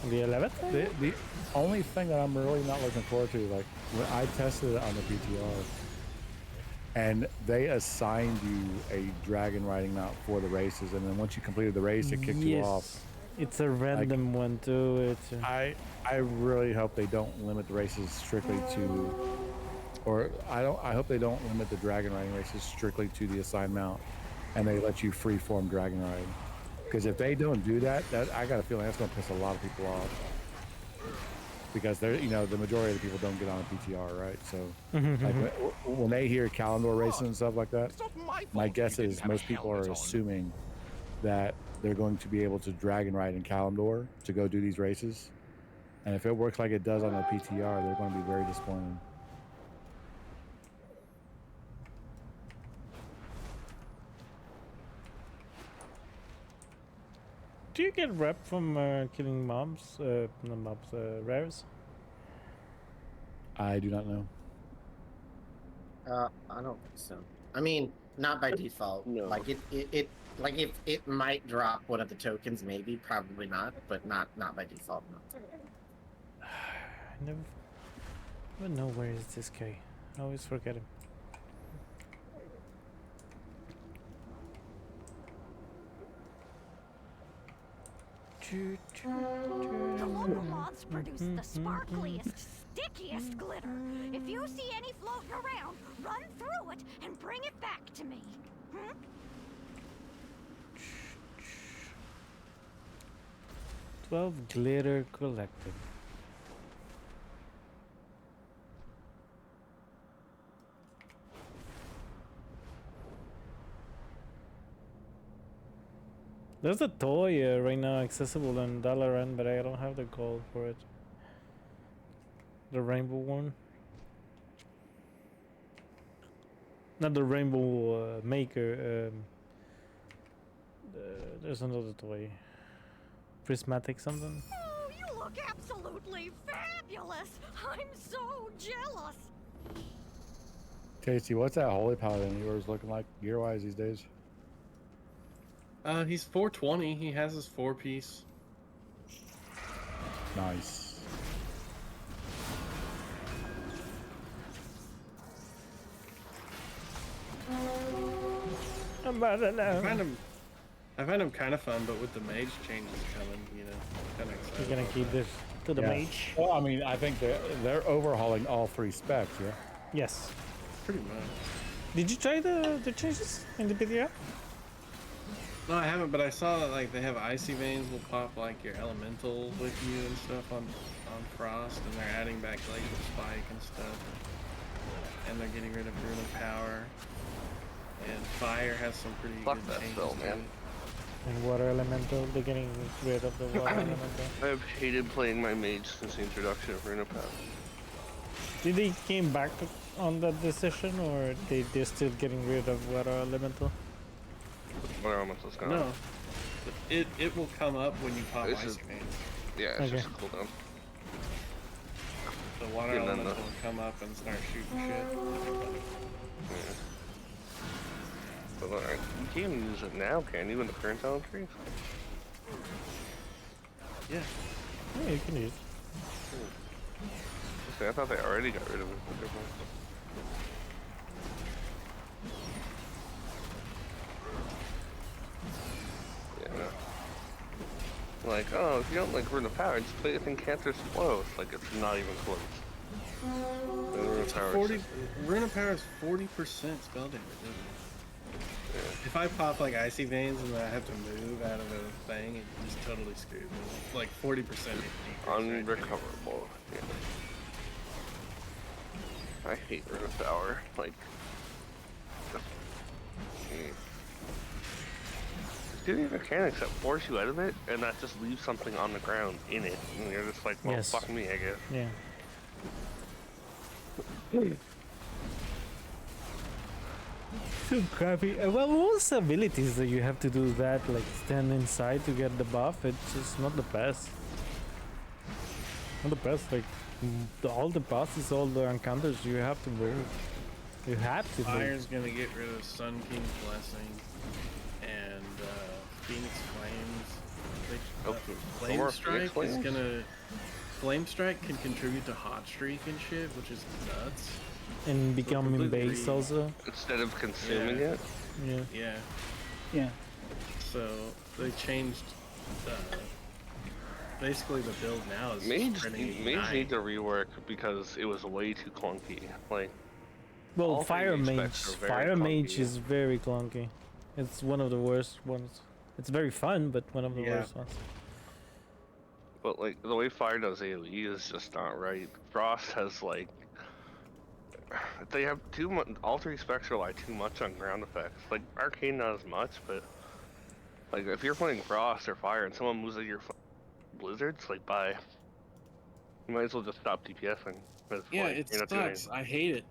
[SPEAKER 2] 11th.
[SPEAKER 5] The only thing that I'm really not looking forward to, like when I tested it on the PTR, and they assigned you a dragon riding mount for the races, and then once you completed the race, it kicked you off.
[SPEAKER 2] It's a random one too. It's
[SPEAKER 5] I really hope they don't limit the races strictly to, or I hope they don't limit the dragon riding races strictly to the assigned mount, and they let you free form dragon ride. Because if they don't do that, I got a feeling that's going to piss a lot of people off. Because they're, the majority of the people don't get on a PTR, right? So like, when they hear Kalendor races and stuff like that, my guess is most people are assuming that they're going to be able to dragon ride in Kalendor to go do these races. And if it works like it does on a PTR, they're going to be very disappointed.
[SPEAKER 2] Do you get rep from killing mobs? Not mobs, rares?
[SPEAKER 5] I do not know.
[SPEAKER 3] I don't think so. I mean, not by default. No. Like it like if it might drop one of the tokens, maybe, probably not, but not by default. No.
[SPEAKER 2] I never know where is this guy. I always forget him.
[SPEAKER 8] The local moths produce the sparkliest, stickiest glitter. If you see any floating around, run through it and bring it back to me.
[SPEAKER 2] 12 glitter collected. There's a toy right now accessible on Dalaran, but I don't have the gold for it. The rainbow one. Not the rainbow maker. There's another toy. Prismatic something.
[SPEAKER 8] Oh, you look absolutely fabulous. I'm so jealous.
[SPEAKER 5] Tasty, what's that holy paladin of yours looking like gear-wise these days?
[SPEAKER 18] He's 420. He has his 4-piece.
[SPEAKER 5] Nice.
[SPEAKER 18] I find them kind of fun, but with the mage changes coming, you know, kind of excited.
[SPEAKER 2] You're gonna
[SPEAKER 18] about
[SPEAKER 2] keep
[SPEAKER 18] that.
[SPEAKER 2] this to the
[SPEAKER 5] Yeah.
[SPEAKER 2] mage.
[SPEAKER 5] Well, I mean, I think they're overhauling all 3 specs, yeah.
[SPEAKER 2] Yes.
[SPEAKER 18] Pretty much.
[SPEAKER 2] Did you try the changes in the video?
[SPEAKER 18] No, I haven't, but I saw that like they have icy veins will pop like your elemental with you and stuff on frost, and they're adding back like the spike and stuff, and they're getting rid of rune of power. And fire has some pretty
[SPEAKER 19] Fuck
[SPEAKER 18] good
[SPEAKER 19] that
[SPEAKER 18] changes
[SPEAKER 19] spell,
[SPEAKER 18] to
[SPEAKER 19] man.
[SPEAKER 18] it.
[SPEAKER 2] And water elemental, they're getting rid of the water elemental.
[SPEAKER 19] I've hated playing my mage since the introduction of Rune of Power.
[SPEAKER 2] Did they came back on that decision, or they're still getting rid of water elemental?
[SPEAKER 19] Water elemental's gone.
[SPEAKER 18] No, it will come up when you pop
[SPEAKER 19] It's
[SPEAKER 18] icy
[SPEAKER 19] just-
[SPEAKER 18] veins.
[SPEAKER 19] Yeah, it's just a cooldown.
[SPEAKER 18] The water
[SPEAKER 19] Yeah, no,
[SPEAKER 18] elemental
[SPEAKER 19] no.
[SPEAKER 18] will come up and start shooting shit.
[SPEAKER 19] Yeah. But you can't even use it now, can you, in the current talent tree?
[SPEAKER 18] Yeah.
[SPEAKER 2] Yeah, you can use it.
[SPEAKER 19] See, I thought they already got rid of it. but never mind. Yeah. Like, oh, if you don't like Rune of Power, just play it in Cantor's Flow. It's like, it's not even close. And Rune of Power is
[SPEAKER 18] 40.
[SPEAKER 19] just-
[SPEAKER 18] Rune of Power is 40% spell damage. Isn't it? If I pop like icy veins and then I have to move out of a thing, it just totally screws me. Like 40%
[SPEAKER 19] Unrecoverable. Yeah. I hate Rune of Power. Like, do the mechanics that force you out of it, and that just leaves something on the ground in it, and you're just like, well,
[SPEAKER 2] Yes.
[SPEAKER 19] fuck me, I guess.
[SPEAKER 2] Yeah. So crappy. Well, most abilities that you have to do that, like stand inside to get the buff, it's just not the best. Not the best. Like all the bosses, all the encounters, you have to move. You have to move.
[SPEAKER 18] Fire's gonna get rid of Sun King's Blessing and Phoenix Flames. Flame
[SPEAKER 19] more
[SPEAKER 18] Strike
[SPEAKER 19] Phoenix
[SPEAKER 18] is
[SPEAKER 19] Flames?
[SPEAKER 18] gonna. Flame Strike can contribute to Hot Streak and shit, which is nuts.
[SPEAKER 2] And becoming
[SPEAKER 18] completely
[SPEAKER 2] base also.
[SPEAKER 19] Instead of consuming
[SPEAKER 18] Yeah.
[SPEAKER 19] it?
[SPEAKER 2] Yeah.
[SPEAKER 18] Yeah.
[SPEAKER 2] Yeah.
[SPEAKER 18] So they changed. Basically, the build now is
[SPEAKER 19] Mage
[SPEAKER 18] spreading
[SPEAKER 19] need
[SPEAKER 18] Ignite.
[SPEAKER 19] to rework because it was way too clunky. Like,
[SPEAKER 2] Well,
[SPEAKER 19] all
[SPEAKER 2] Fire
[SPEAKER 19] three
[SPEAKER 2] Mage.
[SPEAKER 19] specs are very
[SPEAKER 2] Fire Mage
[SPEAKER 19] clunky.
[SPEAKER 2] is very clunky. It's one of the worst ones. It's very fun, but one of the
[SPEAKER 18] Yeah.
[SPEAKER 2] worst ones.
[SPEAKER 19] But like the way Fire does AoE is just not right. Frost has like they have too much. All 3 specs rely too much on ground effects. Like Arcane not as much, but like if you're playing Frost or Fire and someone moves at your blizzards, like bye. You might as well just stop DPSing.
[SPEAKER 18] Yeah,
[SPEAKER 19] like,
[SPEAKER 18] it
[SPEAKER 19] you're not doing
[SPEAKER 18] sucks. I hate it.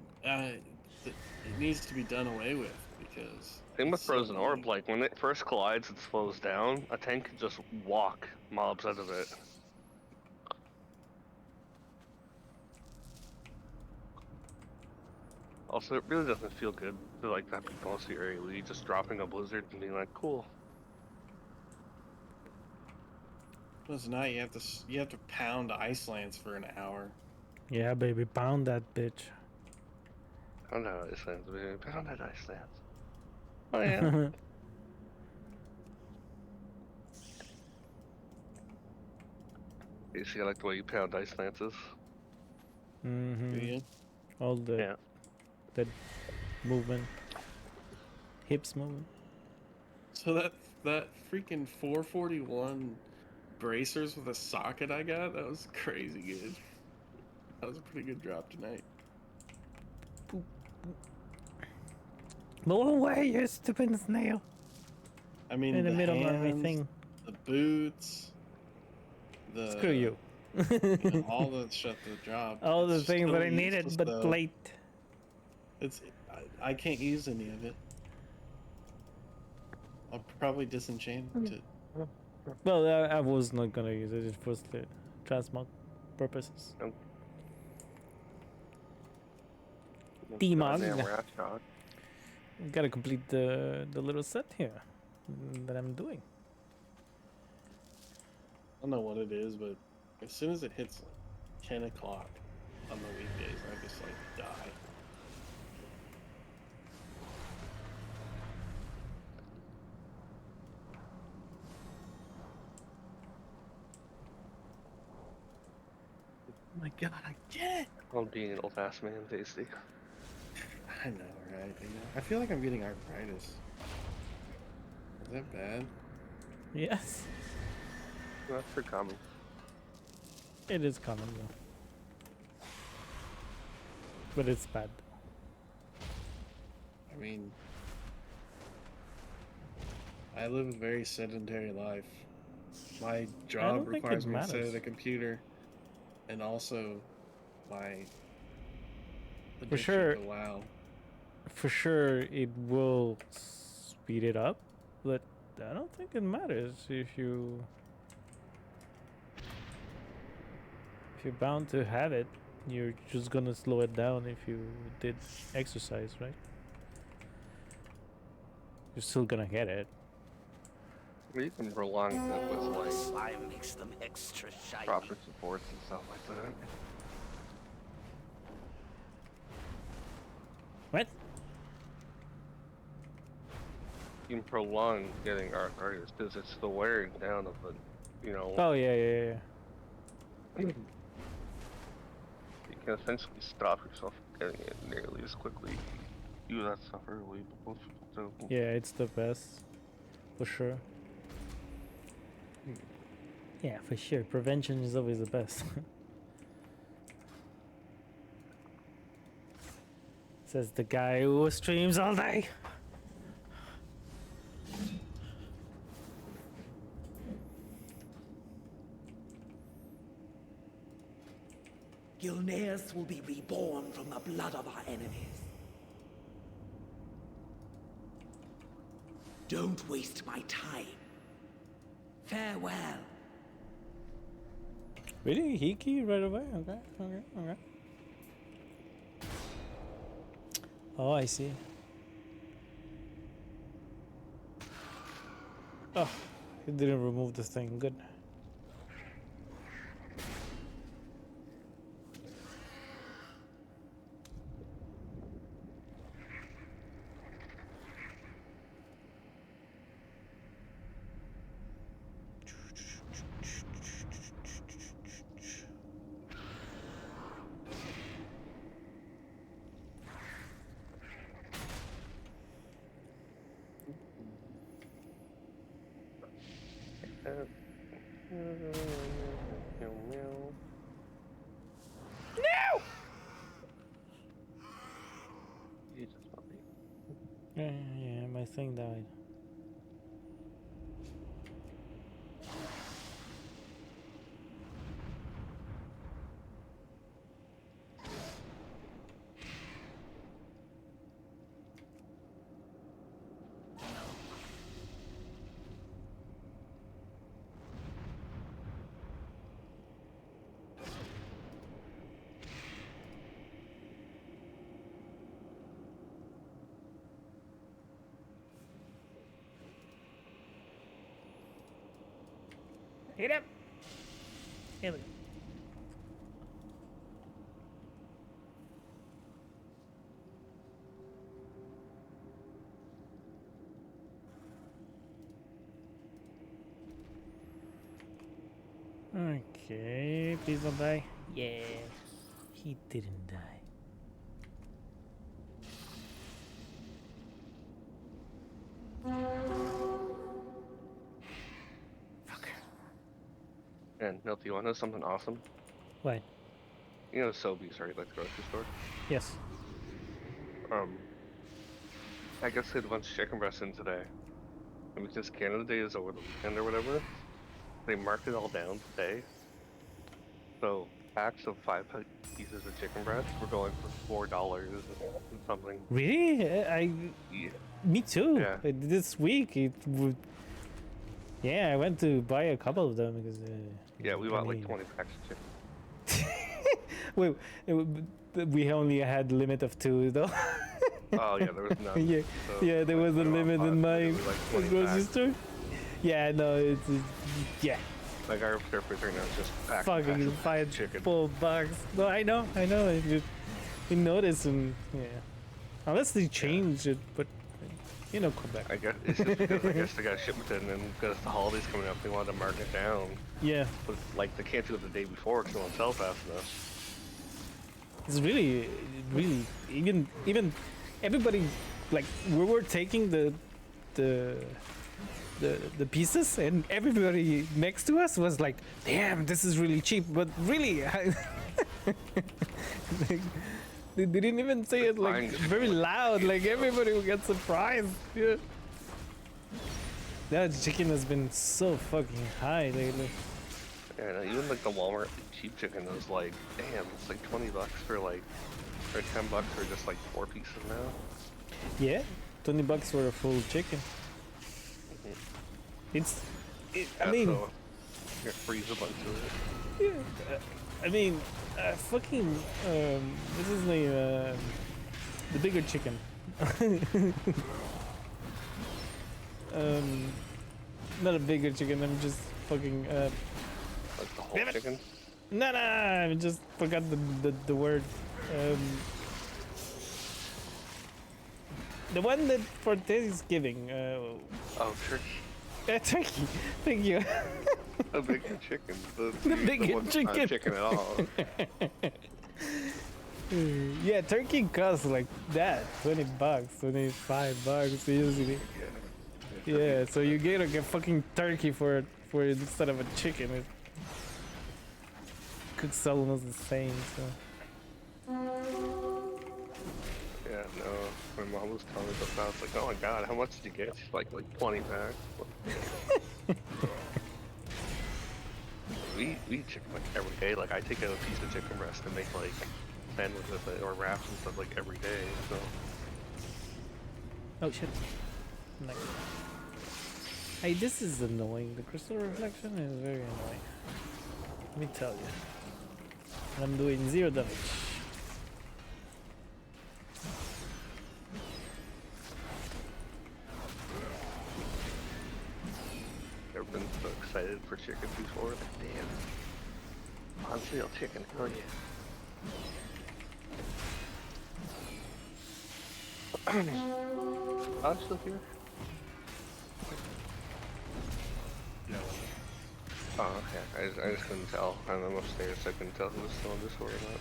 [SPEAKER 18] It needs to be done away with because.
[SPEAKER 19] Same with
[SPEAKER 18] it's so
[SPEAKER 19] Frozen Orb,
[SPEAKER 18] annoying.
[SPEAKER 19] like when it first collides and slows down, a tank can just walk mobs out of it. Also, it really doesn't feel good to like that most of your AoE just dropping a blizzard and being like, cool.
[SPEAKER 18] It's not. You have to pound ice lance for an hour.
[SPEAKER 2] Yeah, baby, pound that bitch.
[SPEAKER 19] Pound that ice lance, baby. Pound that ice lance. Oh yeah. You see, I like the way you pound ice lances.
[SPEAKER 2] Mm-hmm.
[SPEAKER 18] Yeah.
[SPEAKER 2] All the that movement, hips movement.
[SPEAKER 18] So that freaking 441 bracers with a socket I got, that was crazy good. That was a pretty good drop tonight.
[SPEAKER 2] Move away, you stupid snail!
[SPEAKER 18] I mean,
[SPEAKER 2] in the middle of
[SPEAKER 18] hands,
[SPEAKER 2] everything.
[SPEAKER 18] the boots, the
[SPEAKER 2] Screw you.
[SPEAKER 18] know, all the shut the job.
[SPEAKER 2] All the
[SPEAKER 18] It's just
[SPEAKER 2] things that I
[SPEAKER 18] totally
[SPEAKER 2] needed,
[SPEAKER 18] useless,
[SPEAKER 2] but
[SPEAKER 18] though.
[SPEAKER 2] late.
[SPEAKER 18] It's I can't use any of it. I'll probably disenchant it.
[SPEAKER 2] Well, I was not gonna use it. It was the transmog purposes. Demon.
[SPEAKER 19] Goddamn rat shot.
[SPEAKER 2] Gotta complete the little set here that I'm doing.
[SPEAKER 18] I don't know what it is, but as soon as it hits like 10 o'clock on the weekdays, I just like die. my god, I get it!
[SPEAKER 19] Well, being an old ass man, tasty.
[SPEAKER 18] I know, right? I feel like I'm getting arthritis. Is that bad?
[SPEAKER 2] Yes.
[SPEAKER 19] That's pretty common.
[SPEAKER 2] It is common though. But it's bad.
[SPEAKER 18] I mean, I live a very sedentary life. My job requires me to sit at a computer, and also my
[SPEAKER 2] For sure.
[SPEAKER 18] to WoW.
[SPEAKER 2] For sure, it will speed it up, but I don't think it matters if you're bound to have it. You're just gonna slow it down if you did exercise, right? You're still gonna get it.
[SPEAKER 19] You can prolong it with like
[SPEAKER 7] Slime makes them extra shiny.
[SPEAKER 19] proper supports and stuff like that.
[SPEAKER 2] What?
[SPEAKER 19] You can prolong getting arthritis because it's the wearing down of the, you know.
[SPEAKER 2] Oh yeah.
[SPEAKER 19] You can essentially stop yourself from getting it nearly as quickly. You do that stuff early, but most people don't.
[SPEAKER 2] Yeah, it's the best, for sure. Yeah, for sure. Prevention is always the best. Says the guy who streams all day.
[SPEAKER 7] Gilneas will be reborn from the blood of our enemies. Don't waste my time. Farewell.
[SPEAKER 2] Really? Hiki right away? Okay. Oh, I see. Oh, he didn't remove the thing. Good.
[SPEAKER 19] No!
[SPEAKER 2] Yeah, my thing died. Hit him! Here we go. Okay, please don't die. Yeah, he didn't die.
[SPEAKER 19] And Milty, you want to know something awesome?
[SPEAKER 2] What?
[SPEAKER 19] You know Sobeys, right? Like the grocery store?
[SPEAKER 2] Yes.
[SPEAKER 19] I guess they had a bunch of chicken breasts in today. And because Canada Day is over the weekend or whatever, they marked it all down today. So packs of 5 pieces of chicken breast were going for $4 and something.
[SPEAKER 2] Really?
[SPEAKER 19] Yeah.
[SPEAKER 2] Me too.
[SPEAKER 19] Yeah.
[SPEAKER 2] This week it would. Yeah, I went to buy a couple of them because.
[SPEAKER 19] Yeah, we bought like 20 packs of chicken.
[SPEAKER 2] Wait, we only had limit of 2 though.
[SPEAKER 19] Oh yeah, there was none.
[SPEAKER 2] Yeah,
[SPEAKER 19] so,
[SPEAKER 2] yeah, there was a limit in my grocery store. Yeah, no, it's yeah.
[SPEAKER 19] Like our refrigerator now is just packed.
[SPEAKER 2] Fucking
[SPEAKER 19] chicken.
[SPEAKER 2] $5 No, I know. You notice and yeah. Unless they change it, but
[SPEAKER 19] Quebec. I guess it's just because I guess they got shipment in, and because the holidays coming up, they wanted to mark it down.
[SPEAKER 2] Yeah.
[SPEAKER 19] But like they can't do it the day before because it won't sell fast enough.
[SPEAKER 2] It's really even everybody, like, we were taking the pieces, and everybody next to us was like, damn, this is really cheap. But really, they didn't even say it like very loud, like everybody would get surprised. Yeah. That chicken has been so fucking high lately.
[SPEAKER 19] Yeah, no, even like the Walmart cheap chicken is like, damn, it's like $20 for like, or $10 for just like 4 pieces now.
[SPEAKER 2] Yeah, $20 for a full chicken. I mean,
[SPEAKER 19] so you freeze a bunch of it.
[SPEAKER 2] Yeah, I mean, fucking, what's his name? The bigger chicken. Not a bigger chicken. I'm just fucking.
[SPEAKER 19] Like the whole chicken.
[SPEAKER 2] No, I just forgot the word. The one that for Thanksgiving.
[SPEAKER 19] Oh, turkey.
[SPEAKER 2] Turkey. Thank you.
[SPEAKER 19] A bigger chicken. The
[SPEAKER 2] bigger
[SPEAKER 19] one that's
[SPEAKER 2] chicken.
[SPEAKER 19] Not chicken at all.
[SPEAKER 2] Yeah, turkey costs like that, $20, $25 usually. Yeah, so you get a fucking turkey for instead of a chicken. It cooks almost the same. So.
[SPEAKER 19] Yeah, no. My mom was telling me about that. I was like, oh my god, how much did you get? She's like 20 back. we eat chicken like every day. Like I take a piece of chicken breast and make like sandwiches with it or wraps and stuff like every day. So.
[SPEAKER 2] Oh shit. Like, hey, this is annoying. The crystal reflection is very annoying. Let me tell you. And I'm doing 0 damage.
[SPEAKER 19] Never been so excited for chicken before. Like, damn. On sale chicken, hell yeah. I'm still here.
[SPEAKER 5] Yeah.
[SPEAKER 19] Oh, okay. I just couldn't tell. I'm upstairs, so I couldn't tell who was still on Discord or not.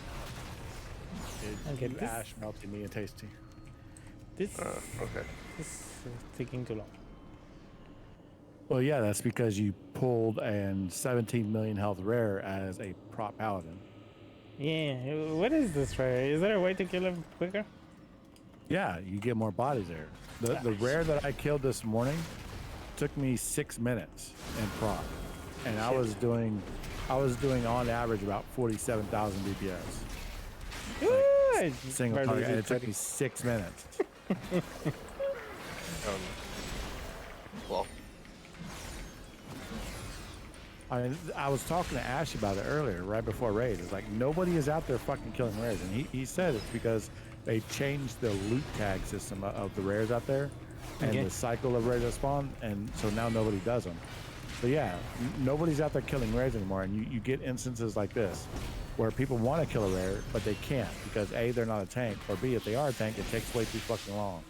[SPEAKER 2] Okay,
[SPEAKER 5] It's ash melty me and tasty.
[SPEAKER 2] This.
[SPEAKER 19] Okay.
[SPEAKER 2] This is taking too long.
[SPEAKER 5] Well, yeah, that's because you pulled an 17 million health rare as a prop paladin.
[SPEAKER 2] Yeah, what is this rare? Is there a way to kill him quicker?
[SPEAKER 5] Yeah, you get more bodies there. The rare that I killed this morning took me 6 minutes in prop, and I was doing on average about 47,000 DPS. Like, single target, and it took me 6 minutes.
[SPEAKER 19] Well,
[SPEAKER 5] I was talking to Ash about it earlier, right before raid. It's like nobody is out there fucking killing rares, and he said it's because they changed the loot tag system of the rares out there, and the cycle of rares that spawn, and so now nobody does them. So yeah, nobody's out there killing rares anymore, and you get instances like this, where people want to kill a rare, but they can't because A, they're not a tank, or B, if they are a tank, it takes way too fucking long.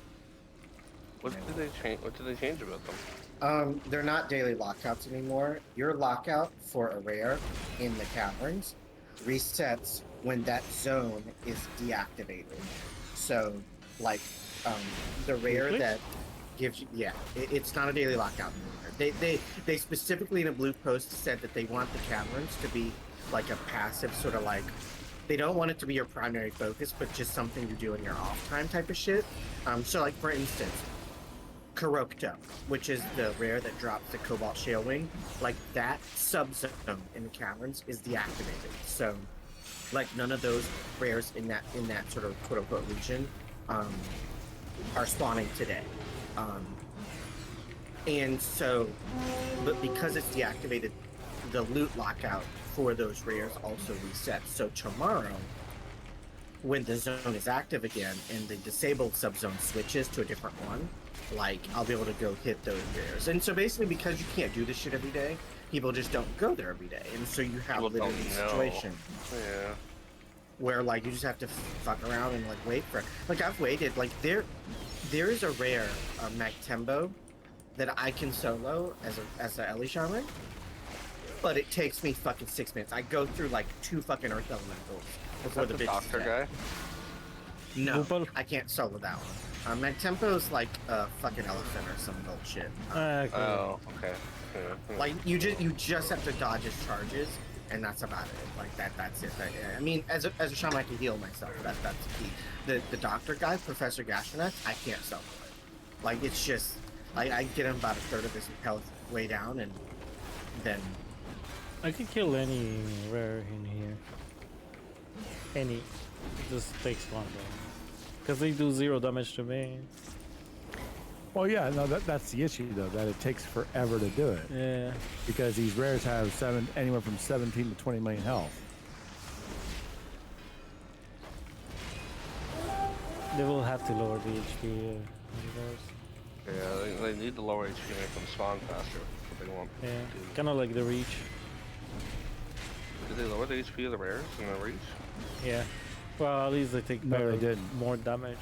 [SPEAKER 19] what did they change? What did they change about them?
[SPEAKER 3] They're not daily lockouts anymore. Your lockout for a rare in the caverns resets when that zone is deactivated. So, like, the rare that gives you, it's not a daily lockout anymore. They specifically in a blue post said that they want the caverns to be like a passive sort of like, they don't want it to be your primary focus, but just something you do in your off time type of shit. So like for instance, Kurokto, which is the rare that drops the Cobalt Shale Wing, like that sub-zone in the caverns is deactivated. So, like none of those rares in that sort of quote-unquote region are spawning today. And so, but because it's deactivated, the loot lockout for those rares also resets. So tomorrow, when the zone is active again and the disabled sub-zone switches to a different one, like, I'll be able to go hit those rares. And so basically, because you can't do this shit every day, people just don't go there every day. And so you have literally a situation where, like, you just have to fuck around and, like, wait for it. Like, I've waited. Like, there is a rare, Magtembo, that I can solo as a Ellie Shaman. but it takes me fucking 6 minutes. I go through like 2 fucking Earth Elementals before the bitch
[SPEAKER 19] doctor
[SPEAKER 3] is
[SPEAKER 19] guy?
[SPEAKER 3] dead. No, I can't solo that one. My tempo's like a fucking elephant or some bullshit.
[SPEAKER 19] Oh, okay.
[SPEAKER 3] Like you just have to dodge his charges, and that's about it. Like that's it. I mean, as a shaman, I can heal myself. That's key. The doctor guy, Professor Gastronet, I can't solo it. Like it's just I get him about a third of his health way down, and then
[SPEAKER 2] I could kill any rare in here. Any. It just takes longer. Because they do 0 damage to me.
[SPEAKER 5] Well, yeah, no, that's the issue though, that it takes forever to do it.
[SPEAKER 2] Yeah.
[SPEAKER 5] Because these rares have anywhere from 17 to 20 million health.
[SPEAKER 2] They will have to lower the HP.
[SPEAKER 19] Yeah, they need to lower HP to make them spawn faster. If they want.
[SPEAKER 2] Yeah, kind of like the reach.
[SPEAKER 19] Did they lower the HP of the rares in the reach?
[SPEAKER 2] Yeah. Well, at least they take more damage.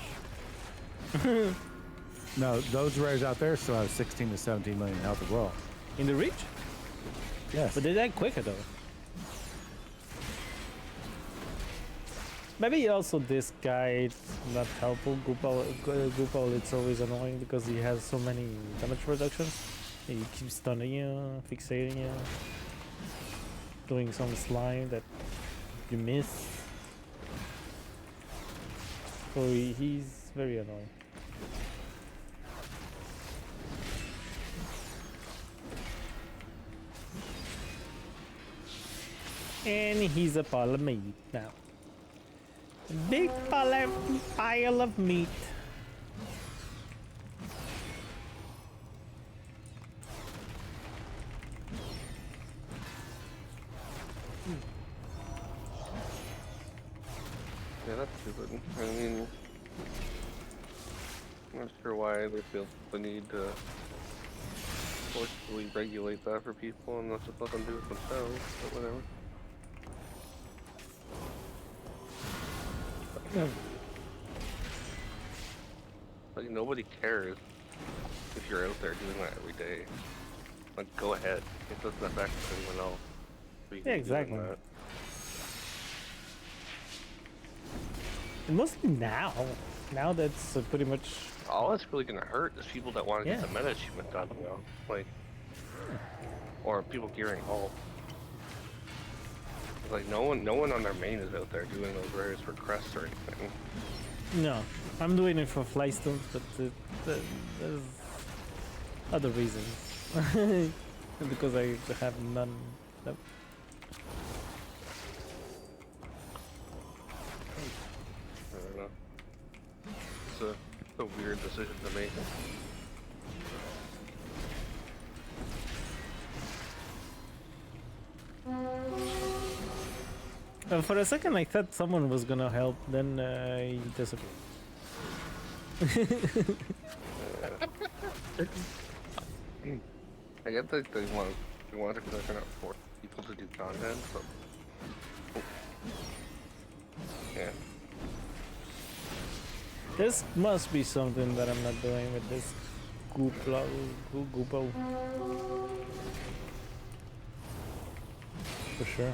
[SPEAKER 5] No, those rares out there still have 16 to 17 million health as well.
[SPEAKER 2] In the reach?
[SPEAKER 5] Yes.
[SPEAKER 2] But they die quicker though. Maybe also this guy is not helpful. Goopal, it's always annoying because he has so many damage reductions. He keeps stunning you, fixating you, doing some slime that you miss. So he's very annoying. And he's a pile of meat now. Big pile of meat.
[SPEAKER 19] Yeah, that's stupid. I mean, I'm not sure why they feel the need to forcibly regulate that for people and not just let them do it themselves, but whatever. Like, nobody cares if you're out there doing that every day. Like, go ahead. It doesn't affect anyone else. So you
[SPEAKER 2] Yeah,
[SPEAKER 19] can be doing
[SPEAKER 2] exactly.
[SPEAKER 19] that.
[SPEAKER 2] And mostly now. Now that's pretty much.
[SPEAKER 19] All it's really gonna hurt is people that want to get the meta achievement done, you know? Like, or people gearing all. Like, no one on their main is out there doing those rares for crests or anything.
[SPEAKER 2] No, I'm doing it for flystones, but there's other reasons. Because I have none. Nope.
[SPEAKER 19] I don't know. It's a weird decision to make.
[SPEAKER 2] For a second I thought someone was gonna help, then he disappeared.
[SPEAKER 19] I get that they want to kind of force people to do content, but yeah.
[SPEAKER 2] This must be something that I'm not doing with this Goopo. For sure.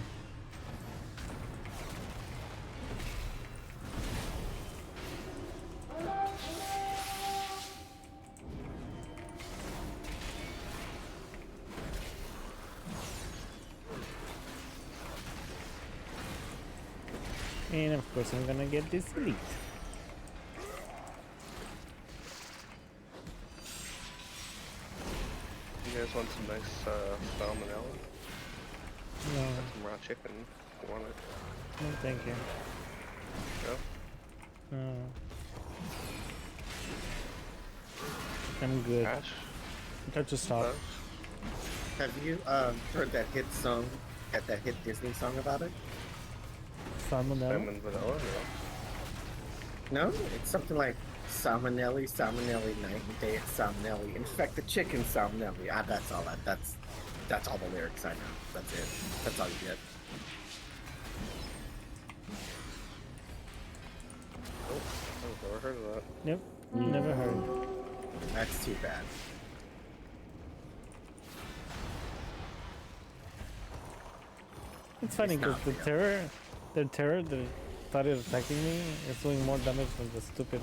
[SPEAKER 2] And of course I'm gonna get this elite.
[SPEAKER 19] You guys want some nice salmonella?
[SPEAKER 2] No.
[SPEAKER 19] Got some raw chicken. If you want it?
[SPEAKER 2] No, thank you.
[SPEAKER 19] No?
[SPEAKER 2] No. I'm good.
[SPEAKER 19] Ash?
[SPEAKER 2] I just stop.
[SPEAKER 3] Have you heard that hit song, that hit Disney song about it?
[SPEAKER 2] Salmonella?
[SPEAKER 19] Salmon vanilla?
[SPEAKER 3] No, it's something like Salmonelli, night and day at Salmonelli. Infect the chicken, Salmonelli. That's all that's all the lyrics I know. That's it. That's all you get.
[SPEAKER 19] Oh, I've never heard of that.
[SPEAKER 2] Yep, never heard.
[SPEAKER 3] That's too bad.
[SPEAKER 2] It's funny because the terror that started attacking me is doing more damage than the stupid.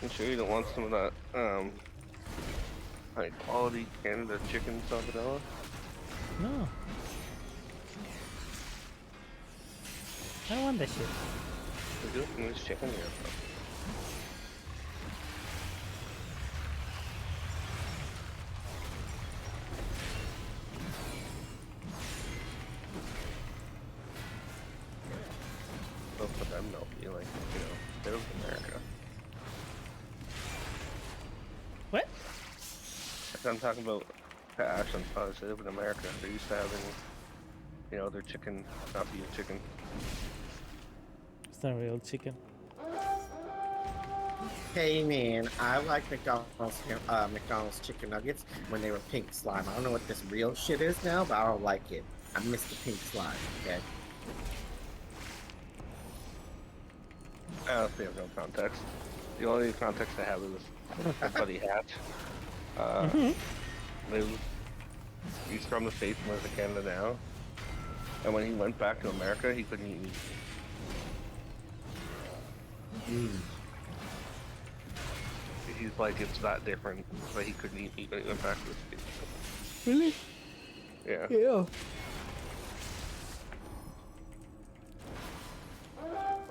[SPEAKER 19] I'm sure you don't want some of that high quality Canada chicken salmonella.
[SPEAKER 2] No. I want that shit.
[SPEAKER 19] We're doing this chicken here, bro. Both of them don't be like, you know, they're from America.
[SPEAKER 2] What?
[SPEAKER 19] I'm talking about Ash and Fuzz. They live in America. They're used to having, you know, their chicken not being chicken.
[SPEAKER 2] It's not real chicken.
[SPEAKER 3] Hey man, I like McDonald's chicken nuggets when they were pink slime. I don't know what this real shit is now, but I don't like it. I miss the pink slime. Okay.
[SPEAKER 19] I honestly have no context. The only context I have is my buddy Hatch. He's from the States and lives in Canada now. And when he went back to America, he couldn't eat meat. He's like, it's that different, but he couldn't eat meat when he went back to the States.
[SPEAKER 2] Really?
[SPEAKER 19] Yeah.
[SPEAKER 2] Yeah.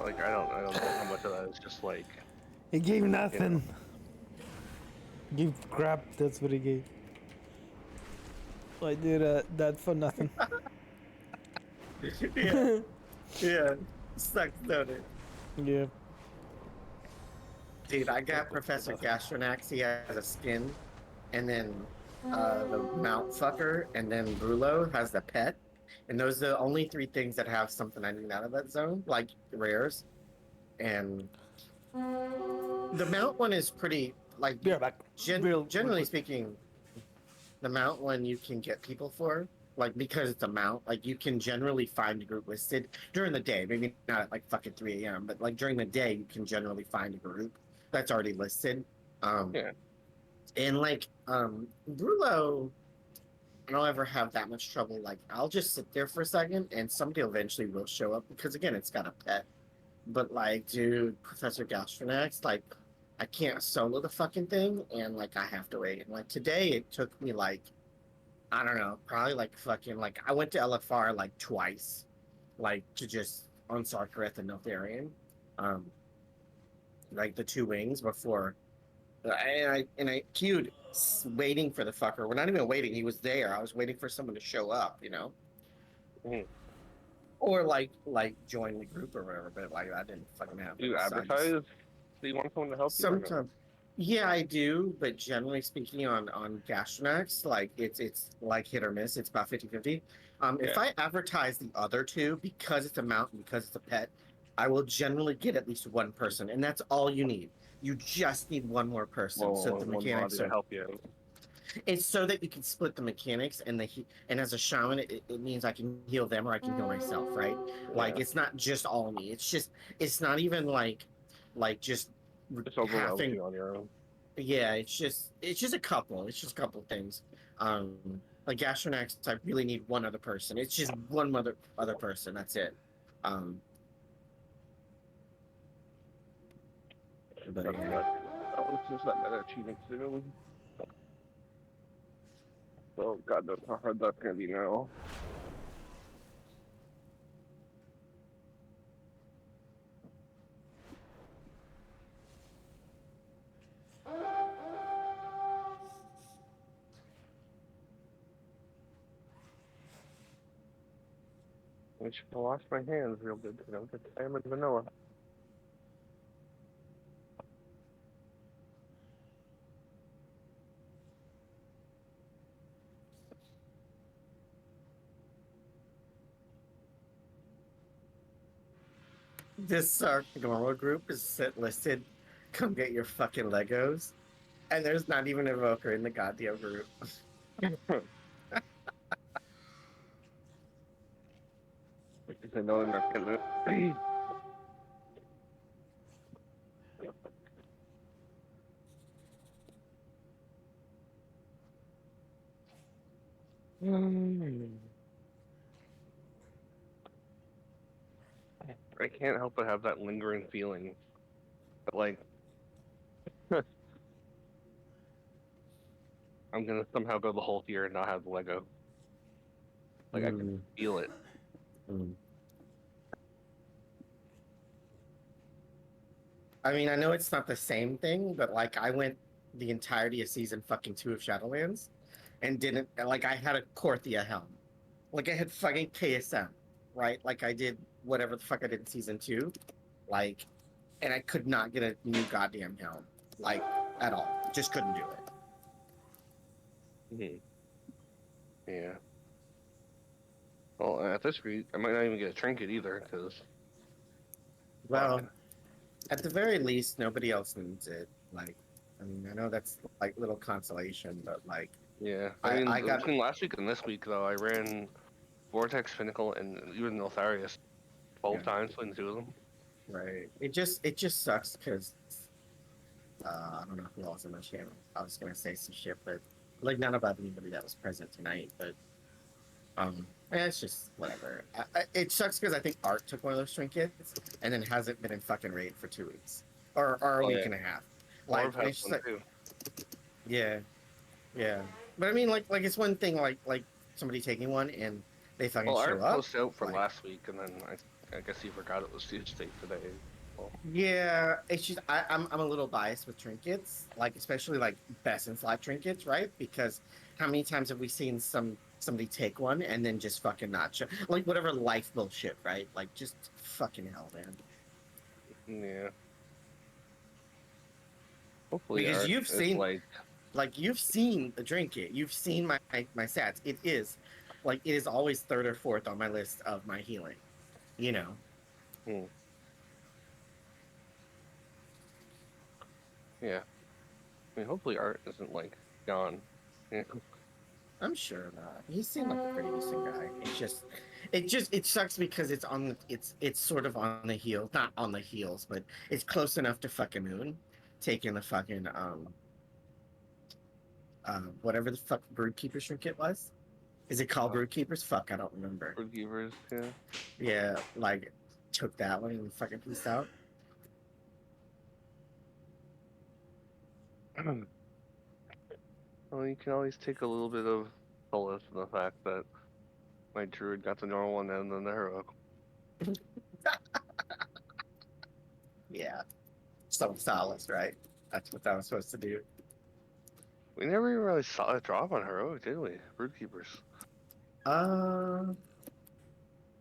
[SPEAKER 19] Like, I don't know how much of that is just like...
[SPEAKER 2] He gave nothing.
[SPEAKER 19] You know.
[SPEAKER 2] Give crap, that's what he gave. I did that for nothing.
[SPEAKER 3] Yeah. Yeah. Sucks, don't it?
[SPEAKER 2] Yeah.
[SPEAKER 3] Dude, I got Professor Gastronax. He has a skin. And then the Mount Fucker. And then Brulo has the pet. And those are the only three things that have something I need out of that zone. Like rares. And the Mount one is pretty, like, generally speaking, the Mount one you can get people for. Like, because it's a Mount, like, you can generally find a group listed during the day. Maybe not at, like, fucking 3 a.m., but, like, during the day, you can generally find a group that's already listed.
[SPEAKER 19] Yeah.
[SPEAKER 3] And, like, Brulo, I don't ever have that much trouble. Like, I'll just sit there for a second, and somebody eventually will show up, because, again, it's got a pet. But, like, dude, Professor Gastronax, like, I can't solo the fucking thing, and, like, I have to wait. And, like, today, it took me, like, I don't know, probably like fucking, like, I went to LFR like twice, like, to just on Sarkareth and Neltharion, like the 2 wings before, and I queued waiting for the fucker. We're not even waiting, he was there. I was waiting for someone to show up, you know, or like join the group or whatever. But like that didn't fucking happen.
[SPEAKER 19] Do you advertise? Do you want someone to help you?
[SPEAKER 3] Sometimes. Yeah, I do, but generally speaking on Gastronax, like it's like hit or miss. It's about 50-50. If I advertise the other 2 because it's a mount and because it's a pet, I will generally get at least 1 person, and that's all you need. You just need 1 more person. So the mechanics
[SPEAKER 19] to help you out.
[SPEAKER 3] It's so that you can split the mechanics, and and as a shaman, it means I can heal them or I can heal myself, right? Like it's not just all me. It's not even like just
[SPEAKER 19] overwhelms you on your own.
[SPEAKER 3] Yeah, it's just a couple. It's just a couple things. Like Gastronax, I really need 1 other person. It's just 1 other person. That's it. But yeah.
[SPEAKER 19] Oh, it's just that meta achievement too. Oh god knows how hard that's gonna be now. I should wash my hands real good so I don't get the salmon vanilla.
[SPEAKER 3] This normal group is listed. Come get your fucking Legos, and there's not even an evoker in the goddamn group.
[SPEAKER 19] Because I know they're not gonna. I can't help but have that lingering feeling that, like, I'm gonna somehow go the whole year and not have the Lego. Like, I can feel it.
[SPEAKER 3] I mean, I know it's not the same thing, but like I went the entirety of season fucking 2 of Shadowlands and didn't like I had a Korthia helm. Like I had fucking KSM, right? Like I did whatever the fuck I did in season 2. Like and I could not get a new goddamn helm. Like at all. Just couldn't do it.
[SPEAKER 19] Yeah. Well, at this rate, I might not even get a trinket either, because.
[SPEAKER 3] Well, at the very least, nobody else needs it. Like, I mean, I know that's like little consolation, but like,
[SPEAKER 19] Yeah, I mean, between last week and this week, though, I ran Vortex, Pinnacle, and even Lotharius 12 times between the two of them.
[SPEAKER 3] Right. It just sucks because I don't know who else in my channel. I was gonna say some shit, but like not about anybody that was present tonight. But it's just whatever. It sucks because I think Art took one of those trinkets and then hasn't been in fucking raid for 2 weeks or a week and a half. Like,
[SPEAKER 19] Orb has
[SPEAKER 3] it's just
[SPEAKER 19] one
[SPEAKER 3] like,
[SPEAKER 19] too.
[SPEAKER 3] yeah, yeah. But I mean, like it's one thing like somebody taking one and they fucking
[SPEAKER 19] Well,
[SPEAKER 3] show
[SPEAKER 19] Art
[SPEAKER 3] up.
[SPEAKER 19] posted out for
[SPEAKER 3] like,
[SPEAKER 19] last week, and then I guess he forgot it was Tuesday today. Well,
[SPEAKER 3] Yeah, it's just I'm a little biased with trinkets, like especially like best in slot trinkets, right? Because how many times have we seen somebody take one and then just fucking not show, like whatever life bullshit, right? Like just fucking hell, man.
[SPEAKER 19] yeah. Hopefully,
[SPEAKER 3] Because
[SPEAKER 19] Art
[SPEAKER 3] you've
[SPEAKER 19] is
[SPEAKER 3] seen,
[SPEAKER 19] like
[SPEAKER 3] you've seen the trinket, you've seen my stats. It is like it is always third or fourth on my list of my healing, you know.
[SPEAKER 19] Yeah. I mean, hopefully, Art isn't like gone. Yeah.
[SPEAKER 3] I'm sure not. He seemed like a pretty decent guy. It sucks because it's sort of on the heels, not on the heels, but it's close enough to fucking Moon, taking the fucking whatever the fuck Broodkeeper trinket was. Is it called Broodkeepers? Fuck, I don't remember.
[SPEAKER 19] Broodkeepers, yeah.
[SPEAKER 3] Yeah, like took that one and fucking peaced out.
[SPEAKER 19] Well, you can always take a little bit of solace in the fact that my druid got the normal one and then the heroic.
[SPEAKER 3] Yeah, some solace, right? That's what that was supposed to do.
[SPEAKER 19] We never even really saw a drop on heroic, did we? Broodkeepers.
[SPEAKER 3] I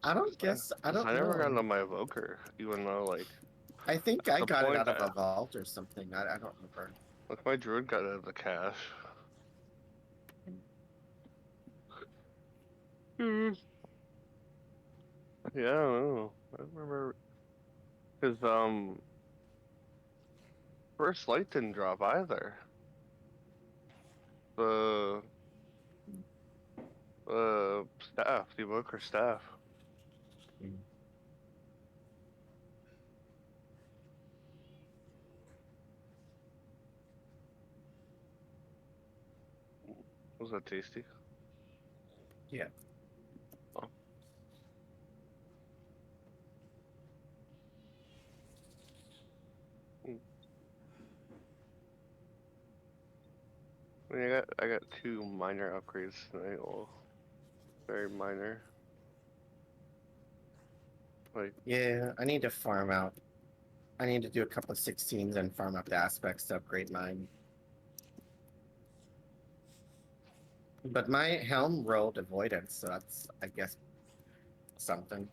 [SPEAKER 3] don't guess. I don't
[SPEAKER 19] I never got it
[SPEAKER 3] know.
[SPEAKER 19] on my evoker, even though like.
[SPEAKER 3] I think I got it out of a vault or something. I don't remember.
[SPEAKER 19] Like my druid got it out of the cache. Yeah, I don't know. I don't remember. Because, First Light didn't drop either. The staff, the evoker staff. Was that tasty?
[SPEAKER 3] Yeah.
[SPEAKER 19] Oh. I mean, I got 2 minor upgrades tonight. Well, very minor. Like.
[SPEAKER 3] Yeah, I need to farm out. I need to do a couple of 16s and farm up the aspects to upgrade mine. But my helm rolled avoidance, so that's, I guess, something.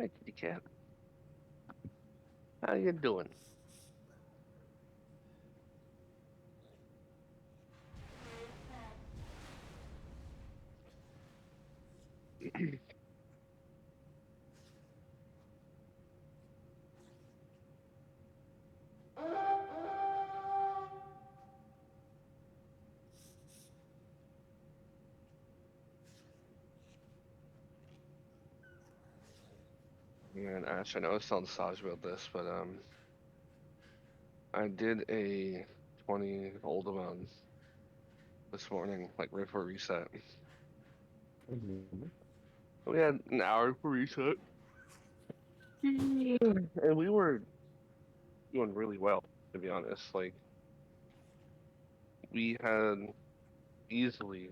[SPEAKER 19] Hi, kitty cat. How you doing? And actually, I know it's telling Saj about this, but I did a 20 Oldemon this morning, like right before reset. We had an hour for reset, and we were doing really well, to be honest. Like we had easily,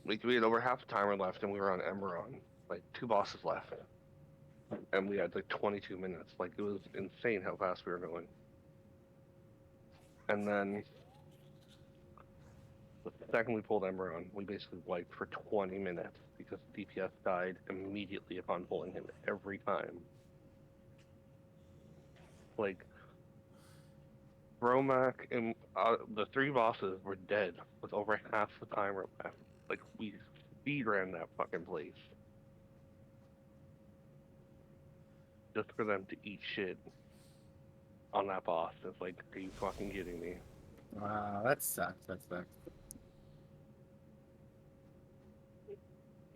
[SPEAKER 19] like we had over half the timer left, and we were on Emerald, like 2 bosses left, and we had like 22 minutes. Like it was insane how fast we were going. And then the second we pulled Emerald, we basically wiped for 20 minutes because DPS died immediately upon pulling him every time. Like Bromac and the 3 bosses were dead with over half the timer left. Like we speed ran that fucking place just for them to eat shit on that boss. It's like, are you fucking kidding me?
[SPEAKER 3] Wow, that sucks. That sucks.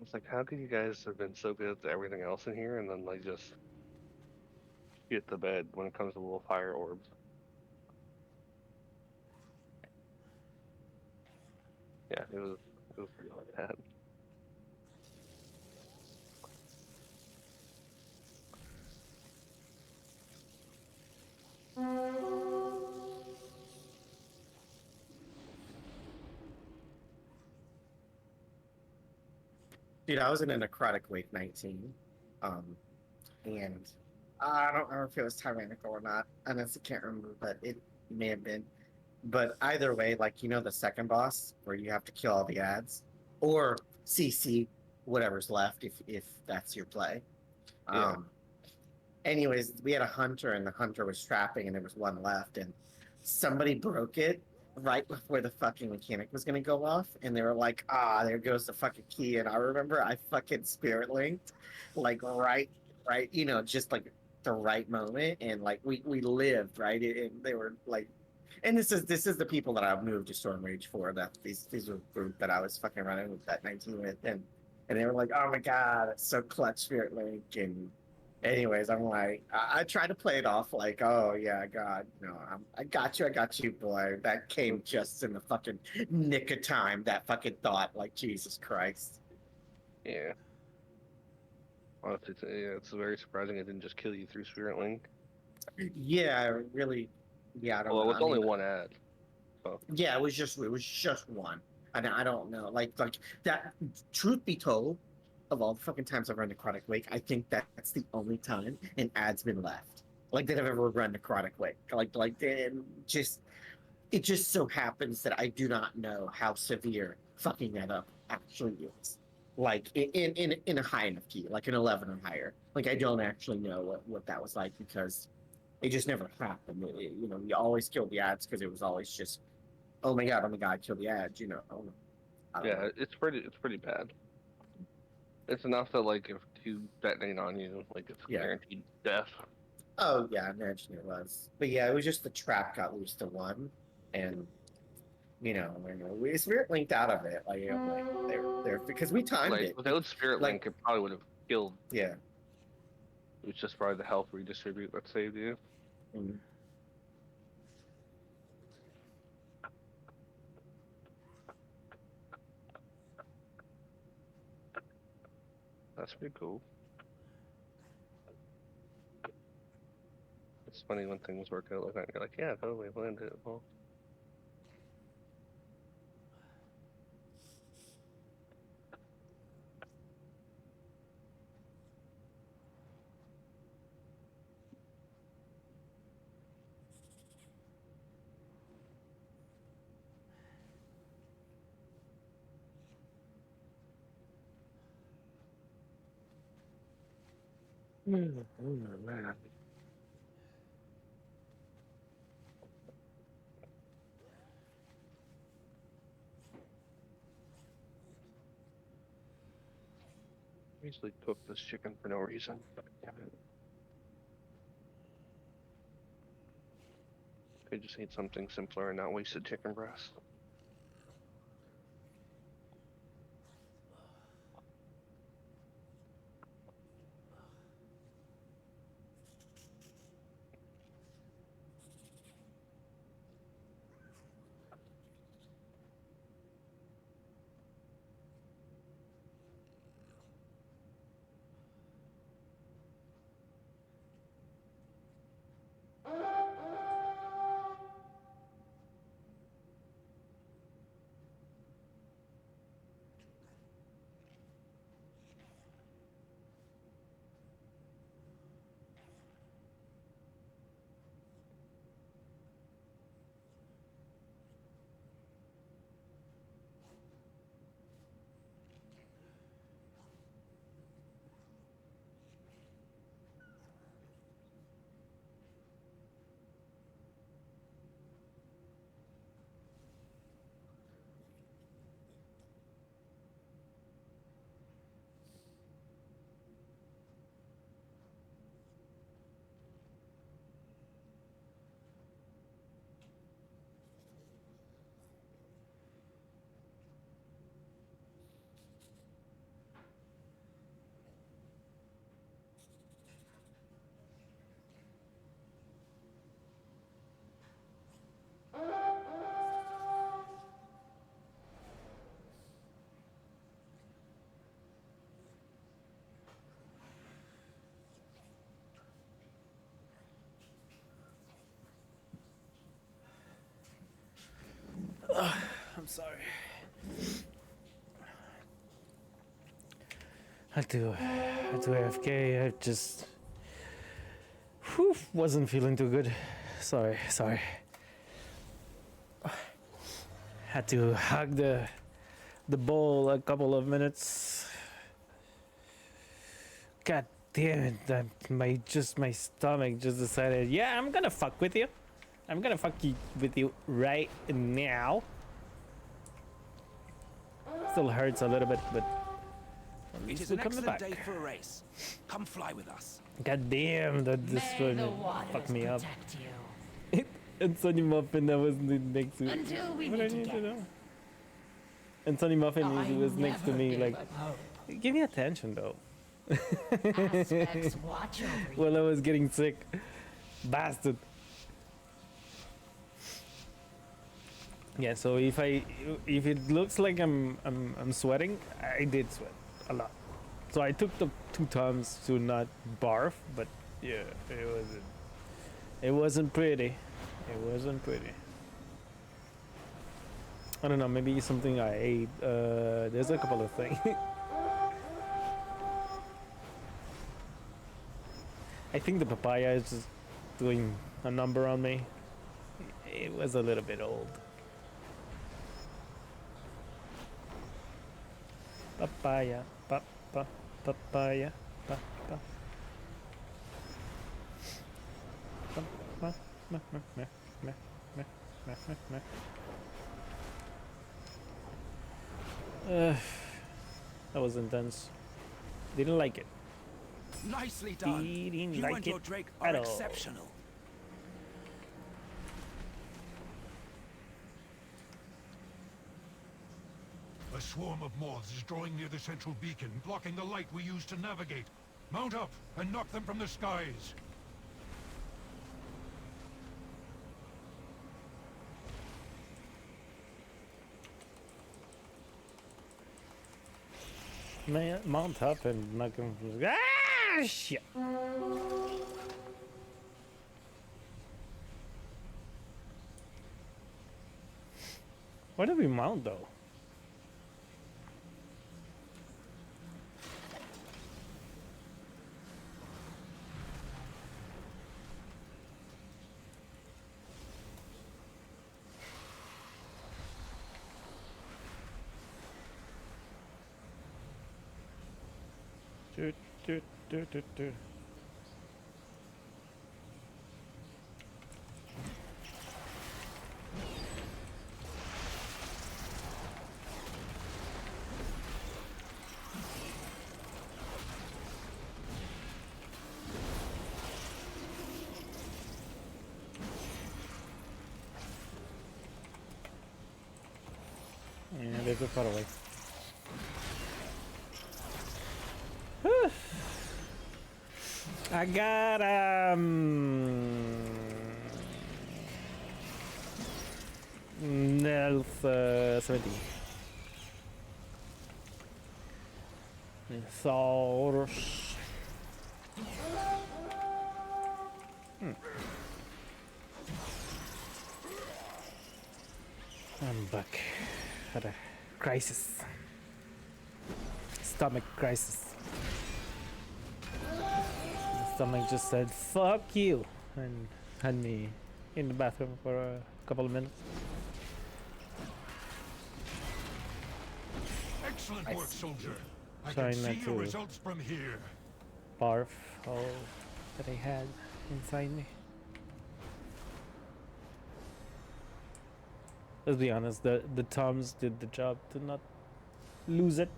[SPEAKER 19] It's like, how could you guys have been so good at everything else in here and then like just shit the bed when it comes to little fire orbs? Yeah, it was pretty bad.
[SPEAKER 3] Dude, I was in a necrotic wake 19, and I don't remember if it was tyrannical or not. I honestly can't remember, but it may have been. But either way, like the second boss where you have to kill all the ads, or CC whatever's left if that's your play.
[SPEAKER 19] Yeah.
[SPEAKER 3] Anyways, we had a hunter and the hunter was trapping and there was one left and somebody broke it right before the fucking mechanic was gonna go off and they were like, there goes the fucking key. And I remember I fucking spirit linked like right, just like the right moment and like we lived, right? And they were like, and this is the people that I moved to Storm Rage for. That these were the group that I was fucking running with that 19 with, and they were like, "Oh my god, it's so clutch, Spirit Link." And anyways, I'm like, I try to play it off like, "Oh yeah, God, no, I got you, boy." That came just in the fucking nick of time. That fucking thought, like, Jesus Christ.
[SPEAKER 19] Yeah. Honestly, it's very surprising it didn't just kill you through Spirit Link.
[SPEAKER 3] Yeah, really. Yeah, I don't
[SPEAKER 19] Well,
[SPEAKER 3] know.
[SPEAKER 19] it was
[SPEAKER 3] I
[SPEAKER 19] only
[SPEAKER 3] mean,
[SPEAKER 19] one ad. So.
[SPEAKER 3] yeah, it was just one. And I don't know, like that. Truth be told, of all the fucking times I've run Necrotic Wake, I think that's the only time an ad's been left. Like that I've ever run Necrotic Wake. It just so happens that I do not know how severe fucking that up actually is. Like in a high enough key, like an 11 or higher. Like I don't actually know what that was like because it just never happened. You always killed the ads because it was always just, oh my god, kill the ads. I don't
[SPEAKER 19] Yeah,
[SPEAKER 3] know.
[SPEAKER 19] it's pretty bad. It's enough that like if two detonate on you, like it's
[SPEAKER 3] Yeah.
[SPEAKER 19] guaranteed death.
[SPEAKER 3] Oh yeah, I imagine it was. But yeah, it was just the trap got loose to one, and we spirit linked out of it. Like, they're because we timed
[SPEAKER 19] Like
[SPEAKER 3] it.
[SPEAKER 19] without Spirit
[SPEAKER 3] Like,
[SPEAKER 19] Link, it probably would have killed.
[SPEAKER 3] yeah.
[SPEAKER 19] It was just probably the health redistribute that saved you.
[SPEAKER 3] Mhm.
[SPEAKER 19] That's pretty cool. It's funny when things work out like that. You're like, yeah, totally planned it. Well,
[SPEAKER 3] Man.
[SPEAKER 19] I usually cook this chicken for no reason. But damn it. I just need something simpler and not wasted chicken breast.
[SPEAKER 2] I'm sorry. Had to AFK. I just wasn't feeling too good. Sorry. Had to hug the bowl a couple of minutes. God damn it! That my stomach just decided. Yeah, I'm gonna fuck with you. I'm gonna fuck with you right now. Still hurts a little bit, but at least we're coming back.
[SPEAKER 1] Day for a race. Come fly with us.
[SPEAKER 2] God damn, that destroyed me. Fuck me up. And Sunny Muffin that was next to me. What I need to know. And Sunny Muffin was next to me, like, give me attention though. While I was getting sick, bastard. Yeah, so if it looks like I'm sweating, I did sweat a lot. So I took the 2 times to not barf, but yeah, it wasn't pretty. It wasn't pretty. I don't know, maybe something I ate. There's a couple of things. I think the papaya is just doing a number on me. It was a little bit old. Papaya, papaya, that was intense. Didn't like it.
[SPEAKER 1] Nicely done.
[SPEAKER 2] Didn't
[SPEAKER 1] You
[SPEAKER 2] like
[SPEAKER 1] and your
[SPEAKER 2] it
[SPEAKER 1] Drake
[SPEAKER 2] at
[SPEAKER 1] are
[SPEAKER 2] all.
[SPEAKER 1] exceptional.
[SPEAKER 4] A swarm of moths is drawing near the central beacon, blocking the light we use to navigate. Mount up and knock them from the skies.
[SPEAKER 2] Man, mount up and knock him from the... Ah, shit! Where do we mount though? Do. Yeah, they're too far away. I got Nelf 70. Saurus. I'm back. Had a crisis. Stomach crisis. The stomach just said fuck you and had me in the bathroom for a couple of minutes.
[SPEAKER 4] Excellent work, soldier. I
[SPEAKER 2] Trying
[SPEAKER 4] can
[SPEAKER 2] not
[SPEAKER 4] see your
[SPEAKER 2] to
[SPEAKER 4] results from here.
[SPEAKER 2] barf all that I had inside me. Let's be honest, the Toms did the job to not lose it.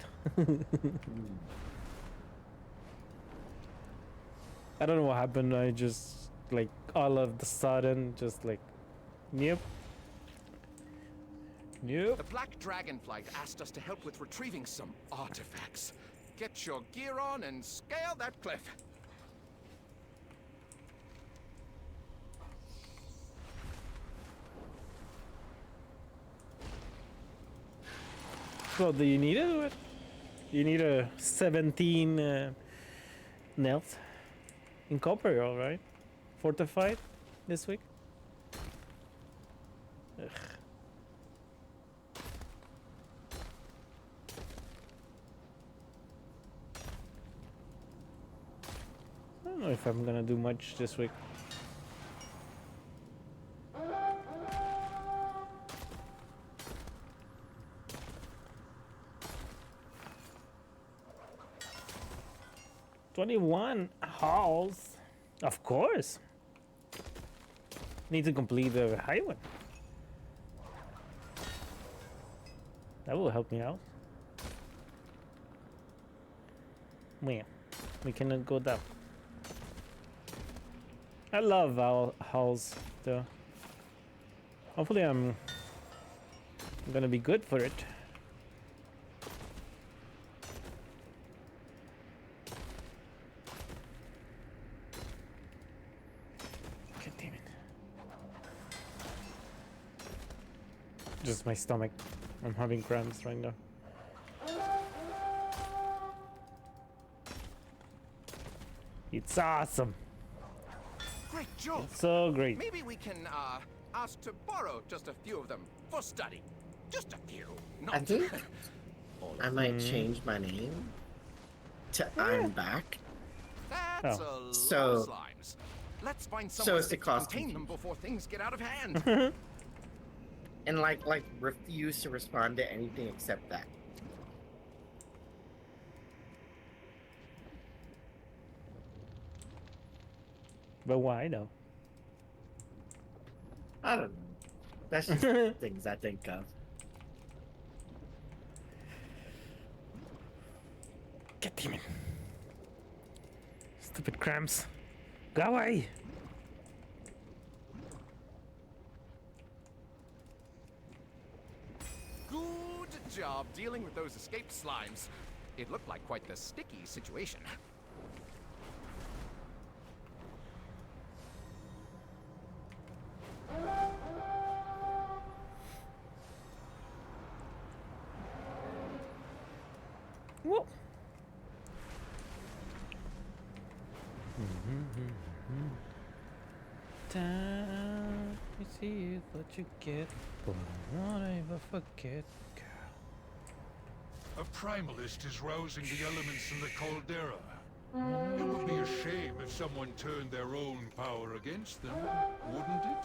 [SPEAKER 2] I don't know what happened. I just like all of the sudden just like nope. Nope.
[SPEAKER 1] The Black Dragonflight asked us to help with retrieving some artifacts. Get your gear on and scale that cliff.
[SPEAKER 2] So do you need it? You need a 17 nails in copper, all right? Fortified this week. Ugh. I don't know if I'm gonna do much this week. $21 halls, of course. Need to complete the high one. That will help me out. Wait, we cannot go down. I love halls though. Hopefully I'm gonna be good for it. God damn it. Just my stomach. I'm having cramps right now. It's awesome.
[SPEAKER 1] Great job.
[SPEAKER 2] It's so great.
[SPEAKER 1] Maybe we can ask to borrow just a few of them for study. Just a few.
[SPEAKER 3] I
[SPEAKER 1] Not
[SPEAKER 3] think
[SPEAKER 1] all
[SPEAKER 3] I
[SPEAKER 1] of
[SPEAKER 3] might
[SPEAKER 1] them.
[SPEAKER 3] change my name to I'm Back.
[SPEAKER 1] That's a lot
[SPEAKER 3] So-
[SPEAKER 1] of slimes. Let's find
[SPEAKER 3] so
[SPEAKER 1] someone
[SPEAKER 3] it's the
[SPEAKER 1] to
[SPEAKER 3] cost
[SPEAKER 1] contain them before things get out of hand.
[SPEAKER 3] And like refuse to respond to anything except that.
[SPEAKER 2] But why though?
[SPEAKER 3] I don't know. That's just things I think of.
[SPEAKER 2] God damn it. Stupid cramps. Go away!
[SPEAKER 1] Good job dealing with those escaped slimes. It looked like quite the sticky situation.
[SPEAKER 2] Whoa. Time you see what you get, but not ever forget, girl.
[SPEAKER 4] A primalist is rousing the elements in the caldera. It would be a shame if someone turned their own power against them, wouldn't it?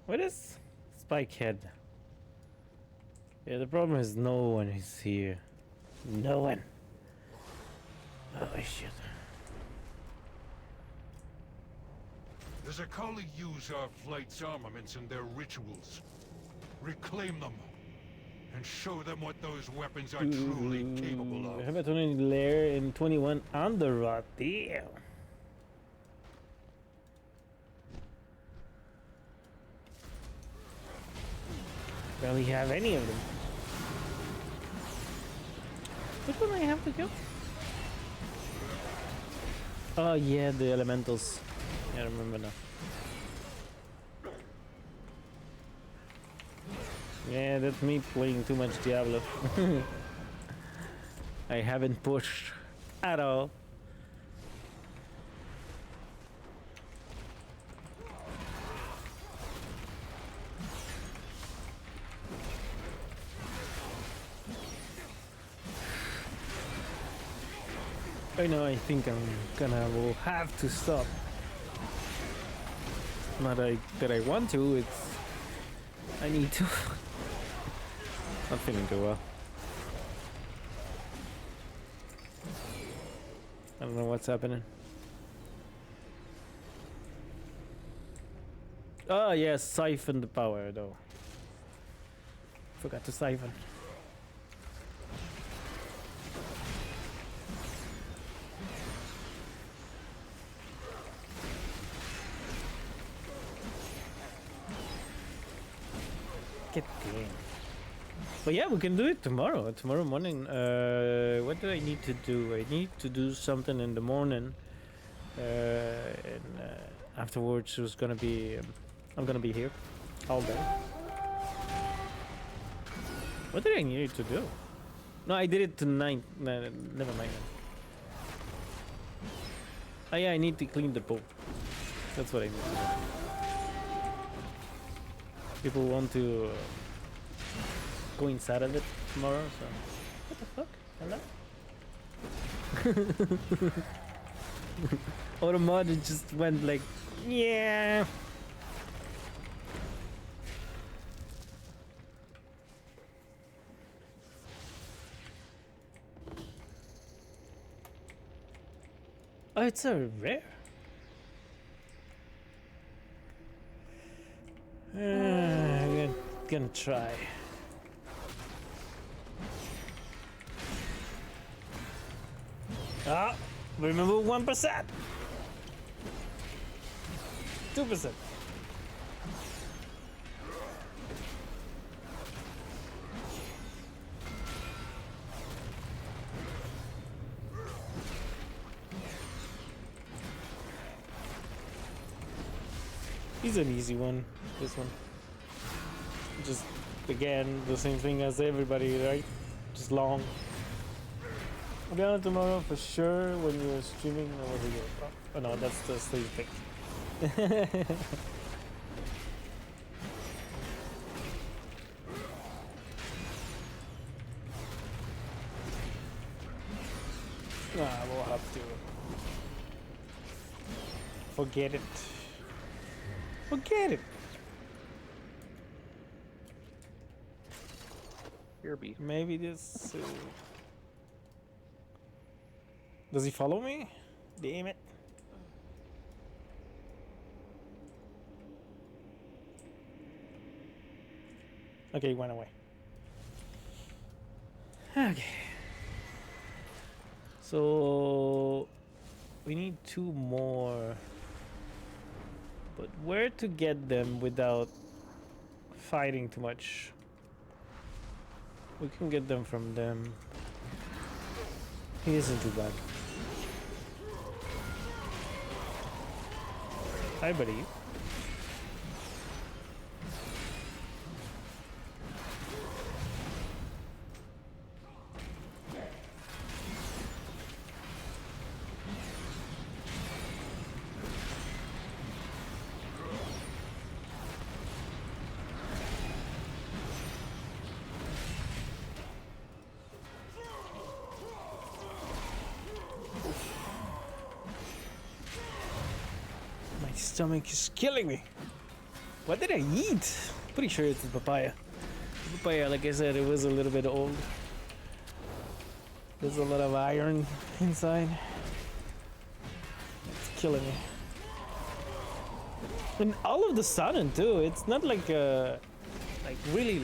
[SPEAKER 2] What is Spikehead? Yeah, the problem is no one is here. No one. Oh shit.
[SPEAKER 4] The Zakali use our flight's armaments in their rituals. Reclaim them, and show them what those weapons are truly capable
[SPEAKER 2] We
[SPEAKER 4] of.
[SPEAKER 2] have a 20 lair in 21 on the rod. Damn. barely have any of them. Which one I have to kill? Oh yeah, the elementals. I remember now. Yeah, that's me playing too much Diablo. I haven't pushed at all. I know, I think will have to stop. Not that I want to, it's I need to. Not feeling too well. I don't know what's happening. Oh yes, siphon the power though. Forgot to siphon. Get game. But yeah, we can do it tomorrow. Tomorrow morning. What do I need to do? I need to do something in the morning. And afterwards, it's gonna be. I'm gonna be here all day. What did I need to do? No, I did it tonight. No, never mind. Oh yeah, I need to clean the pool. That's what I need to do. People want to go inside of it tomorrow, so what the fuck? Hello? Automod just went like, yeah. Oh, it's a rare. I'm gonna try. Ah, remember 1%, 2%. He's an easy one, this one. Just, again, the same thing as everybody, right? Just long. I'll be on tomorrow for sure when you're streaming over here. Oh no, that's the sleeve pick. We'll have to forget it. Forget it.
[SPEAKER 11] Here be.
[SPEAKER 2] Maybe this. Does he follow me? Damn it. Okay, he went away. Okay. So we need 2 more. But where to get them without fighting too much? We can get them from them. He isn't too bad. Hi, buddy. Stomach is killing me. What did I eat? Pretty sure it's the papaya. The papaya, like I said, it was a little bit old. There's a lot of iron inside. It's killing me. And all of the sudden too, it's not like really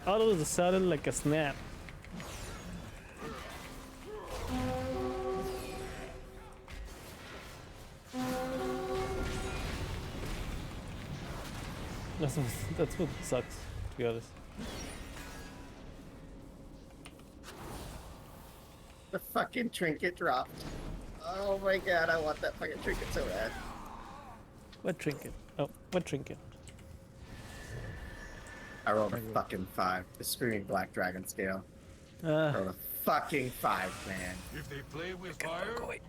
[SPEAKER 2] all of the sudden like a snap. That's what sucks, to be honest.
[SPEAKER 3] The fucking trinket dropped. Oh my god, I want that fucking trinket so bad.
[SPEAKER 2] What trinket? Oh, what trinket?
[SPEAKER 3] I rolled a fucking 5. The Screaming Black Dragon scale. I rolled a fucking 5, man.
[SPEAKER 4] If they play with fire,
[SPEAKER 2] Be right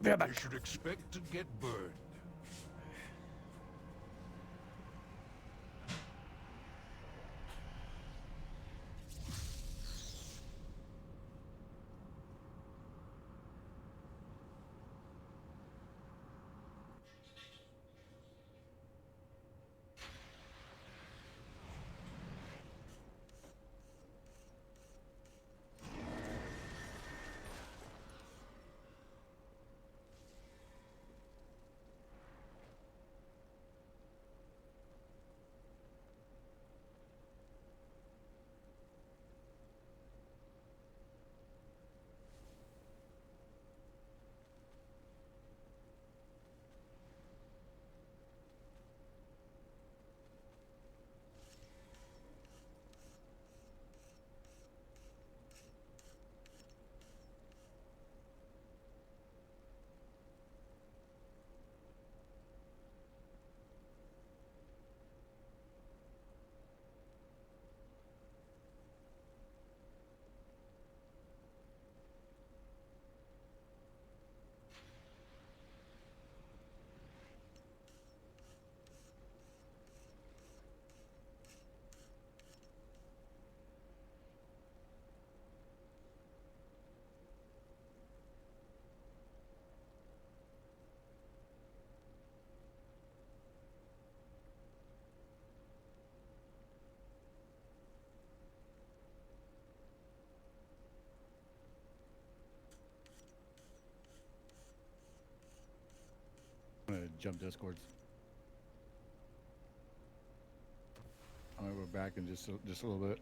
[SPEAKER 4] they
[SPEAKER 2] back.
[SPEAKER 4] should expect to get burned.
[SPEAKER 5] I'm gonna jump discords. Alright, we're back in just a little bit.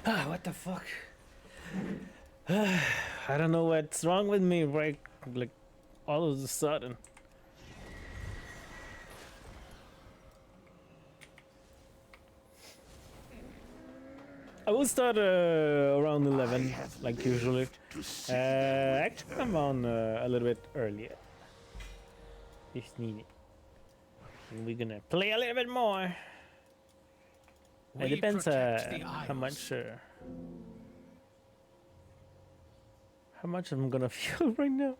[SPEAKER 2] Ah, what the fuck? I don't know what's wrong with me, right? Like, all of a sudden. I will start around 11, like usually. Actually, I'm on a little bit earlier. If needed. And we're gonna play a little bit more. It depends how much I'm gonna feel right now.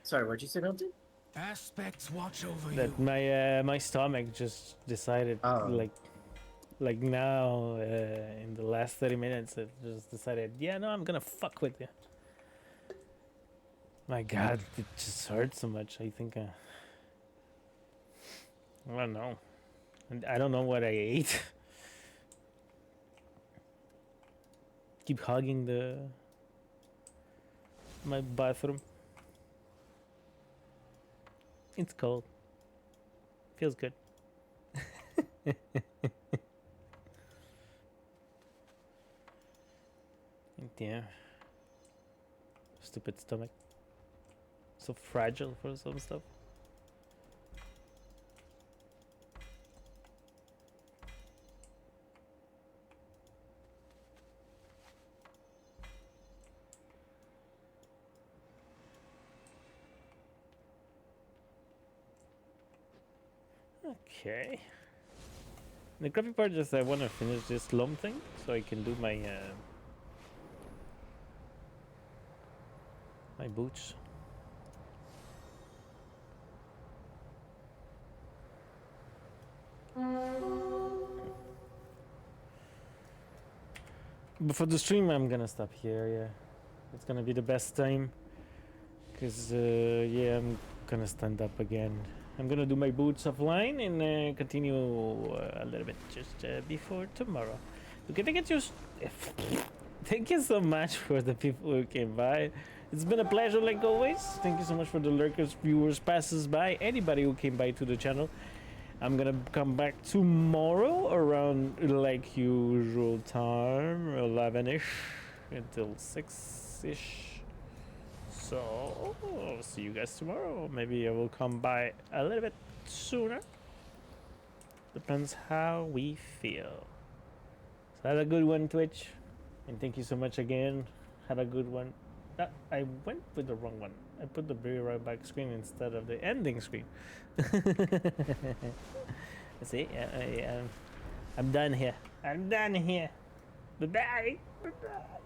[SPEAKER 3] Sorry, what'd you say, Milton?
[SPEAKER 1] Aspects watch over
[SPEAKER 2] That my stomach just decided like now in the last 30 minutes it just decided, yeah, no, I'm gonna fuck with you. My God, it just hurts so much. I think I don't know. And I don't know what I ate. Keep hugging my bathroom. It's cold. Feels good. Damn. Stupid stomach. So fragile for some stuff. Okay. The crappy part is I want to finish this loam thing so I can do my my boots. But for the stream, I'm gonna stop here. Yeah, it's gonna be the best time. Cause yeah, I'm gonna stand up again. I'm gonna do my boots offline and continue a little bit just before tomorrow. Okay, thank you so much for the people who came by. It's been a pleasure like always. Thank you so much for the lurkers, viewers, passers by, anybody who came by to the channel. I'm gonna come back tomorrow around like usual time, 11ish until 6ish. So, I'll see you guys tomorrow. Maybe I will come by a little bit sooner. Depends how we feel. So have a good one, Twitch. And thank you so much again. Have a good one. I went with the wrong one. I put the be right back screen instead of the ending screen. See, I'm done here. I'm done here. Bye-bye. Bye-bye.